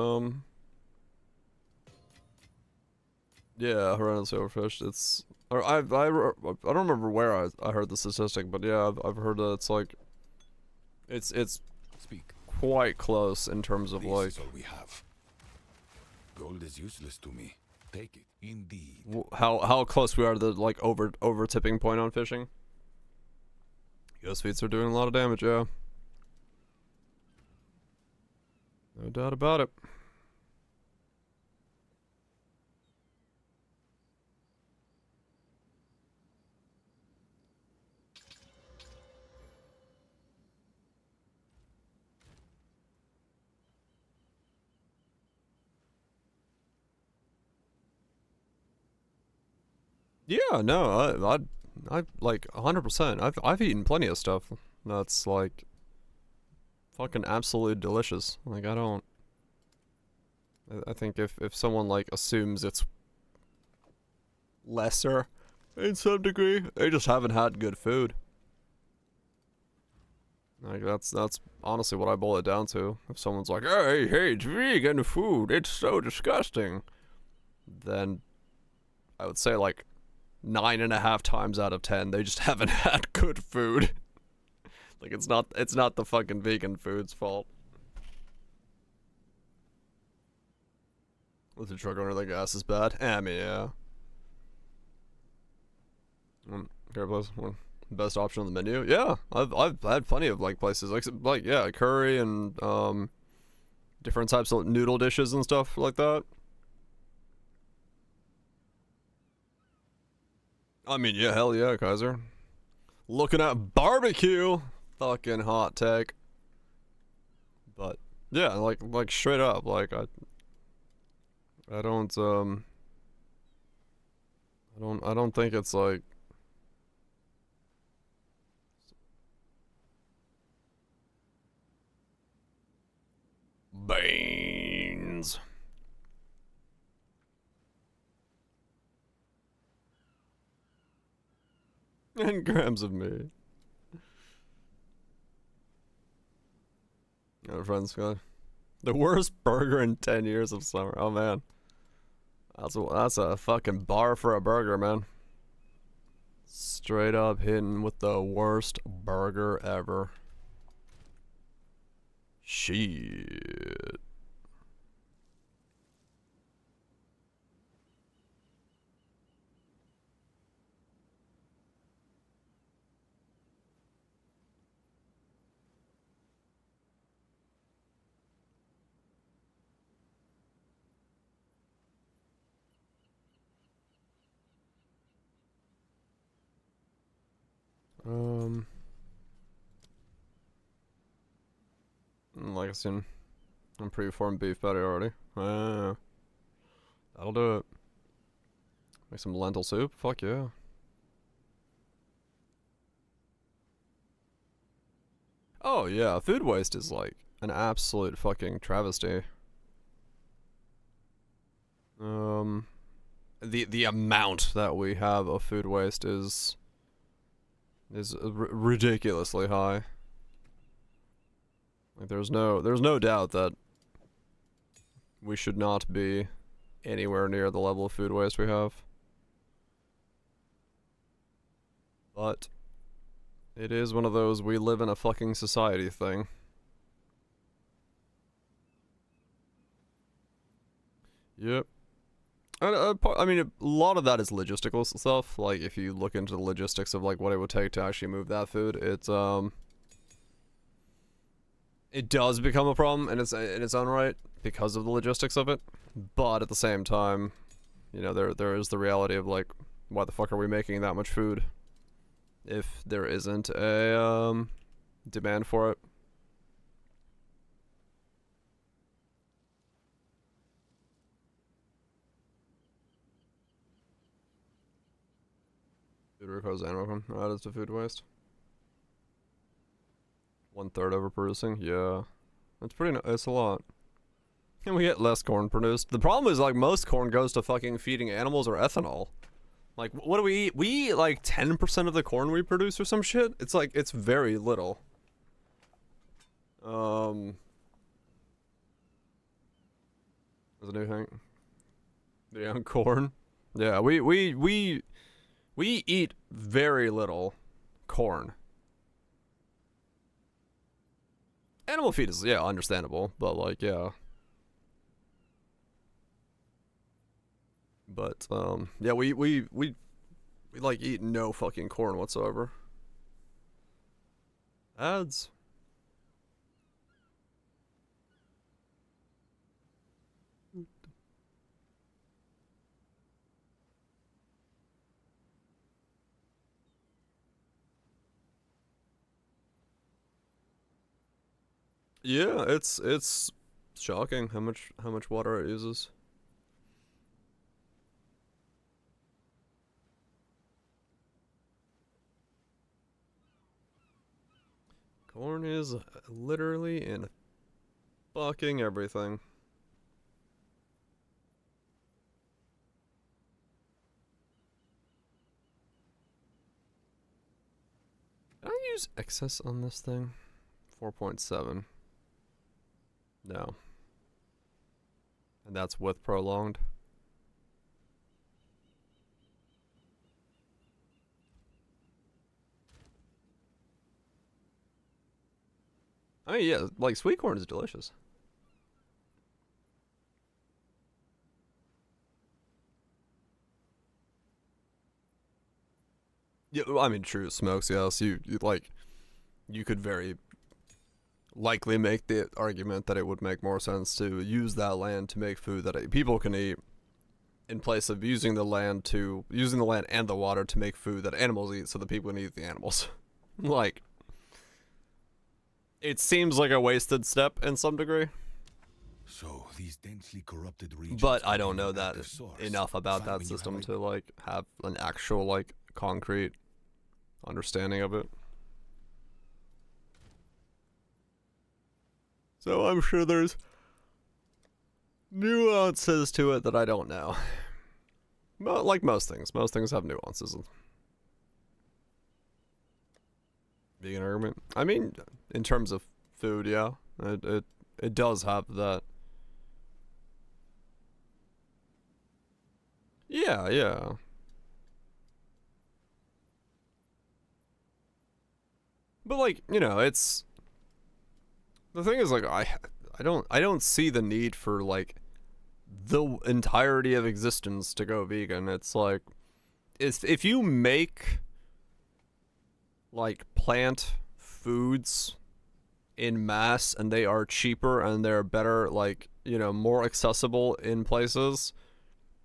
yeah, horrendously overfished. It's or I don't remember where I heard the statistic, but yeah, I've heard that it's like it's quite close in terms of like. This is all we have. Gold is useless to me. Take it, indeed. How close we are to the like over tipping point on fishing. US feeds are doing a lot of damage, yeah. No doubt about it. Yeah, no, I like 100%. I've eaten plenty of stuff that's like fucking absolutely delicious. Like I think if someone like assumes it's lesser in some degree, they just haven't had good food. Like that's honestly what I boil it down to. If someone's like, hey, it's vegan food, it's so disgusting, then I would say like 9.5 times out of 10 they just haven't had good food. Like it's not the fucking vegan food's fault. Was the truck under the gas is bad? I mean, yeah. Here, please. Best option on the menu? Yeah, I've had plenty of like places like yeah, curry and different types of noodle dishes and stuff like that. I mean, yeah, hell yeah, Kaiser. Looking at barbecue, fucking hot take. But yeah, like straight up, like I don't think it's like beans. And grams of meat. Oh, friends, the worst burger in 10 years of summer. Oh man, that's a fucking bar for a burger, man. Straight up hitting with the worst burger ever. Shit. Like I said, I'm pre-formed beef patty already. That'll do it. Make some lentil soup? Fuck yeah. Oh yeah, food waste is like an absolute fucking travesty. The amount that we have of food waste is ridiculously high. Like there's no doubt that we should not be anywhere near the level of food waste we have. But it is one of those we live in a fucking society thing. Yep. And I mean, a lot of that is logistical stuff. Like, if you look into the logistics of like what it would take to actually move that food, it does become a problem in its own right because of the logistics of it. But at the same time, you know, there is the reality of like, why the fuck are we making that much food if there isn't a demand for it? Food requires animal added to food waste. 1/3 overproducing? Yeah. That's it's a lot. And we get less corn produced. The problem is like most corn goes to fucking feeding animals or ethanol. Like what do we eat? We eat like 10% of the corn we produce or some shit. It's like, it's very little. There's a new thing. The young corn. Yeah, we eat very little corn. Animal feed is, yeah, understandable, but like, yeah. But, yeah, we like eat no fucking corn whatsoever. Ads. Yeah, it's shocking how much water it uses. Corn is literally in fucking everything. Did I use excess on this thing? 4.7. No. And that's with prolonged. I mean, yeah, like sweet corn is delicious. Yeah, I mean, true smokes, yes. You like, you could very likely make the argument that it would make more sense to use that land to make food that people can eat in place of using the land and the water to make food that animals eat so that people can eat the animals. Like, it seems like a wasted step in some degree. So these densely corrupted regions, but I don't know that enough about that system to like have an actual like concrete understanding of it. So I'm sure there's nuances to it that I don't know. But like most things have nuances. Vegan argument. I mean, in terms of food, yeah, it does have that. Yeah, yeah. But like, you know, it's the thing is like I don't see the need for like the entirety of existence to go vegan. It's like if you make like plant foods in mass and they are cheaper and they're better, like, you know, more accessible in places,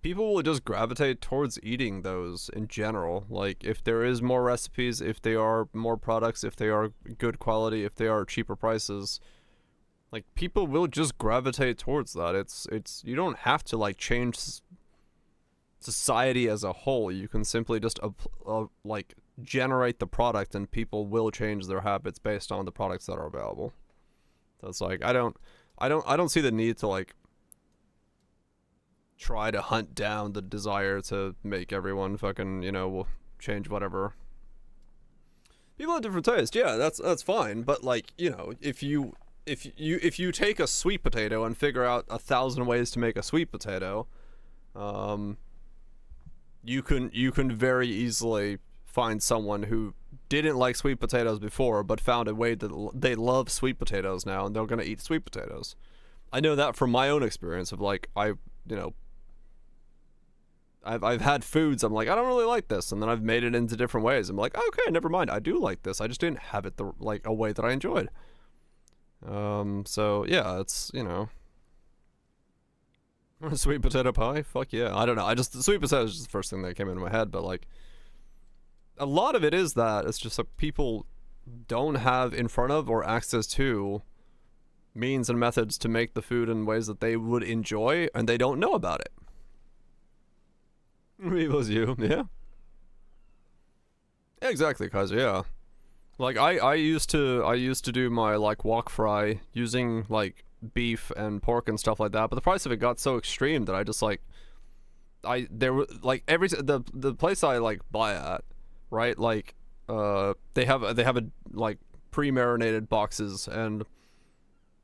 people will just gravitate towards eating those in general. Like, if there is more recipes, if they are more products, if they are good quality, if they are cheaper prices, like, people will just gravitate towards that. It's you don't have to like change society as a whole. You can simply just like generate the product, and people will change their habits based on the products that are available. So it's like I don't see the need to like try to hunt down the desire to make everyone fucking, you know, change whatever. People have different tastes. Yeah, that's fine. But like, you know, if you take a sweet potato and figure out 1,000 ways to make a sweet potato, you can very easily find someone who didn't like sweet potatoes before but found a way that they love sweet potatoes now, and they're gonna eat sweet potatoes. I know that from my own experience of like, I've had foods I'm like, I don't really like this, and then I've made it into different ways. I'm like, okay, never mind, I do like this. I just didn't have it like a way that I enjoyed. So yeah, it's, you know, sweet potato pie. Fuck yeah. I don't know. The sweet potato is just the first thing that came into my head, but like, a lot of it is that it's just like people don't have in front of or access to means and methods to make the food in ways that they would enjoy, and they don't know about it. It was you, yeah. Exactly, Kaiser, yeah. Like I used to do my like wok fry using like beef and pork and stuff like that, but the price of it got so extreme that I just like there were like the place I like buy at, right? Like they have a like pre-marinated boxes, and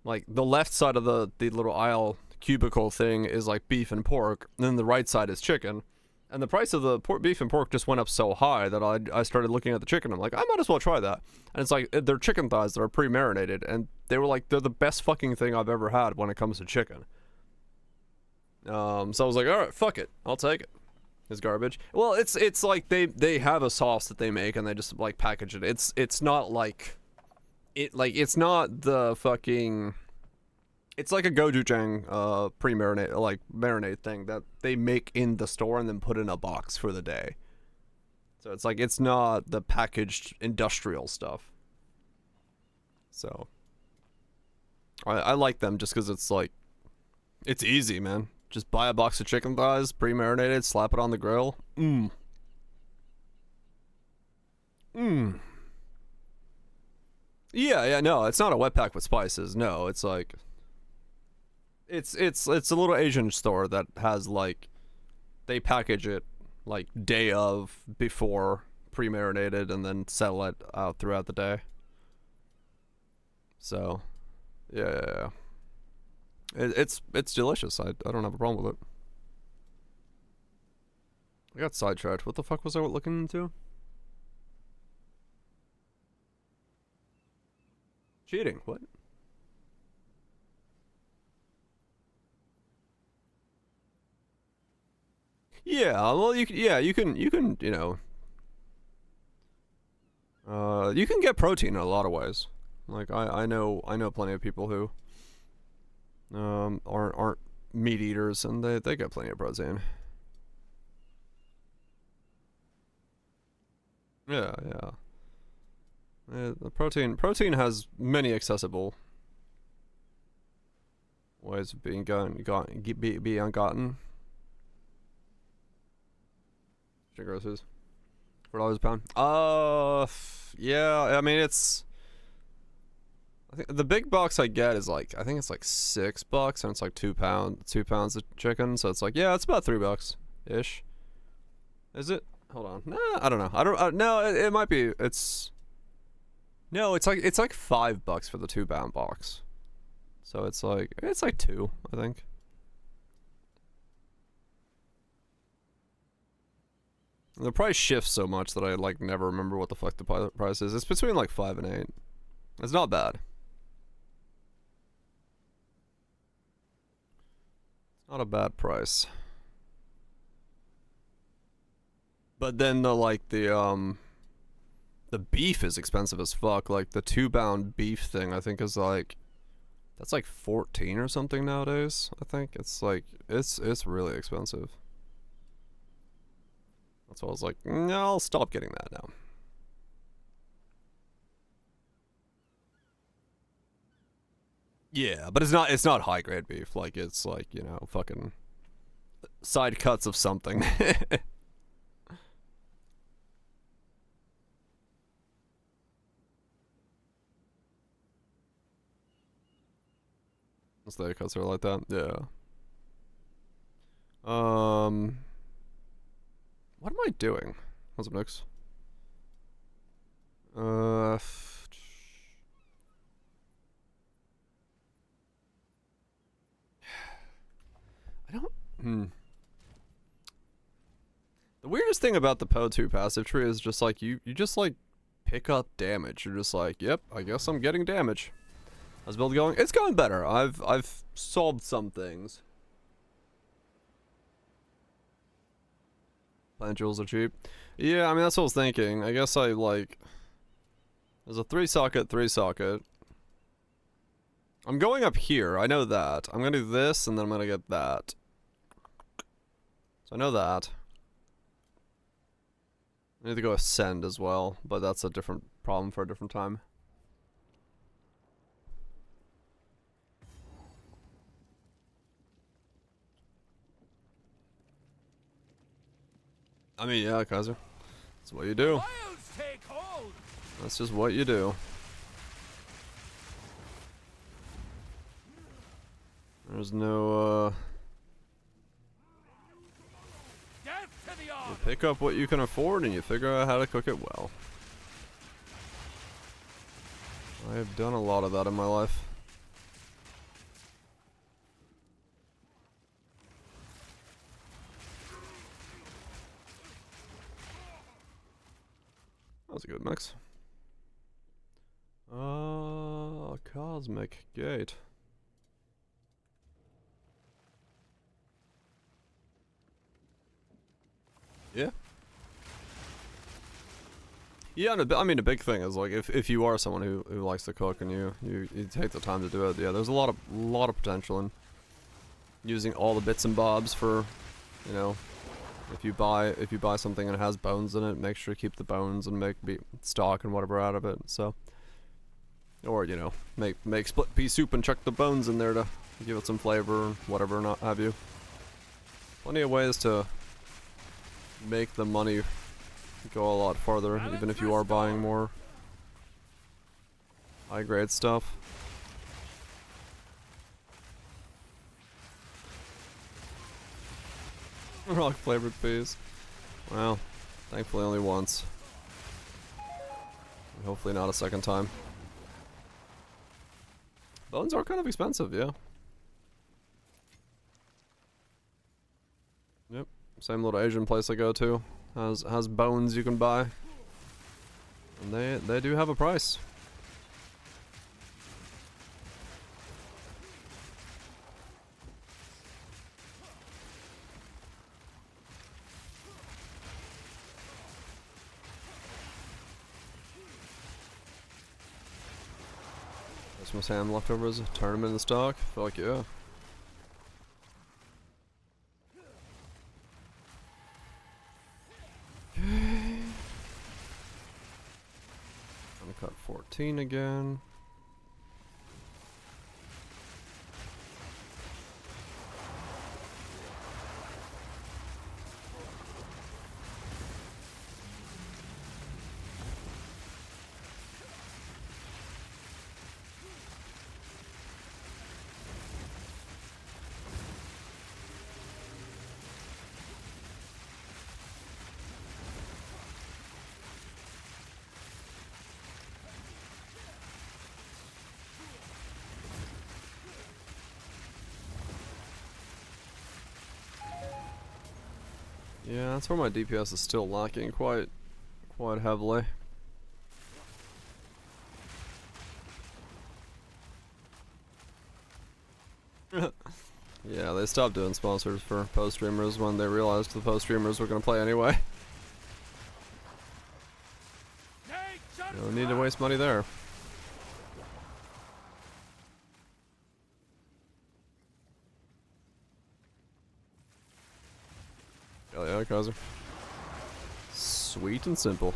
like the left side of the little aisle cubicle thing is like beef and pork, and then the right side is chicken. And the price of the beef and pork just went up so high that I started looking at the chicken. I'm like, I might as well try that. And it's like, they're chicken thighs that are pre-marinated, and they were like, they're the best fucking thing I've ever had when it comes to chicken. So I was like, all right, fuck it, I'll take it. It's garbage. Well, it's like they have a sauce that they make, and they just like package it. It's not like it's not the fucking. It's like a gochujang pre-marinate, like marinade thing that they make in the store and then put in a box for the day. So it's like, it's not the packaged industrial stuff. So I like them just because it's like, it's easy, man. Just buy a box of chicken thighs, pre-marinated, slap it on the grill. Yeah, no, it's not a wet pack with spices. No, it's like, it's a little Asian store that has like, they package it like day of before pre-marinated and then sell it out throughout the day. So yeah. It's delicious. I don't have a problem with it. I got sidetracked. What the fuck was I looking into? Cheating. What? Yeah, well, you can, you can, you know, you can get protein in a lot of ways. Like, I know plenty of people who, aren't meat eaters, and they get plenty of protein. Yeah. The protein has many accessible ways of being gotten. Chicken groceries, $4 a pound. Yeah. I mean, I think the big box I get is like, I think it's like $6, and it's like 2 pounds of chicken. So it's like, yeah, it's about $3 ish. Is it? Hold on. Nah, I don't know. No, it might be. It's like $5 for the 2 pound box. So it's like 2, I think. The price shifts so much that I like never remember what the fuck the price is. It's between like 5 and 8. It's not bad. It's not a bad price. But then the beef is expensive as fuck. Like the 2 pound beef thing, I think is like, that's like 14 or something nowadays. I think it's like, it's really expensive. That's why I was like, no, I'll stop getting that now. Yeah, but it's not high grade beef. Like, it's like, you know, fucking side cuts of something. Side cuts are like that. Yeah. What am I doing? What's up next? I don't. The weirdest thing about the Po2 passive tree is just like you just like pick up damage. You're just like, yep, I guess I'm getting damage. How's build going? It's going better. I've solved some things. Plant jewels are cheap. Yeah, I mean that's what I was thinking. I guess I like there's a 3 socket. I'm going up here, I know that. I'm gonna do this and then I'm gonna get that. So I know that. I need to go ascend as well, but that's a different problem for a different time. I mean, yeah, Kaiser. That's what you do. That's just what you do. There's no, you pick up what you can afford and you figure out how to cook it well. I have done a lot of that in my life. That was a good mix. Cosmic Gate. Yeah. Yeah, and I mean, the big thing is like if you are someone who likes to cook and you take the time to do it, yeah, there's a lot of potential in using all the bits and bobs for, you know, if you buy something and it has bones in it, make sure to keep the bones and make stock and whatever out of it. So, or you know, make split pea soup and chuck the bones in there to give it some flavor, whatever, not have you. Plenty of ways to make the money go a lot farther, even if you are buying more high grade stuff. Rock flavored peas. Well, thankfully only once. And hopefully not a second time. Bones are kind of expensive, yeah. Yep. Same little Asian place I go to has bones you can buy. And they do have a price. Christmas ham leftovers, turn them in the stock. Fuck yeah. I'm cut 14 again. Yeah, that's where my DPS is still lacking quite heavily. Yeah, they stopped doing sponsors for post streamers when they realized the post streamers were gonna play anyway. You don't need to waste money there. Hell yeah, Kaiser. Sweet and simple.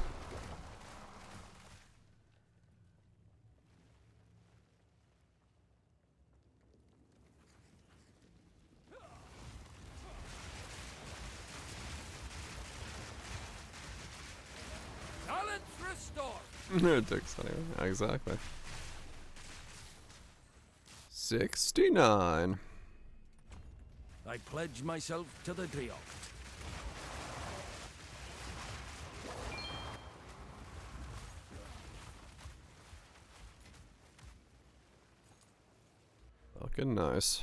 Balance restored. It takes anyway. Exactly. 69. I pledge myself to the Driocht. Fucking nice.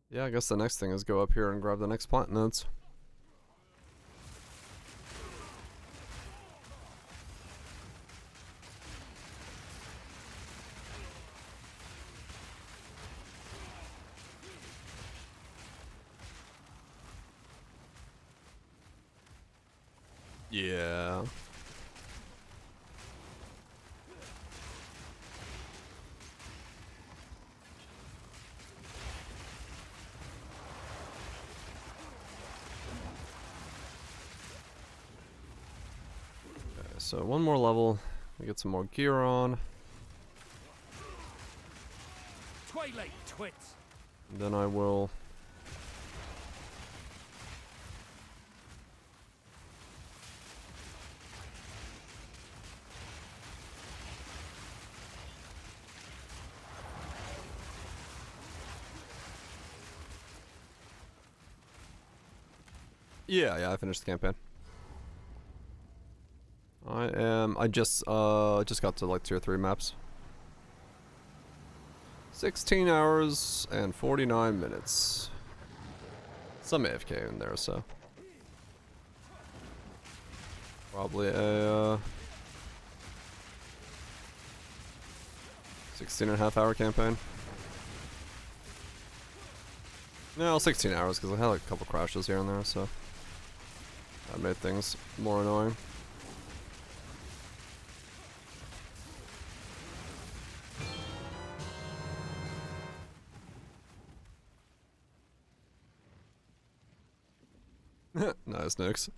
Yeah, I guess the next thing is go up here and grab the next plant nodes. Yeah. Okay, so one more level. We get some more gear on. Twilight twits. And then I will Yeah, I finished the campaign. I just got to like 2 or 3 maps. 16 hours and 49 minutes. Some AFK in there, so probably a 16.5 hour campaign. No, 16 hours because I had like a couple crashes here and there, so that made things more annoying. Nice, Nix.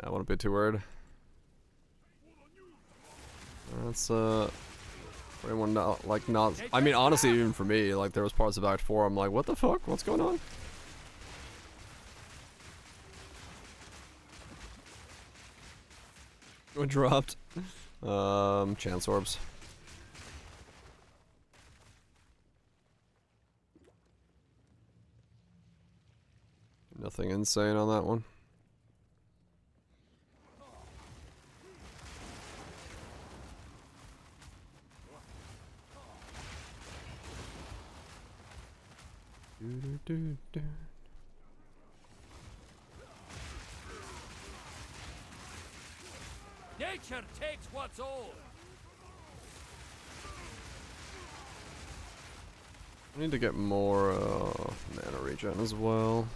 I wouldn't be too worried. That's for anyone not like not. I mean, honestly, even for me, like there was parts of Act 4, I'm like, what the fuck? What's going on? What dropped? Chance orbs. Nothing insane on that one. Nature takes what's old. I need to get more mana regen as well.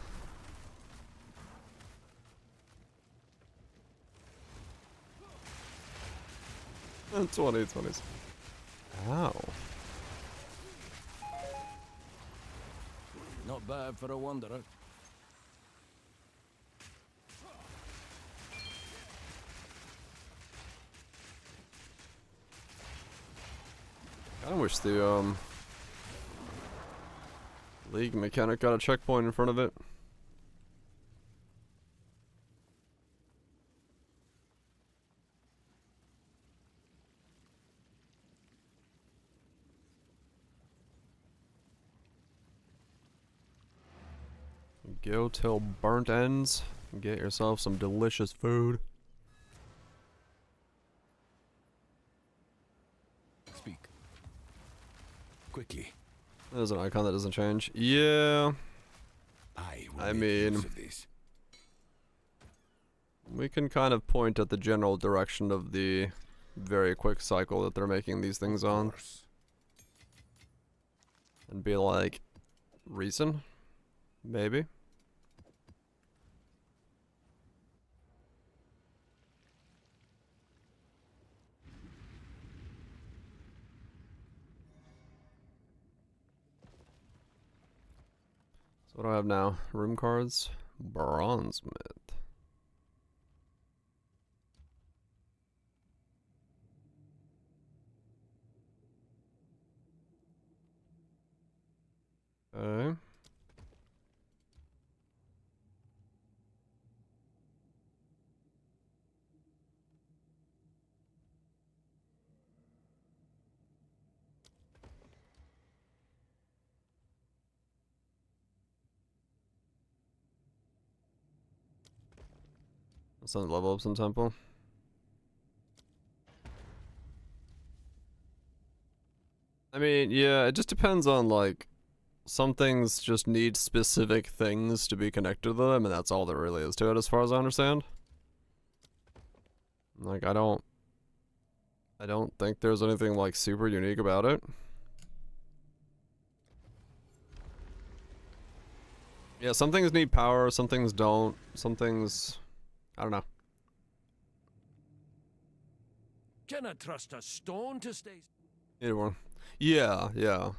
20s. Ow. Not bad for a wanderer. I wish the League mechanic got a checkpoint in front of it. Go till burnt ends and get yourself some delicious food. Speak. Quickly. There's an icon that doesn't change. Yeah. I mean, we can kind of point at the general direction of the very quick cycle that they're making these things on. And be like, reason? Maybe. So what do I have now? Room cards? Bronzesmith. Okay. Some level up some temple. I mean, yeah, it just depends on like some things just need specific things to be connected to them, and that's all there really is to it as far as I understand. Like I don't think there's anything like super unique about it. Yeah, some things need power, some things don't, some things I don't know. Can I trust a stone to stay? Either one. Yeah, yeah.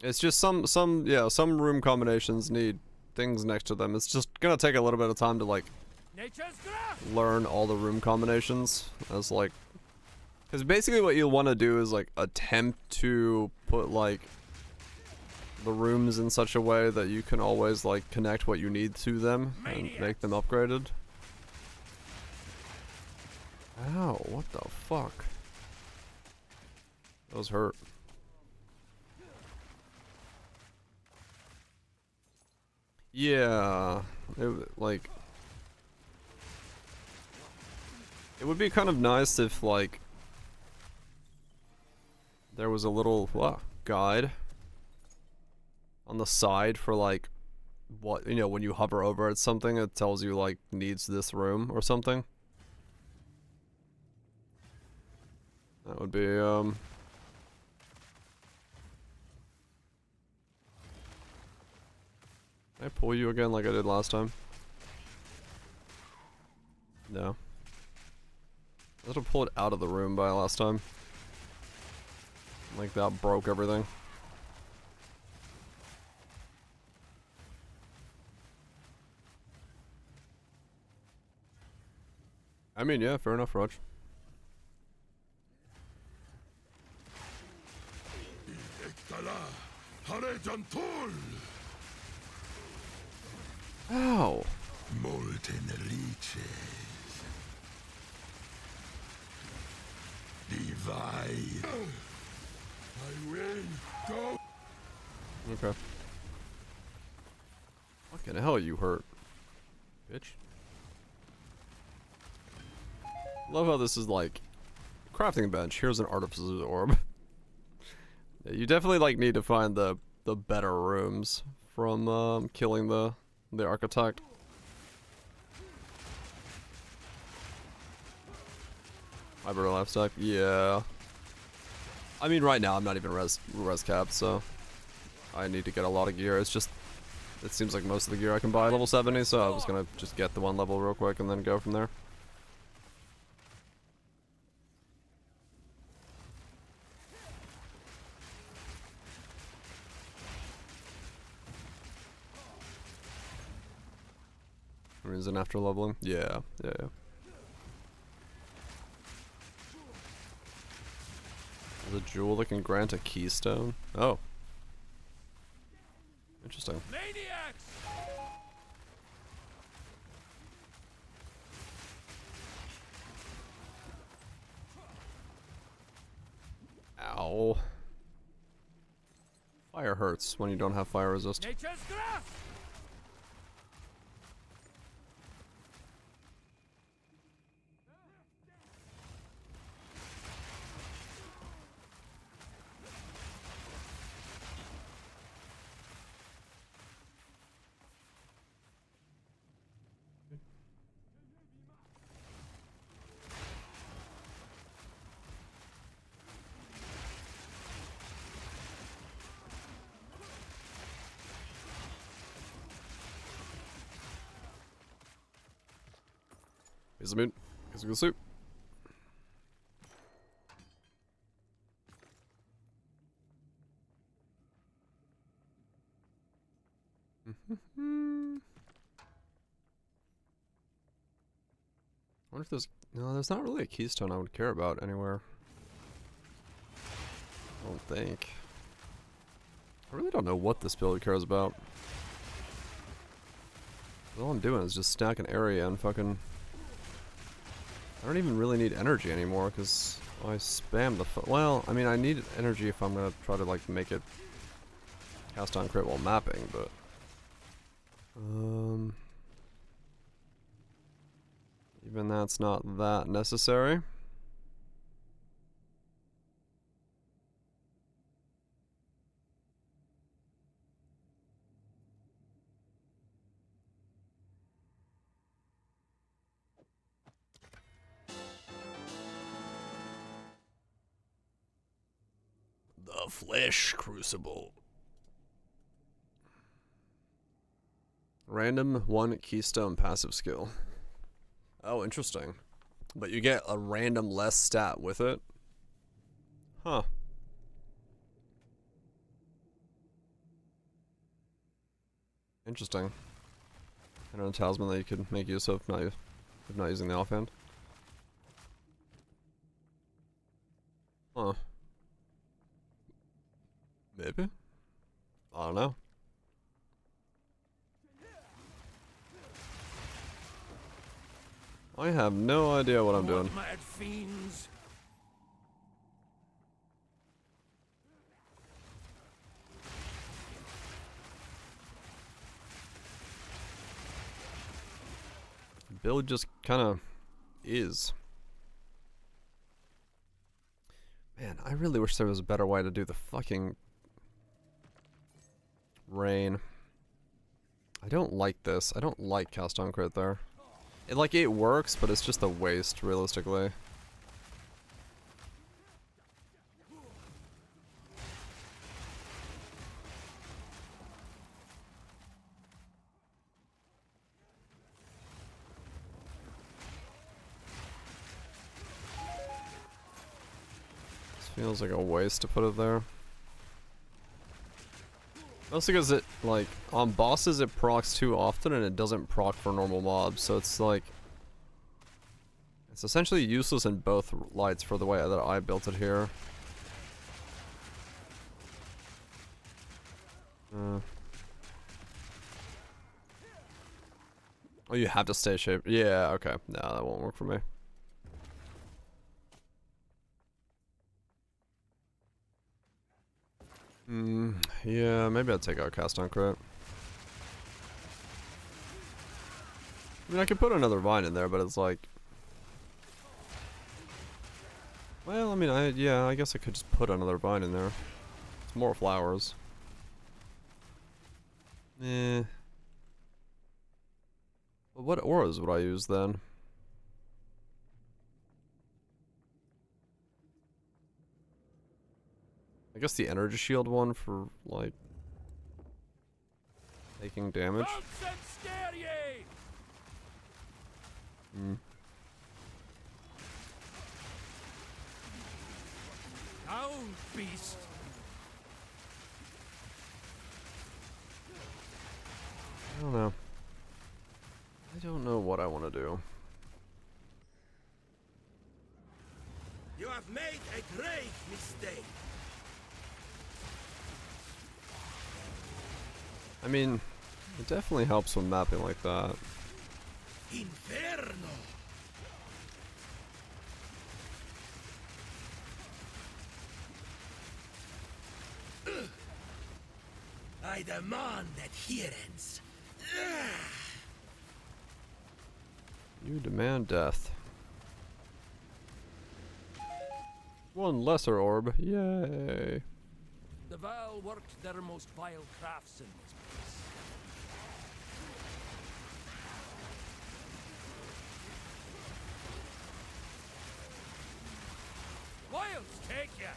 It's just some room combinations need things next to them. It's just gonna take a little bit of time to like learn all the room combinations as like, because basically what you'll want to do is like attempt to put like the rooms in such a way that you can always like connect what you need to them and make them upgraded. Ow, what the fuck? Those hurt. Yeah, like it would be kind of nice if like there was a little guide on the side for like what, you know, when you hover over at something it tells you like needs this room or something. That would be Can I pull you again like I did last time? No. I had to pull it out of the room by last time. Like that broke everything. I mean, yeah, fair enough, Raj. Ow. Molten leeches. Divide. I will go. Okay. Fucking hell, you hurt, bitch. Love how this is like crafting bench. Here's an artificer's orb. Yeah, you definitely like need to find the better rooms from killing the architect. Hybrid life stack, yeah. I mean, right now I'm not even res capped, so I need to get a lot of gear. It's just, it seems like most of the gear I can buy level 70, so I was gonna just get the one level real quick and then go from there. Reason after leveling? Yeah, yeah, yeah. There's a jewel that can grant a keystone. Oh. Interesting. Maniacs! Ow. Fire hurts when you don't have fire resist. Nature's grasp! Here's a moon. Here's a good soup. wonder if there's... No, there's not really a keystone I would care about anywhere. I don't think. I really don't know what this build cares about. All I'm doing is just stack an area and fucking... I don't even really need energy anymore because I spam the... Well, I mean, I need energy if I'm gonna try to, like, make it cast on crit while mapping, but... Even that's not that necessary. The Flesh Crucible. Random 1 keystone passive skill. Oh, interesting. But you get a random less stat with it? Huh. Interesting. And a talisman that you could make use of if not using the offhand. Huh. Maybe? I don't know. I have no idea what I'm doing. Mad fiends. Build just kind of is. Man, I really wish there was a better way to do the fucking rain. I don't like this. I don't like cast on crit there. It works, but it's just a waste, realistically. This feels like a waste to put it there. Mostly because it, like, on bosses it procs too often and it doesn't proc for normal mobs, so it's like... It's essentially useless in both lights for the way that I built it here. Oh, you have to stay shaped. Yeah, okay. No, that won't work for me. Yeah, maybe I'd take out cast on crit. I mean, I could put another vine in there, but it's like... Well, I mean, yeah, I guess I could just put another vine in there. It's more flowers. Eh. Well, what auras would I use then? I guess the energy shield one for, like, taking damage. Down, beast. I don't know. I don't know what I want to do. You have made a great mistake. I mean, it definitely helps when mapping like that. Inferno. I demand adherence. You demand death. One lesser orb. Yay. The Val worked their most vile crafts in this place. Wilds take ya!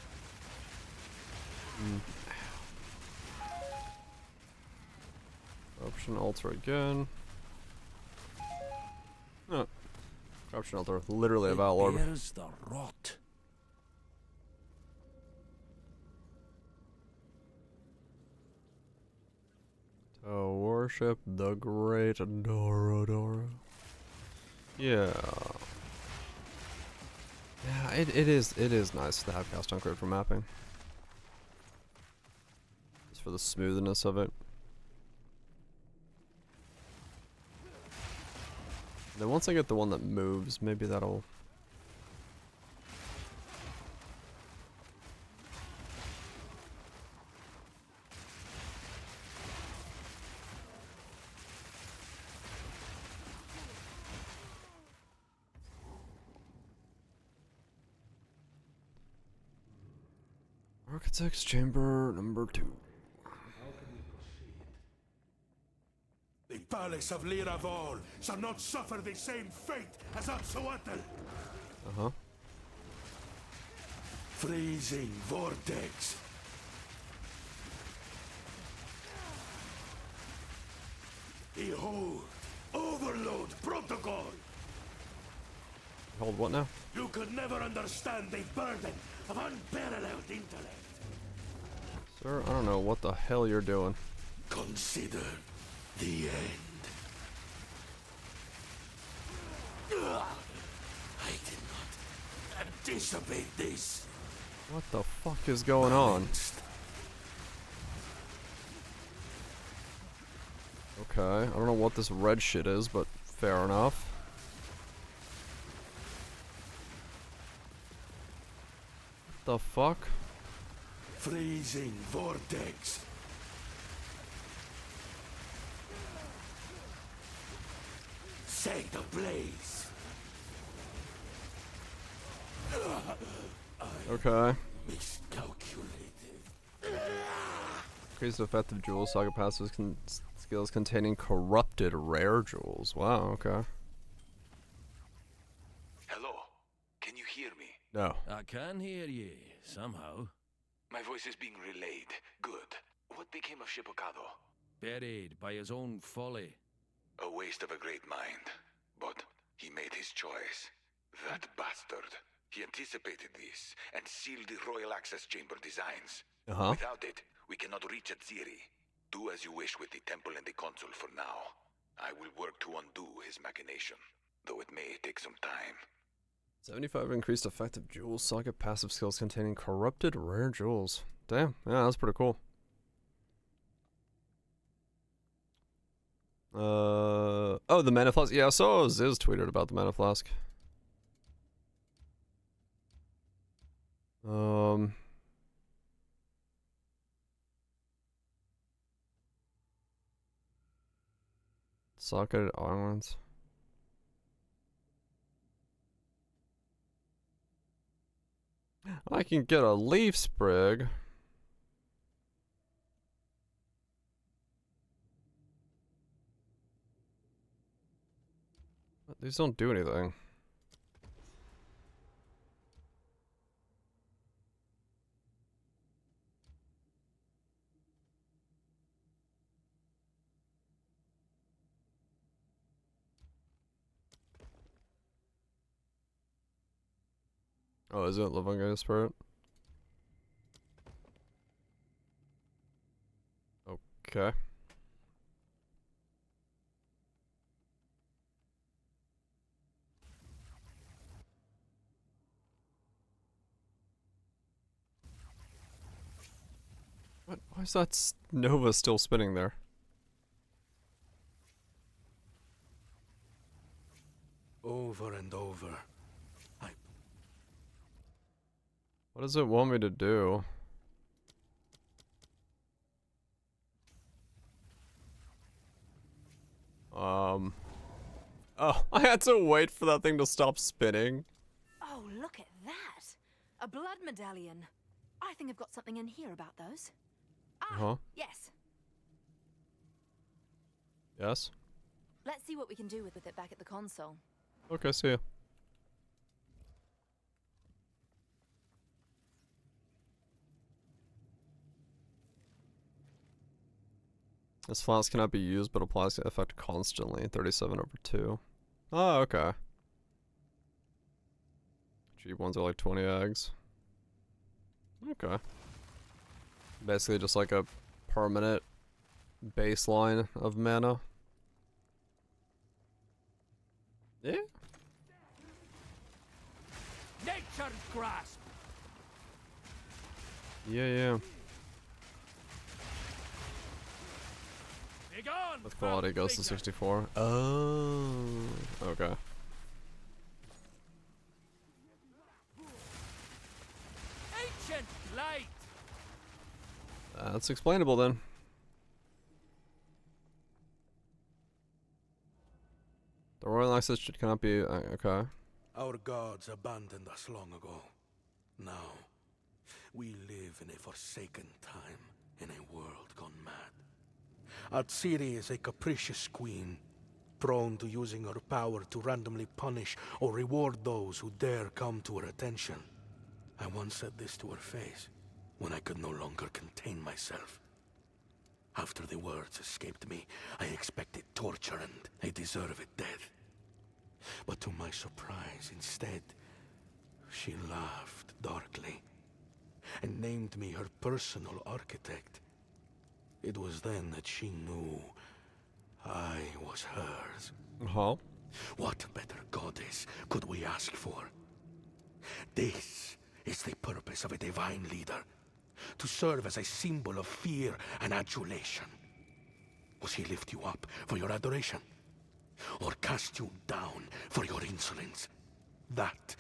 Corruption altar again. Oh. Corruption altar, literally a Val orb. There's the rot. To worship the great Dorodoro. Yeah. It is nice to have cast on crit for mapping. Just for the smoothness of it. And then once I get the one that moves, maybe that'll... Architect's Chamber number 2. The palace of Liravol shall not suffer the same fate as Atsuatl. Uh-huh. Freezing vortex. Behold, overload protocol. Hold what now? You could never understand the burden of unparalleled intellect. Sir, I don't know what the hell you're doing. Consider the end. I did not anticipate this. What the fuck is going on? Okay, I don't know what this red shit is, but fair enough. What the fuck? Freezing vortex. Set ablaze. Okay. Miscalculated. Increased effective jewels, saga passive skills containing corrupted rare jewels. Wow, okay. Hello? Can you hear me? No. I can hear ye, somehow. My voice is being relayed. Good. What became of Shipocado? Buried by his own folly. A waste of a great mind. But he made his choice. That bastard. He anticipated this and sealed the Royal Access Chamber designs. Uh-huh. Without it, we cannot reach Atziri. Do as you wish with the temple and the console for now. I will work to undo his machination, though it may take some time. 75 increased effective jewels, saga passive skills containing corrupted rare jewels. Damn, yeah, that's pretty cool. Oh, the Mana Flask. Yeah, I saw Ziz tweeted about the Mana Flask. Socketed islands. I can get a leaf sprig. But these don't do anything. Oh, is it Living Spirit? Okay. What? Why is that Nova still spinning there? Over and over. What does it want me to do? Oh, I had to wait for that thing to stop spinning. Oh, look at that! A blood medallion. I think I've got something in here about those. Uh-huh. Yes. Yes? Let's see what we can do with it back at the console. Okay, see ya. This flask cannot be used, but applies the effect constantly. 37/2. Oh, okay. Cheap ones are like 20 eggs. Okay. Basically just like a permanent baseline of mana. Yeah. Tortured grasp. Yeah. Begone, With quality goes to Figure. 64. Oh, okay. Ancient light. That's explainable then. The royal access cannot be okay. Our gods abandoned us long ago. Now, we live in a forsaken time, in a world gone mad. Atziri is a capricious queen, prone to using her power to randomly punish or reward those who dare come to her attention. I once said this to her face, when I could no longer contain myself. After the words escaped me, I expected torture and a deserved death. But to my surprise, instead, she laughed darkly and named me her personal architect. It was then that she knew I was hers. What better goddess could we ask for? This is the purpose of a divine leader, to serve as a symbol of fear and adulation. Will she lift you up for your adoration? Or cast you down for your insolence? That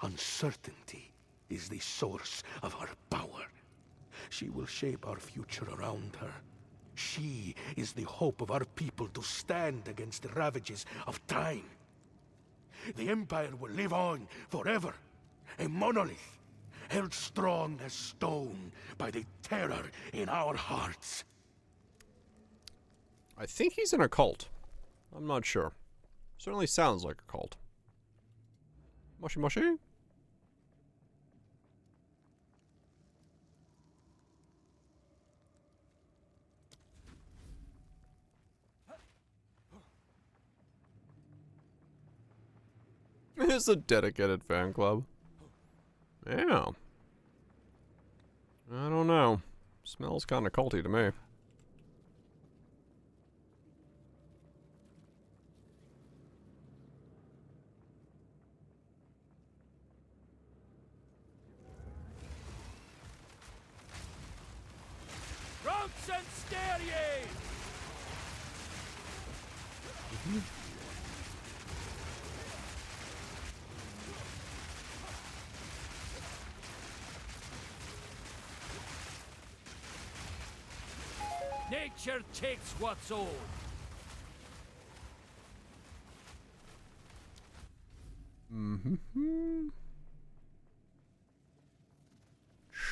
uncertainty is the source of her power. She will shape our future around her. She is the hope of our people to stand against the ravages of time. The Empire will live on forever, a monolith, held strong as stone by the terror in our hearts. I think he's in a cult. I'm not sure. Certainly sounds like a cult. Moshi moshi? It's a dedicated fan club. Yeah. I don't know. Smells kind of culty to me. Ropes and scare ye! Nature takes what's old.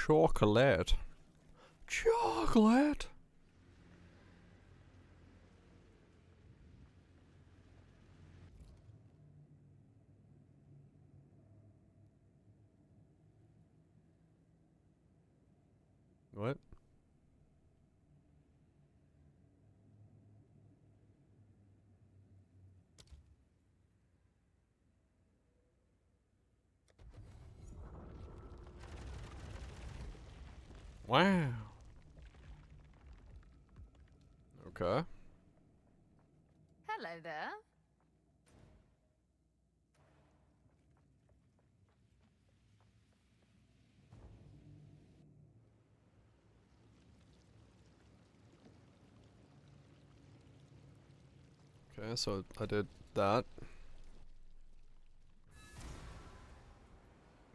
Chocolate. Chocolate. What? Wow. Okay. Hello there. Okay, so I did that.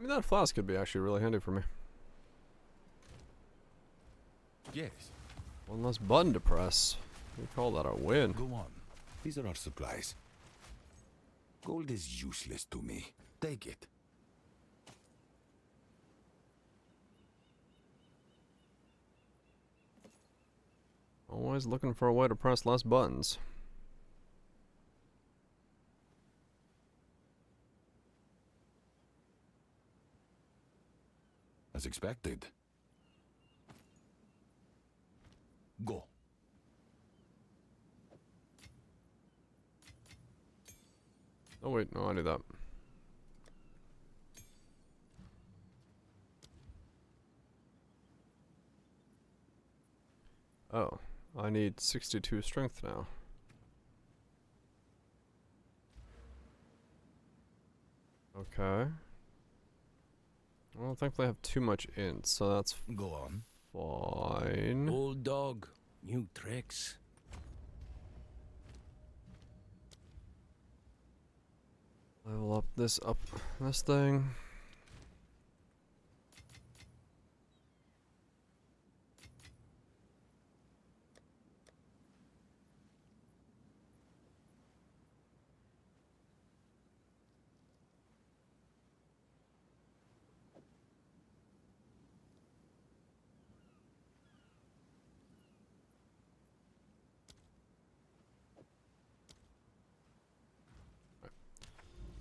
I mean, that flask could be actually really handy for me. Yes. One less button to press. We call that a win. Go on. These are our supplies. Gold is useless to me. Take it. Always looking for a way to press less buttons. As expected. Go. Oh wait, no, I did that. Oh, I need 62 strength now. Okay. I don't think they have too much int, so that's go on. Fine. Old dog, new tricks. Level up this thing.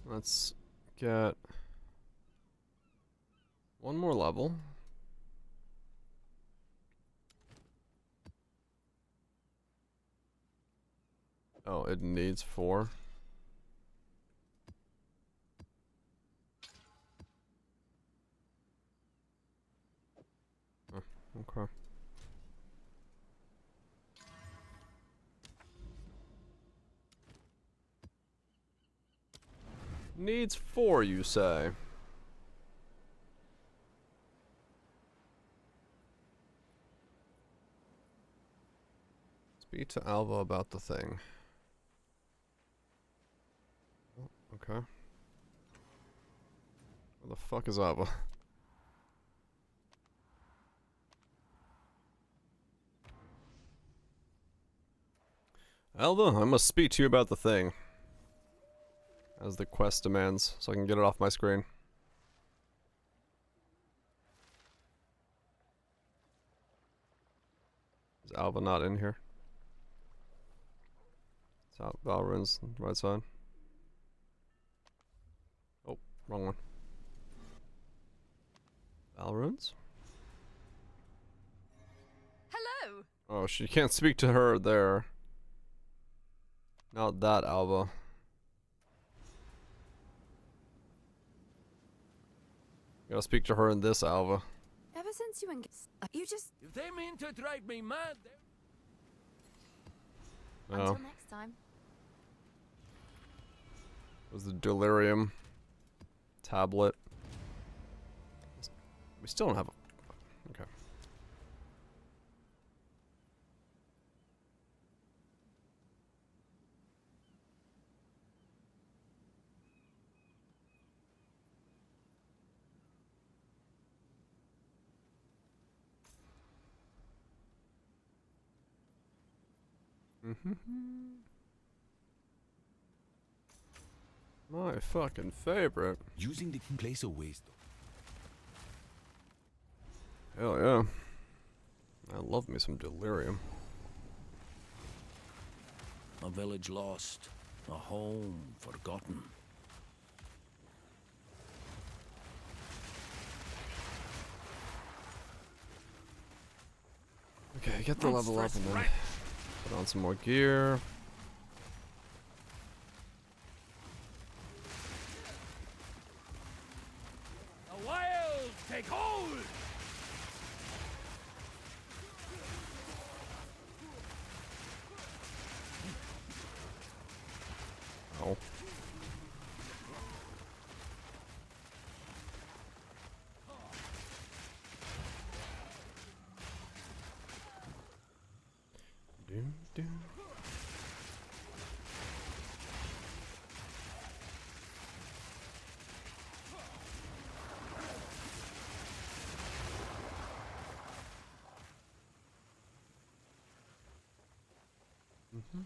Let's get one more level. Oh, it needs 4. Oh, okay. Needs 4, you say? Speak to Alva about the thing. Oh, okay. Where the fuck is Alva? Alva, I must speak to you about the thing. As the quest demands, so I can get it off my screen. Is Alva not in here? It's out. Valrun's right side. Oh, wrong one. Valrun's? Hello. Oh, she can't speak to her there. Not that Alva. Gotta speak to her in this Alva. Ever since you you just. If they mean to drive me mad, Oh. Until next time. It was the delirium tablet. We still don't have a. Okay. My fucking favorite. Using the place of waste. Hell yeah. I love me some delirium. A village lost, a home forgotten. Okay, get the level up and then put on some more gear. the wild take hold. Oh. Doom, doom. Mm-hmm.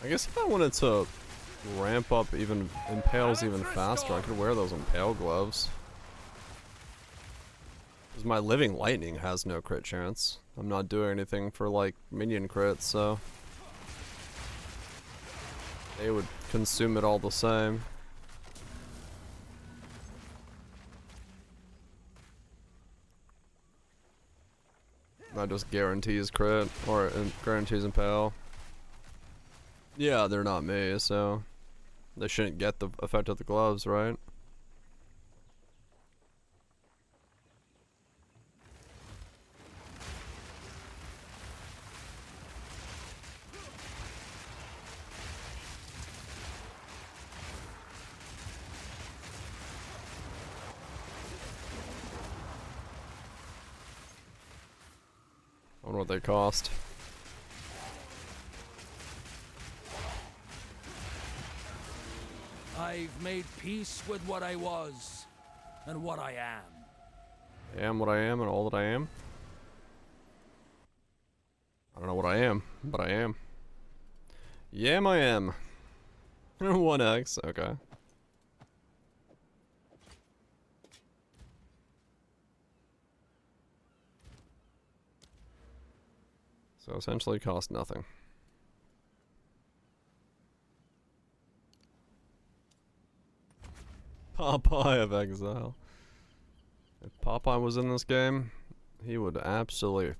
I guess if I wanted to ramp up even impales even faster, I could wear those impale gloves. Because my living lightning has no crit chance. I'm not doing anything for like minion crits, so they would consume it all the same. That just guarantees crit, or guarantees impale. Yeah, they're not me, so they shouldn't get the effect of the gloves, right? I wonder what they cost. I've made peace with what I was and what I am. I am what I am and all that I am. I don't know what I am, but I am. Yam I am. 1x, okay. So essentially cost nothing. Popeye of Exile. If Popeye was in this game, he would absolutely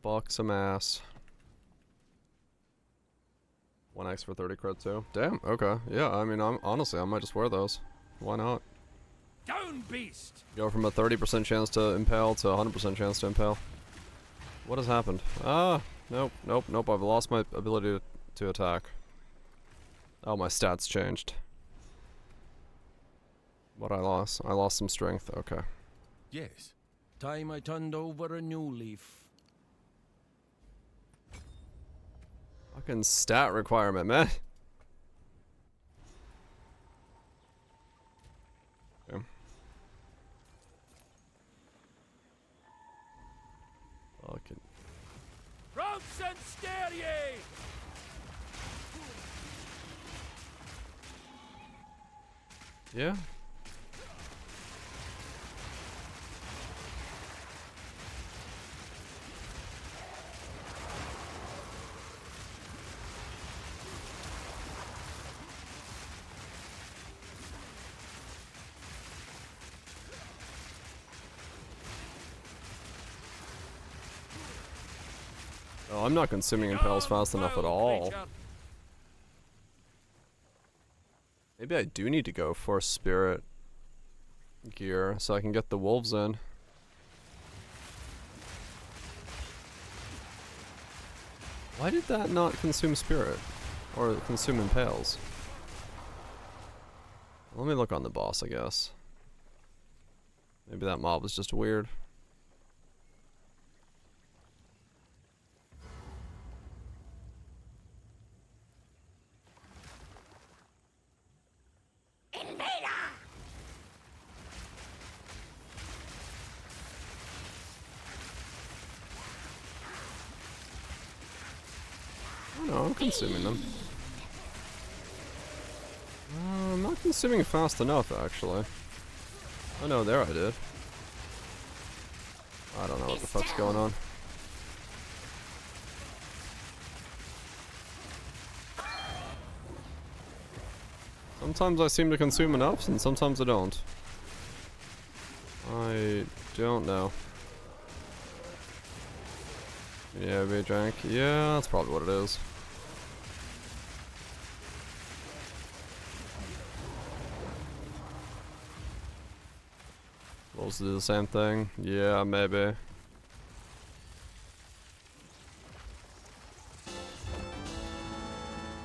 fuck some ass. 1x for 30 crit too. Damn, okay. Yeah, I mean, honestly, I might just wear those. Why not? Down, beast! Go from a 30% chance to impale to a 100% chance to impale. What has happened? Ah, nope, nope, nope. I've lost my ability to attack. Oh, my stats changed. What I lost? I lost some strength. Okay. Yes. Time I turned over a new leaf. Fucking stat requirement, man. Okay. Fucking. Rouse and scare ye! Yeah. Oh, I'm not consuming impales fast enough at all. Maybe I do need to go for spirit gear so I can get the wolves in. Why did that not consume spirit? Or consume impales? Let me look on the boss, I guess. Maybe that mob was just weird. Oh no, I'm consuming them. I'm not consuming fast enough, actually. Oh no, there I did. I don't know what the fuck's going on. Sometimes I seem to consume enough, and sometimes I don't. I don't know. Yeah, V-Jank. Yeah, that's probably what it is. Wolves do the same thing? Yeah, maybe.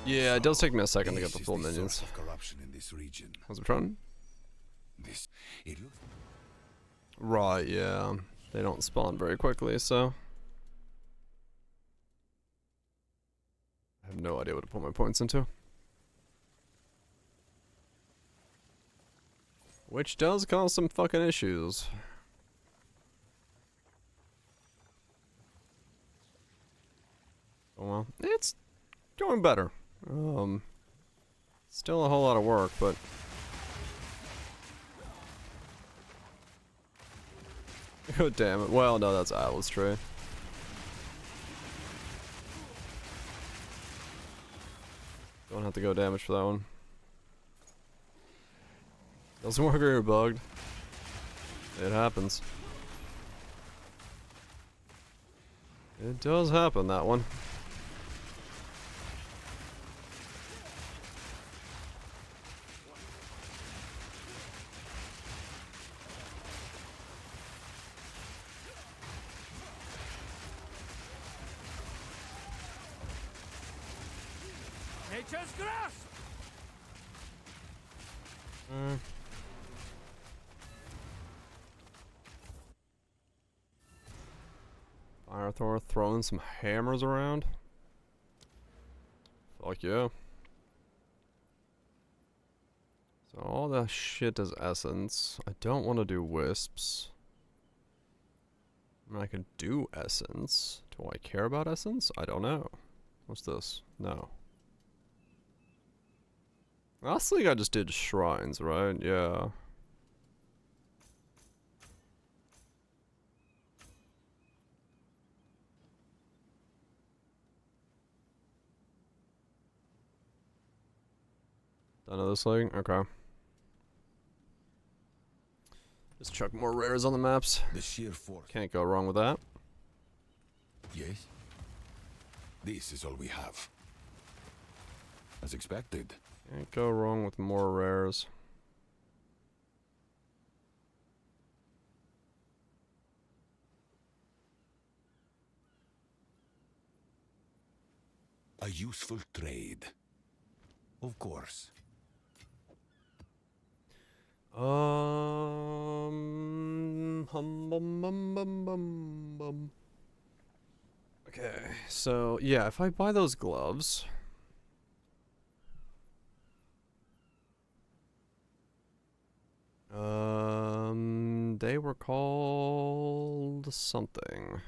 Yeah, it does take me a second to get the full minions. How's it trying? Right, yeah. They don't spawn very quickly, so... I have no idea what to put my points into. Which does cause some fucking issues. Oh well, it's going better. Still a whole lot of work, but... Oh damn it. Well, no, that's Atlas Tree. Don't have to go damage for that one. Doesn't work or you're bugged. It happens. It does happen, that one. Nature's grasp! Fire Thor throwing some hammers around. Fuck yeah. So all that shit is essence. I don't want to do wisps. I mean, I can do essence. Do I care about essence? I don't know. What's this? No. Last thing I just did shrines, right? Yeah. Done this thing? Okay. Just chuck more rares on the maps. The sheer force. Can't go wrong with that. Yes. This is all we have. As expected. Can't go wrong with more rares. A useful trade. Of course. Okay, so yeah, if I buy those gloves, they were called something.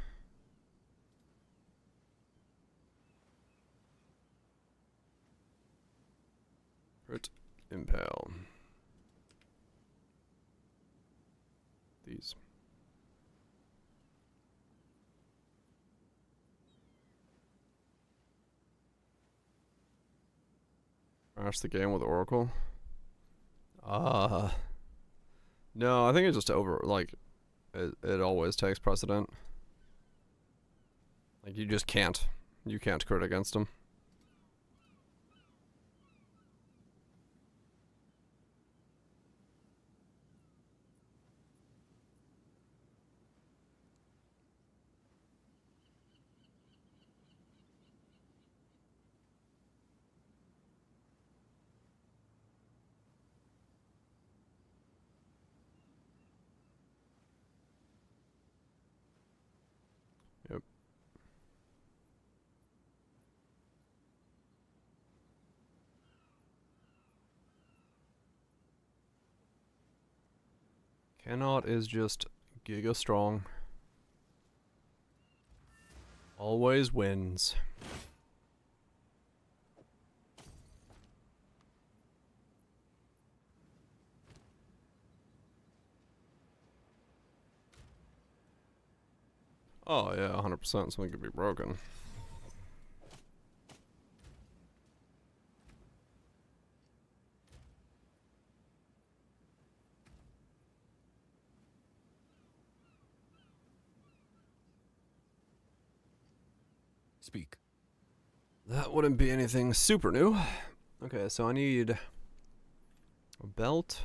Crit Impale. These. Crash the game with Oracle. No, I think it just it always takes precedent. Like you just can't. You can't crit against them. Yep. Cannot is just giga strong. Always wins. Oh yeah, 100%. Something could be broken. Speak. That wouldn't be anything super new. Okay, so I need a belt.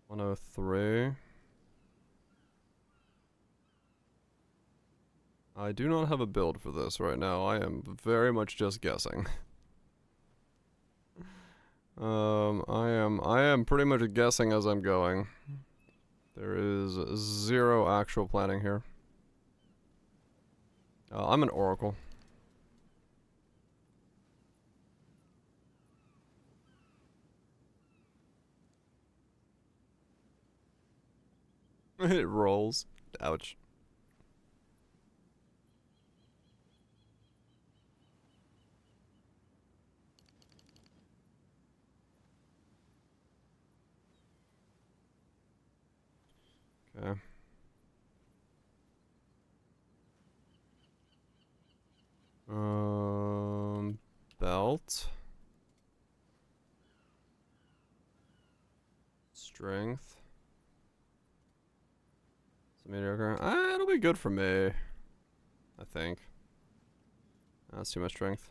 103. I do not have a build for this right now. I am very much just guessing. I am pretty much guessing as I'm going. There is zero actual planning here. I'm an oracle. It rolls. Ouch. Okay. Belt. Let's Strength. It's mediocre. It'll be good for me. I think. That's too much strength.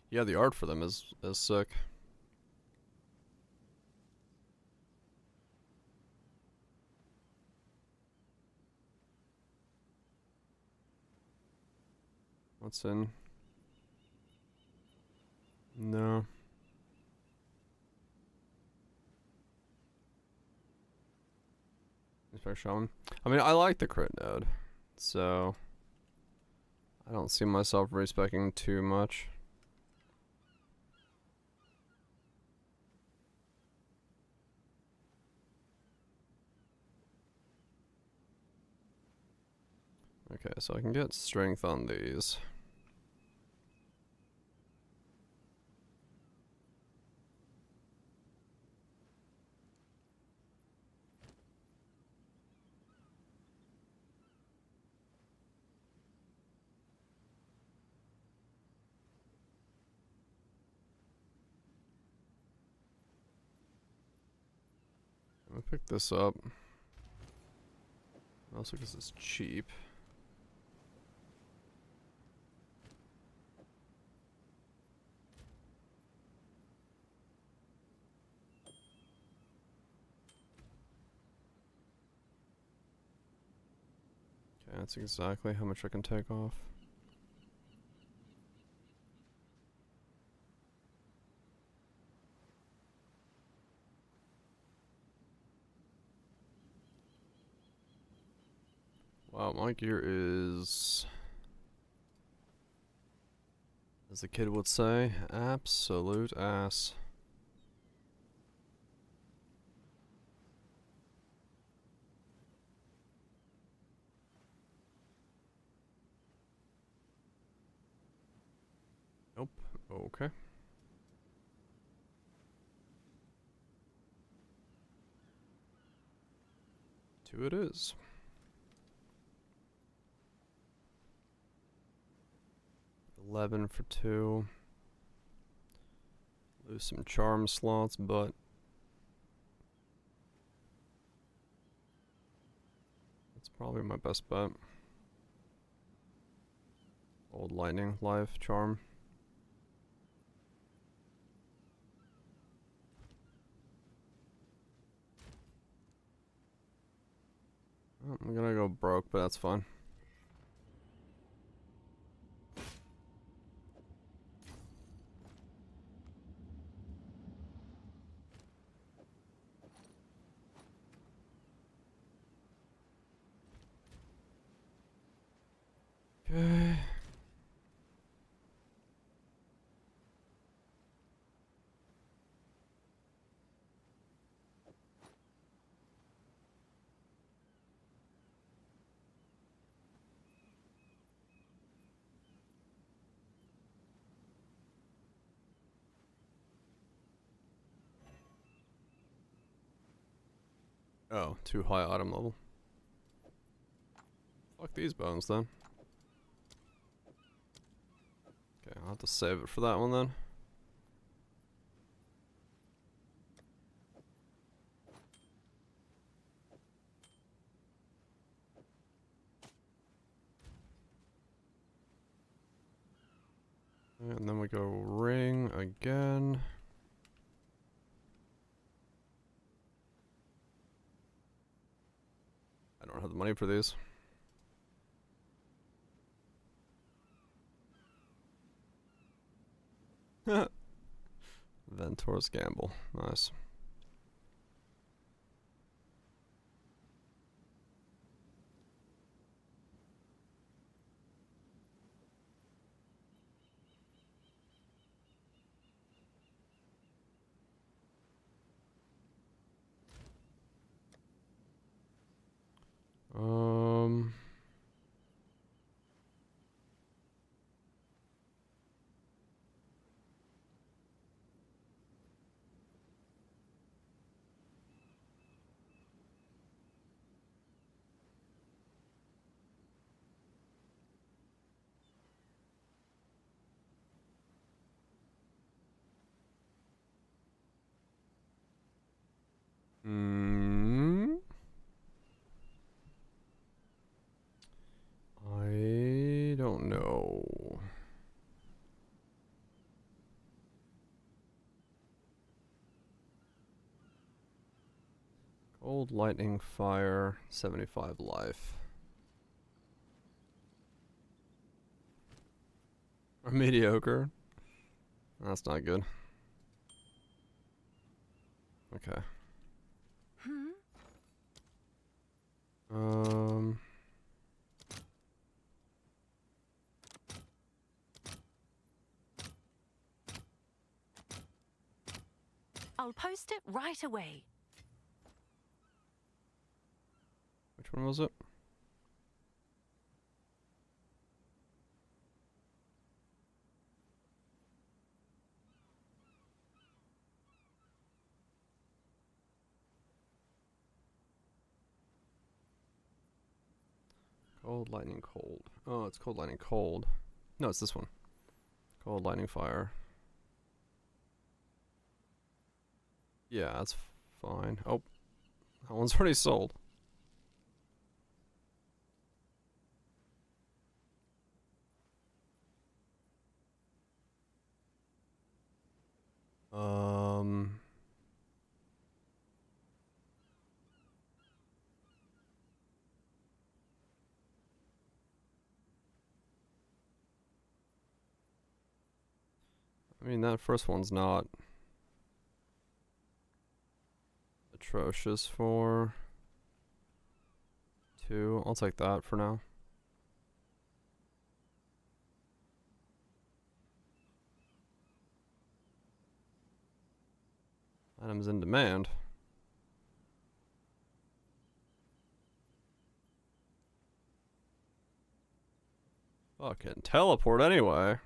Yeah, the art for them is sick. What's in? No. Inspect Shaman. I mean, I like the crit node, so I don't see myself respecing too much. Okay, so I can get strength on these. I'm gonna pick this up. Also because it's cheap. Okay, that's exactly how much I can take off. Wow, my gear is, as the kid would say, absolute ass. Nope. Okay. Two it is. $11 for 2. Lose some charm slots, but that's probably my best bet. Old lightning life charm. Oh, I'm gonna go broke, but that's fine. Okay. Oh, too high item level. Fuck these bones then. Okay, I'll have to save it for that one then. And then we go ring again. I don't have the money for these. Ventor's Gamble. Nice. Old lightning fire, 75 life. Or mediocre. That's not good. Okay. I'll post it right away. Which one was it? Cold, lightning, cold. Oh, it's cold, lightning, cold. No, it's this one. Cold, lightning, fire. Yeah, that's fine. Oh, that one's already sold. I mean, that first one's not atrocious for 2. I'll take that for now. Items in demand. Fucking teleport anyway.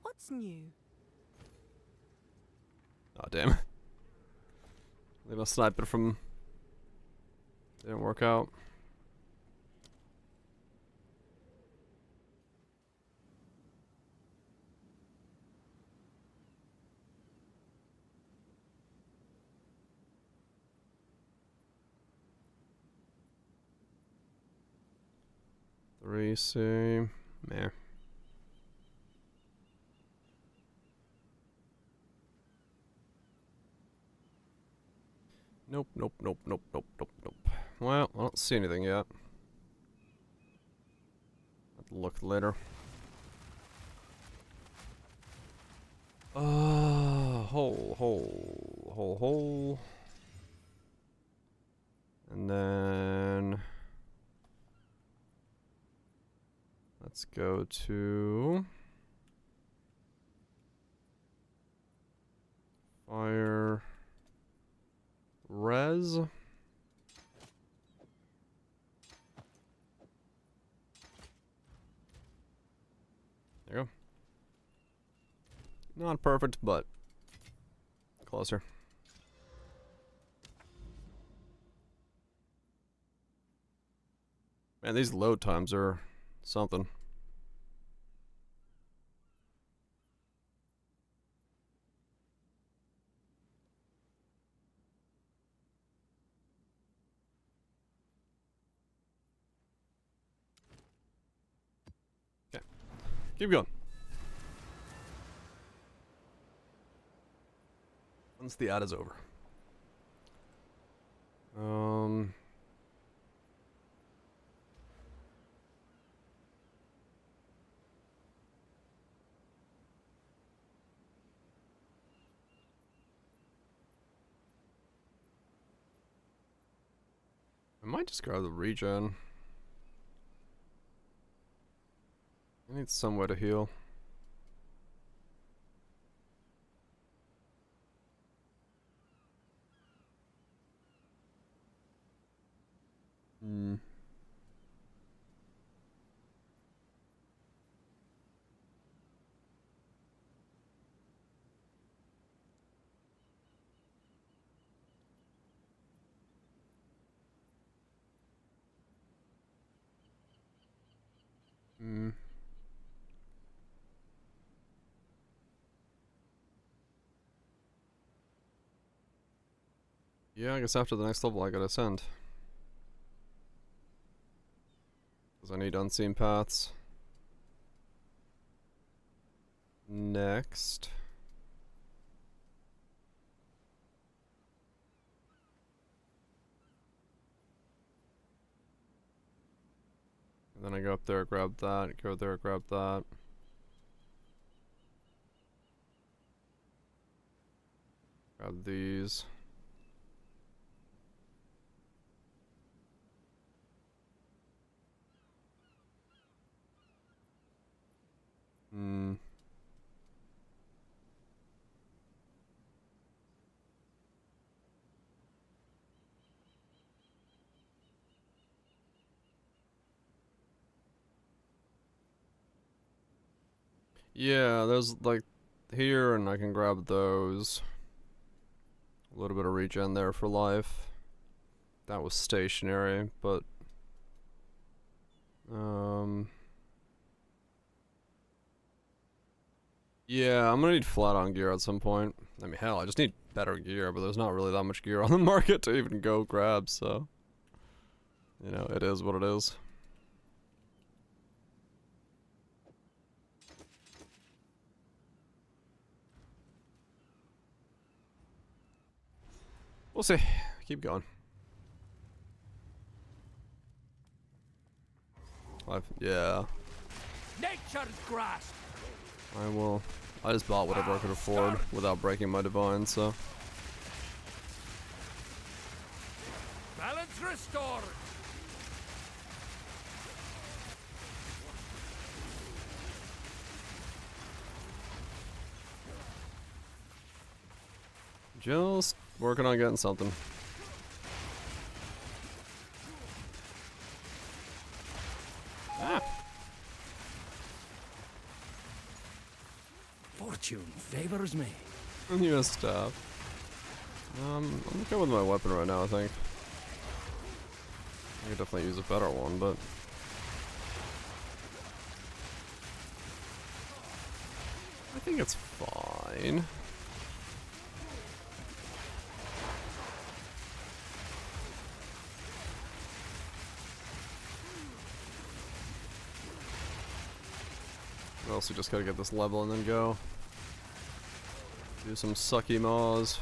What's new? Oh, damn. Leave a sniper from... Didn't work out. Three C. Meh. Nope, nope, nope, nope, nope, nope, nope. Well, I don't see anything yet. Have to look later. Hole. And then... Let's go to... Fire... Res. There you go. Not perfect, but closer. Man, these load times are something. Okay. Keep going. Once the ad is over. I might just grab the regen. I need somewhere to heal. Hmm. Hmm. Yeah, I guess after the next level I gotta ascend. Because I need unseen paths. Next. And then I go up there, grab that, go there, grab that. Grab these. Hmm. Yeah, there's like here, and I can grab those. A little bit of regen there for life. That was stationary, but yeah, I'm gonna need flat on gear at some point. I mean, hell, I just need better gear, but there's not really that much gear on the market to even go grab, so you know, it is what it is. We'll see. Keep going. Yeah. Nature's grasp. I will. I just bought whatever I could afford without breaking my divine, so. Balance restored. Just working on getting something. Ah. Fortune favors me. You missed stuff. I'm okay with my weapon right now, I think. I could definitely use a better one, but I think it's fine. What else? We just gotta get this level and then go. Do some sucky maws.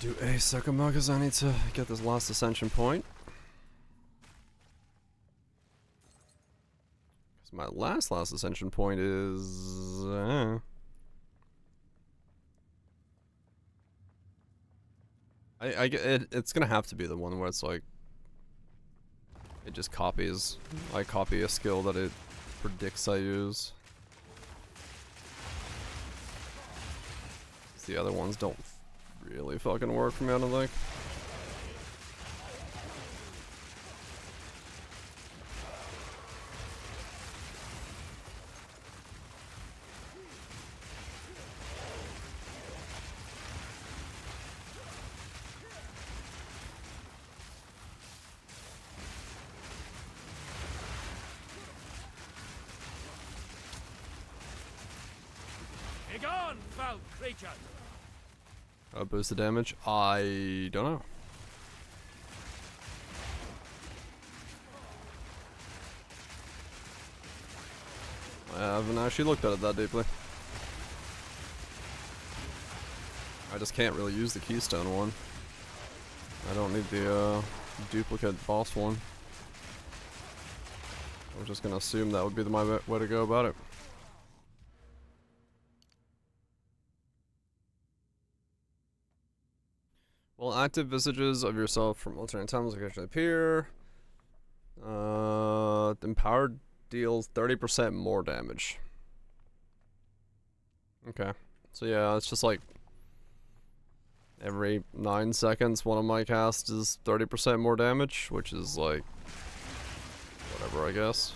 Do a second mug because I need to get this last ascension point. Because my last ascension point is I get it. It's gonna have to be the one where it's like it just copies. I copy a skill that it predicts I use. The other ones don't really fucking work for me, I don't think. Begone, foul creature! Boost the damage? I don't know. I haven't actually looked at it that deeply. I just can't really use the keystone one. I don't need the duplicate boss one. I'm just gonna assume that would be my way to go about it. Well, active visages of yourself from alternate times occasionally appear. Empowered deals 30% more damage. Okay. So yeah, it's just like every 9 seconds one of my casts is 30% more damage, which is like whatever, I guess.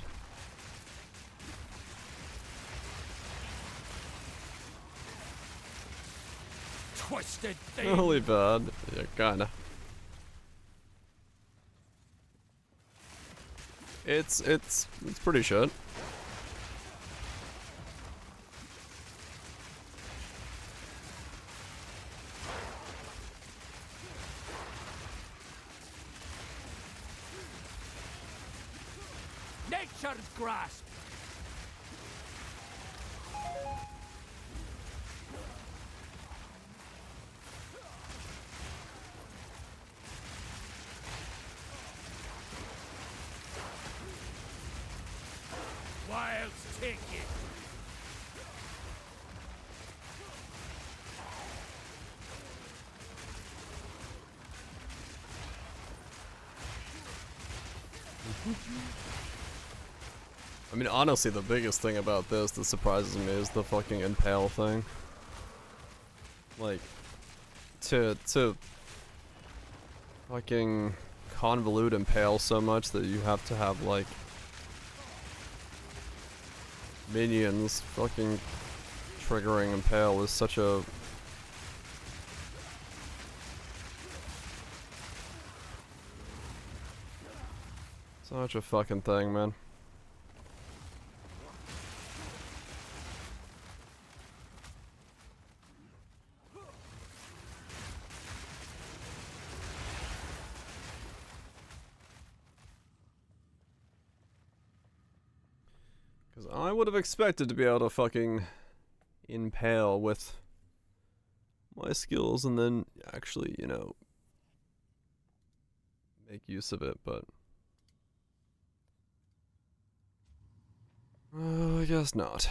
Twisted thing. Really bad. Yeah, kinda. It's pretty shit. Nature's grasp. Wilds take it. I mean, honestly, the biggest thing about this that surprises me is the fucking impale thing. Like, to fucking convolute impale so much that you have to have, like, minions fucking triggering impale is such a... such a fucking thing, man. Because I would have expected to be able to fucking impale with my skills and then actually, you know, make use of it, but... I guess not.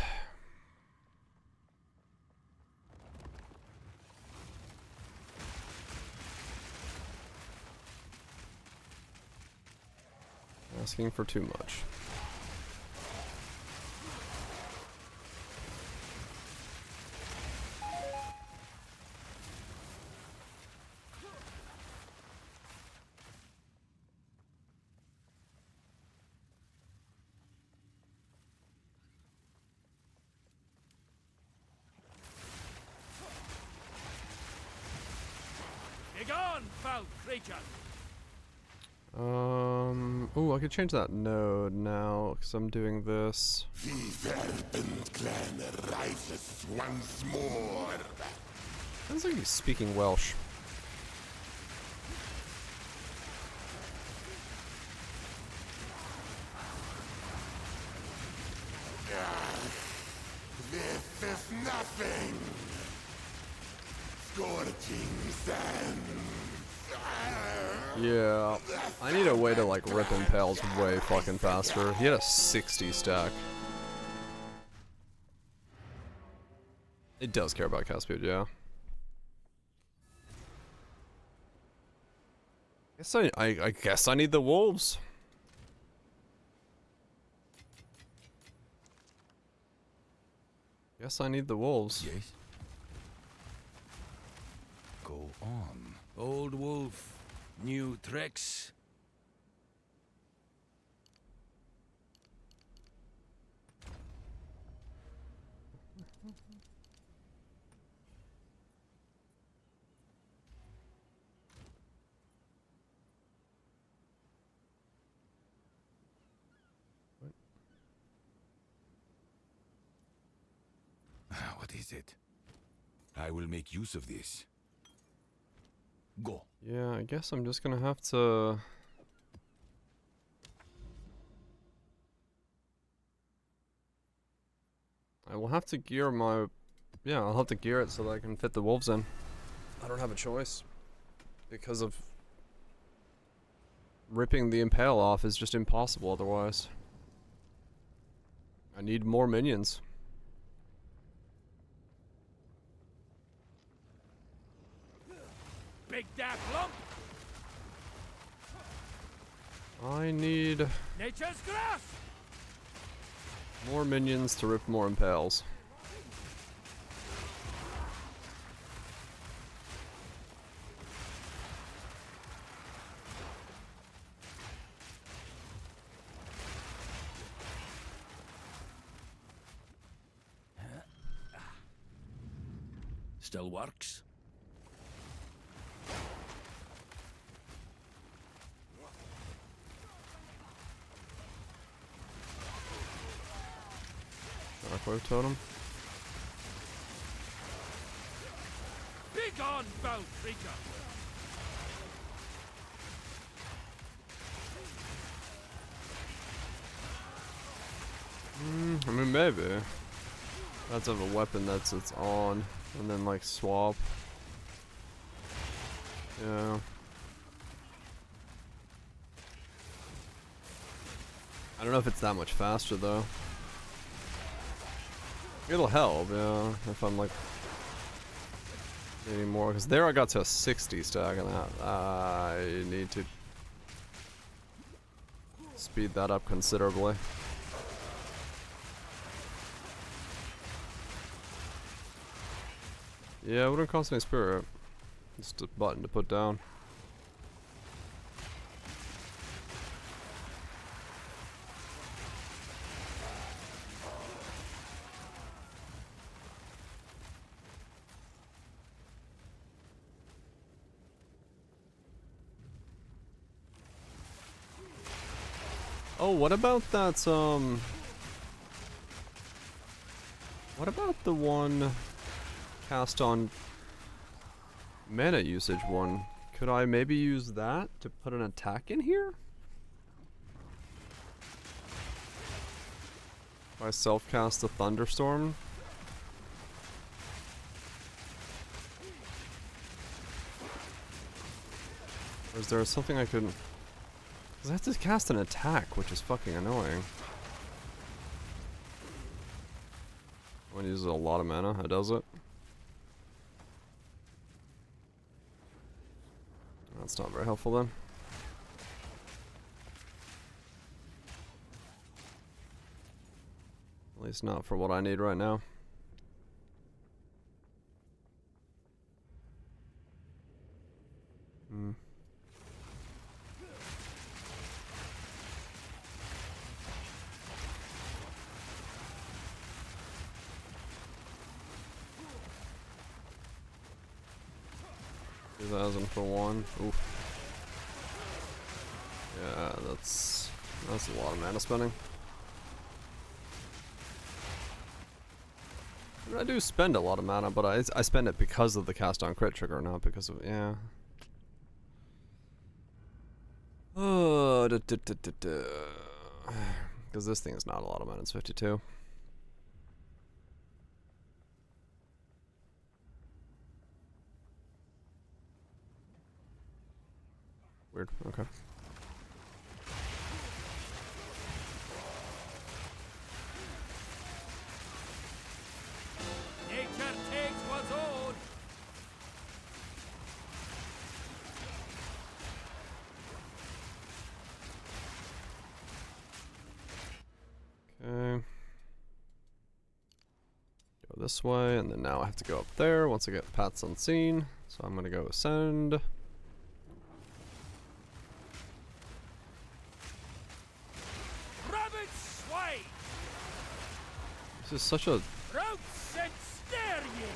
Asking for too much. Begone, foul creature! Oh, I could change that node now, because I'm doing this. The Serpent Clan rises once more. Sounds like he's speaking Welsh. This is nothing. Scorching sands. Yeah, I need a way to like rip impales way fucking faster. He had a 60 stack. It does care about cast speed, yeah. I guess I need the wolves. Guess I need the wolves. Yes. Go on. Old wolf, new tricks. What is it? I will make use of this. Go. Yeah, I guess I'm just gonna have to... I will have to gear my... Yeah, I'll have to gear it so that I can fit the wolves in. I don't have a choice. Because of... ripping the impale off is just impossible otherwise. I need more minions. Big daft lump! I need Nature's grass! more minions to rip more impales. Still works. Shockwave totem. Begone, foul creature! I mean, maybe. That's have a weapon that's its on, and then like swap. Yeah. I don't know if it's that much faster though. It'll help, yeah, if I'm like needing more, because there I got to a 60 stack and that I need to speed that up considerably. Yeah, it wouldn't cost me spirit. Just a button to put down. Oh, what about that, what about the one cast on mana usage one? Could I maybe use that to put an attack in here? If I self-cast the Thunderstorm? Or is there something I could... Because I have to cast an attack, which is fucking annoying. When it uses a lot of mana, it does it. That's not very helpful then. At least not for what I need right now. Hmm. $2,000 for one. Oof. Yeah, that's a lot of mana spending. I mean, I do spend a lot of mana, but I spend it because of the cast on crit trigger, not because of, yeah. Oh, because this thing is not a lot of mana. It's 52. Weird. Okay. Nature takes what's own. Okay. Go this way, and then now I have to go up there once I get Paths Unseen. So I'm gonna go ascend. Rabbit swine! This is such a Routes and snare ye!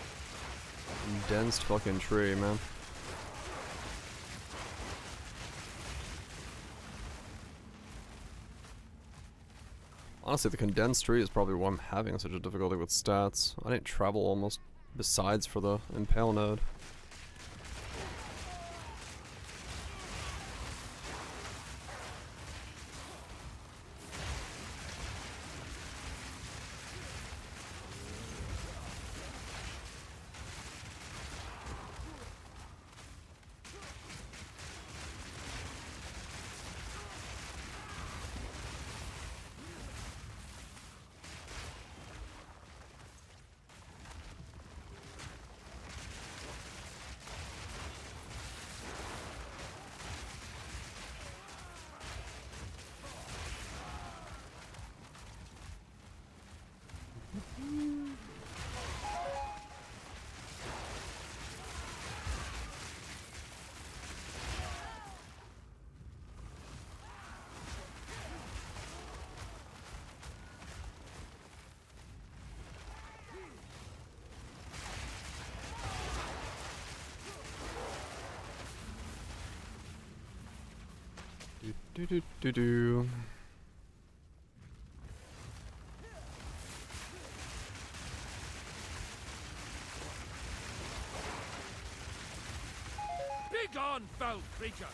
condensed fucking tree, man. Honestly, the condensed tree is probably why I'm having such a difficulty with stats. I didn't travel almost besides for the Impale node. Do. Begone, foul creature!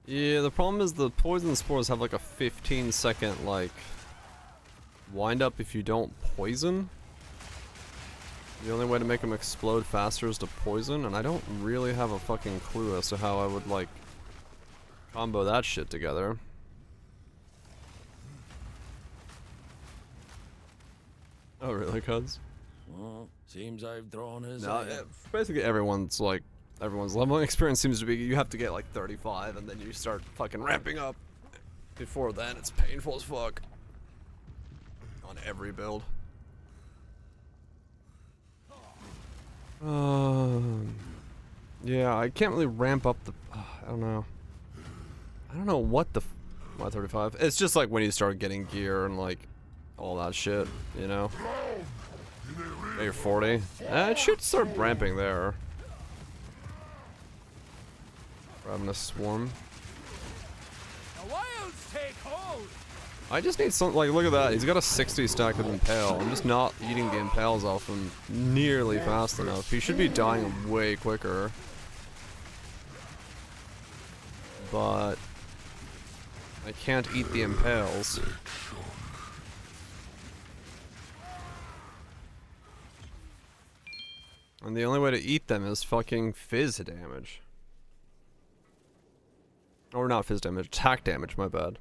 Yeah, the problem is the poison spores have like a 15-second like wind up if you don't poison. The only way to make them explode faster is to poison, and I don't really have a fucking clue as to how I would like combo that shit together. Oh really, cuz? Well, seems I've drawn his No, basically everyone's leveling experience seems to be you have to get like 35 and then you start fucking ramping up. Before then it's painful as fuck. On every build. Yeah, I can't really ramp up the I don't know what the my 35. It's just like when you start getting gear and like all that shit, you know. Maybe 40. It should start ramping there. Grabbing a swarm. The wilds take hold. I just need something like, look at that. He's got a 60 stack of impale. I'm just not eating the impales off him nearly fast enough. He should be dying way quicker. But I can't eat the impales. And the only way to eat them is fucking fizz damage. Or not fizz damage, attack damage, my bad.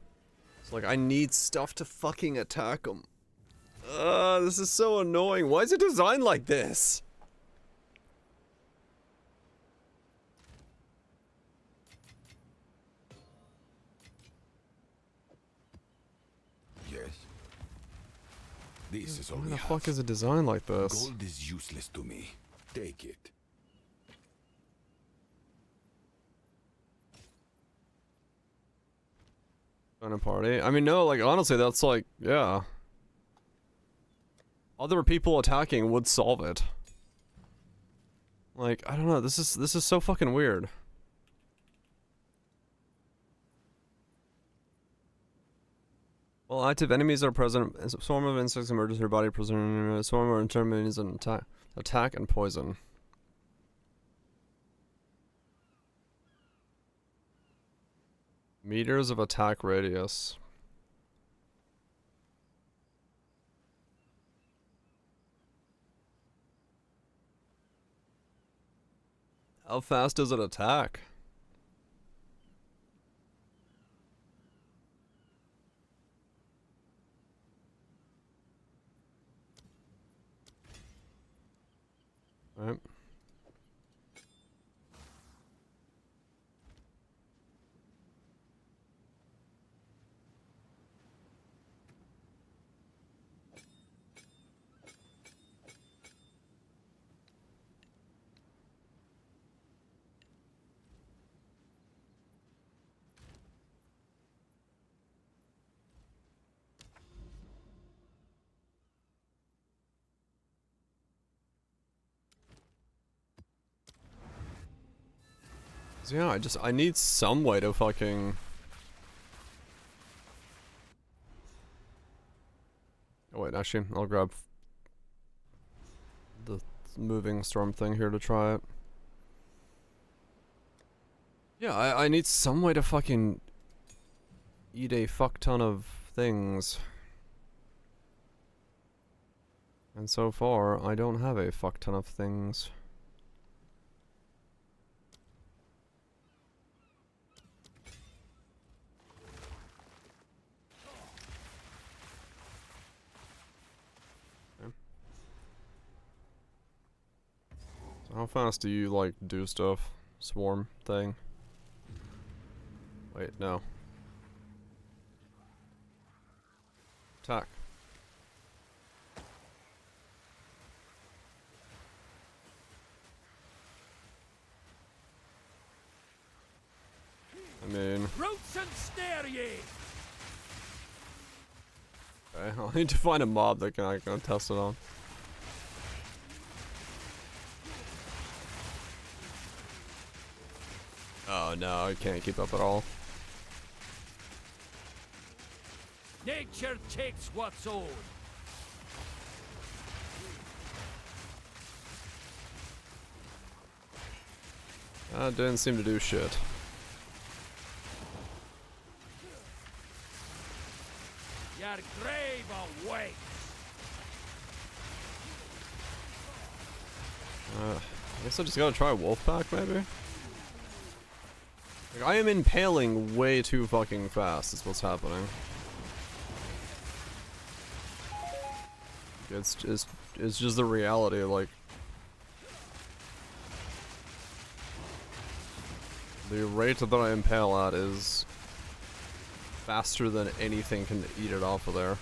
It's like, I need stuff to fucking attack them. This is so annoying. Why is it designed like this? Yes. This is all Why we the have. fuck is it designed like this? Gold is useless to me. Take it. Join a party. I mean, no, like, honestly, that's like, yeah. Other people attacking would solve it. Like, I don't know, this is so fucking weird. While active enemies are present, a swarm of insects emerges from your body, presenting a swarm or intermediates an attack and poison. Meters of attack radius. How fast does it attack? Alright. So yeah, I need some way to fucking... Oh wait, actually, I'll grab the moving storm thing here to try it. Yeah, I need some way to fucking eat a fuck ton of things. And so far, I don't have a fuck ton of things. How fast do you, like, do stuff? Swarm thing? Wait, no. Attack. I mean... Roots and snare ye! Okay, I'll need to find a mob that I can test it on. Oh no, I can't keep up at all. Nature takes what's owed. That didn't seem to do shit. Your grave awaits. I guess I just gotta try Wolfpack, maybe? Like, I am impaling way too fucking fast, is what's happening. It's just the reality, like... The rate that I impale at is... faster than anything can eat it off of there.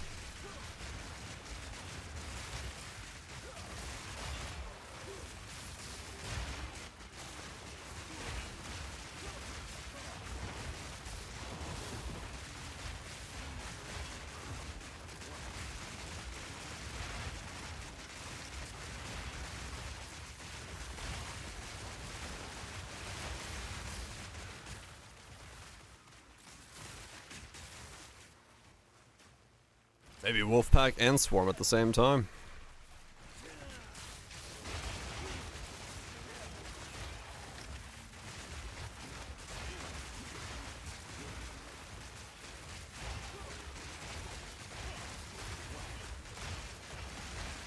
Maybe Wolfpack and Swarm at the same time.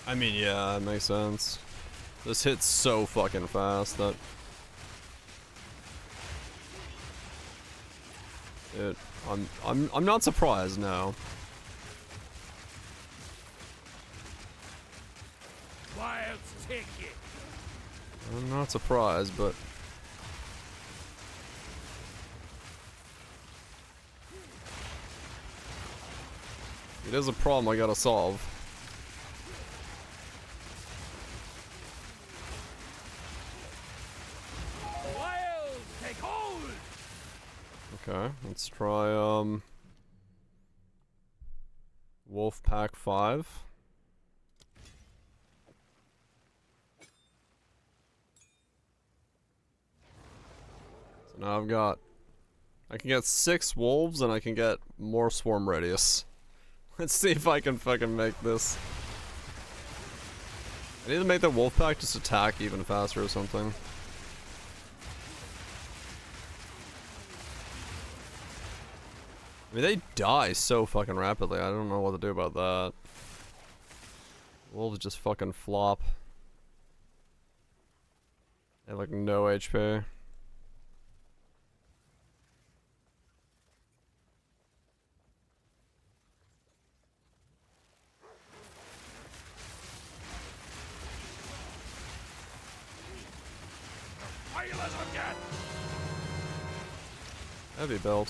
I mean, yeah, it makes sense. This hits so fucking fast that... I'm not surprised, no. Take it. I'm not surprised, but... It is a problem I gotta solve. Wild, take hold. Okay, let's try, Wolfpack 5. Now I've got... I can get 6 wolves and I can get more swarm radius. Let's see if I can fucking make this. I need to make the wolf pack just attack even faster or something. I mean, they die so fucking rapidly. I don't know what to do about that. Wolves just fucking flop. They have like no HP. Heavy build.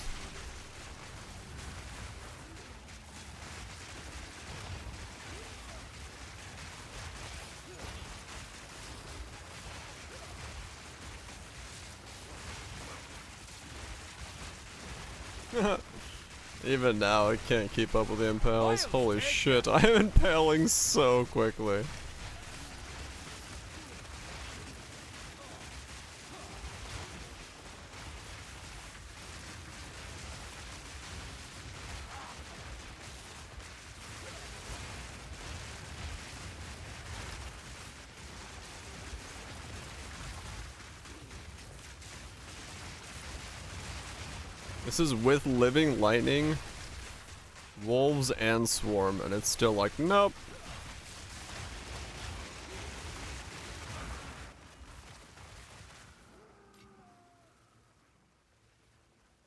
Even now, I can't keep up with the impales. Holy shit, I am impaling so quickly. This is with Living Lightning, Wolves, and Swarm, and it's still like, nope.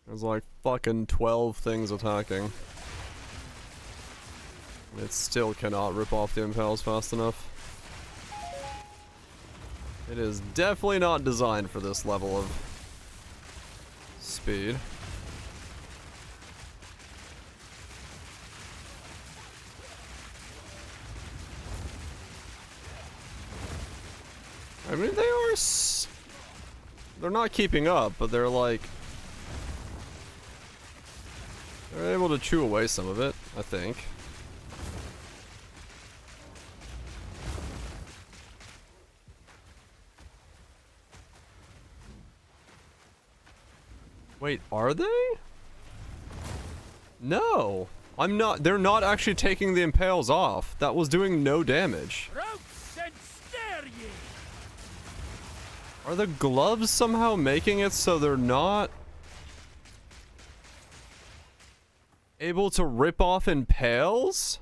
There's like fucking 12 things attacking. It still cannot rip off the impales fast enough. It is definitely not designed for this level of speed. I mean, they are they're not keeping up, but they're like... They're able to chew away some of it, I think. Wait, are they? No. I'm not. They're not actually taking the impales off. That was doing no damage. Routes and snare ye! Are the gloves somehow making it so they're not able to rip off impales?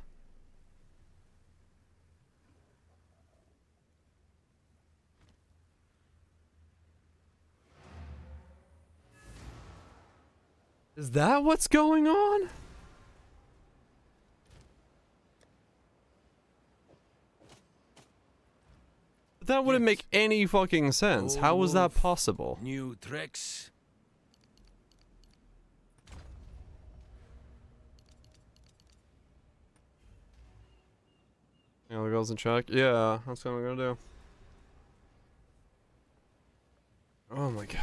Is that what's going on? That wouldn't make any fucking sense. How was that possible? New tricks. Yeah, the girls in check. Yeah, that's what I'm gonna do. Oh my god.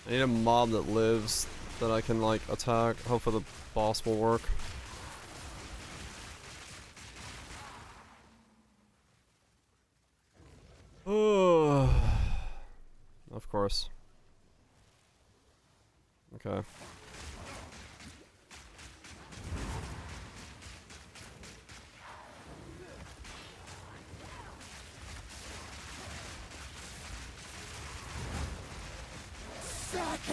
I need a mob that lives that I can like attack. Hopefully the boss will work. Oh, of course. Okay.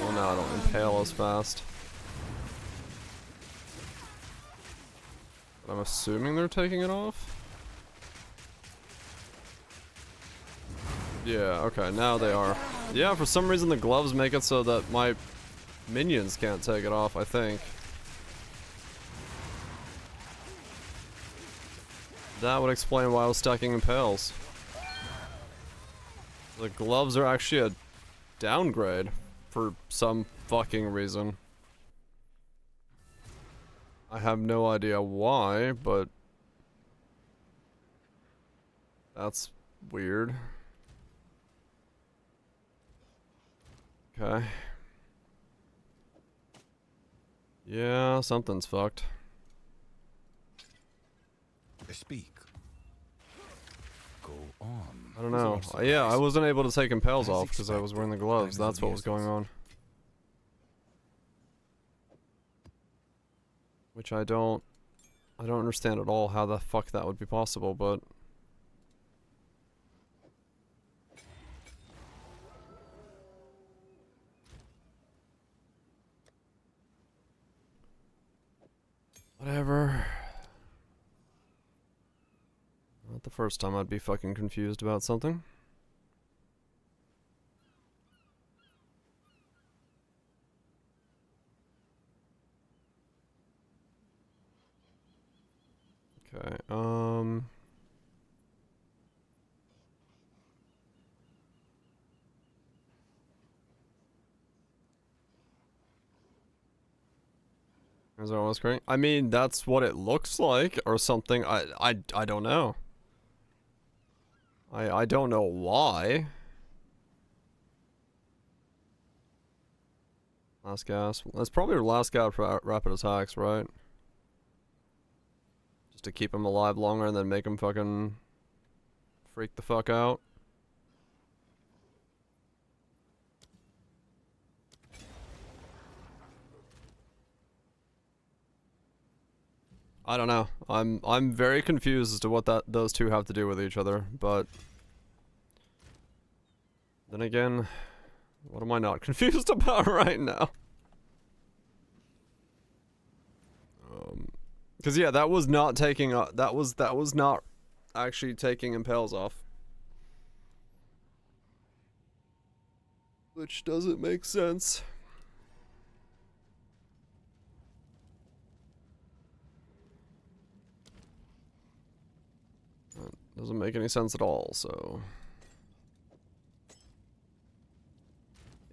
Oh no, I don't impale as fast. I'm assuming they're taking it off? Yeah, okay, now they are. Yeah, for some reason the gloves make it so that my minions can't take it off, I think. That would explain why I was stacking impales. The gloves are actually a downgrade for some fucking reason. I have no idea why, but that's weird. Okay. Yeah, something's fucked. Speak. Go on. I don't know. Yeah, I wasn't able to take impales off because I was wearing the gloves. That's what was going on. Which I don't understand at all how the fuck that would be possible, but whatever. Not the first time I'd be fucking confused about something. Okay, is that what's great? I mean, that's what it looks like, or something. I don't know. I don't know why. Last gas. That's probably your last gas for rapid attacks, right? Just to keep him alive longer and then make him fucking freak the fuck out. I don't know. I'm very confused as to what those two have to do with each other, but then again, what am I not confused about right now? Because yeah, that was not taking that was not actually taking impales off, which doesn't make sense. That doesn't make any sense at all. So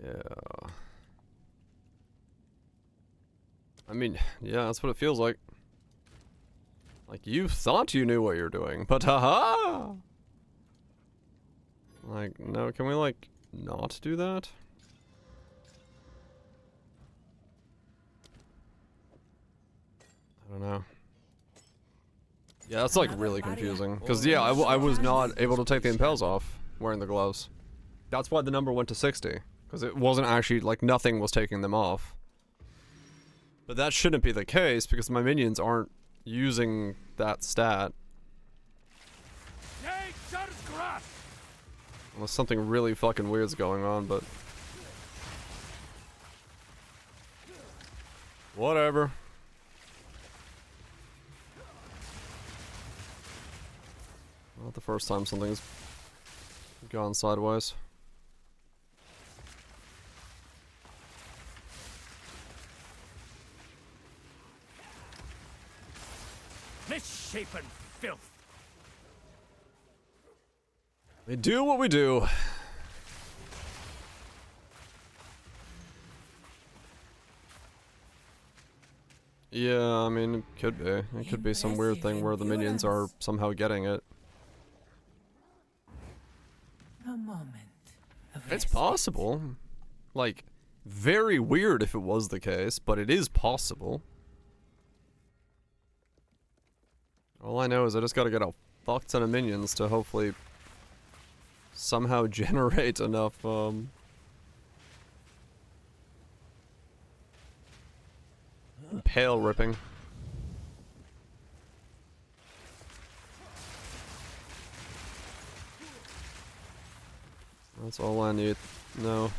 yeah, I mean, yeah, that's what it feels like. Like, you thought you knew what you're doing, but haha! Like, no, can we, like, not do that? I don't know. Yeah, that's like really confusing. Because yeah, I was not able to take the impales off wearing the gloves. That's why the number went to 60. Because it wasn't actually, like, nothing was taking them off. But that shouldn't be the case because my minions aren't using that stat. Unless something really fucking weird's going on, but... whatever. Not the first time something's gone sideways. Misshapen filth. We do what we do. Yeah, I mean, it could be. It could be some weird thing where the minions are somehow getting it. A moment. It's possible. Like, very weird if it was the case, but it is possible. All I know is I just gotta get a fuck ton of minions to hopefully somehow generate enough, impale ripping. That's all I need. No.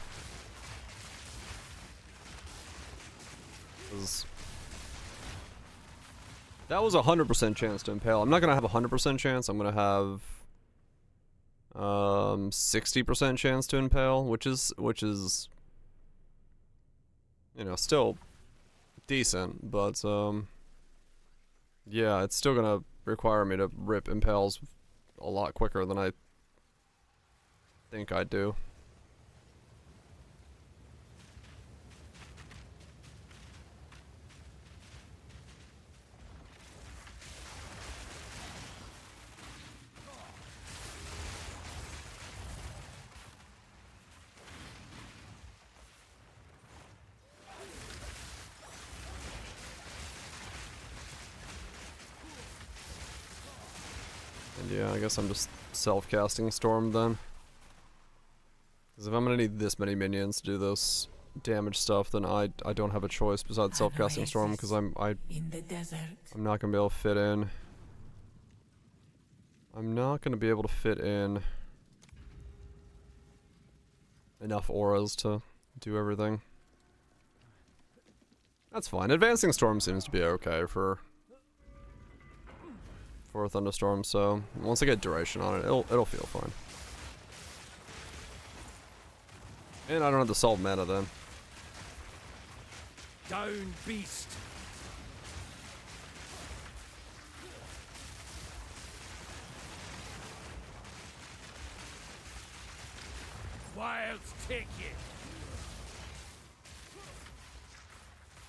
'Cause that was a 100% chance to impale. I'm not gonna have a 100% chance. I'm gonna have 60% chance to impale, which is you know, still decent, but yeah, it's still gonna require me to rip impales a lot quicker than I think I do. And yeah, I guess I'm just self-casting Storm then. Because if I'm gonna need this many minions to do this damage stuff, then I don't have a choice besides self-casting Storm, because I'm not gonna be able to fit in. I'm not gonna be able to fit in enough auras to do everything. That's fine. Advancing Storm seems to be okay for a thunderstorm, so once I get duration on it, it'll feel fine. And I don't have to solve mana then. Down, beast. Wilds take you.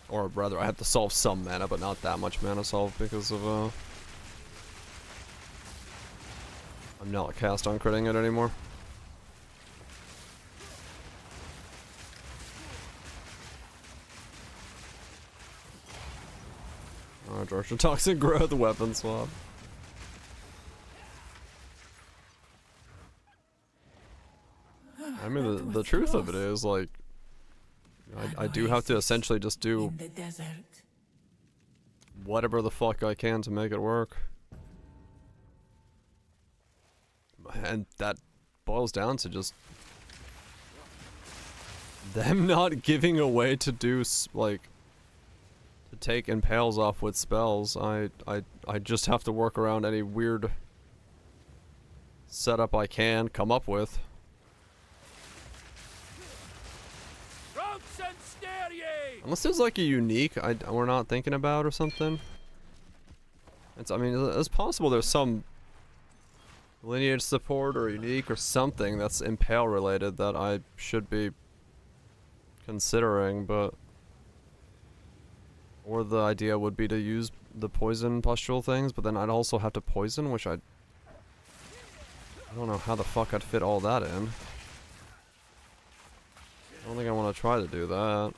Or rather, I have to solve some mana, but not that much mana solve because of I'm not cast on critting it anymore. Oh, Georgia Toxic Growth weapon swap. I mean, the truth of it is, like, I do have to essentially just do whatever the fuck I can to make it work. And that boils down to just them not giving a way to do, like, to take impales off with spells. I just have to work around any weird setup I can come up with. Unless there's like a unique we're not thinking about or something. I mean, it's possible there's some lineage support or unique or something that's impale related that I should be considering, but or the idea would be to use the poison pustule things, but then I'd also have to poison, which I don't know how the fuck I'd fit all that in. I don't think I want to try to do that.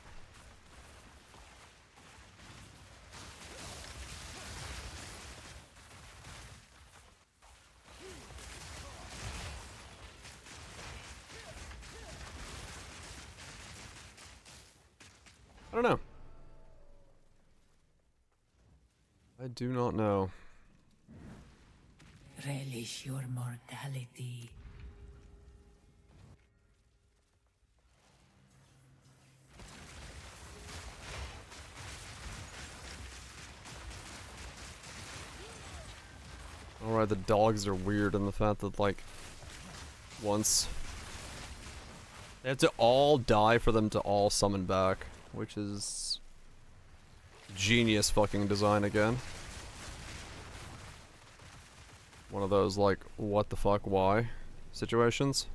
I don't know. I do not know. Relish your mortality. Alright, the dogs are weird in the fact that, like, once they have to all die for them to all summon back, which is genius fucking design again. One of those, like, what the fuck, why situations.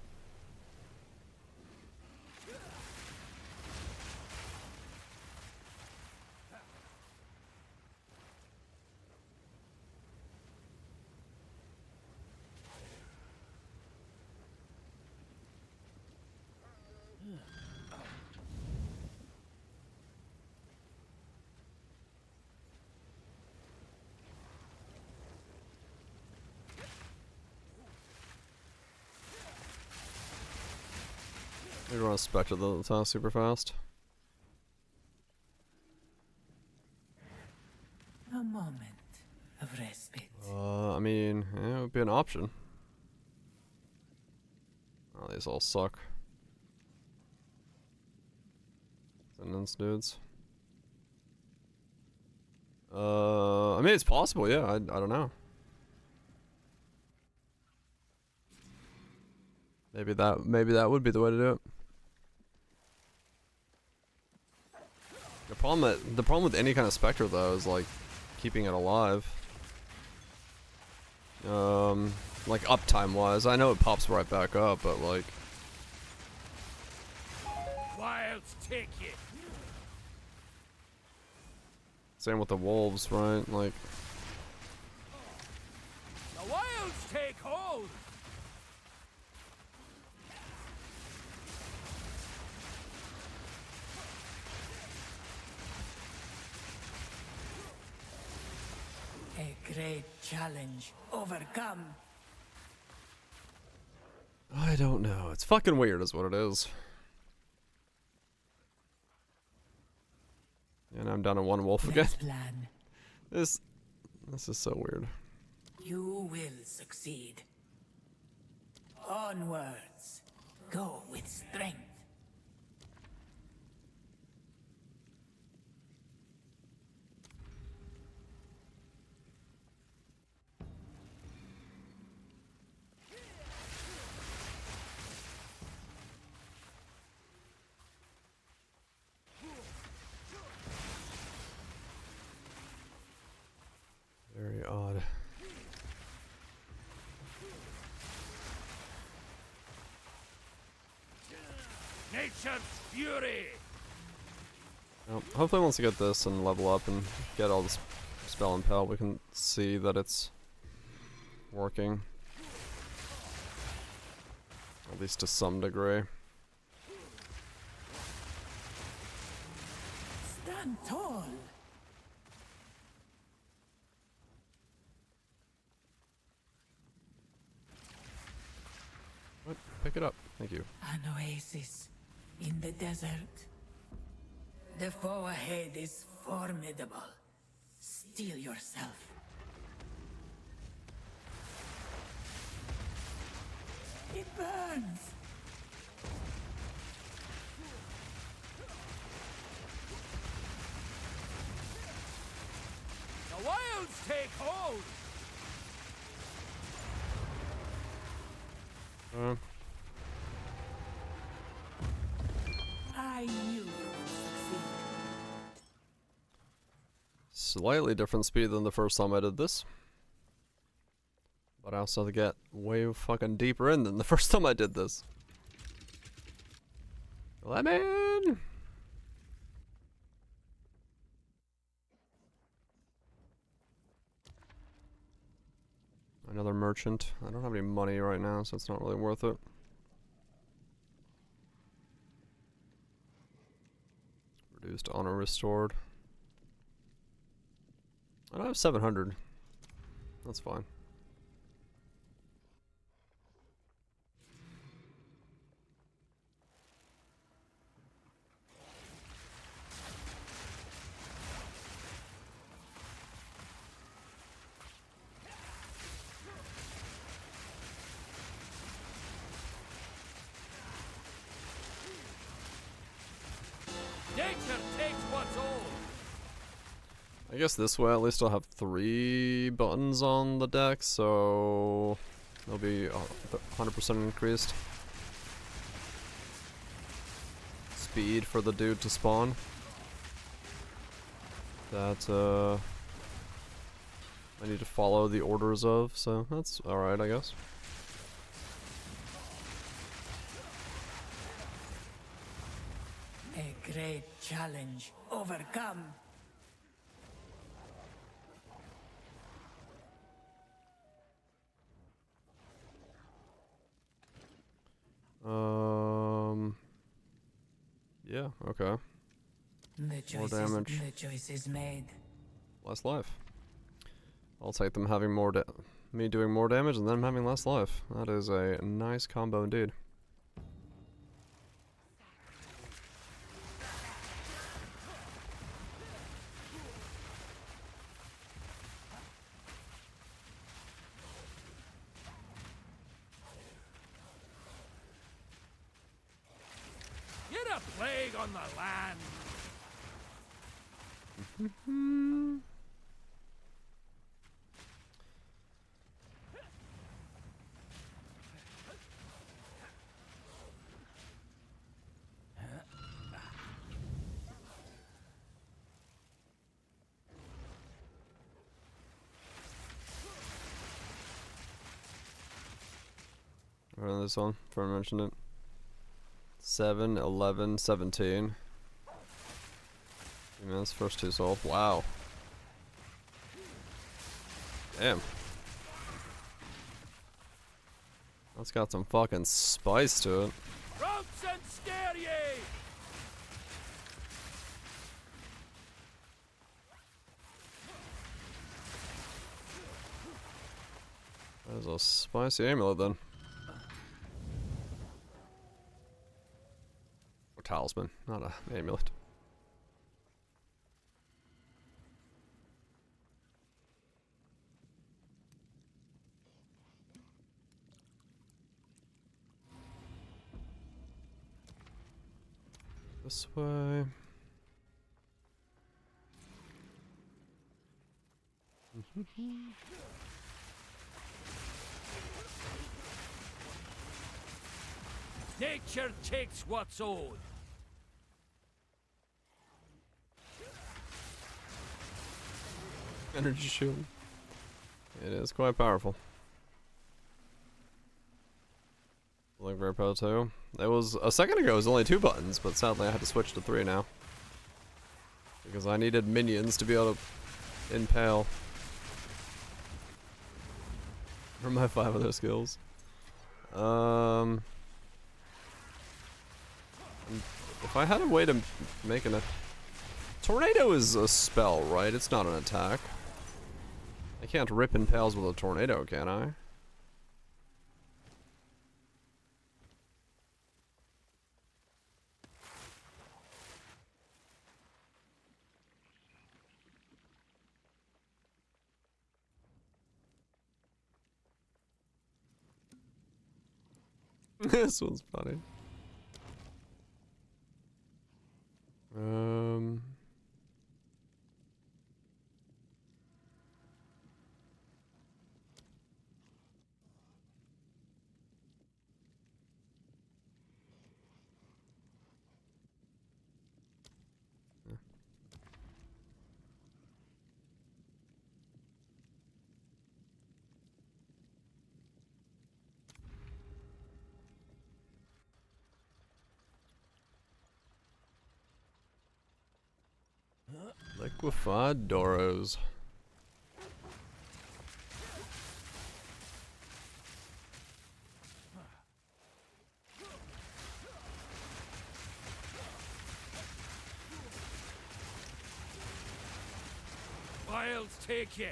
Maybe run a Spectre though, that's not super fast. A moment of respite. I mean, yeah, it would be an option. Oh, these all suck. Sentence dudes. I mean, it's possible, yeah, I don't know. Maybe that would be the way to do it. The problem with any kind of Spectre though is like keeping it alive. Like uptime wise, I know it pops right back up, but like. Wilds take you. Same with the wolves, right? Like. The wilds take hold. A great challenge overcome. I don't know. It's fucking weird is what it is. And I'm down to one wolf again. Plan. This is so weird. You will succeed. Onwards. Go with strength. Very odd. Nature's fury. Well, hopefully once we get this and level up and get all this spell and pelt, we can see that it's working. At least to some degree. Stand tall. What? Pick it up. Thank you. An oasis in the desert. The foe ahead is formidable. Steel yourself. It burns. The wilds take hold. I knew you would succeed. Slightly different speed than the first time I did this. But I also have to get way fucking deeper in than the first time I did this. Lemon! Another merchant. I don't have any money right now, so it's not really worth it. Reduced honor restored. I don't have 700. That's fine. I guess this way at least I'll have 3 buttons on the deck, so they'll be 100% increased speed for the dude to spawn. That I need to follow the orders of, so that's alright, I guess. A great challenge overcome. Yeah, okay. More damage. The choice is made. Less life. I'll take them having me doing more damage and them having less life. That is a nice combo indeed. You're a plague on the land. Run this one, before I mentioned it. 7, 11, 17. 3 minutes, first 2 sold. Wow. Damn. That's got some fucking spice to it. Routes and scare ye! That is a spicy amulet then. Or talisman, not an amulet. This way. Nature takes what's owed. Energy shield. It is quite powerful. Like very pro too. It was a second ago. It was only 2 buttons, but sadly I had to switch to 3 now because I needed minions to be able to impale from my 5 other skills. If I had a way to make a tornado is a spell, right? It's not an attack. I can't rip impales with a tornado, can I? This one's funny. Liquefied Doros. Wilds take you.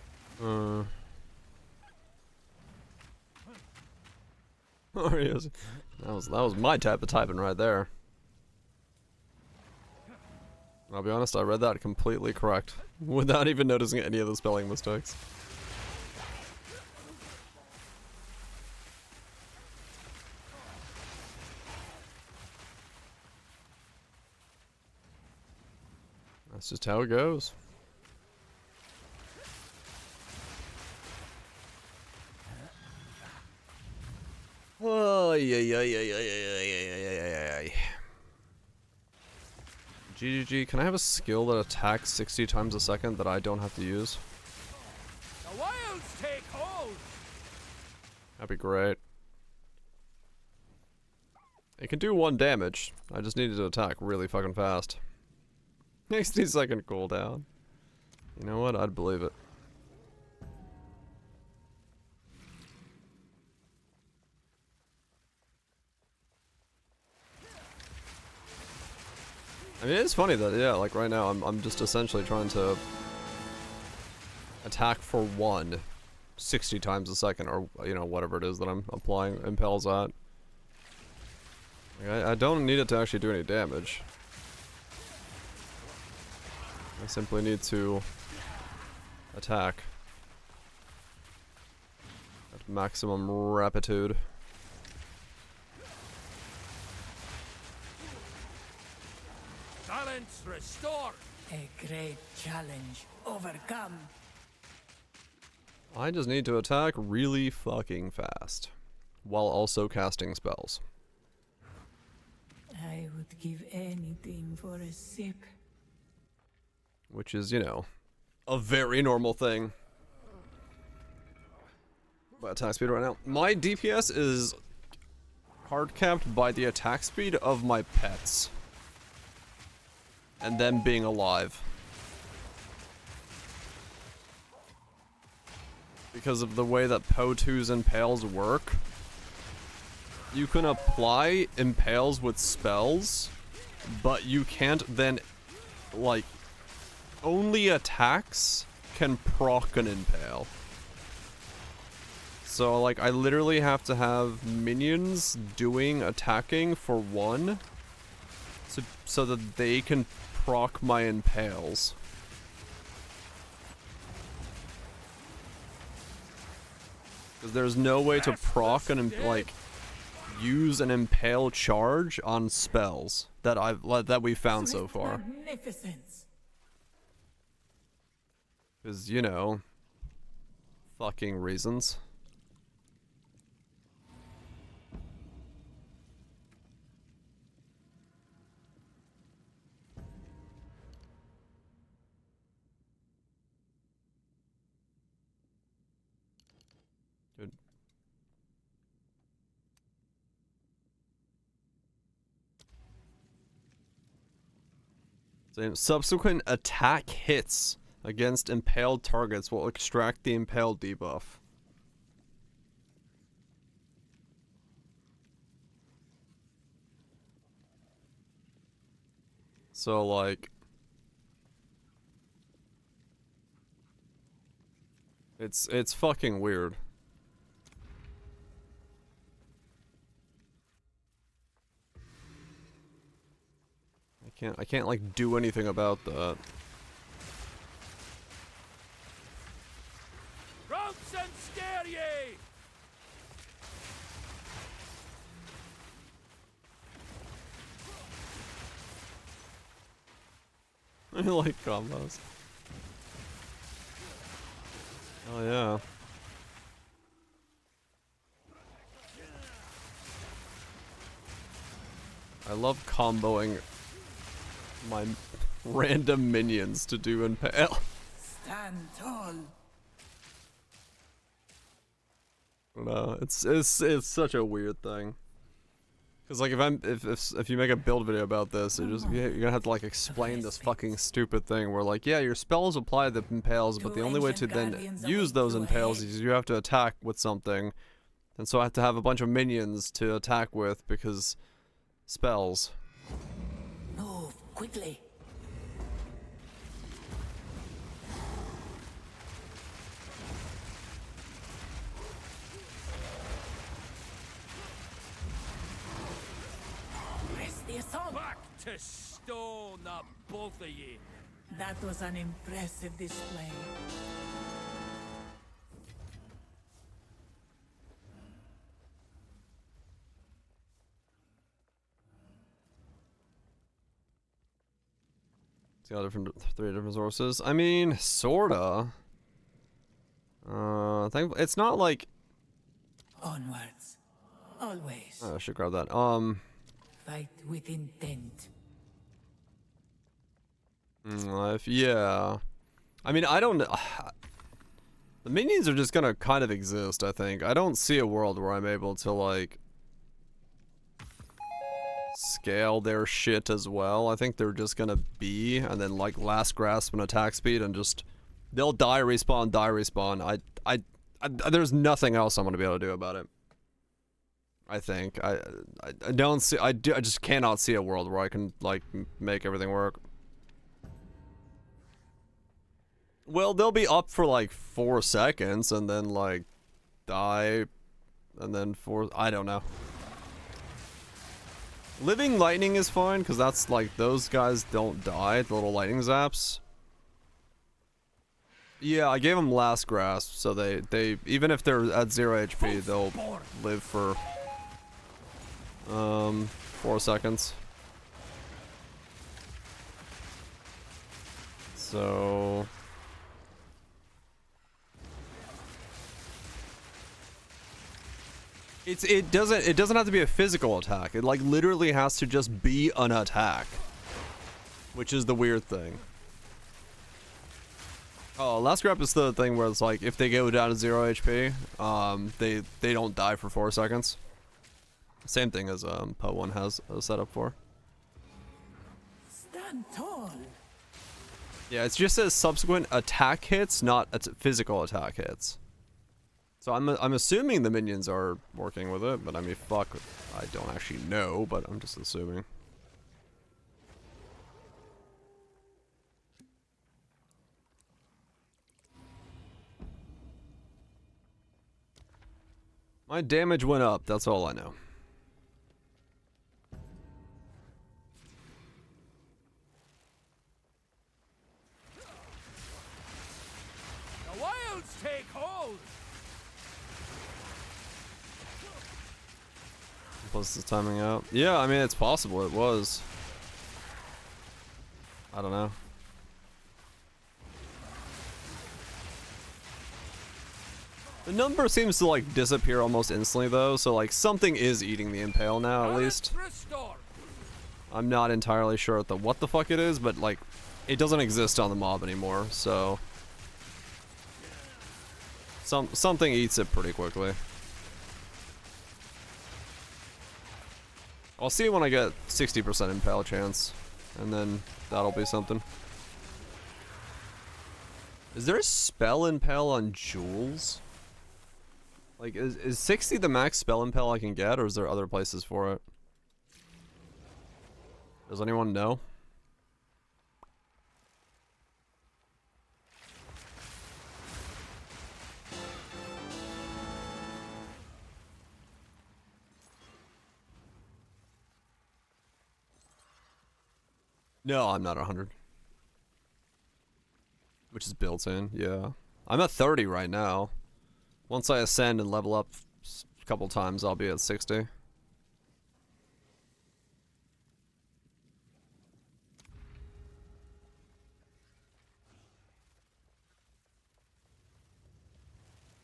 Mario's. That was my type of typing right there. I'll be honest, I read that completely correct, without even noticing any of the spelling mistakes. That's just how it goes. Oh, yeah. GGG, can I have a skill that attacks 60 times a second that I don't have to use? The wilds take hold. That'd be great. It can do 1 damage. I just needed to attack really fucking fast. 60-second cooldown. You know what? I'd believe it. I mean, it's funny that, yeah, like right now I'm just essentially trying to attack for 1 60 times a second, or, you know, whatever it is that I'm applying impels at. Like, I don't need it to actually do any damage. I simply need to attack at maximum rapitude. Balance restored. A great challenge overcome. I just need to attack really fucking fast, while also casting spells. I would give anything for a sip. Which is, you know, a very normal thing. By attack speed right now. My DPS is hard capped by the attack speed of my pets. And them being alive. Because of the way that Po2's impales work, you can apply impales with spells, but you can't then, like, only attacks can proc an impale. So, like, I literally have to have minions doing attacking for 1, so that they can proc my impales. Because there's no way to proc like use an impale charge on spells that we've found so far. Magnificence. Because, you know, fucking reasons. Good. Subsequent attack hits against impaled targets will extract the impaled debuff. So, like, it's fucking weird. I can't like do anything about that. Ropes and scare ye! I like combos. Oh yeah. I love comboing my random minions to do impale. Stand tall. No, it's such a weird thing. Cause like if you make a build video about this, you're gonna have to like explain this fucking stupid thing where like, yeah, your spells apply the impales, but the only way to then use those impales is you have to attack with something, and so I have to have a bunch of minions to attack with because spells. Move quickly. Press the assault. Back to stone, the both of ye. That was an impressive display. It's got three different sources. I mean, sorta. I think it's not like. Onwards. Always. I should grab that. Fight with intent. Yeah. I mean, I don't. The minions are just gonna kind of exist, I think. I don't see a world where I'm able to, like, scale their shit as well. I think they're just gonna be, and then, like, last grasp and attack speed, and just, they'll die, respawn, die, respawn. There's nothing else I'm gonna be able to do about it. I think. I don't see, I just cannot see a world where I can, like, make everything work. Well, they'll be up for like 4 seconds and then like die and then I don't know. Living lightning is fine because that's like those guys don't die, the little lightning zaps. Yeah, I gave them last grasp, so they even if they're at 0 HP, they'll live for 4 seconds. So it doesn't have to be a physical attack. It like literally has to just be an attack, which is the weird thing. Oh, last grab is the thing where it's like if they go down to 0 HP, they don't die for 4 seconds. Same thing as Po 1 has a setup for. Stand tall. Yeah, it's just says subsequent attack hits, not physical attack hits. So I'm assuming the minions are working with it, but I mean, fuck, I don't actually know, but I'm just assuming. My damage went up, that's all I know. The wilds take hold. Plus the timing out. Yeah, I mean, it's possible it was. I don't know. The number seems to like disappear almost instantly though, so like something is eating the impale now at least. I'm not entirely sure what the fuck it is, but like it doesn't exist on the mob anymore, so something eats it pretty quickly. I'll see when I get 60% impale chance, and then that'll be something. Is there a spell impale on jewels? Like, is 60 the max spell impale I can get, or is there other places for it? Does anyone know? No, I'm not 100. Which is built in, yeah. I'm at 30 right now. Once I ascend and level up a couple times, I'll be at 60.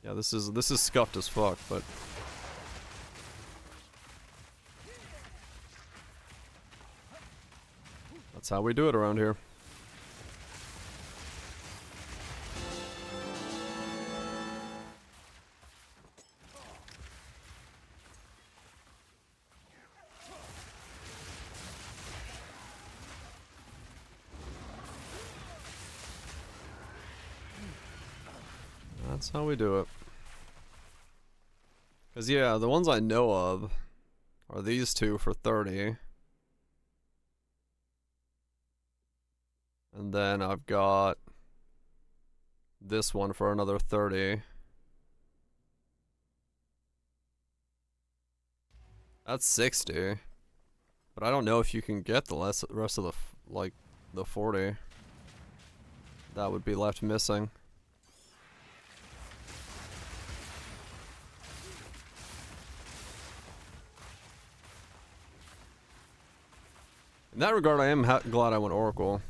Yeah, this is scuffed as fuck, but that's how we do it around here. That's how we do it. Cause yeah, the ones I know of are these two for 30. And then I've got this one for another 30. That's 60. But I don't know if you can get the rest of the 40. That would be left missing. In that regard, I am glad I went Oracle.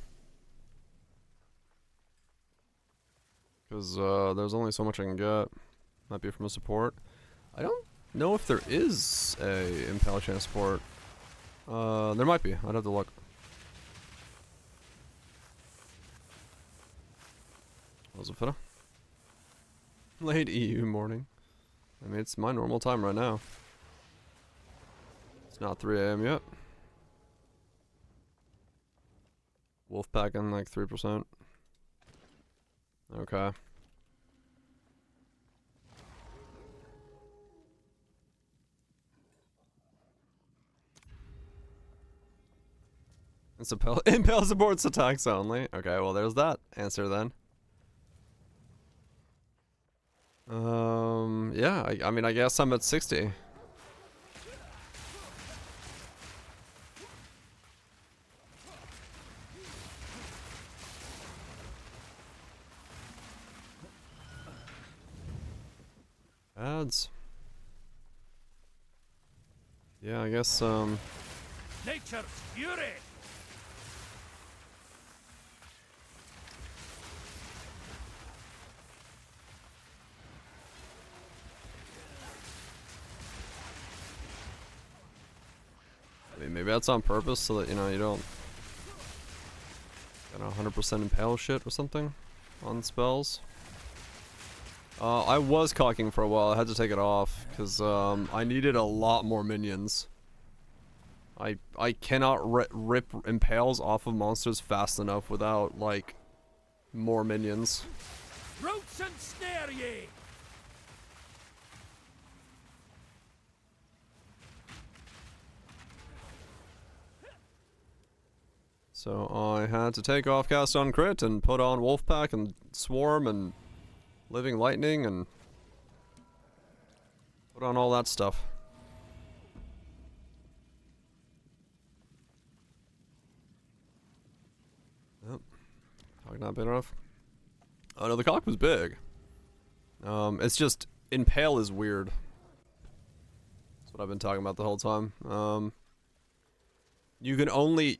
Because there's only so much I can get. Might be from a support. I don't know if there is a impale transport. There might be. I'd have to look. What was it, Fiddle? Late EU morning. I mean, it's my normal time right now. It's not 3 AM yet. Wolfpack in like 3%. Okay. It's impale supports attacks only. Okay, well there's that answer then. Yeah, I mean I guess I'm at 60. Ads. Yeah, I guess Nature's fury. I mean, maybe that's on purpose so that, you know, you don't get 100% impale shit or something on spells. I was cocking for a while. I had to take it off because I needed a lot more minions. I cannot rip impales off of monsters fast enough without like more minions. Roots and snare ye. So I had to take off cast on crit and put on Wolfpack and Swarm and Living Lightning and put on all that stuff. Yep. Cock not big enough. Oh no, the cock was big. It's just impale is weird. That's what I've been talking about the whole time. You can only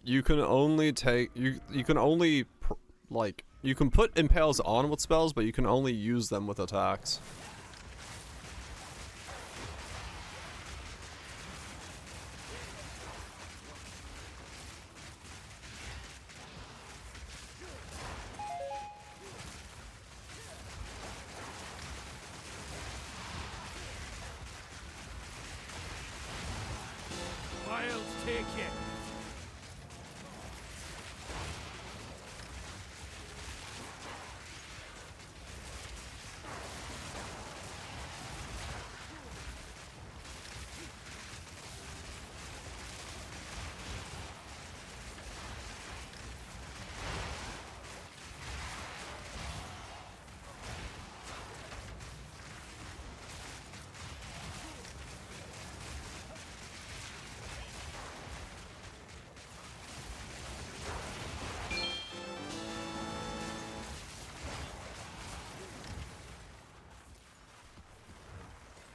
like you can put impales on with spells, but you can only use them with attacks. Wild take you.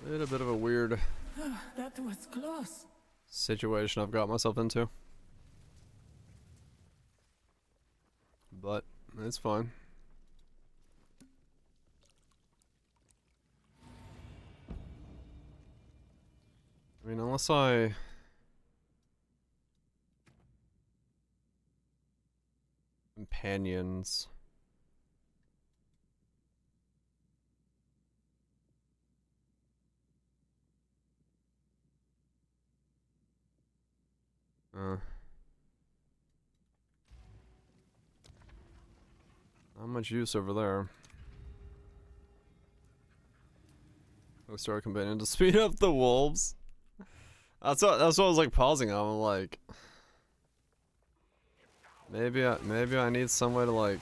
A bit of a weird That was close. situation I've got myself into. But it's fine. I mean, unless I companions. Not much use over there. Let's start companion to speed up the wolves. That's what I was like pausing on. I'm like, maybe I need some way to like.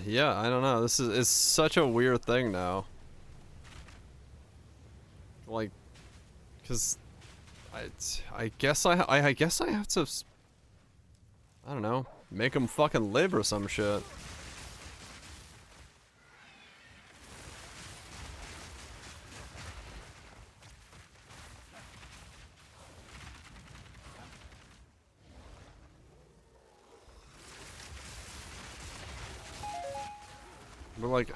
Yeah, I don't know. This is it's such a weird thing now. Like, cause I guess I have to. I don't know. Make them fucking live or some shit. But like,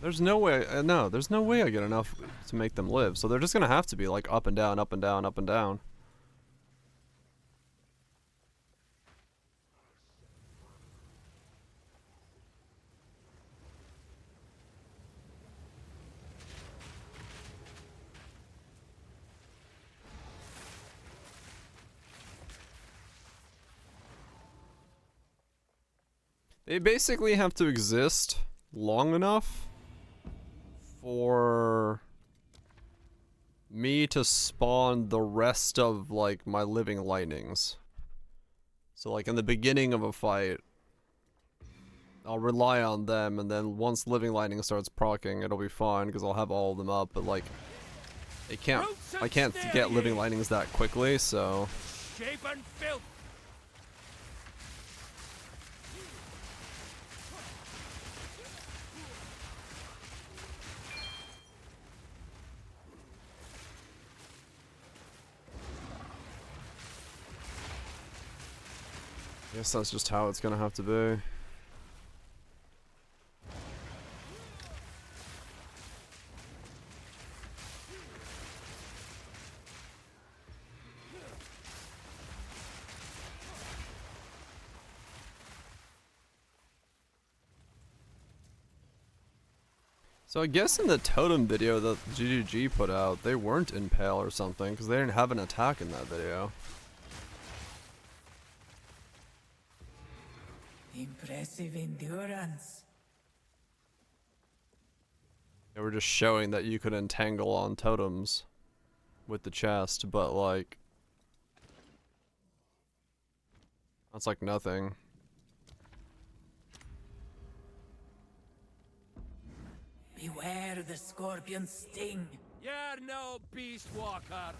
There's no way, no, there's no way I get enough to make them live. So they're just gonna have to be like up and down, up and down, up and down. They basically have to exist long enough for me to spawn the rest of like my living lightnings. So like in the beginning of a fight, I'll rely on them, and then once living lightning starts proccing, it'll be fine because I'll have all of them up. But like, I can't get living lightnings that quickly, so. Shape and filth. I guess that's just how it's gonna have to be. So I guess in the totem video that GGG put out, they weren't Impale or something, because they didn't have an attack in that video. Impressive endurance. They were just showing that you could entangle on totems with the chest, but like, that's like nothing. Beware the scorpion's sting. You're no beast walker.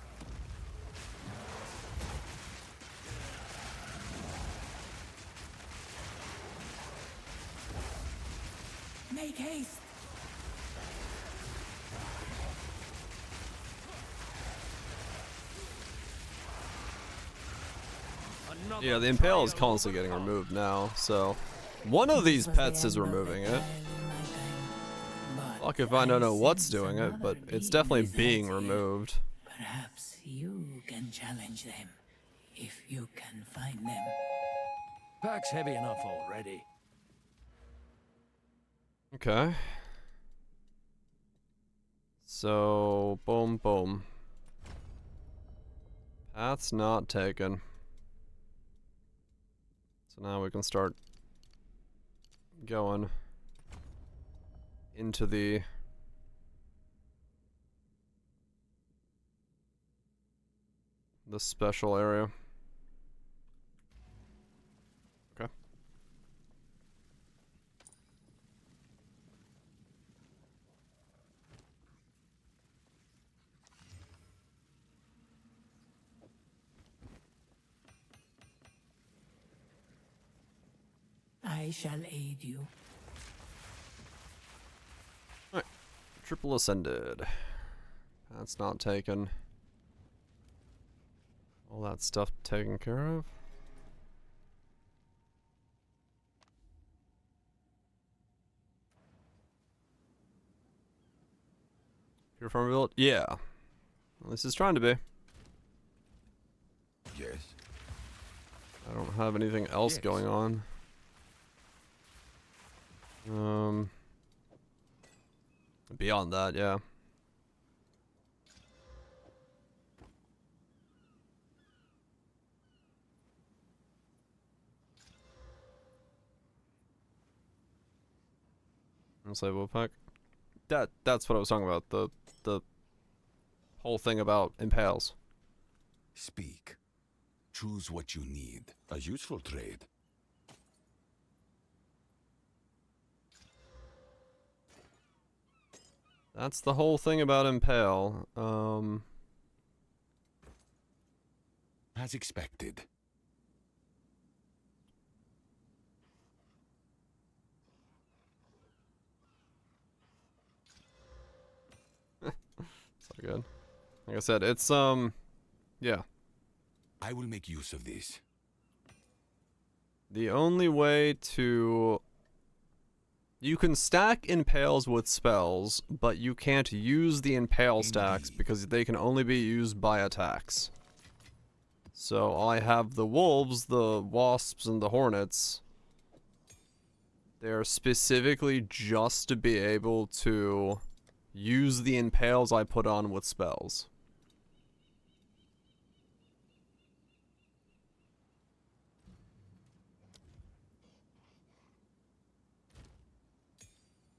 Make haste. Yeah, the Impale is constantly getting removed now, so one of these pets is removing it. Fuck if I don't know what's doing it, but it's definitely being removed. Perhaps you can challenge them, if you can find them. Pack's heavy enough already. Okay. So, boom, boom. Path's not taken. So now we can start going into the special area. Okay. I shall aid you. Alright. Triple ascended. That's not taken. All that stuff taken care of. Pure farm build? Yeah. Well, this is trying to be. Yes. I don't have anything else going on. Beyond that, yeah. Unsavable pack. That's what I was talking about. The whole thing about impales. Speak. Choose what you need. A useful trade. That's the whole thing about impale. As expected. So good. Like I said, it's yeah. I will make use of this. The only way to You can stack impales with spells, but you can't use the impale stacks because they can only be used by attacks. So I have the wolves, the wasps, and the hornets. They're specifically just to be able to use the impales I put on with spells.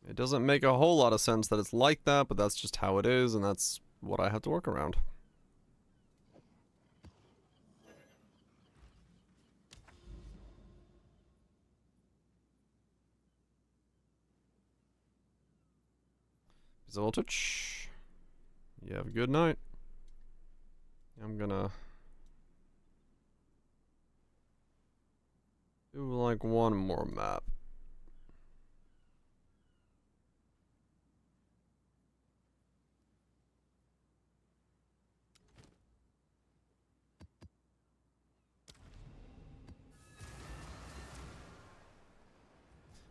It doesn't make a whole lot of sense that it's like that, but that's just how it is, and that's what I have to work around. Zoltich, you have a good night. I'm gonna do like one more map.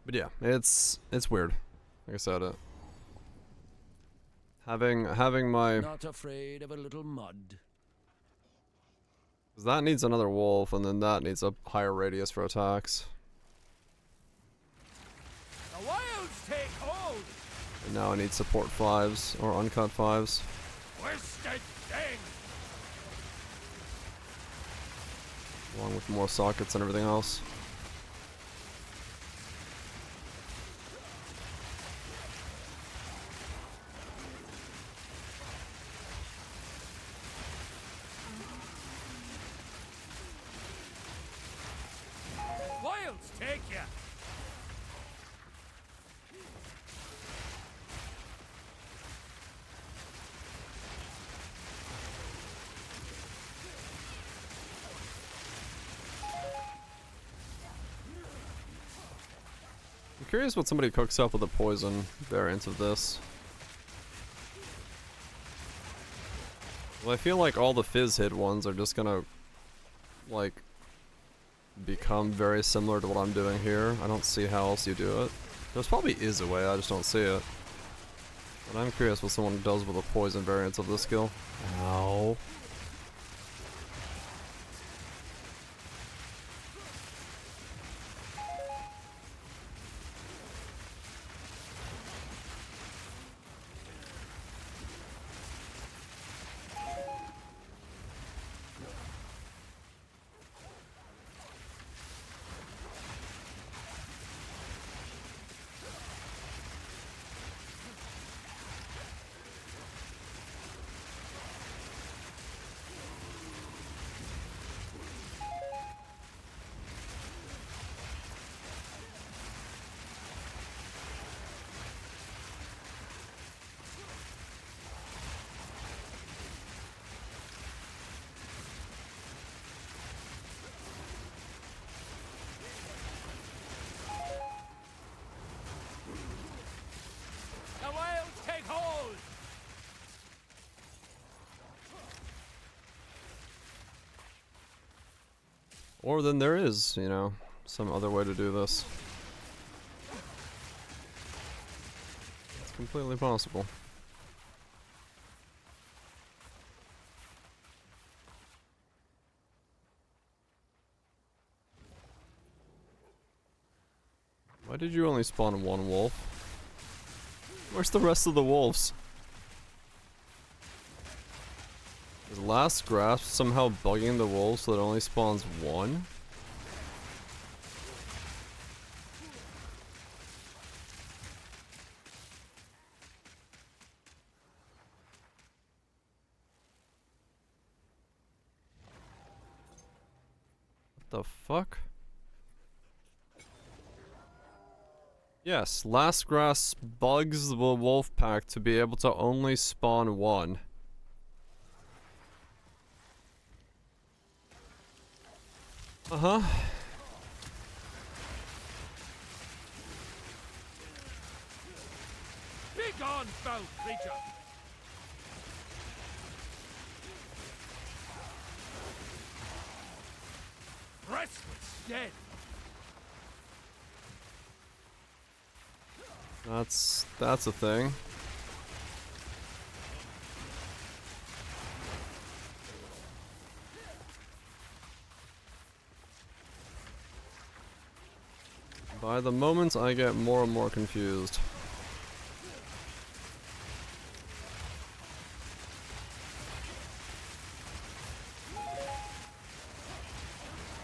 But yeah, it's weird. Like I said, having my Not afraid of a little mud. 'cause that needs another wolf, and then that needs a higher radius for attacks. The wilds take hold. And now I need support 5s or uncut 5s. Twisted thing. Along with more sockets and everything else. Wilds take ya. I'm curious what somebody cooks up with the poison variant of this. Well, I feel like all the fizz hit ones are just gonna, like, become very similar to what I'm doing here. I don't see how else you do it. There's probably is a way, I just don't see it. But I'm curious what someone does with the poison variants of this skill. Ow. The wilds take hold. Or then there is, you know, some other way to do this. It's completely possible. Why did you only spawn one wolf? Where's the rest of the wolves? Is Last Grasp somehow bugging the wolves so that it only spawns one? What the fuck? Yes, Last Grasp bugs the wolf pack to be able to only spawn one. Uh-huh. Begone, foul creature. Restless dead. That's a thing. By the moment, I get more and more confused.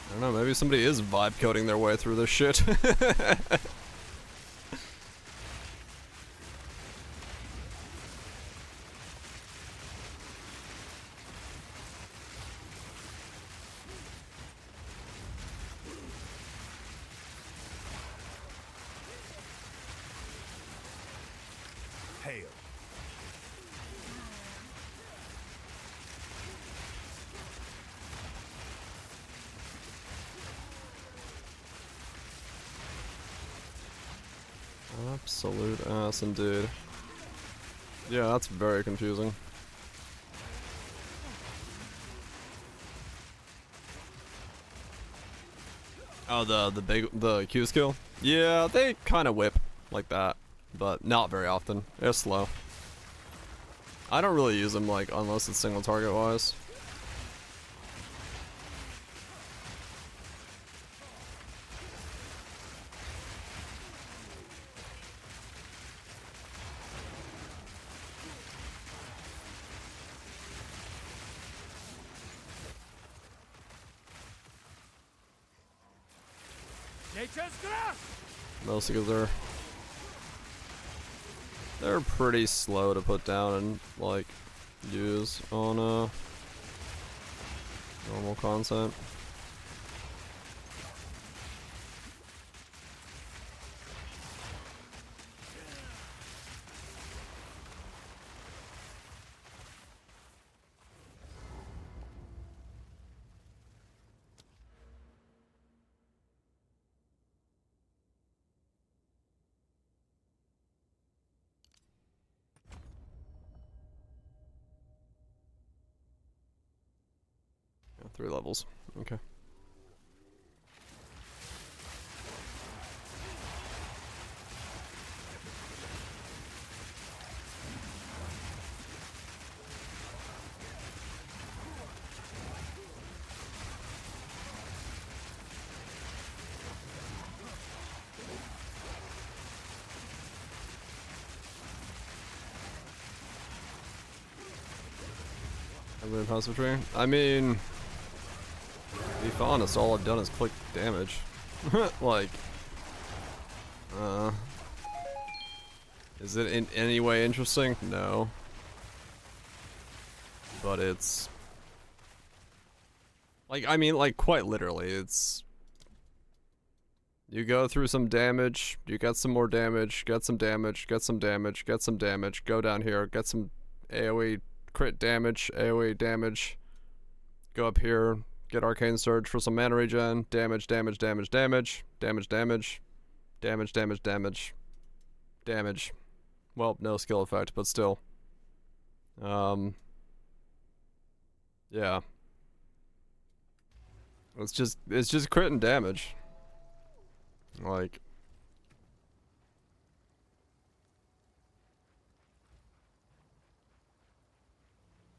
I don't know, maybe somebody is vibe coding their way through this shit. Hail. Absolute ass indeed. Yeah, that's very confusing. Oh, the Q skill? Yeah, they kind of whip like that, but not very often. They're slow. I don't really use them like unless it's single target wise. Nature's grasp! Mostly because they're pretty slow to put down and like use on normal content. Yeah, 3 levels. Okay. Every passive tree? I mean, to be honest, all I've done is click damage. Like, is it in any way interesting? No. But it's, like, I mean, like, quite literally, it's, you go through some damage, you get some more damage, get some damage, get some damage, get some damage, go down here, get some AoE crit damage, AoE damage, go up here, get Arcane Surge for some mana regen, damage, damage, damage, damage, damage, damage, damage, damage, damage, damage. Well, no skill effect, but still. Yeah. It's just crit and damage. Like,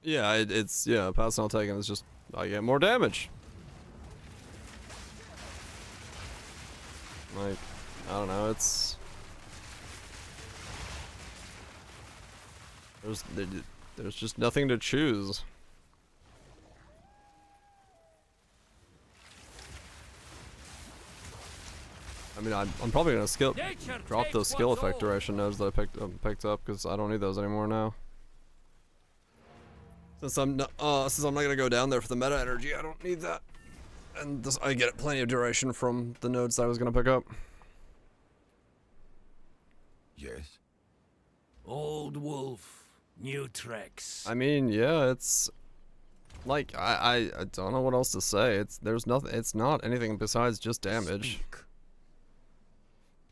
yeah, it's, yeah, pass not taken is just, I get more damage. Like, I don't know, it's, there's just nothing to choose. I mean, I'm probably gonna drop those skill effect duration nodes that I picked up because I don't need those anymore now. Since I'm not gonna go down there for the meta energy, I don't need that, and this, I get plenty of duration from the nodes that I was gonna pick up. Yes. Old wolf, new tricks. I mean, yeah, it's like I don't know what else to say. There's nothing. It's not anything besides just damage. Speak.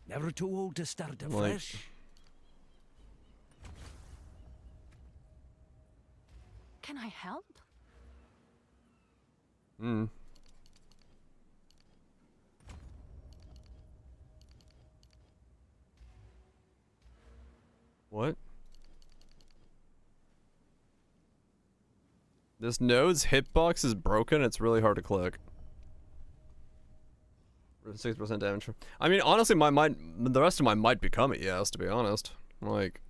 Never too old to start afresh. Like, Can I help? Hmm. What? This node's hitbox is broken. It's really hard to click. 6% damage. I mean, honestly, the rest of mine might become it. Yes, to be honest. Like,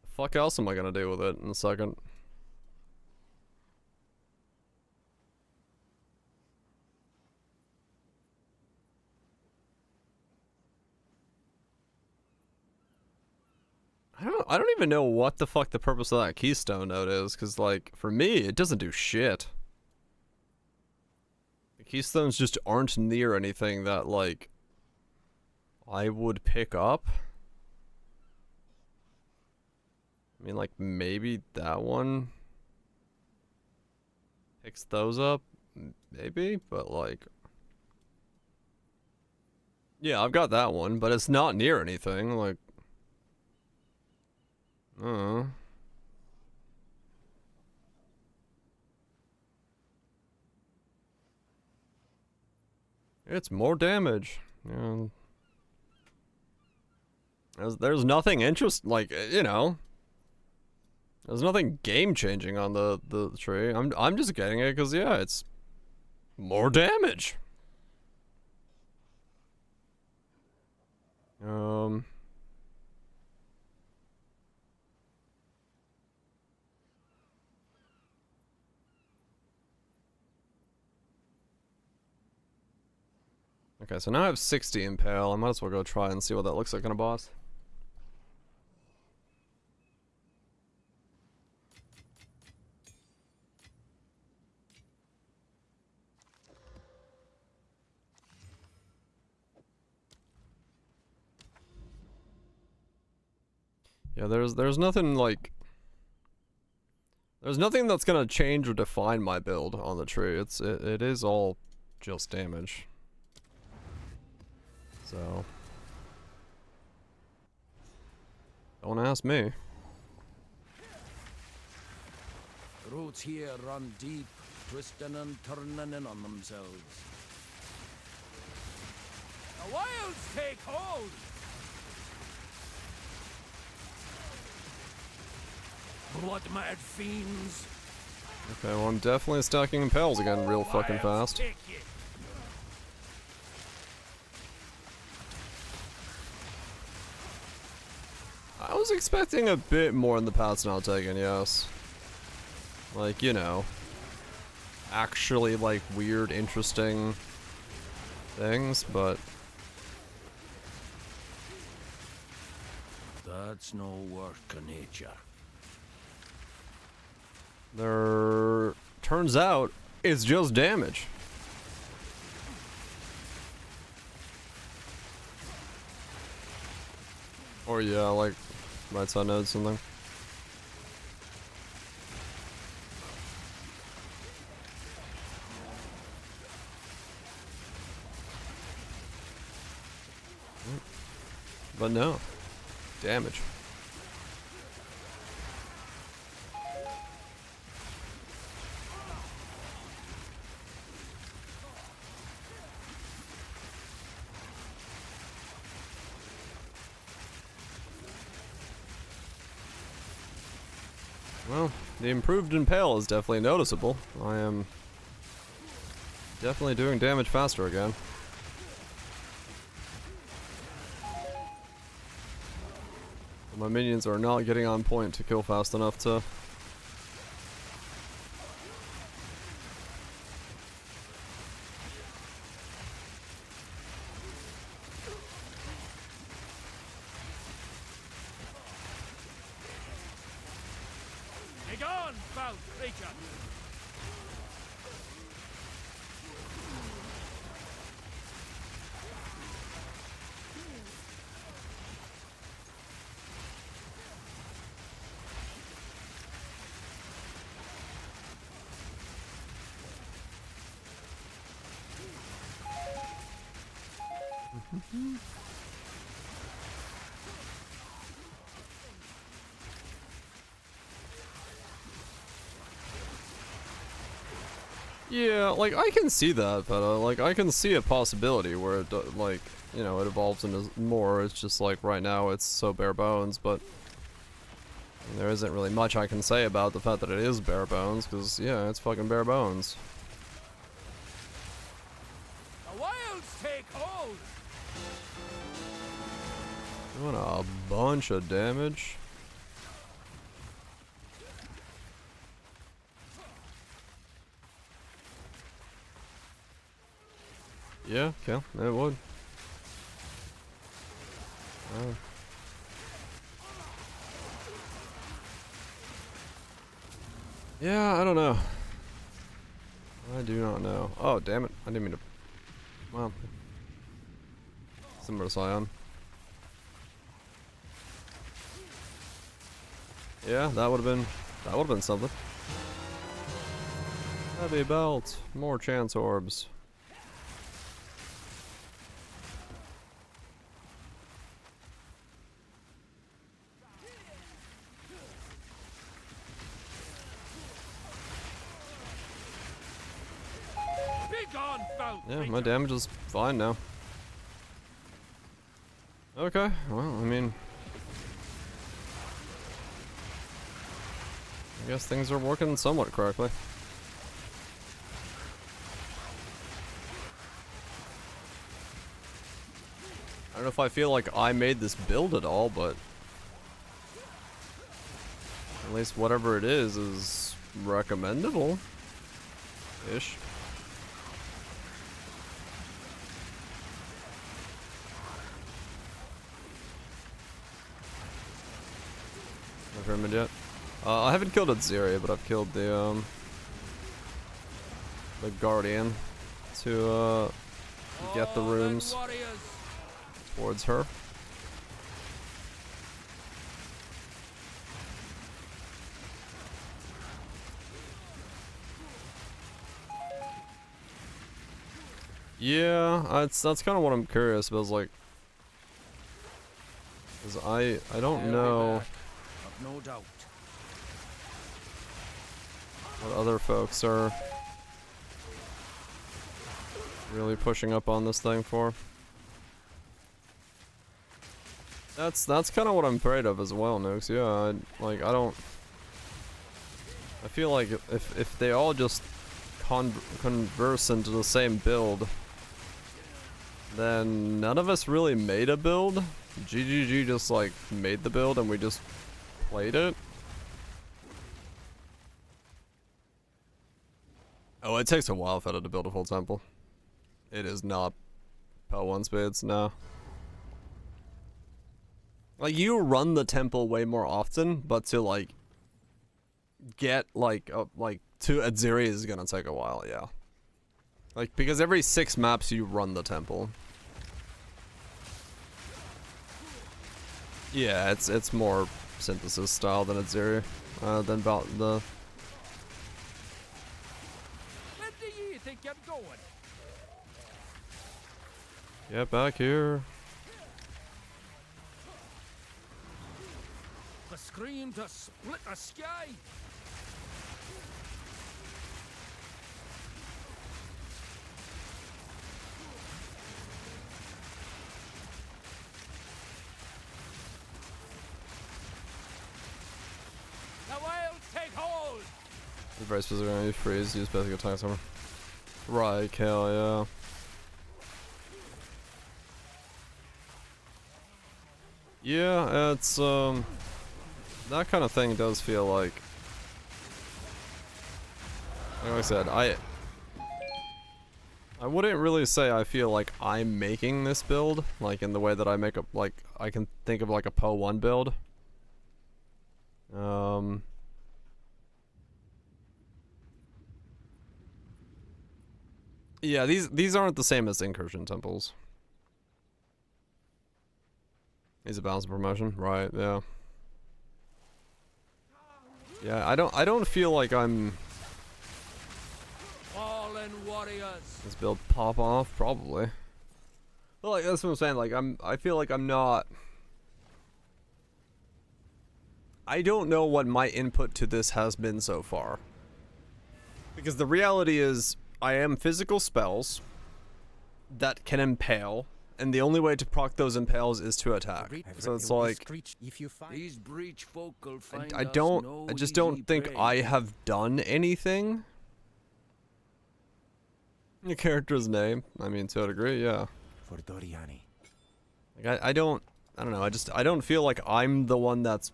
the fuck else am I gonna do with it in a second? I don't even know what the fuck the purpose of that keystone node is, because, like, for me, it doesn't do shit. The keystones just aren't near anything that, like, I would pick up. I mean, like, maybe that one picks those up, maybe, but, like, yeah, I've got that one, but it's not near anything, like, it's more damage. Yeah. There's nothing like, you know, there's nothing game changing on the tree. I'm just getting it because, yeah, it's more damage. Okay, so now I have 60 impale. I might as well go try and see what that looks like on a boss. Yeah, there's nothing like, there's nothing that's gonna change or define my build on the tree. It is all just damage. So, don't ask me. Roots here run deep, twisting and turning in on themselves. The wilds take hold! Blood-mad fiends! Okay, well, I'm definitely stacking impales again real fucking fast. I was expecting a bit more in the paths not taken, yes. Like, you know, actually, like, weird, interesting things, but... That's no work of nature. There... turns out, it's just damage. Or yeah, like, right side node something. But no. Damage. Well, the improved impale is definitely noticeable. I am definitely doing damage faster again. My minions are not getting on point to kill fast enough to... Begone, foul creature! Yeah, like I can see that, but like I can see a possibility where it like, you know, it evolves into more. It's just like right now it's so bare bones, but there isn't really much I can say about the fact that it is bare bones, because yeah, it's fucking bare bones. The wilds take hold. Doing a bunch of damage. Yeah, kill. It would. Oh. Yeah, I don't know. I do not know. Oh, damn it. I didn't mean to... Well. Similar to Scion. Yeah, that would have been something. Heavy belt. More chance orbs. Yeah, my damage is fine now. Okay, well, I mean... I guess things are working somewhat correctly. I don't know if I feel like I made this build at all, but... At least whatever it is recommendable. Ish. Pyramid yet. I haven't killed Atziri, but I've killed the Guardian to get the rooms towards her. Yeah, that's kind of what I'm curious about. Is like, cause I don't know. No doubt. What other folks are really pushing up on this thing for. That's kind of what I'm afraid of as well, Nukes. Yeah, I feel like if they all just converse into the same build, then none of us really made a build. GGG just like made the build and we just played it. Oh, it takes a while for it to build a full temple. It is not Pel 1 speeds, no. Like, you run the temple way more often, but to like get like to Atziri is gonna take a while, yeah. Like, because every 6 maps you run the temple. Yeah, it's more synthesis style than Atziri, than about the... Where do you think you're going? Get back here. The scream to split the sky. The wilds take hold. Very specific on use freeze, use basic attack summer. Right, hell yeah. Yeah, it's that kind of thing does feel like I said, I wouldn't really say I feel like I'm making this build, like in the way that I make a, like, I can think of like a Pel 1 build. Yeah, these aren't the same as incursion temples. He's a balance promotion, right? Yeah. Yeah, I don't feel like I'm. Fallen warriors. This build pop off probably. But like that's what I'm saying. Like I feel like I'm not. I don't know what my input to this has been so far. Because the reality is, I am physical spells that can impale, and the only way to proc those impales is to attack. So it's like, These breach folk will find I us don't, no I just easy don't think prey. I have done anything. Your character's name, I mean, to a degree, yeah. For Doriani. Like, I don't know, I don't feel like I'm the one that's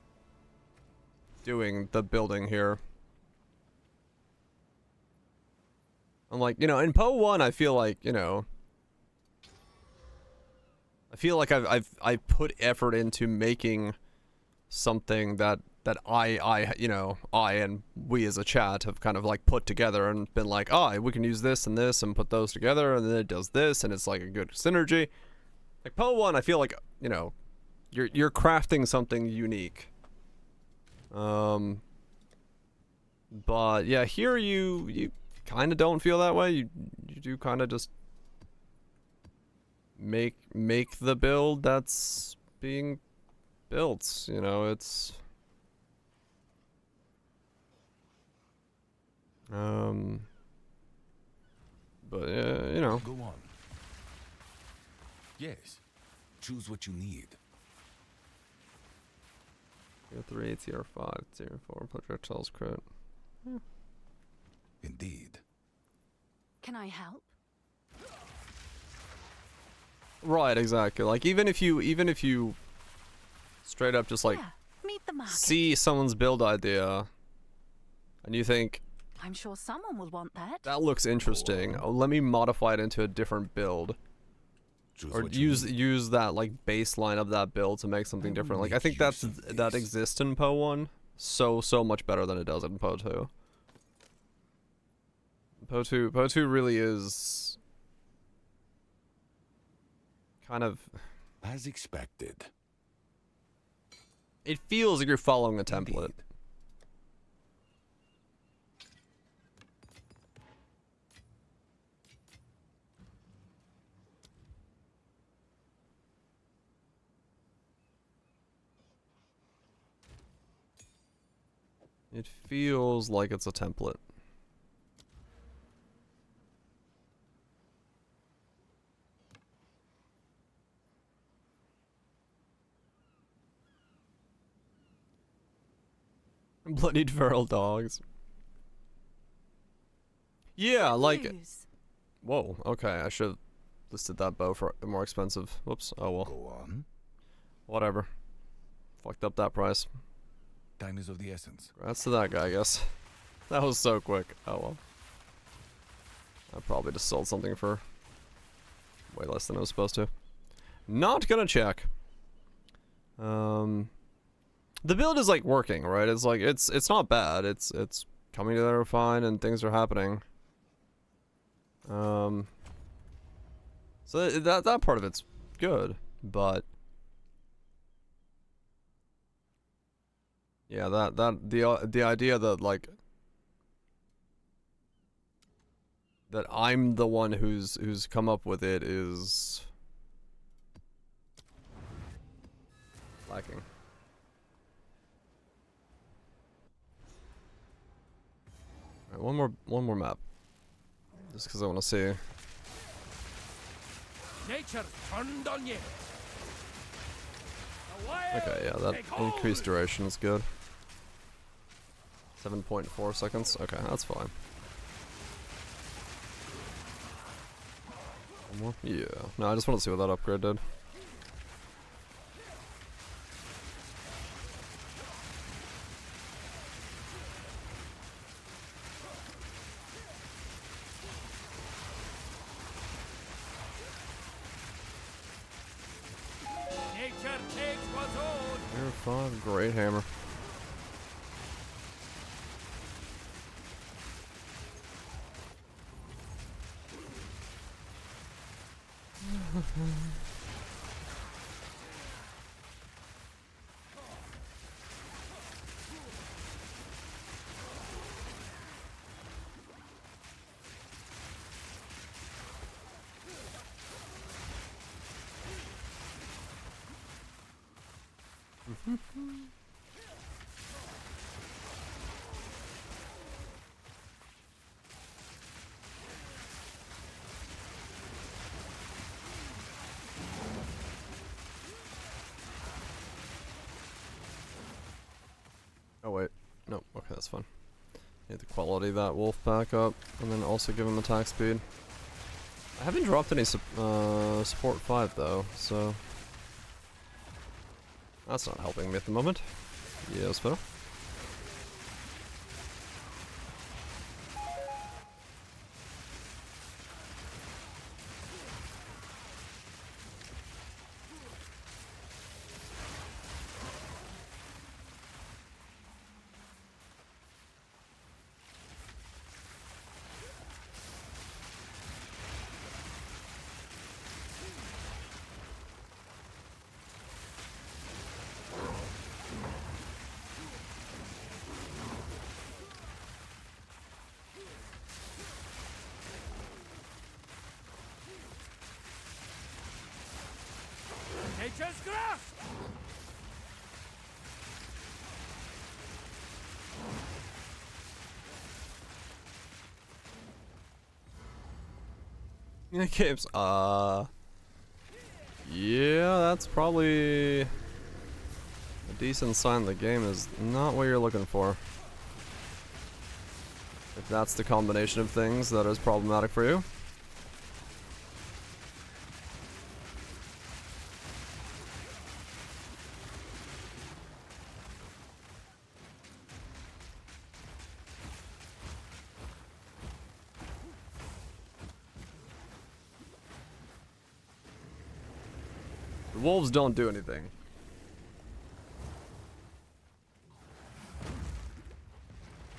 doing the building here. I'm like, you know, in Poe 1, I feel like, you know, I feel like I've put effort into making something that I you know, I and we as a chat have kind of like put together and been like, oh, we can use this and put those together, and then it does this, and it's like a good synergy. Like Poe 1, I feel like, you know, you're crafting something unique. But yeah, here you kind of don't feel that way. You do kind of just make the build that's being built, you know. It's but you know, Go on. Yes. Choose what you need. tier 3, tier 5, tier 4 projectiles crit. Indeed. Can I help? Right, exactly. Like even if you straight up just like Meet the market. see someone's build idea and you think I'm sure someone will want that. that looks interesting, oh, let me modify it into a different build. Or use that like baseline of that build to make something different. Like I think that exists in Poe 1 so much better than it does in Poe 2. Poe 2 really is kind of as expected. It feels like you're following a template. Indeed. It feels like it's a template. Bloodied feral dogs. Yeah, like. Whoa, okay, I should have listed that bow for more expensive. Whoops, oh well. Go on. Whatever. Fucked up that price. Time is of the essence. Congrats to that guy, I guess. That was so quick. Oh well. I probably just sold something for way less than I was supposed to. Not gonna check. The build is like working, right? It's like it's not bad. It's coming together fine and things are happening. So that part of it's good, but yeah, the idea that like that I'm the one who's come up with it is lacking. All right, one more map, just because I want to see. Nature turned on you. Okay, yeah, that increased duration is good. 7.4 seconds. Okay, that's fine. One more? Yeah. No, I just want to see what that upgrade did. Nature takes what's owed. Tier 5, great hammer. that's fine. Need to quality that wolf back up, and then also give him attack speed. I haven't dropped any support 5 though, so that's not helping me at the moment. Yes, Phil. Nature's grasp! Yeah, games. Yeah, that's probably a decent sign the game is not what you're looking for. If that's the combination of things that is problematic for you. The wolves don't do anything.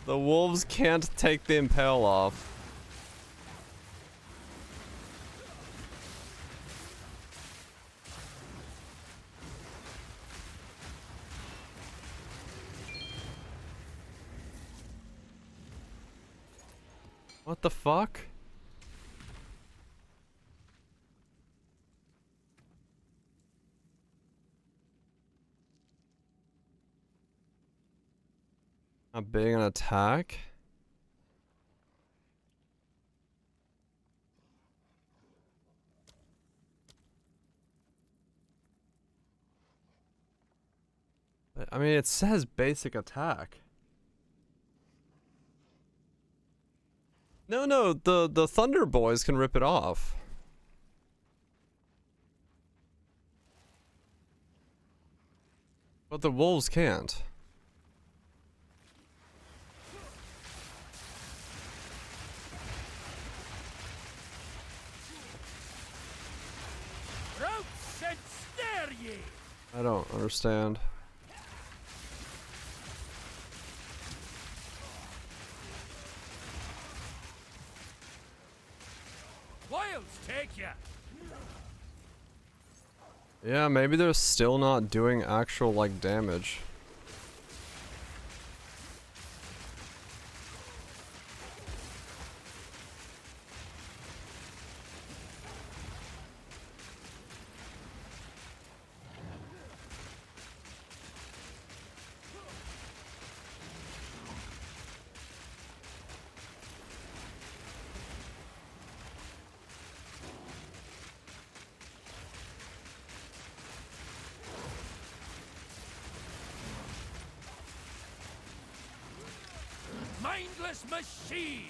The wolves can't take the impale off. What the fuck? Not being an attack? I mean, it says basic attack. No, the Thunder Boys can rip it off. But the wolves can't. Routes and snare ye! I don't understand. Wilds take ya! Yeah, maybe they're still not doing actual, like, damage. Mindless machine!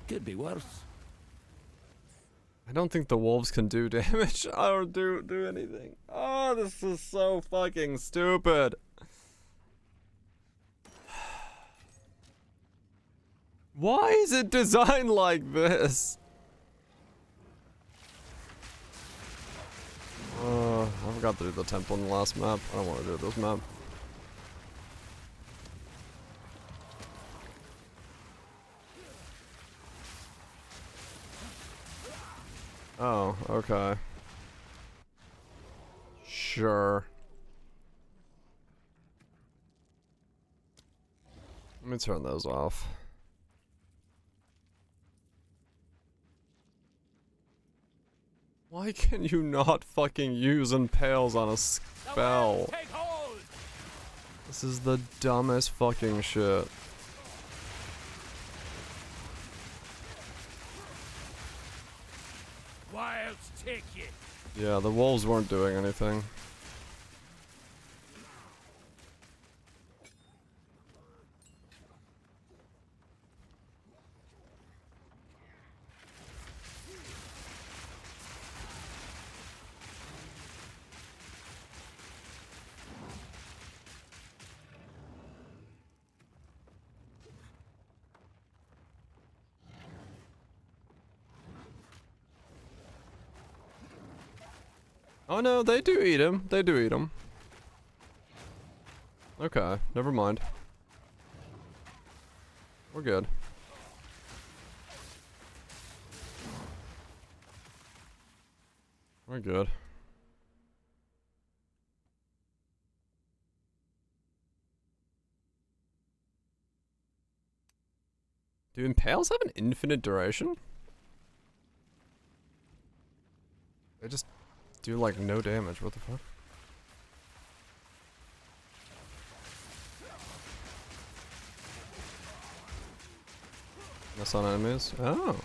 Could be worse. I don't think the wolves can do damage or do anything. Oh, this is so fucking stupid. Why is it designed like this? I forgot to do the temple in the last map. I don't want to do this map. Oh, okay. Sure. Let me turn those off. Why can you not fucking use impales on a spell? This is the dumbest fucking shit. Wilds take you. Yeah, the wolves weren't doing anything. Oh no, they do eat him. They do eat him. Okay, never mind. We're good. We're good. Do impales have an infinite duration? They just do like no damage, what the fuck? That's on enemies? Oh.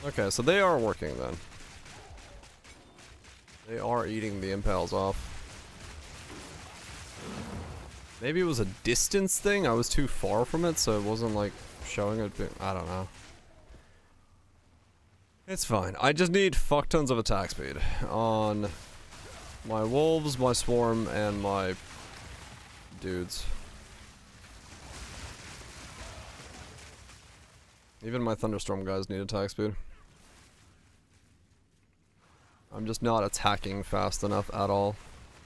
Okay, so they are working then. They are eating the impales off. Maybe it was a distance thing? I was too far from it, so it wasn't like showing it. I don't know. It's fine. I just need fuck tons of attack speed on my wolves, my swarm, and my dudes. Even my thunderstorm guys need attack speed. I'm just not attacking fast enough at all.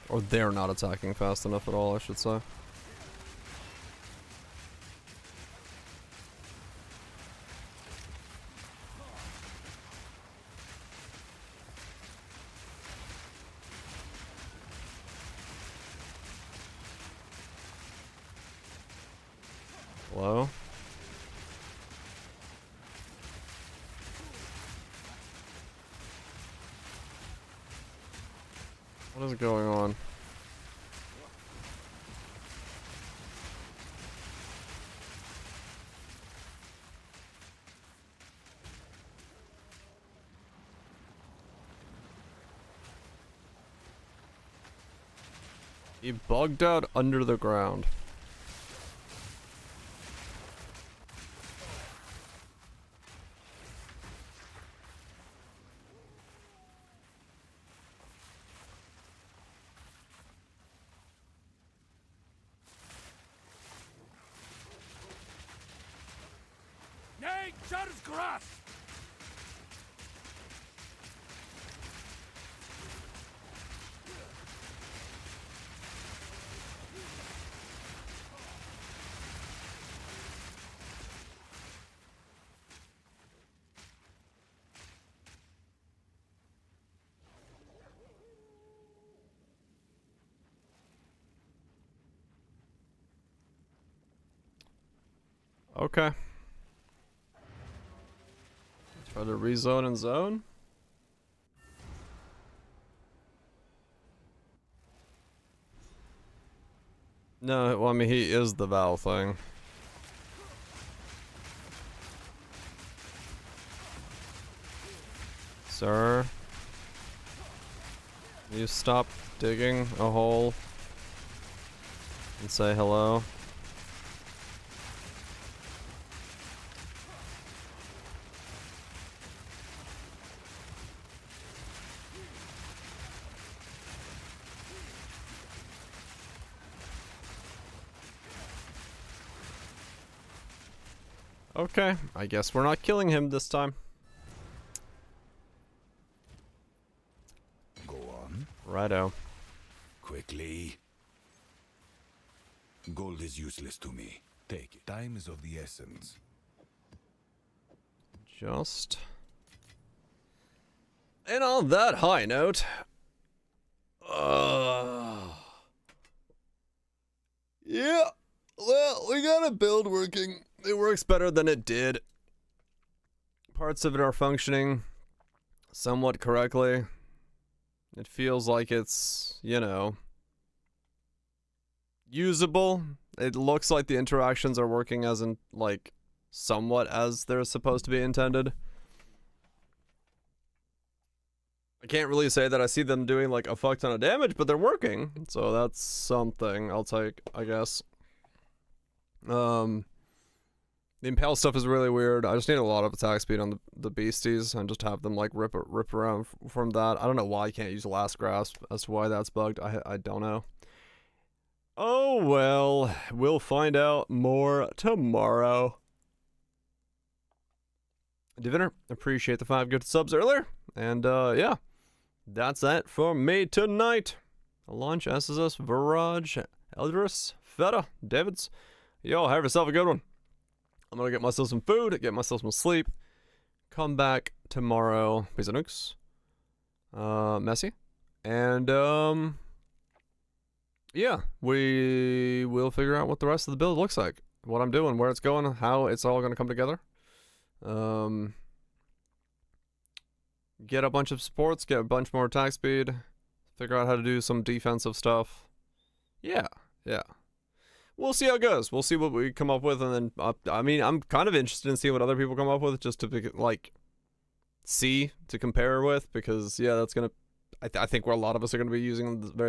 Or they're not attacking fast enough at all, I should say. Hello? What is going on? He bugged out under the ground. Nature's grass. Okay. Try to rezone and zone. No, well, I mean, he is the Val thing. Sir? You stop digging a hole and say hello? Okay, I guess we're not killing him this time. Go on. Righto. Quickly. Gold is useless to me. Take it. Time is of the essence. Just. And on that high note. Yeah. Well, we got a build working. It works better than it did. Parts of it are functioning somewhat correctly. It feels like it's, you know, usable. It looks like the interactions are working as in, like, somewhat as they're supposed to be intended. I can't really say that I see them doing, like, a fuck ton of damage, but they're working. So that's something I'll take, I guess. The impale stuff is really weird. I just need a lot of attack speed on the beasties and just have them, like, rip around from that. I don't know why you can't use Last Grasp as to why that's bugged. I don't know. Oh, well, we'll find out more tomorrow. Diviner, appreciate the 5 good subs earlier. And, yeah. That's that for me tonight. Launch, SSS, Viraj, Eldris, Feta, Davids. Yo, have yourself a good one. I'm gonna get myself some food, get myself some sleep. Come back tomorrow. Peace and nukes. Messy. And, yeah, we will figure out what the rest of the build looks like. What I'm doing, where it's going, how it's all gonna come together. Get a bunch of supports, get a bunch more attack speed, figure out how to do some defensive stuff. Yeah. We'll see how it goes. We'll see what we come up with, and then, I mean, I'm kind of interested in seeing what other people come up with, just to, like, see, to compare with, because, yeah, that's gonna, I think where a lot of us are gonna be using the very